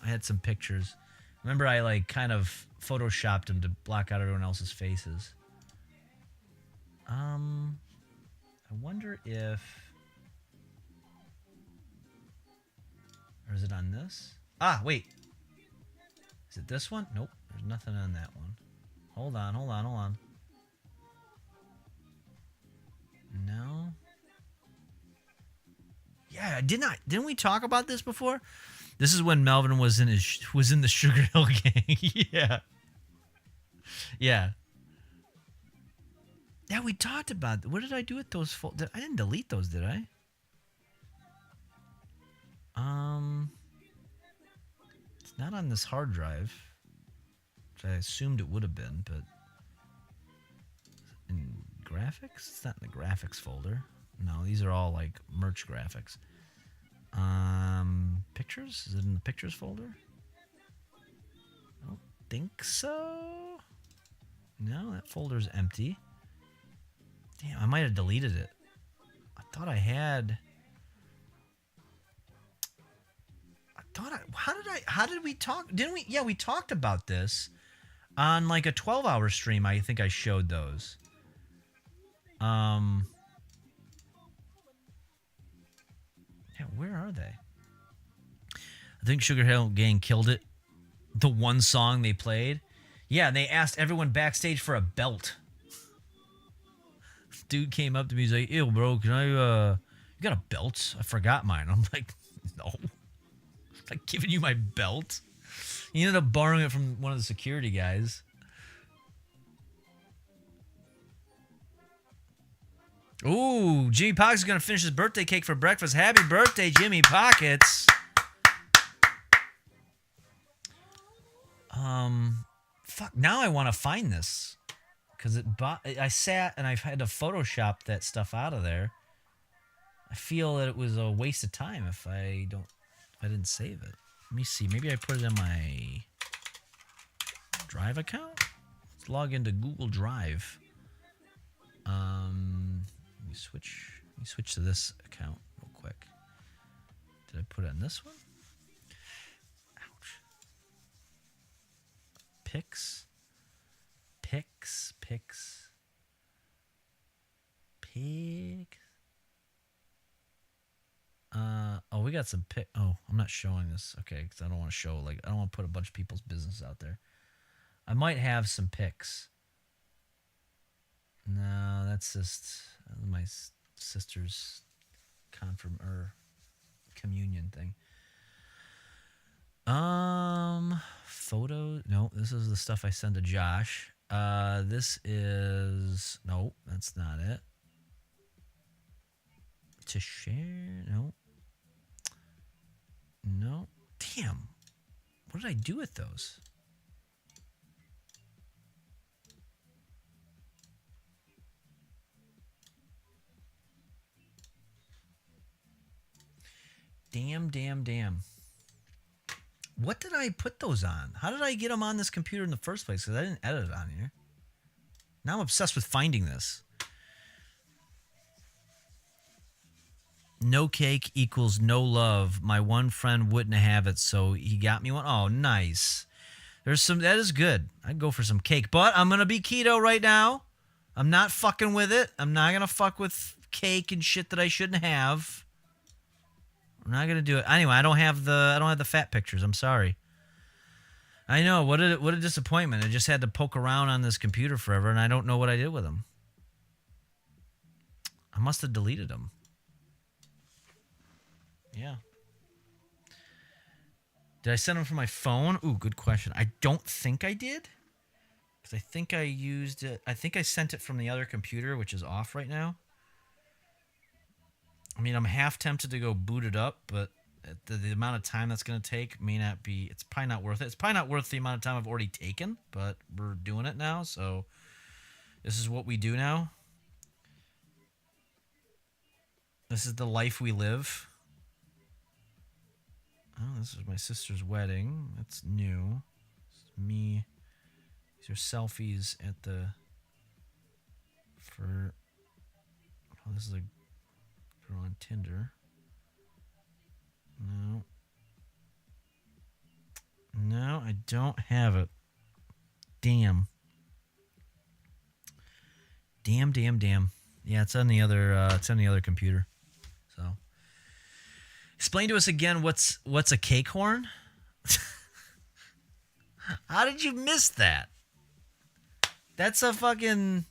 I had some pictures. Remember I like kind of photoshopped them to block out everyone else's faces. I wonder if, or is it on this? Ah, wait. Is it this one? Nope. There's nothing on that one. Hold on. No. Yeah, didn't we talk about this before? This is when Melvin was in the Sugar Hill Gang. Yeah. Yeah. Yeah, we talked about. What did I do with those? I didn't delete those, did I? It's not on this hard drive, which I assumed it would have been, but in graphics, it's not in the graphics folder. No, these are all like merch graphics. Pictures? Is it in the pictures folder? I don't think so. No, that folder's empty. Damn, I might have deleted it. I thought I had. How did we talk? Didn't we? Yeah, we talked about this on like a 12-hour stream. I think I showed those. Yeah, where are they? I think Sugar Hill Gang killed it. The one song they played. Yeah, they asked everyone backstage for a belt. Dude came up to me, he's like, "Ew, bro, can I, you got a belt? I forgot mine." I'm like, "No. I'm not giving you my belt." He ended up borrowing it from one of the security guys. Ooh, Jimmy Pockets is going to finish his birthday cake for breakfast. Happy birthday, Jimmy Pockets. Fuck, now I want to find this. Because I sat and I've had to Photoshop that stuff out of there. I feel that it was a waste of time if I didn't save it. Let me see. Maybe I put it in my Drive account? Let's log into Google Drive. Let me switch to this account real quick. Did I put it in this one? Ouch. Pics. Oh, we got some oh, I'm not showing this. Okay, because I don't want to show, like, I don't want to put a bunch of people's business out there. I might have some pics. No, that's just my sister's communion thing. Photos. No, this is the stuff I send to Josh. This is, no, that's not it. To share, no. No. Damn. What did I do with those? Damn. What did I put those on? How did I get them on this computer in the first place? Because I didn't edit it on here. Now I'm obsessed with finding this. No cake equals no love. My one friend wouldn't have it, so he got me one. Oh, nice. There's some, that is good. I'd go for some cake, but I'm going to be keto right now. I'm not fucking with it. I'm not going to fuck with cake and shit that I shouldn't have. I'm not going to do it. Anyway, I don't have the fat pictures. I'm sorry. I know. What a disappointment. I just had to poke around on this computer forever, and I don't know what I did with them. I must have deleted them. Yeah. Did I send them from my phone? Ooh, good question. I don't think I did. Because I think I used it. I think I sent it from the other computer, which is off right now. I mean, I'm half tempted to go boot it up, but the amount of time that's going to take may not be... It's probably not worth it. It's probably not worth the amount of time I've already taken, but we're doing it now, so this is what we do now. This is the life we live. Oh, this is my sister's wedding. That's new. This is me. These are selfies at the... For... Oh, this is a girl on Tinder. No. No, I don't have it. Damn. Damn. Yeah, it's on the other computer. So, explain to us again what's a cake horn? How did you miss that? That's a fucking...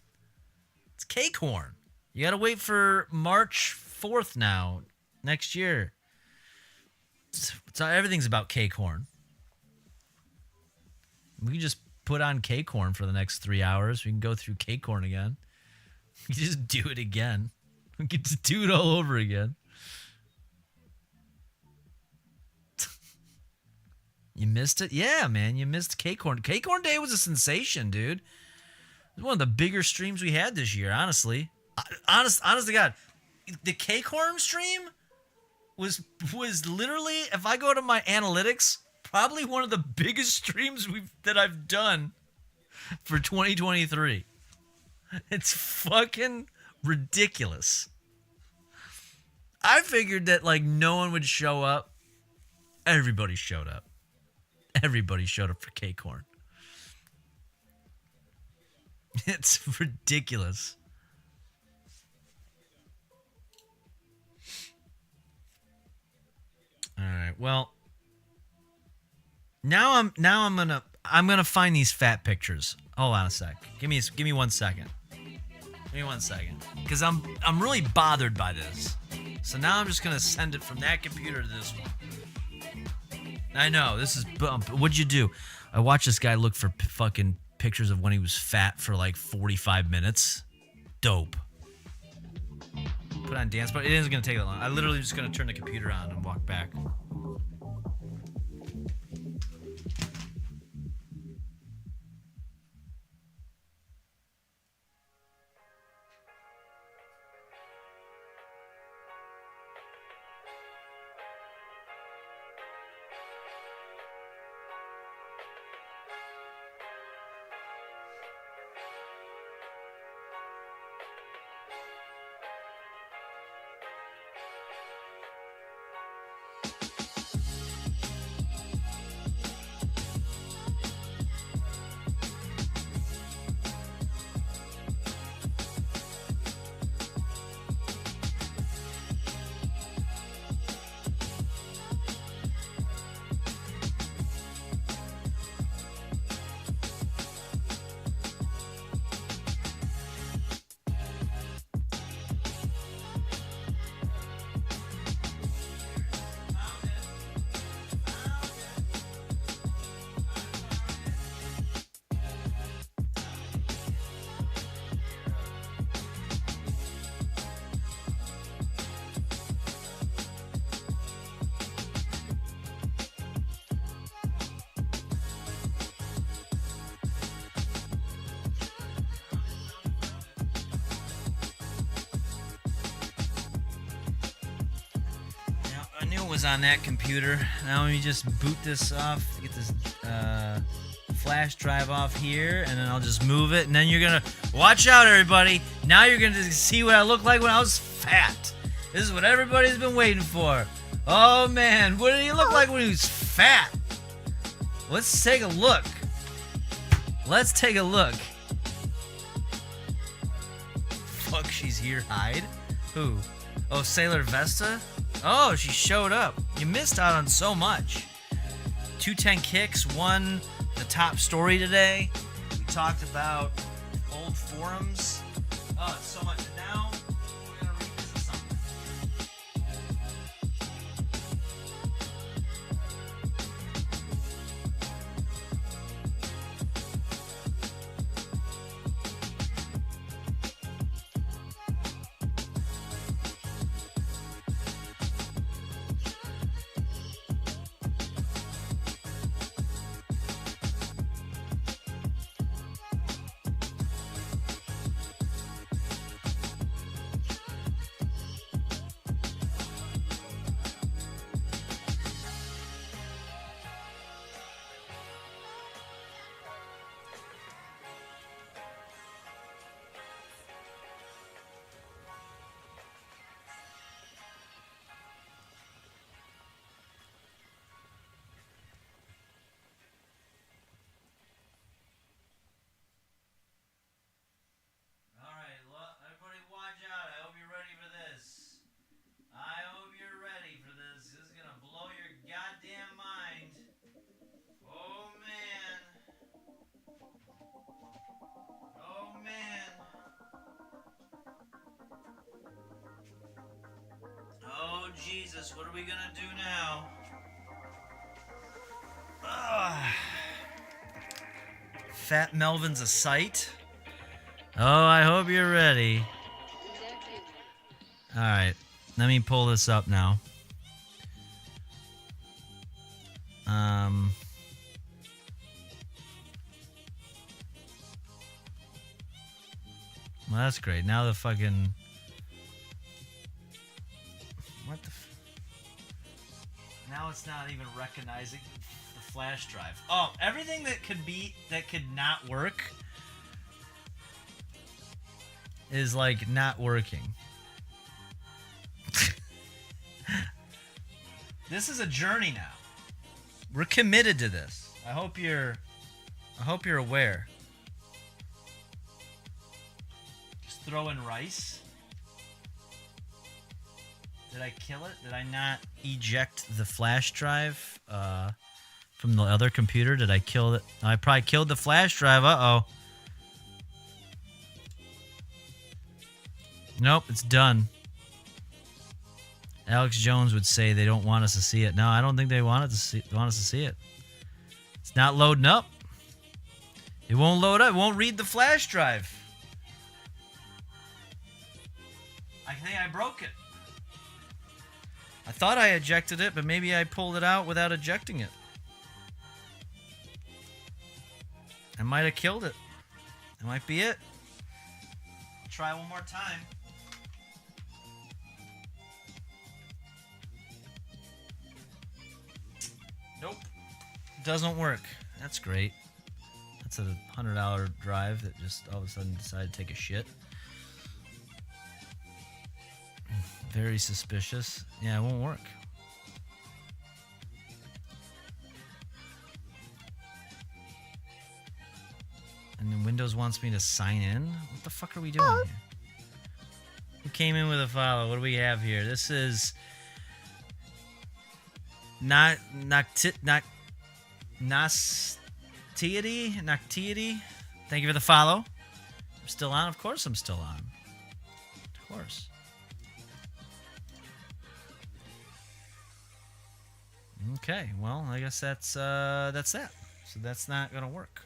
It's cake horn. You gotta wait for March 4th now, next year. So everything's about cake horn. We can just put on cake horn for the next 3 hours. We can go through cake horn again. We can just do it again. We can just do it all over again. You missed it? Yeah, man. You missed Cake Horn. Cake Horn Day was a sensation, dude. It was one of the bigger streams we had this year, honestly. Honest to God. The Cake Horn stream was literally, if I go to my analytics, probably one of the biggest streams that I've done for 2023. It's fucking ridiculous. I figured that like no one would show up. Everybody showed up. Everybody showed up for Cake Horn. It's ridiculous. All right. Well, now I'm gonna find these fat pictures. Hold on a sec. Give me 1 second. Give me 1 second, because I'm really bothered by this. So now I'm just gonna send it from that computer to this one. I know this is. What'd you do? I watched this guy look for fucking pictures of when he was fat for like 45 minutes. Dope. Put on dance, but it isn't gonna take that long. I literally just gonna turn the computer on and walk back. Was on that computer. Now let me just boot this off, get this flash drive off here, and then I'll just move it, and then you're gonna watch out, everybody. Now you're gonna see what I look like when I was fat. This is what everybody's been waiting for. Oh man, what did he look like when he was fat? Let's take a look. Let's take a look. Fuck, she's here. Hide? Who? Oh, Sailor Vesta? Oh, she showed up. You missed out on so much. 210 Kicks won the top story today. We talked about old forums. Oh, it's so much. And now we're going to revisit something. Jesus, what are we gonna do now? Ugh. Fat Melvin's a sight? Oh, I hope you're ready. Alright, let me pull this up now. Well, that's great. Now the fucking... What the... Now it's not even recognizing the flash drive. Oh, everything that could not work is like not working. This is a journey now. We're committed to this. I hope you're aware. Just throw in rice. Did I kill it? Did I not eject the flash drive from the other computer? Did I kill it? I probably killed the flash drive. Uh-oh. Nope, it's done. Alex Jones would say they don't want us to see it. No, I don't think they want us to see it. It's not loading up. It won't load up. It won't read the flash drive. I think I broke it. I thought I ejected it, but maybe I pulled it out without ejecting it. I might have killed it. That might be it. Try one more time. Nope. Doesn't work. That's great. That's a $100 drive that just all of a sudden decided to take a shit. Very suspicious. Yeah, it won't work. And then Windows wants me to sign in? What the fuck are we doing here? Who came in with a follow? What do we have here? This is... Noctiety? Thank you for the follow. I'm still on? Of course I'm still on. Of course. Okay, well, I guess that's that. So that's not gonna work.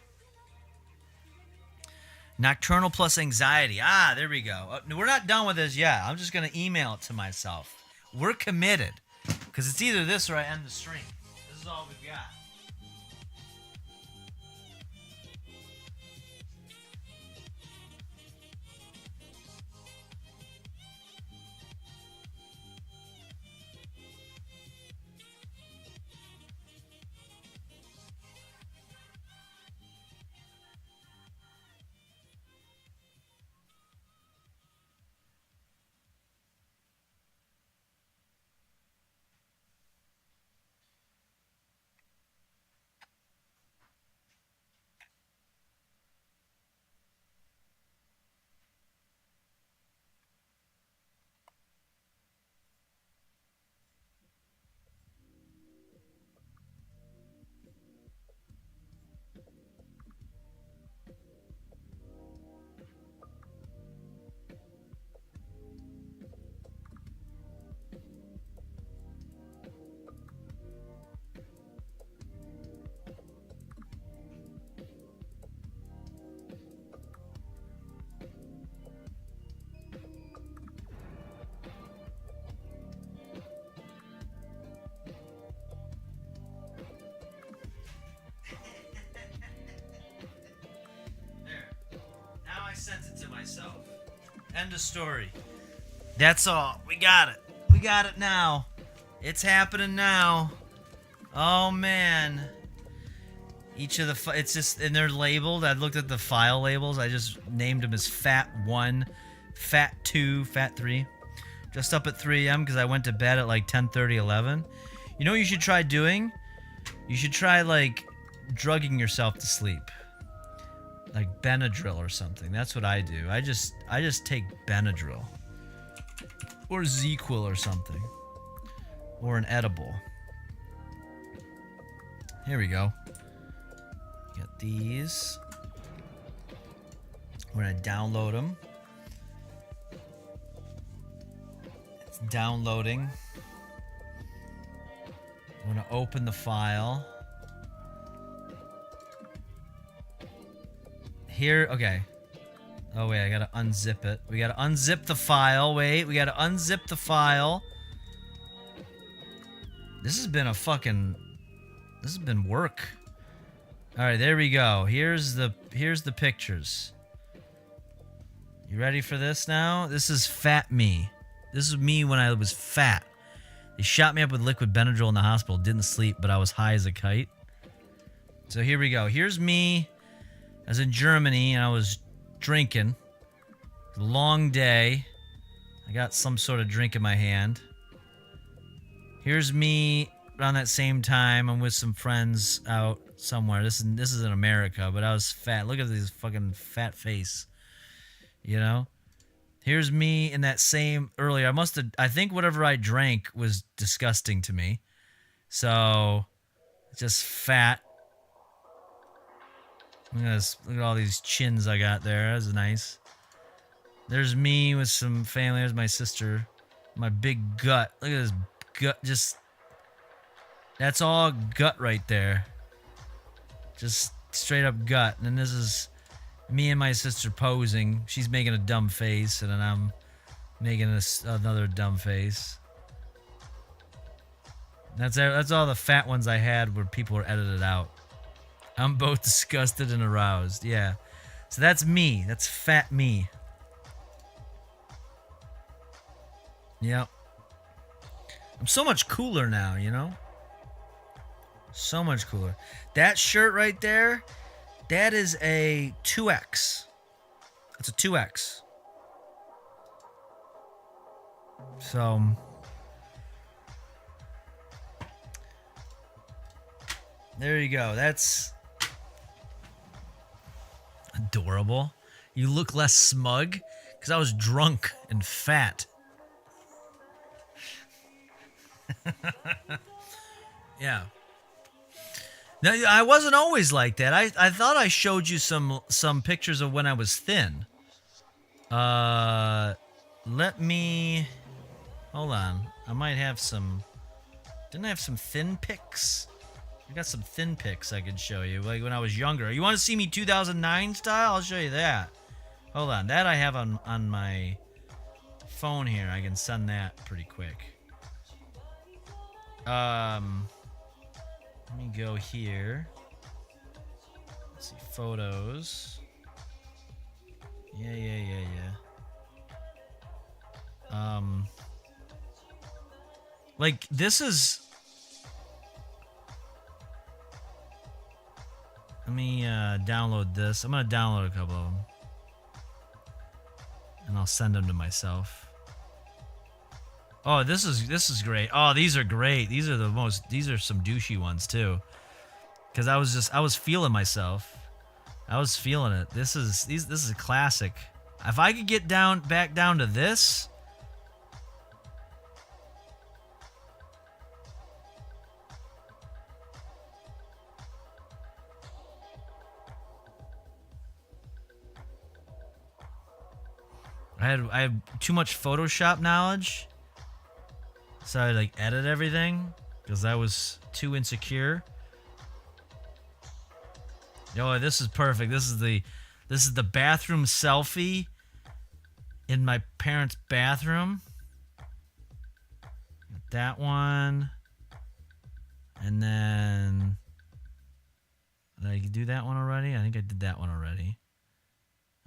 Nocturnal plus anxiety. Ah, there we go. We're not done with this yet. I'm just gonna email it to myself. We're committed. Because it's either this or I end the stream. This is all we've got. Sent it to myself. End of story. That's all. We got it. We got it now. It's happening now. Oh man. Each of the it's just and they're labeled. I looked at the file labels. I just named them as Fat 1, Fat 2, Fat 3. Just up at 3 a.m. because I went to bed at like 10:30, 11. You know what you should try doing? You should try like drugging yourself to sleep. Like Benadryl or something. That's what I do. I just take Benadryl. Or ZQL or something. Or an edible. Here we go. Got these. We're gonna download them. It's downloading. I'm gonna open the file. Here, okay. Oh wait, I gotta unzip it. We gotta unzip the file. Wait, we gotta unzip the file. This has been this has been work. All right, there we go. Here's the pictures. You ready for this now? This is fat me. This is me when I was fat. They shot me up with liquid Benadryl in the hospital. Didn't sleep, but I was high as a kite. So here we go. Here's me. I was in Germany and I was drinking. Long day. I got some sort of drink in my hand. Here's me around that same time. I'm with some friends out somewhere. This is in America, but I was fat. Look at this fucking fat face. You know? Here's me in that same earlier. I think whatever I drank was disgusting to me. So, just fat. Look at this. Look at all these chins I got there. That's nice. There's me with some family. There's my sister. My big gut. Look at this gut. Just, that's all gut right there. Just straight up gut. And then this is me and my sister posing. She's making a dumb face, and then I'm making another dumb face. That's all the fat ones I had where people were edited out. I'm both disgusted and aroused. Yeah. So that's me. That's fat me. Yep. I'm so much cooler now, you know? So much cooler. That shirt right there, that is a 2X. That's a 2X. So, there you go. That's adorable. You look less smug because I was drunk and fat. Yeah. Now, I wasn't always like that. I thought I showed you some pictures of when I was thin. Let me... Hold on. I might have some... Didn't I have some thin pics? I got some thin pics I could show you, like when I was younger. You want to see me 2009 style? I'll show you that. Hold on. That I have on my phone here. I can send that pretty quick. Let me go here. Let's see, photos. Yeah. Like, this is... Let me download this. I'm gonna download a couple of them. And I'll send them to myself. Oh, this is great. Oh, these are great. These are some douchey ones too. Cause I was feeling myself. I was feeling it. This is a classic. If I could get back down to this. I had too much Photoshop knowledge. So I like edit everything because I was too insecure. Oh, this is perfect. This is the bathroom selfie in my parents' bathroom. That one. And then did I do that one already? I think I did that one already.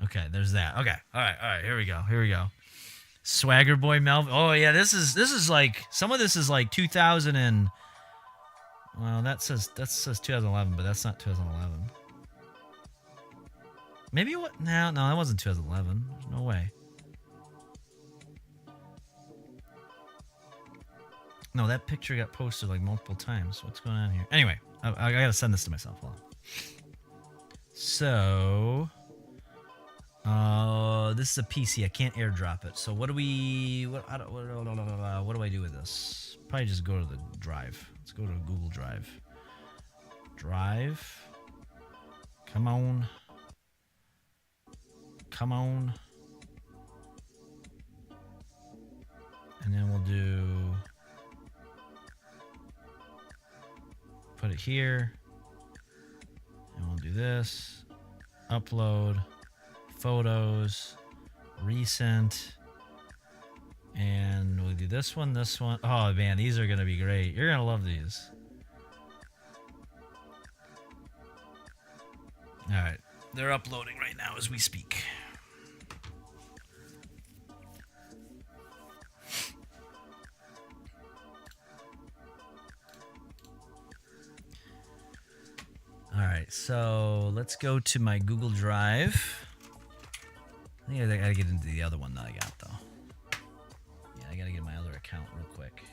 Okay, there's that. Okay. All right, here we go. Swagger Boy Melvin. Oh yeah, this is like, some of this is like 2000 and, well, that says 2011, but that's not 2011. Maybe what? No, that wasn't 2011. There's no way. No, that picture got posted like multiple times. What's going on here? Anyway, I gotta send this to myself. Hold on. So, this is a PC. I can't airdrop it. So what do I do with this? Probably just go to the drive. Let's go to Google Drive. Drive. Come on. And then we'll do it here. And we'll do this. Upload. Photos. Recent. And we'll do this one, this one. Oh, man, these are going to be great. You're going to love these. All right. They're uploading right now as we speak. All right, so let's go to my Google Drive. I think I gotta get into the other one that I got, though. Yeah, I gotta get my other account real quick.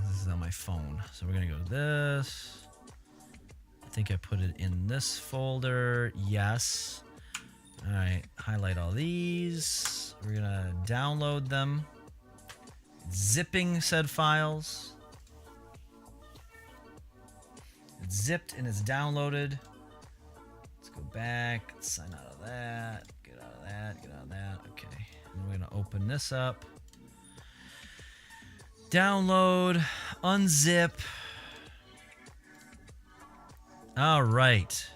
This is on my phone. So we're gonna go to this. I think I put it in this folder. Yes. All right, highlight all these. We're gonna download them. Zipping said files. It's zipped and it's downloaded. Let's go back. Let's sign out of that. Get out of that. Get out of that. Okay. And we're gonna open this up. Download. Unzip. All right.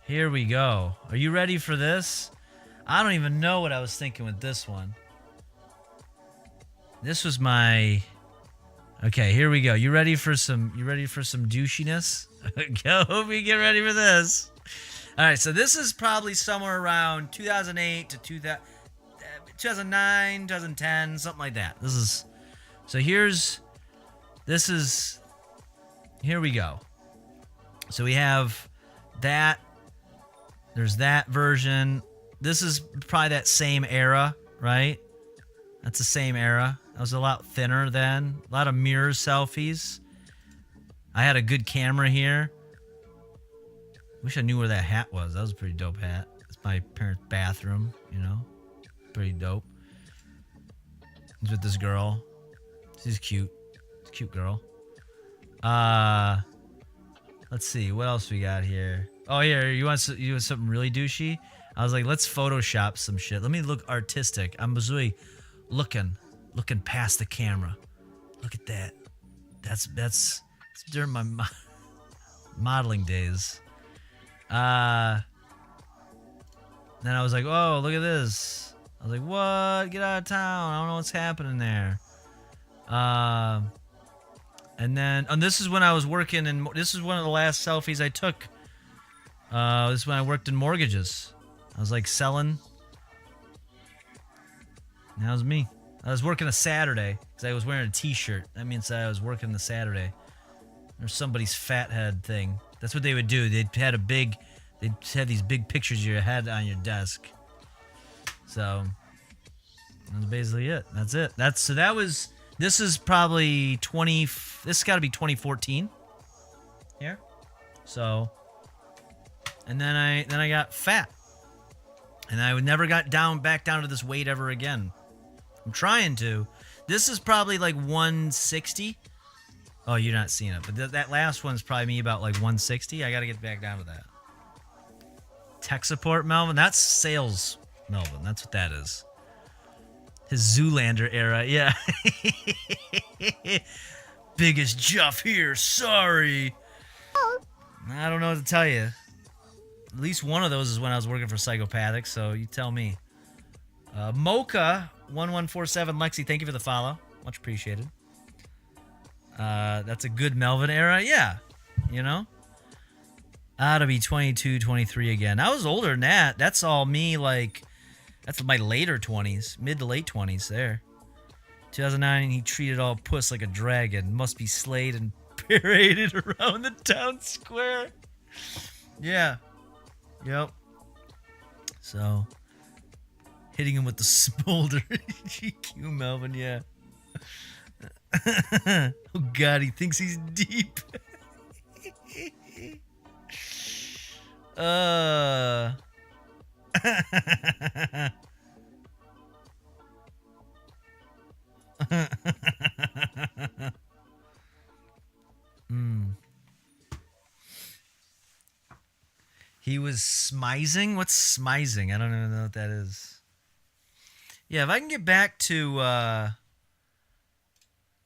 Here we go. Are you ready for this? I don't even know what I was thinking with this one. This was my... Okay, here we go. You ready for some douchiness? Hope we get ready for this. All right, so this is probably somewhere around 2008 to 2009, 2010, something like that. Here we go. So we have that. There's that version. This is probably that same era, right? That's the same era. I was a lot thinner then. A lot of mirror selfies. I had a good camera here. Wish I knew where that hat was. That was a pretty dope hat. It's my parents' bathroom, you know. Pretty dope. It's with this girl. She's cute. It's a cute girl. Let's see. What else we got here? Oh, here. You want something really douchey? I was like, let's Photoshop some shit. Let me look artistic. I'm really looking past the camera. Look at that. That's during my modeling days. Then I was like, oh, look at this. I was like, what? Get out of town. I don't know what's happening there. And then, and this is when I was working in, this is one of the last selfies I took. This is when I worked in mortgages. I was like selling. And that was me. I was working a Saturday because I was wearing a t-shirt. That means I was working the Saturday. Or somebody's fat head thing. That's what they would do. They'd had these big pictures of your head on your desk. So that's basically it. That's it. This is probably this has got to be 2014. Here. So, and then I got fat. And I never got back down to this weight ever again. I'm trying to. This is probably like 160. Oh, you're not seeing it. But that last one's probably me about like 160. I got to get back down to that. Tech support Melvin. That's sales Melvin. That's what that is. His Zoolander era. Yeah. Biggest Jeff here. Sorry. I don't know what to tell you. At least one of those is when I was working for Psychopathic, so you tell me. Mocha1147 Lexi, thank you for the follow. Much appreciated. That's a good Melvin era. Yeah. You know? Ought to be 22, 23 again. I was older than that. That's all me, like, that's my later 20s. Mid to late 20s there. 2009, he treated all puss like a dragon. Must be slayed and paraded around the town square. Yeah. Yep. So, hitting him with the smolder. GQ Melvin, yeah. Oh God, he thinks he's deep. He was smizing? What's smizing? I don't even know what that is. Yeah, if I can get back to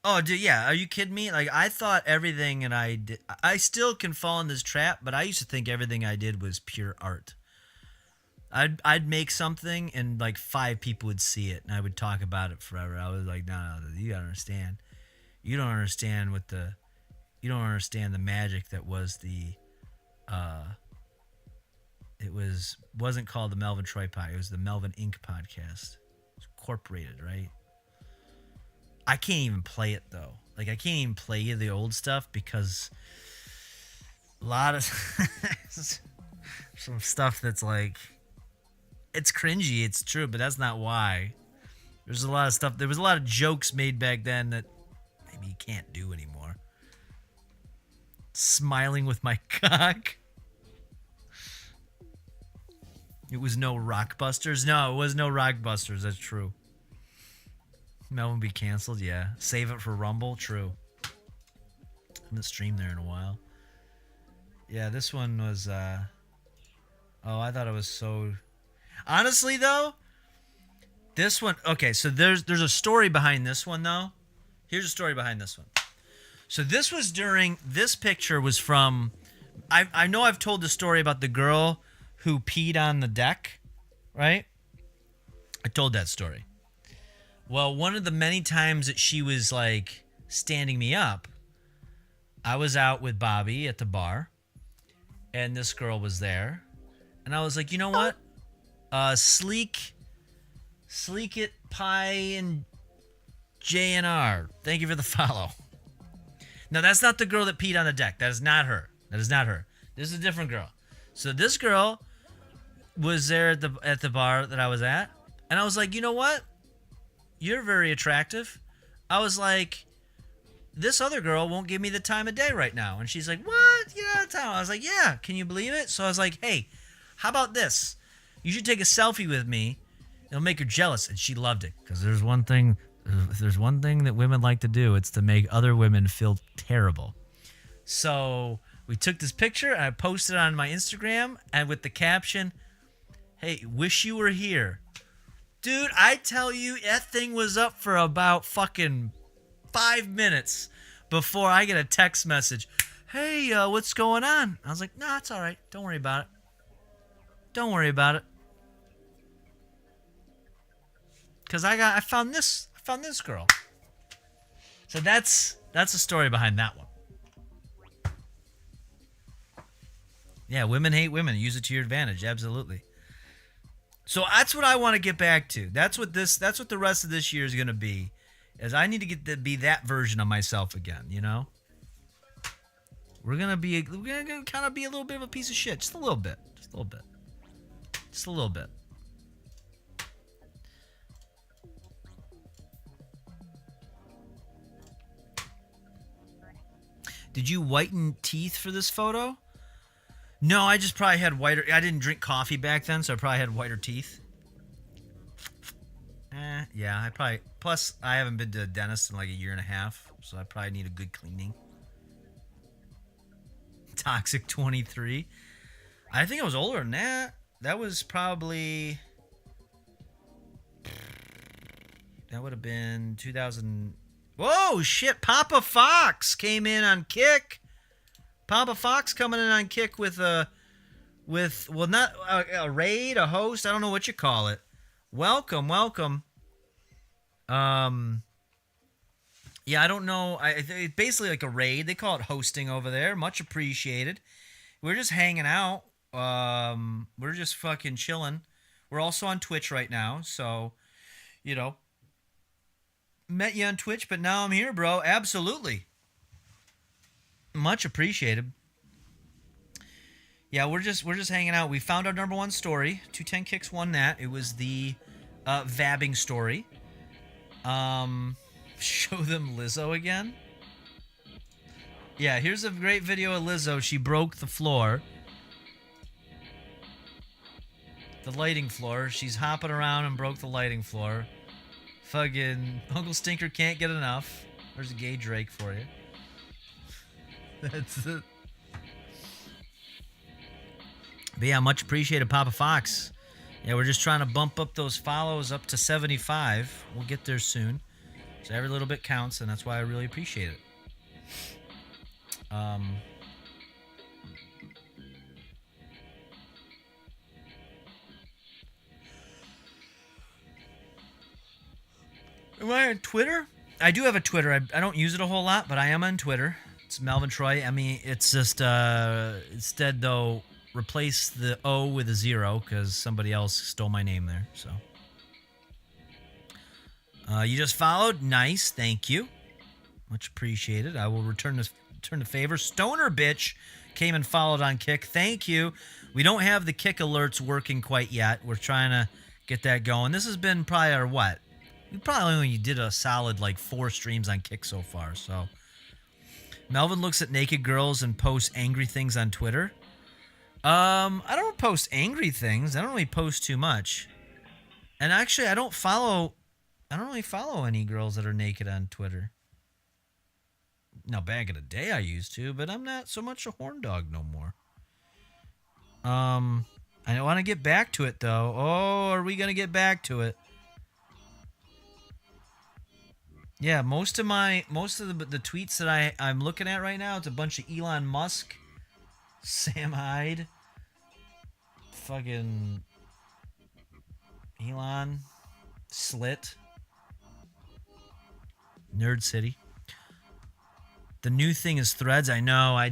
Oh, dude, yeah. Are you kidding me? Like, I thought everything and I did. I still can fall in this trap, but I used to think everything I did was pure art. I'd make something and like 5 people would see it and I would talk about it forever. I was like, no, you gotta understand. You don't understand you don't understand the magic that was it wasn't called the Melvin Troy Pod. It was the Melvin Inc. podcast. It's incorporated, right? I can't even play it though. Like, I can't even play the old stuff because a lot of some stuff that's like, it's cringy, it's true, but that's not why. There's a lot of stuff. There was a lot of jokes made back then that maybe you can't do anymore. Smiling with my cock. It was no Rockbusters. No, it was no Rockbusters. That's true. Melvin be canceled. Yeah. Save it for Rumble. True. I haven't streamed there in a while. Yeah, this one was. Oh, I thought it was so. Honestly, though, this one. Okay, so there's a story behind this one, though. Here's a story behind this one. So this was during. This picture was from. I know I've told the story about the girl who peed on the deck, right? I told that story. Well, one of the many times that she was like standing me up, I was out with Bobby at the bar, and this girl was there, and I was like, you know what? Sleek It Pie and JNR. Thank you for the follow. Now, that's not the girl that peed on the deck. That is not her. That is not her. This is a different girl. So this girl was there at the bar that I was at, and I was like, you know what? You're very attractive. I was like, this other girl won't give me the time of day right now. And she's like, what? You're out of town. I was like, yeah. Can you believe it? So I was like, hey, how about this? You should take a selfie with me. It'll make her jealous. And she loved it. Because there's one thing that women like to do. It's to make other women feel terrible. So we took this picture and I posted it on my Instagram and with the caption, hey, wish you were here. Dude, I tell you, that thing was up for about fucking 5 minutes before I get a text message. Hey, what's going on? I was like, nah, it's all right. Don't worry about it. Don't worry about it. Because I found this girl. So that's the story behind that one. Yeah, women hate women. Use it to your advantage. Absolutely. So that's what I want to get back to. That's what the rest of this year is going to be. Is I need to get to be that version of myself again, you know? We're going to kind of be a little bit of a piece of shit. Just a little bit. Just a little bit. Just a little bit. Did you whiten teeth for this photo? No, I just probably had whiter. I didn't drink coffee back then, so I probably had whiter teeth. Yeah, I probably. Plus, I haven't been to a dentist in like a year and a half, so I probably need a good cleaning. Toxic 23. I think I was older than that. That was probably. That would have been 2000. Whoa, shit! Papa Fox came in on Kick. Papa Fox coming in on Kick with not a raid, a host. I don't know what you call it. Welcome. Yeah, I don't know. It's basically like a raid. They call it hosting over there. Much appreciated. We're just hanging out. We're just fucking chilling. We're also on Twitch right now, so you know. Met you on Twitch, but now I'm here, bro. Absolutely. Much appreciated. Yeah, we're just hanging out. We found our number one story. 210 Kicks won that. It was the vabbing story. Show them Lizzo again. Yeah, here's a great video of Lizzo. She broke the floor. The lighting floor. She's hopping around and broke the lighting floor. Fucking Uncle Stinker can't get enough. There's a gay Drake for you. That's it. But yeah, much appreciated, Papa Fox. Yeah, we're just trying to bump up those follows up to 75. We'll get there soon. So every little bit counts, and that's why I really appreciate it. Am I on Twitter? I do have a Twitter. I don't use it a whole lot, but I am on Twitter. It's Melvin Troy. I mean, it's just instead though, replace the O with a 0 because somebody else stole my name there. So you just followed. Nice, thank you. Much appreciated. I will return the favor. Stoner bitch came and followed on Kick. Thank you. We don't have the Kick alerts working quite yet. We're trying to get that going. This has been probably our what? We probably only did a solid like 4 streams on Kick so far. So Melvin looks at naked girls and posts angry things on Twitter. I don't post angry things. I don't really post too much. And actually, I don't really follow any girls that are naked on Twitter. Now, back in the day, I used to, but I'm not so much a horn dog no more. I want to get back to it, though. Oh, are we going to get back to it? Yeah, most of the tweets that I'm looking at right now, it's a bunch of Elon Musk, Sam Hyde, fucking Elon, Slit, Nerd City. The new thing is Threads. I know. I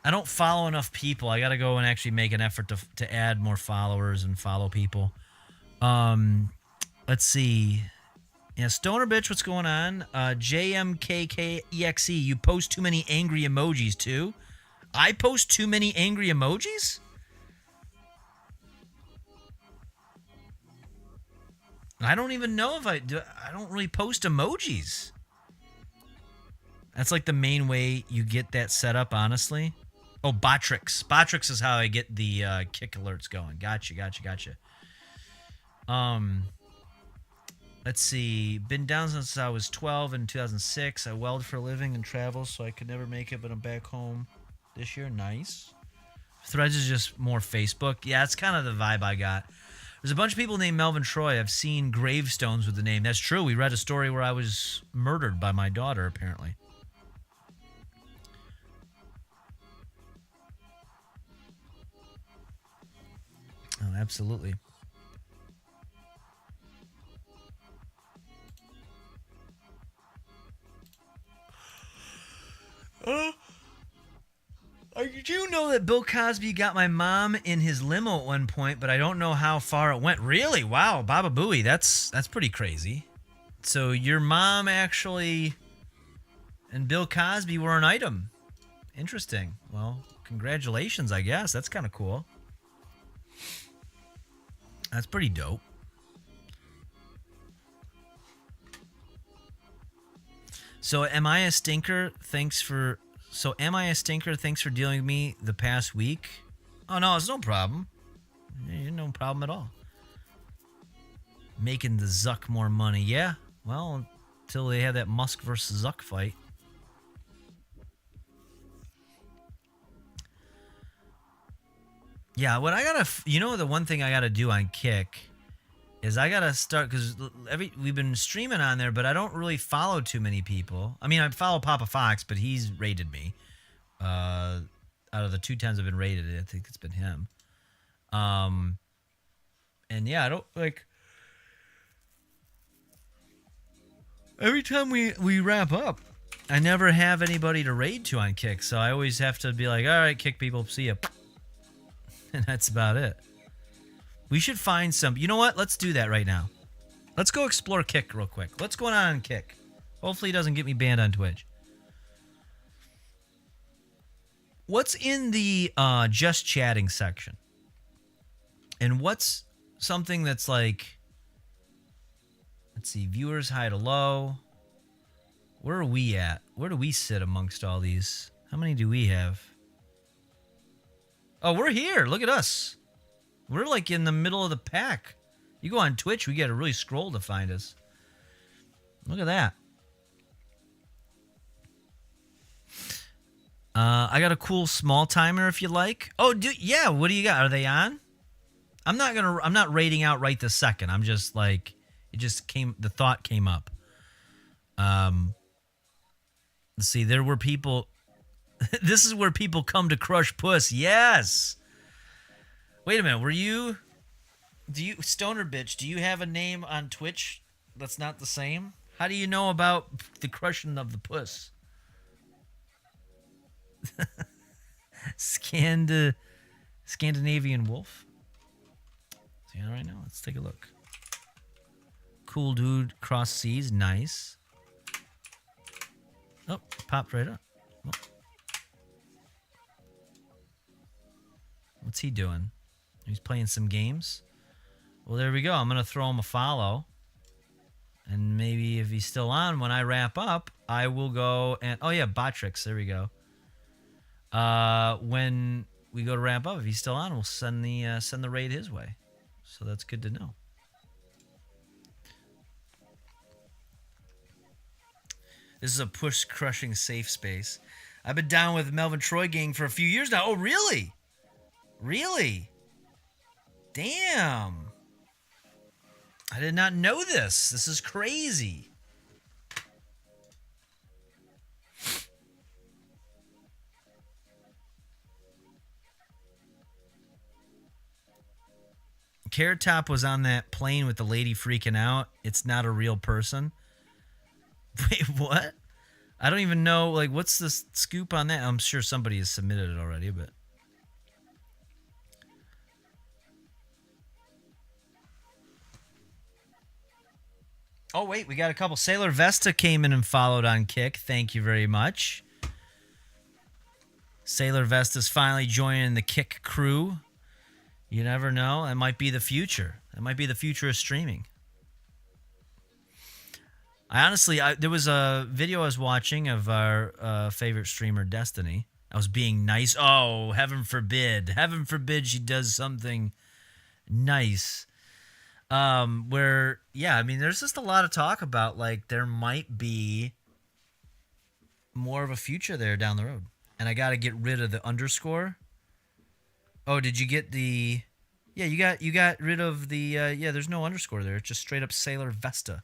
don't follow enough people. I got to go and actually make an effort to add more followers and follow people. Let's see. Yeah, Stoner bitch, what's going on? JMKKEXE, you post too many angry emojis too. I post too many angry emojis? I don't even know if I do. I don't really post emojis. That's like the main way you get that set up, honestly. Oh, Botrix. Botrix is how I get the Kick alerts going. Gotcha. Let's see. Been down since I was 12 in 2006. I weld for a living and travel, so I could never make it, but I'm back home this year. Nice. Threads is just more Facebook. Yeah, it's kind of the vibe I got. There's a bunch of people named Melvin Troy. I've seen gravestones with the name. That's true. We read a story where I was murdered by my daughter, apparently. Oh, absolutely. I do know that Bill Cosby got my mom in his limo at one point, but I don't know how far it went. Really? Wow, Baba Booey, that's pretty crazy. So your mom actually and Bill Cosby were an item. Interesting. Well, congratulations, I guess. That's kind of cool. That's pretty dope. So am I a stinker? Thanks for dealing with me the past week? Oh, no, it's no problem. No problem at all. Making the Zuck more money. Yeah, well, until they had that Musk versus Zuck fight. Yeah, what I gotta... the one thing I gotta do on Kick is I gotta start... Because we've been streaming on there, but I don't really follow too many people. I mean, I follow Papa Fox, but he's rated me. Out of the 2 times I've been rated, I think it's been him. And yeah, I don't... like... Every time we wrap up, I never have anybody to raid to on Kick, so I always have to be like, all right, Kick people, see ya. And that's about it. We should find some... You know what? Let's do that right now. Let's go explore Kick real quick. What's going on Kick? Hopefully it doesn't get me banned on Twitch. What's in the just chatting section? And what's something that's like... Let's see. Viewers high to low. Where are we at? Where do we sit amongst all these? How many do we have? Oh, we're here. Look at us. We're like in the middle of the pack. You go on Twitch, we got to really scroll to find us. Look at that. I got a cool small timer if you like. Oh, yeah. What do you got? Are they on? I'm not rating out right this second. I'm just like, the thought came up. Let's see. There were people. This is where people come to crush puss. Yes. Wait a minute. Do you Stoner Bitch? Do you have a name on Twitch that's not the same? How do you know about the crushing of the puss? Scandinavian Wolf. See that right now? Let's take a look. Cool dude, cross seas, nice. Oh, popped right up. Oh. What's he doing? He's playing some games. Well, there we go. I'm gonna throw him a follow, and maybe if he's still on when I wrap up, I will go and oh yeah, Botrix. There we go. When we go to wrap up, if he's still on, we'll send the raid his way. So that's good to know. This is a push-crushing safe space. I've been down with Melvin Troy gang for a few years now. Oh, really? Really? Damn. I did not know this. This is crazy. Carrot Top was on that plane with the lady freaking out. It's not a real person. Wait, what? I don't even know. Like, what's the scoop on that? I'm sure somebody has submitted it already, but. Oh, wait, we got a couple. Sailor Vesta came in and followed on Kick. Thank you very much. Sailor Vesta's finally joining the Kick crew. You never know. That might be the future. That might be the future of streaming. There was a video I was watching of our favorite streamer, Destiny. I was being nice. Oh, heaven forbid. Heaven forbid she does something nice. There's just a lot of talk about, like, there might be more of a future there down the road. And I got to get rid of the underscore. Oh, did you get the... Yeah, you got rid of the... there's no underscore there. It's just straight up Sailor Vesta.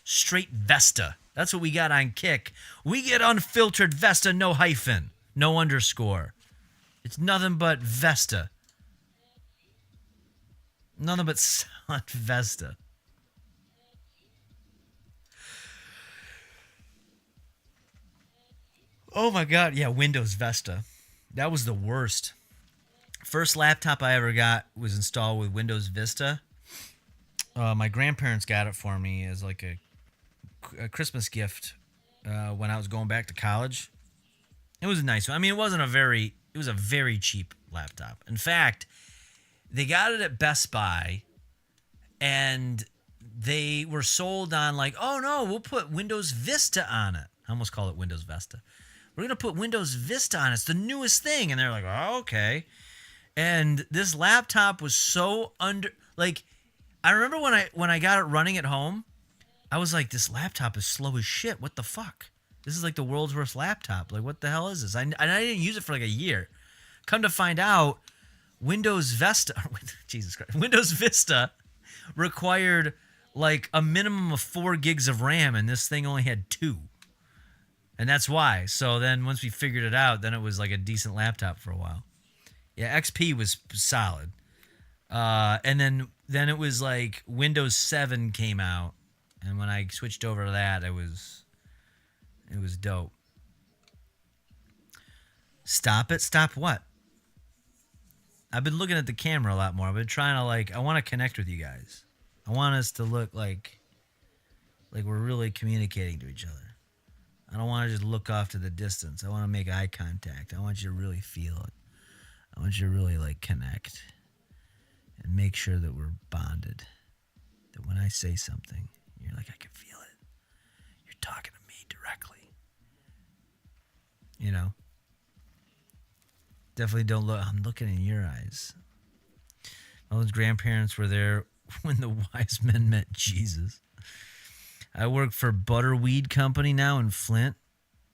Straight Vesta. That's what we got on Kick. We get unfiltered Vesta, no hyphen, no underscore. It's nothing but Vesta. Nothing but solid Vesta. Oh my God. Yeah, Windows Vesta. That was the worst. First laptop I ever got was installed with Windows Vista. My grandparents got it for me as like a Christmas gift when I was going back to college. It was a nice one. I mean, it was a very cheap laptop. In fact, they got it at Best Buy, and they were sold on like, oh no, we'll put Windows Vista on it. I almost call it Windows Vista. We're going to put Windows Vista on it. It's the newest thing. And they're like, oh, okay. And this laptop was so I remember when I got it running at home, I was like, this laptop is slow as shit. What the fuck? This is like the world's worst laptop. Like, what the hell is this? I didn't use it for like a year. Come to find out, Windows Vista required like a minimum of 4 gigs of RAM, and this thing only had 2. And that's why. So then once we figured it out, then it was like a decent laptop for a while. Yeah, XP was solid. And then it was like Windows 7 came out, and when I switched over to that, it was dope. Stop it? Stop what? I've been looking at the camera a lot more. I've been trying to I want to connect with you guys. I want us to look like we're really communicating to each other. I don't want to just look off to the distance. I want to make eye contact. I want you to really feel it. I want you to really connect and make sure that we're bonded. That when I say something, you're like, I can feel it. You're talking to me directly. You know? Definitely don't look. I'm looking in your eyes. Owen's grandparents were there when the wise men met Jesus. I work for Butterweed Company now in Flint.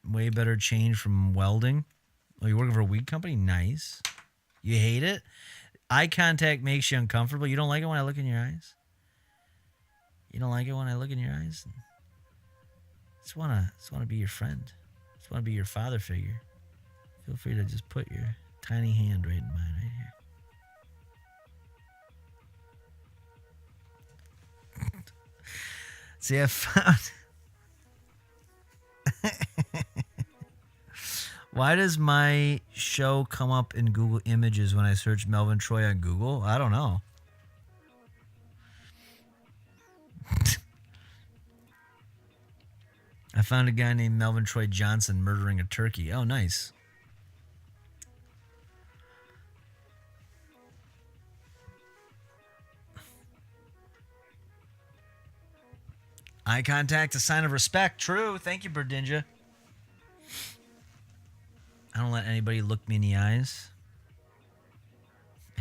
Way better change from welding. Oh, you're working for a weed company? Nice. You hate it? Eye contact makes you uncomfortable. You don't like it when I look in your eyes? You don't like it when I look in your eyes? just wanna be your friend. Just wanna be your father figure. Feel free to just put your tiny hand right in mine right here. See, I found. Why does my show come up in Google Images when I search Melvin Troy on Google? I don't know. I found a guy named Melvin Troy Johnson murdering a turkey. Oh, nice. Eye contact, a sign of respect. True. Thank you, Berdinja. I don't let anybody look me in the eyes.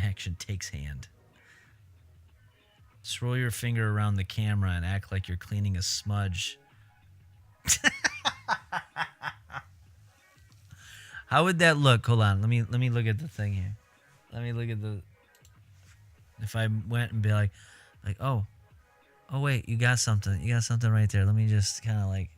Action takes hand. Just roll your finger around the camera and act like you're cleaning a smudge. How would that look? Hold on. Let me look at the thing here. Let me look at the. If I went and be like, oh wait, you got something. You got something right there. Let me just kind of like.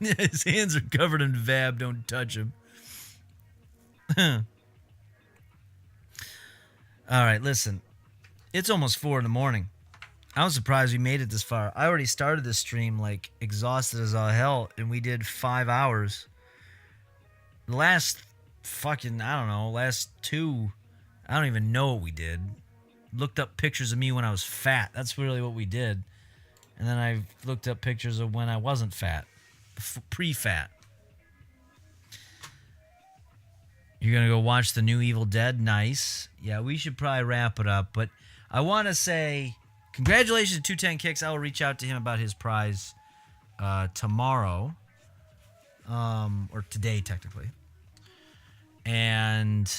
His hands are covered in Vab. Don't touch him. All right, listen. It's almost 4 a.m. I was surprised we made it this far. I already started this stream like exhausted as all hell, and we did 5 hours. The last fucking, I don't know, last 2, I don't even know what we did. Looked up pictures of me when I was fat. That's really what we did. And then I looked up pictures of when I wasn't fat. Pre-fat. You're going to go watch the new Evil Dead? Nice. Yeah, we should probably wrap it up. But I want to say congratulations to 210 Kicks. I will reach out to him about his prize tomorrow. Or today, technically. And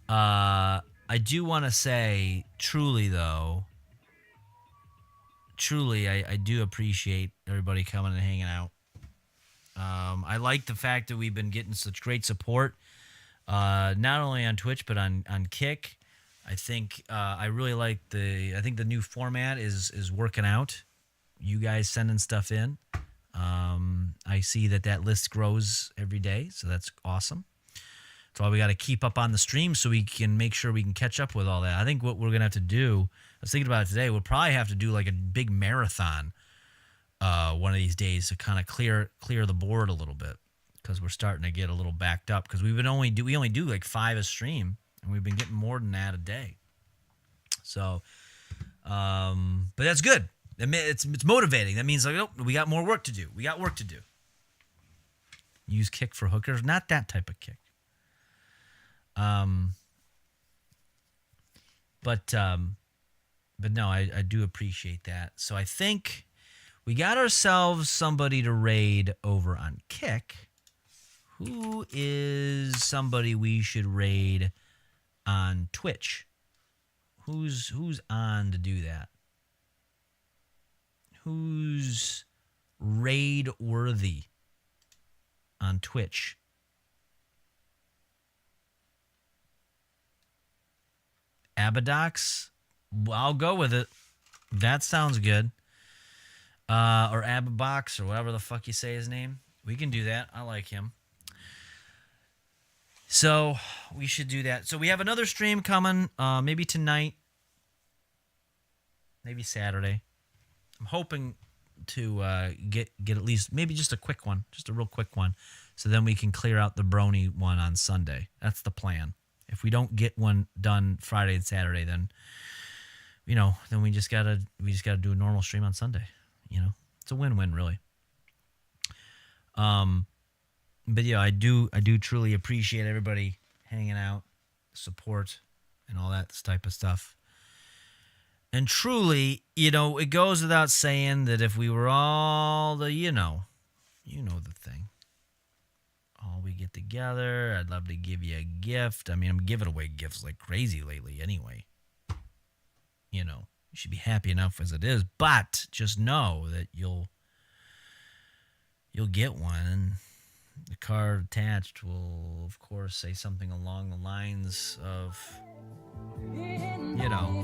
I do want to say, truly, though, I do appreciate everybody coming and hanging out. I like the fact that we've been getting such great support, not only on Twitch, but on Kick. I think I really like I think the new format is working out. You guys sending stuff in. I see that list grows every day, so that's awesome. That's why we got to keep up on the stream so we can make sure we can catch up with all that. I think what we're going to have to do, I was thinking about it today, we'll probably have to do like a big marathon one of these days to kind of clear the board a little bit, because we're starting to get a little backed up, because we only do like 5 a stream, and we've been getting more than that a day. So, but that's good. It's motivating. That means like, oh, we got more work to do. We got work to do. Use Kick for hookers, not that type of kick. But no, I do appreciate that. So I think we got ourselves somebody to raid over on Kick. Who is somebody we should raid on Twitch? Who's on to do that? Who's raid worthy on Twitch? Abadox? I'll go with it. That sounds good. Or Ababox, or whatever the fuck you say his name. We can do that. I like him. So we should do that. So we have another stream coming, maybe tonight, maybe Saturday. I'm hoping to get at least maybe just a quick one, just a real quick one, so then we can clear out the Brony one on Sunday. That's the plan. If we don't get one done Friday and Saturday, then then we just gotta do a normal stream on Sunday. It's a win-win, really. But yeah, I do truly appreciate everybody hanging out, support, and all that type of stuff. And truly, it goes without saying that if we were all the, you know the thing. All we get together, I'd love to give you a gift. I mean, I'm giving away gifts like crazy lately anyway. You should be happy enough as it is, but just know that you'll get one, and The card attached will, of course, say something along the lines of, you know.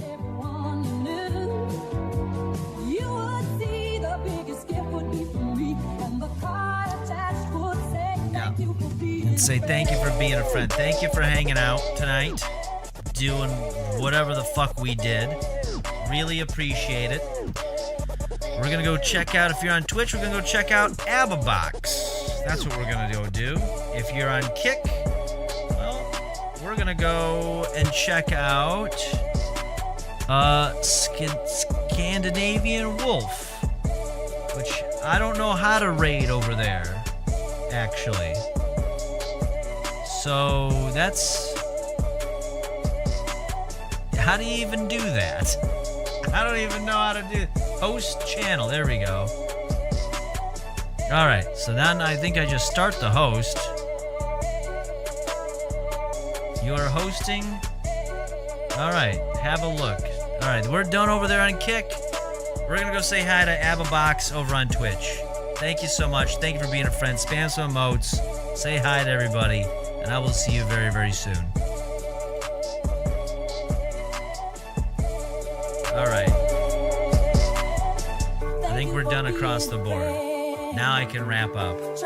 You would see the biggest gift would be from me, and the card attached would say thank you for being And say thank you for being a friend. Thank you for hanging out tonight, doing whatever the fuck we did. Really appreciate it. We're gonna go check out, if you're on Twitch, we're gonna go check out Ababox. That's what we're gonna go do. If you're on Kick, well, we're gonna go and check out Scandinavian Wolf, which I don't know how to raid over there, actually. So that's... How do you even do that? I don't even know how to do... Host channel, there we go. Alright, so then I think I just start the host. You are hosting. Alright, have a look. Alright, we're done over there on Kick. We're gonna go say hi to Ababox over on Twitch. Thank you so much. Thank you for being a friend. Spam some emotes. Say hi to everybody. And I will see you very, very soon. Alright. I think we're done across the board. Now I can wrap up. It's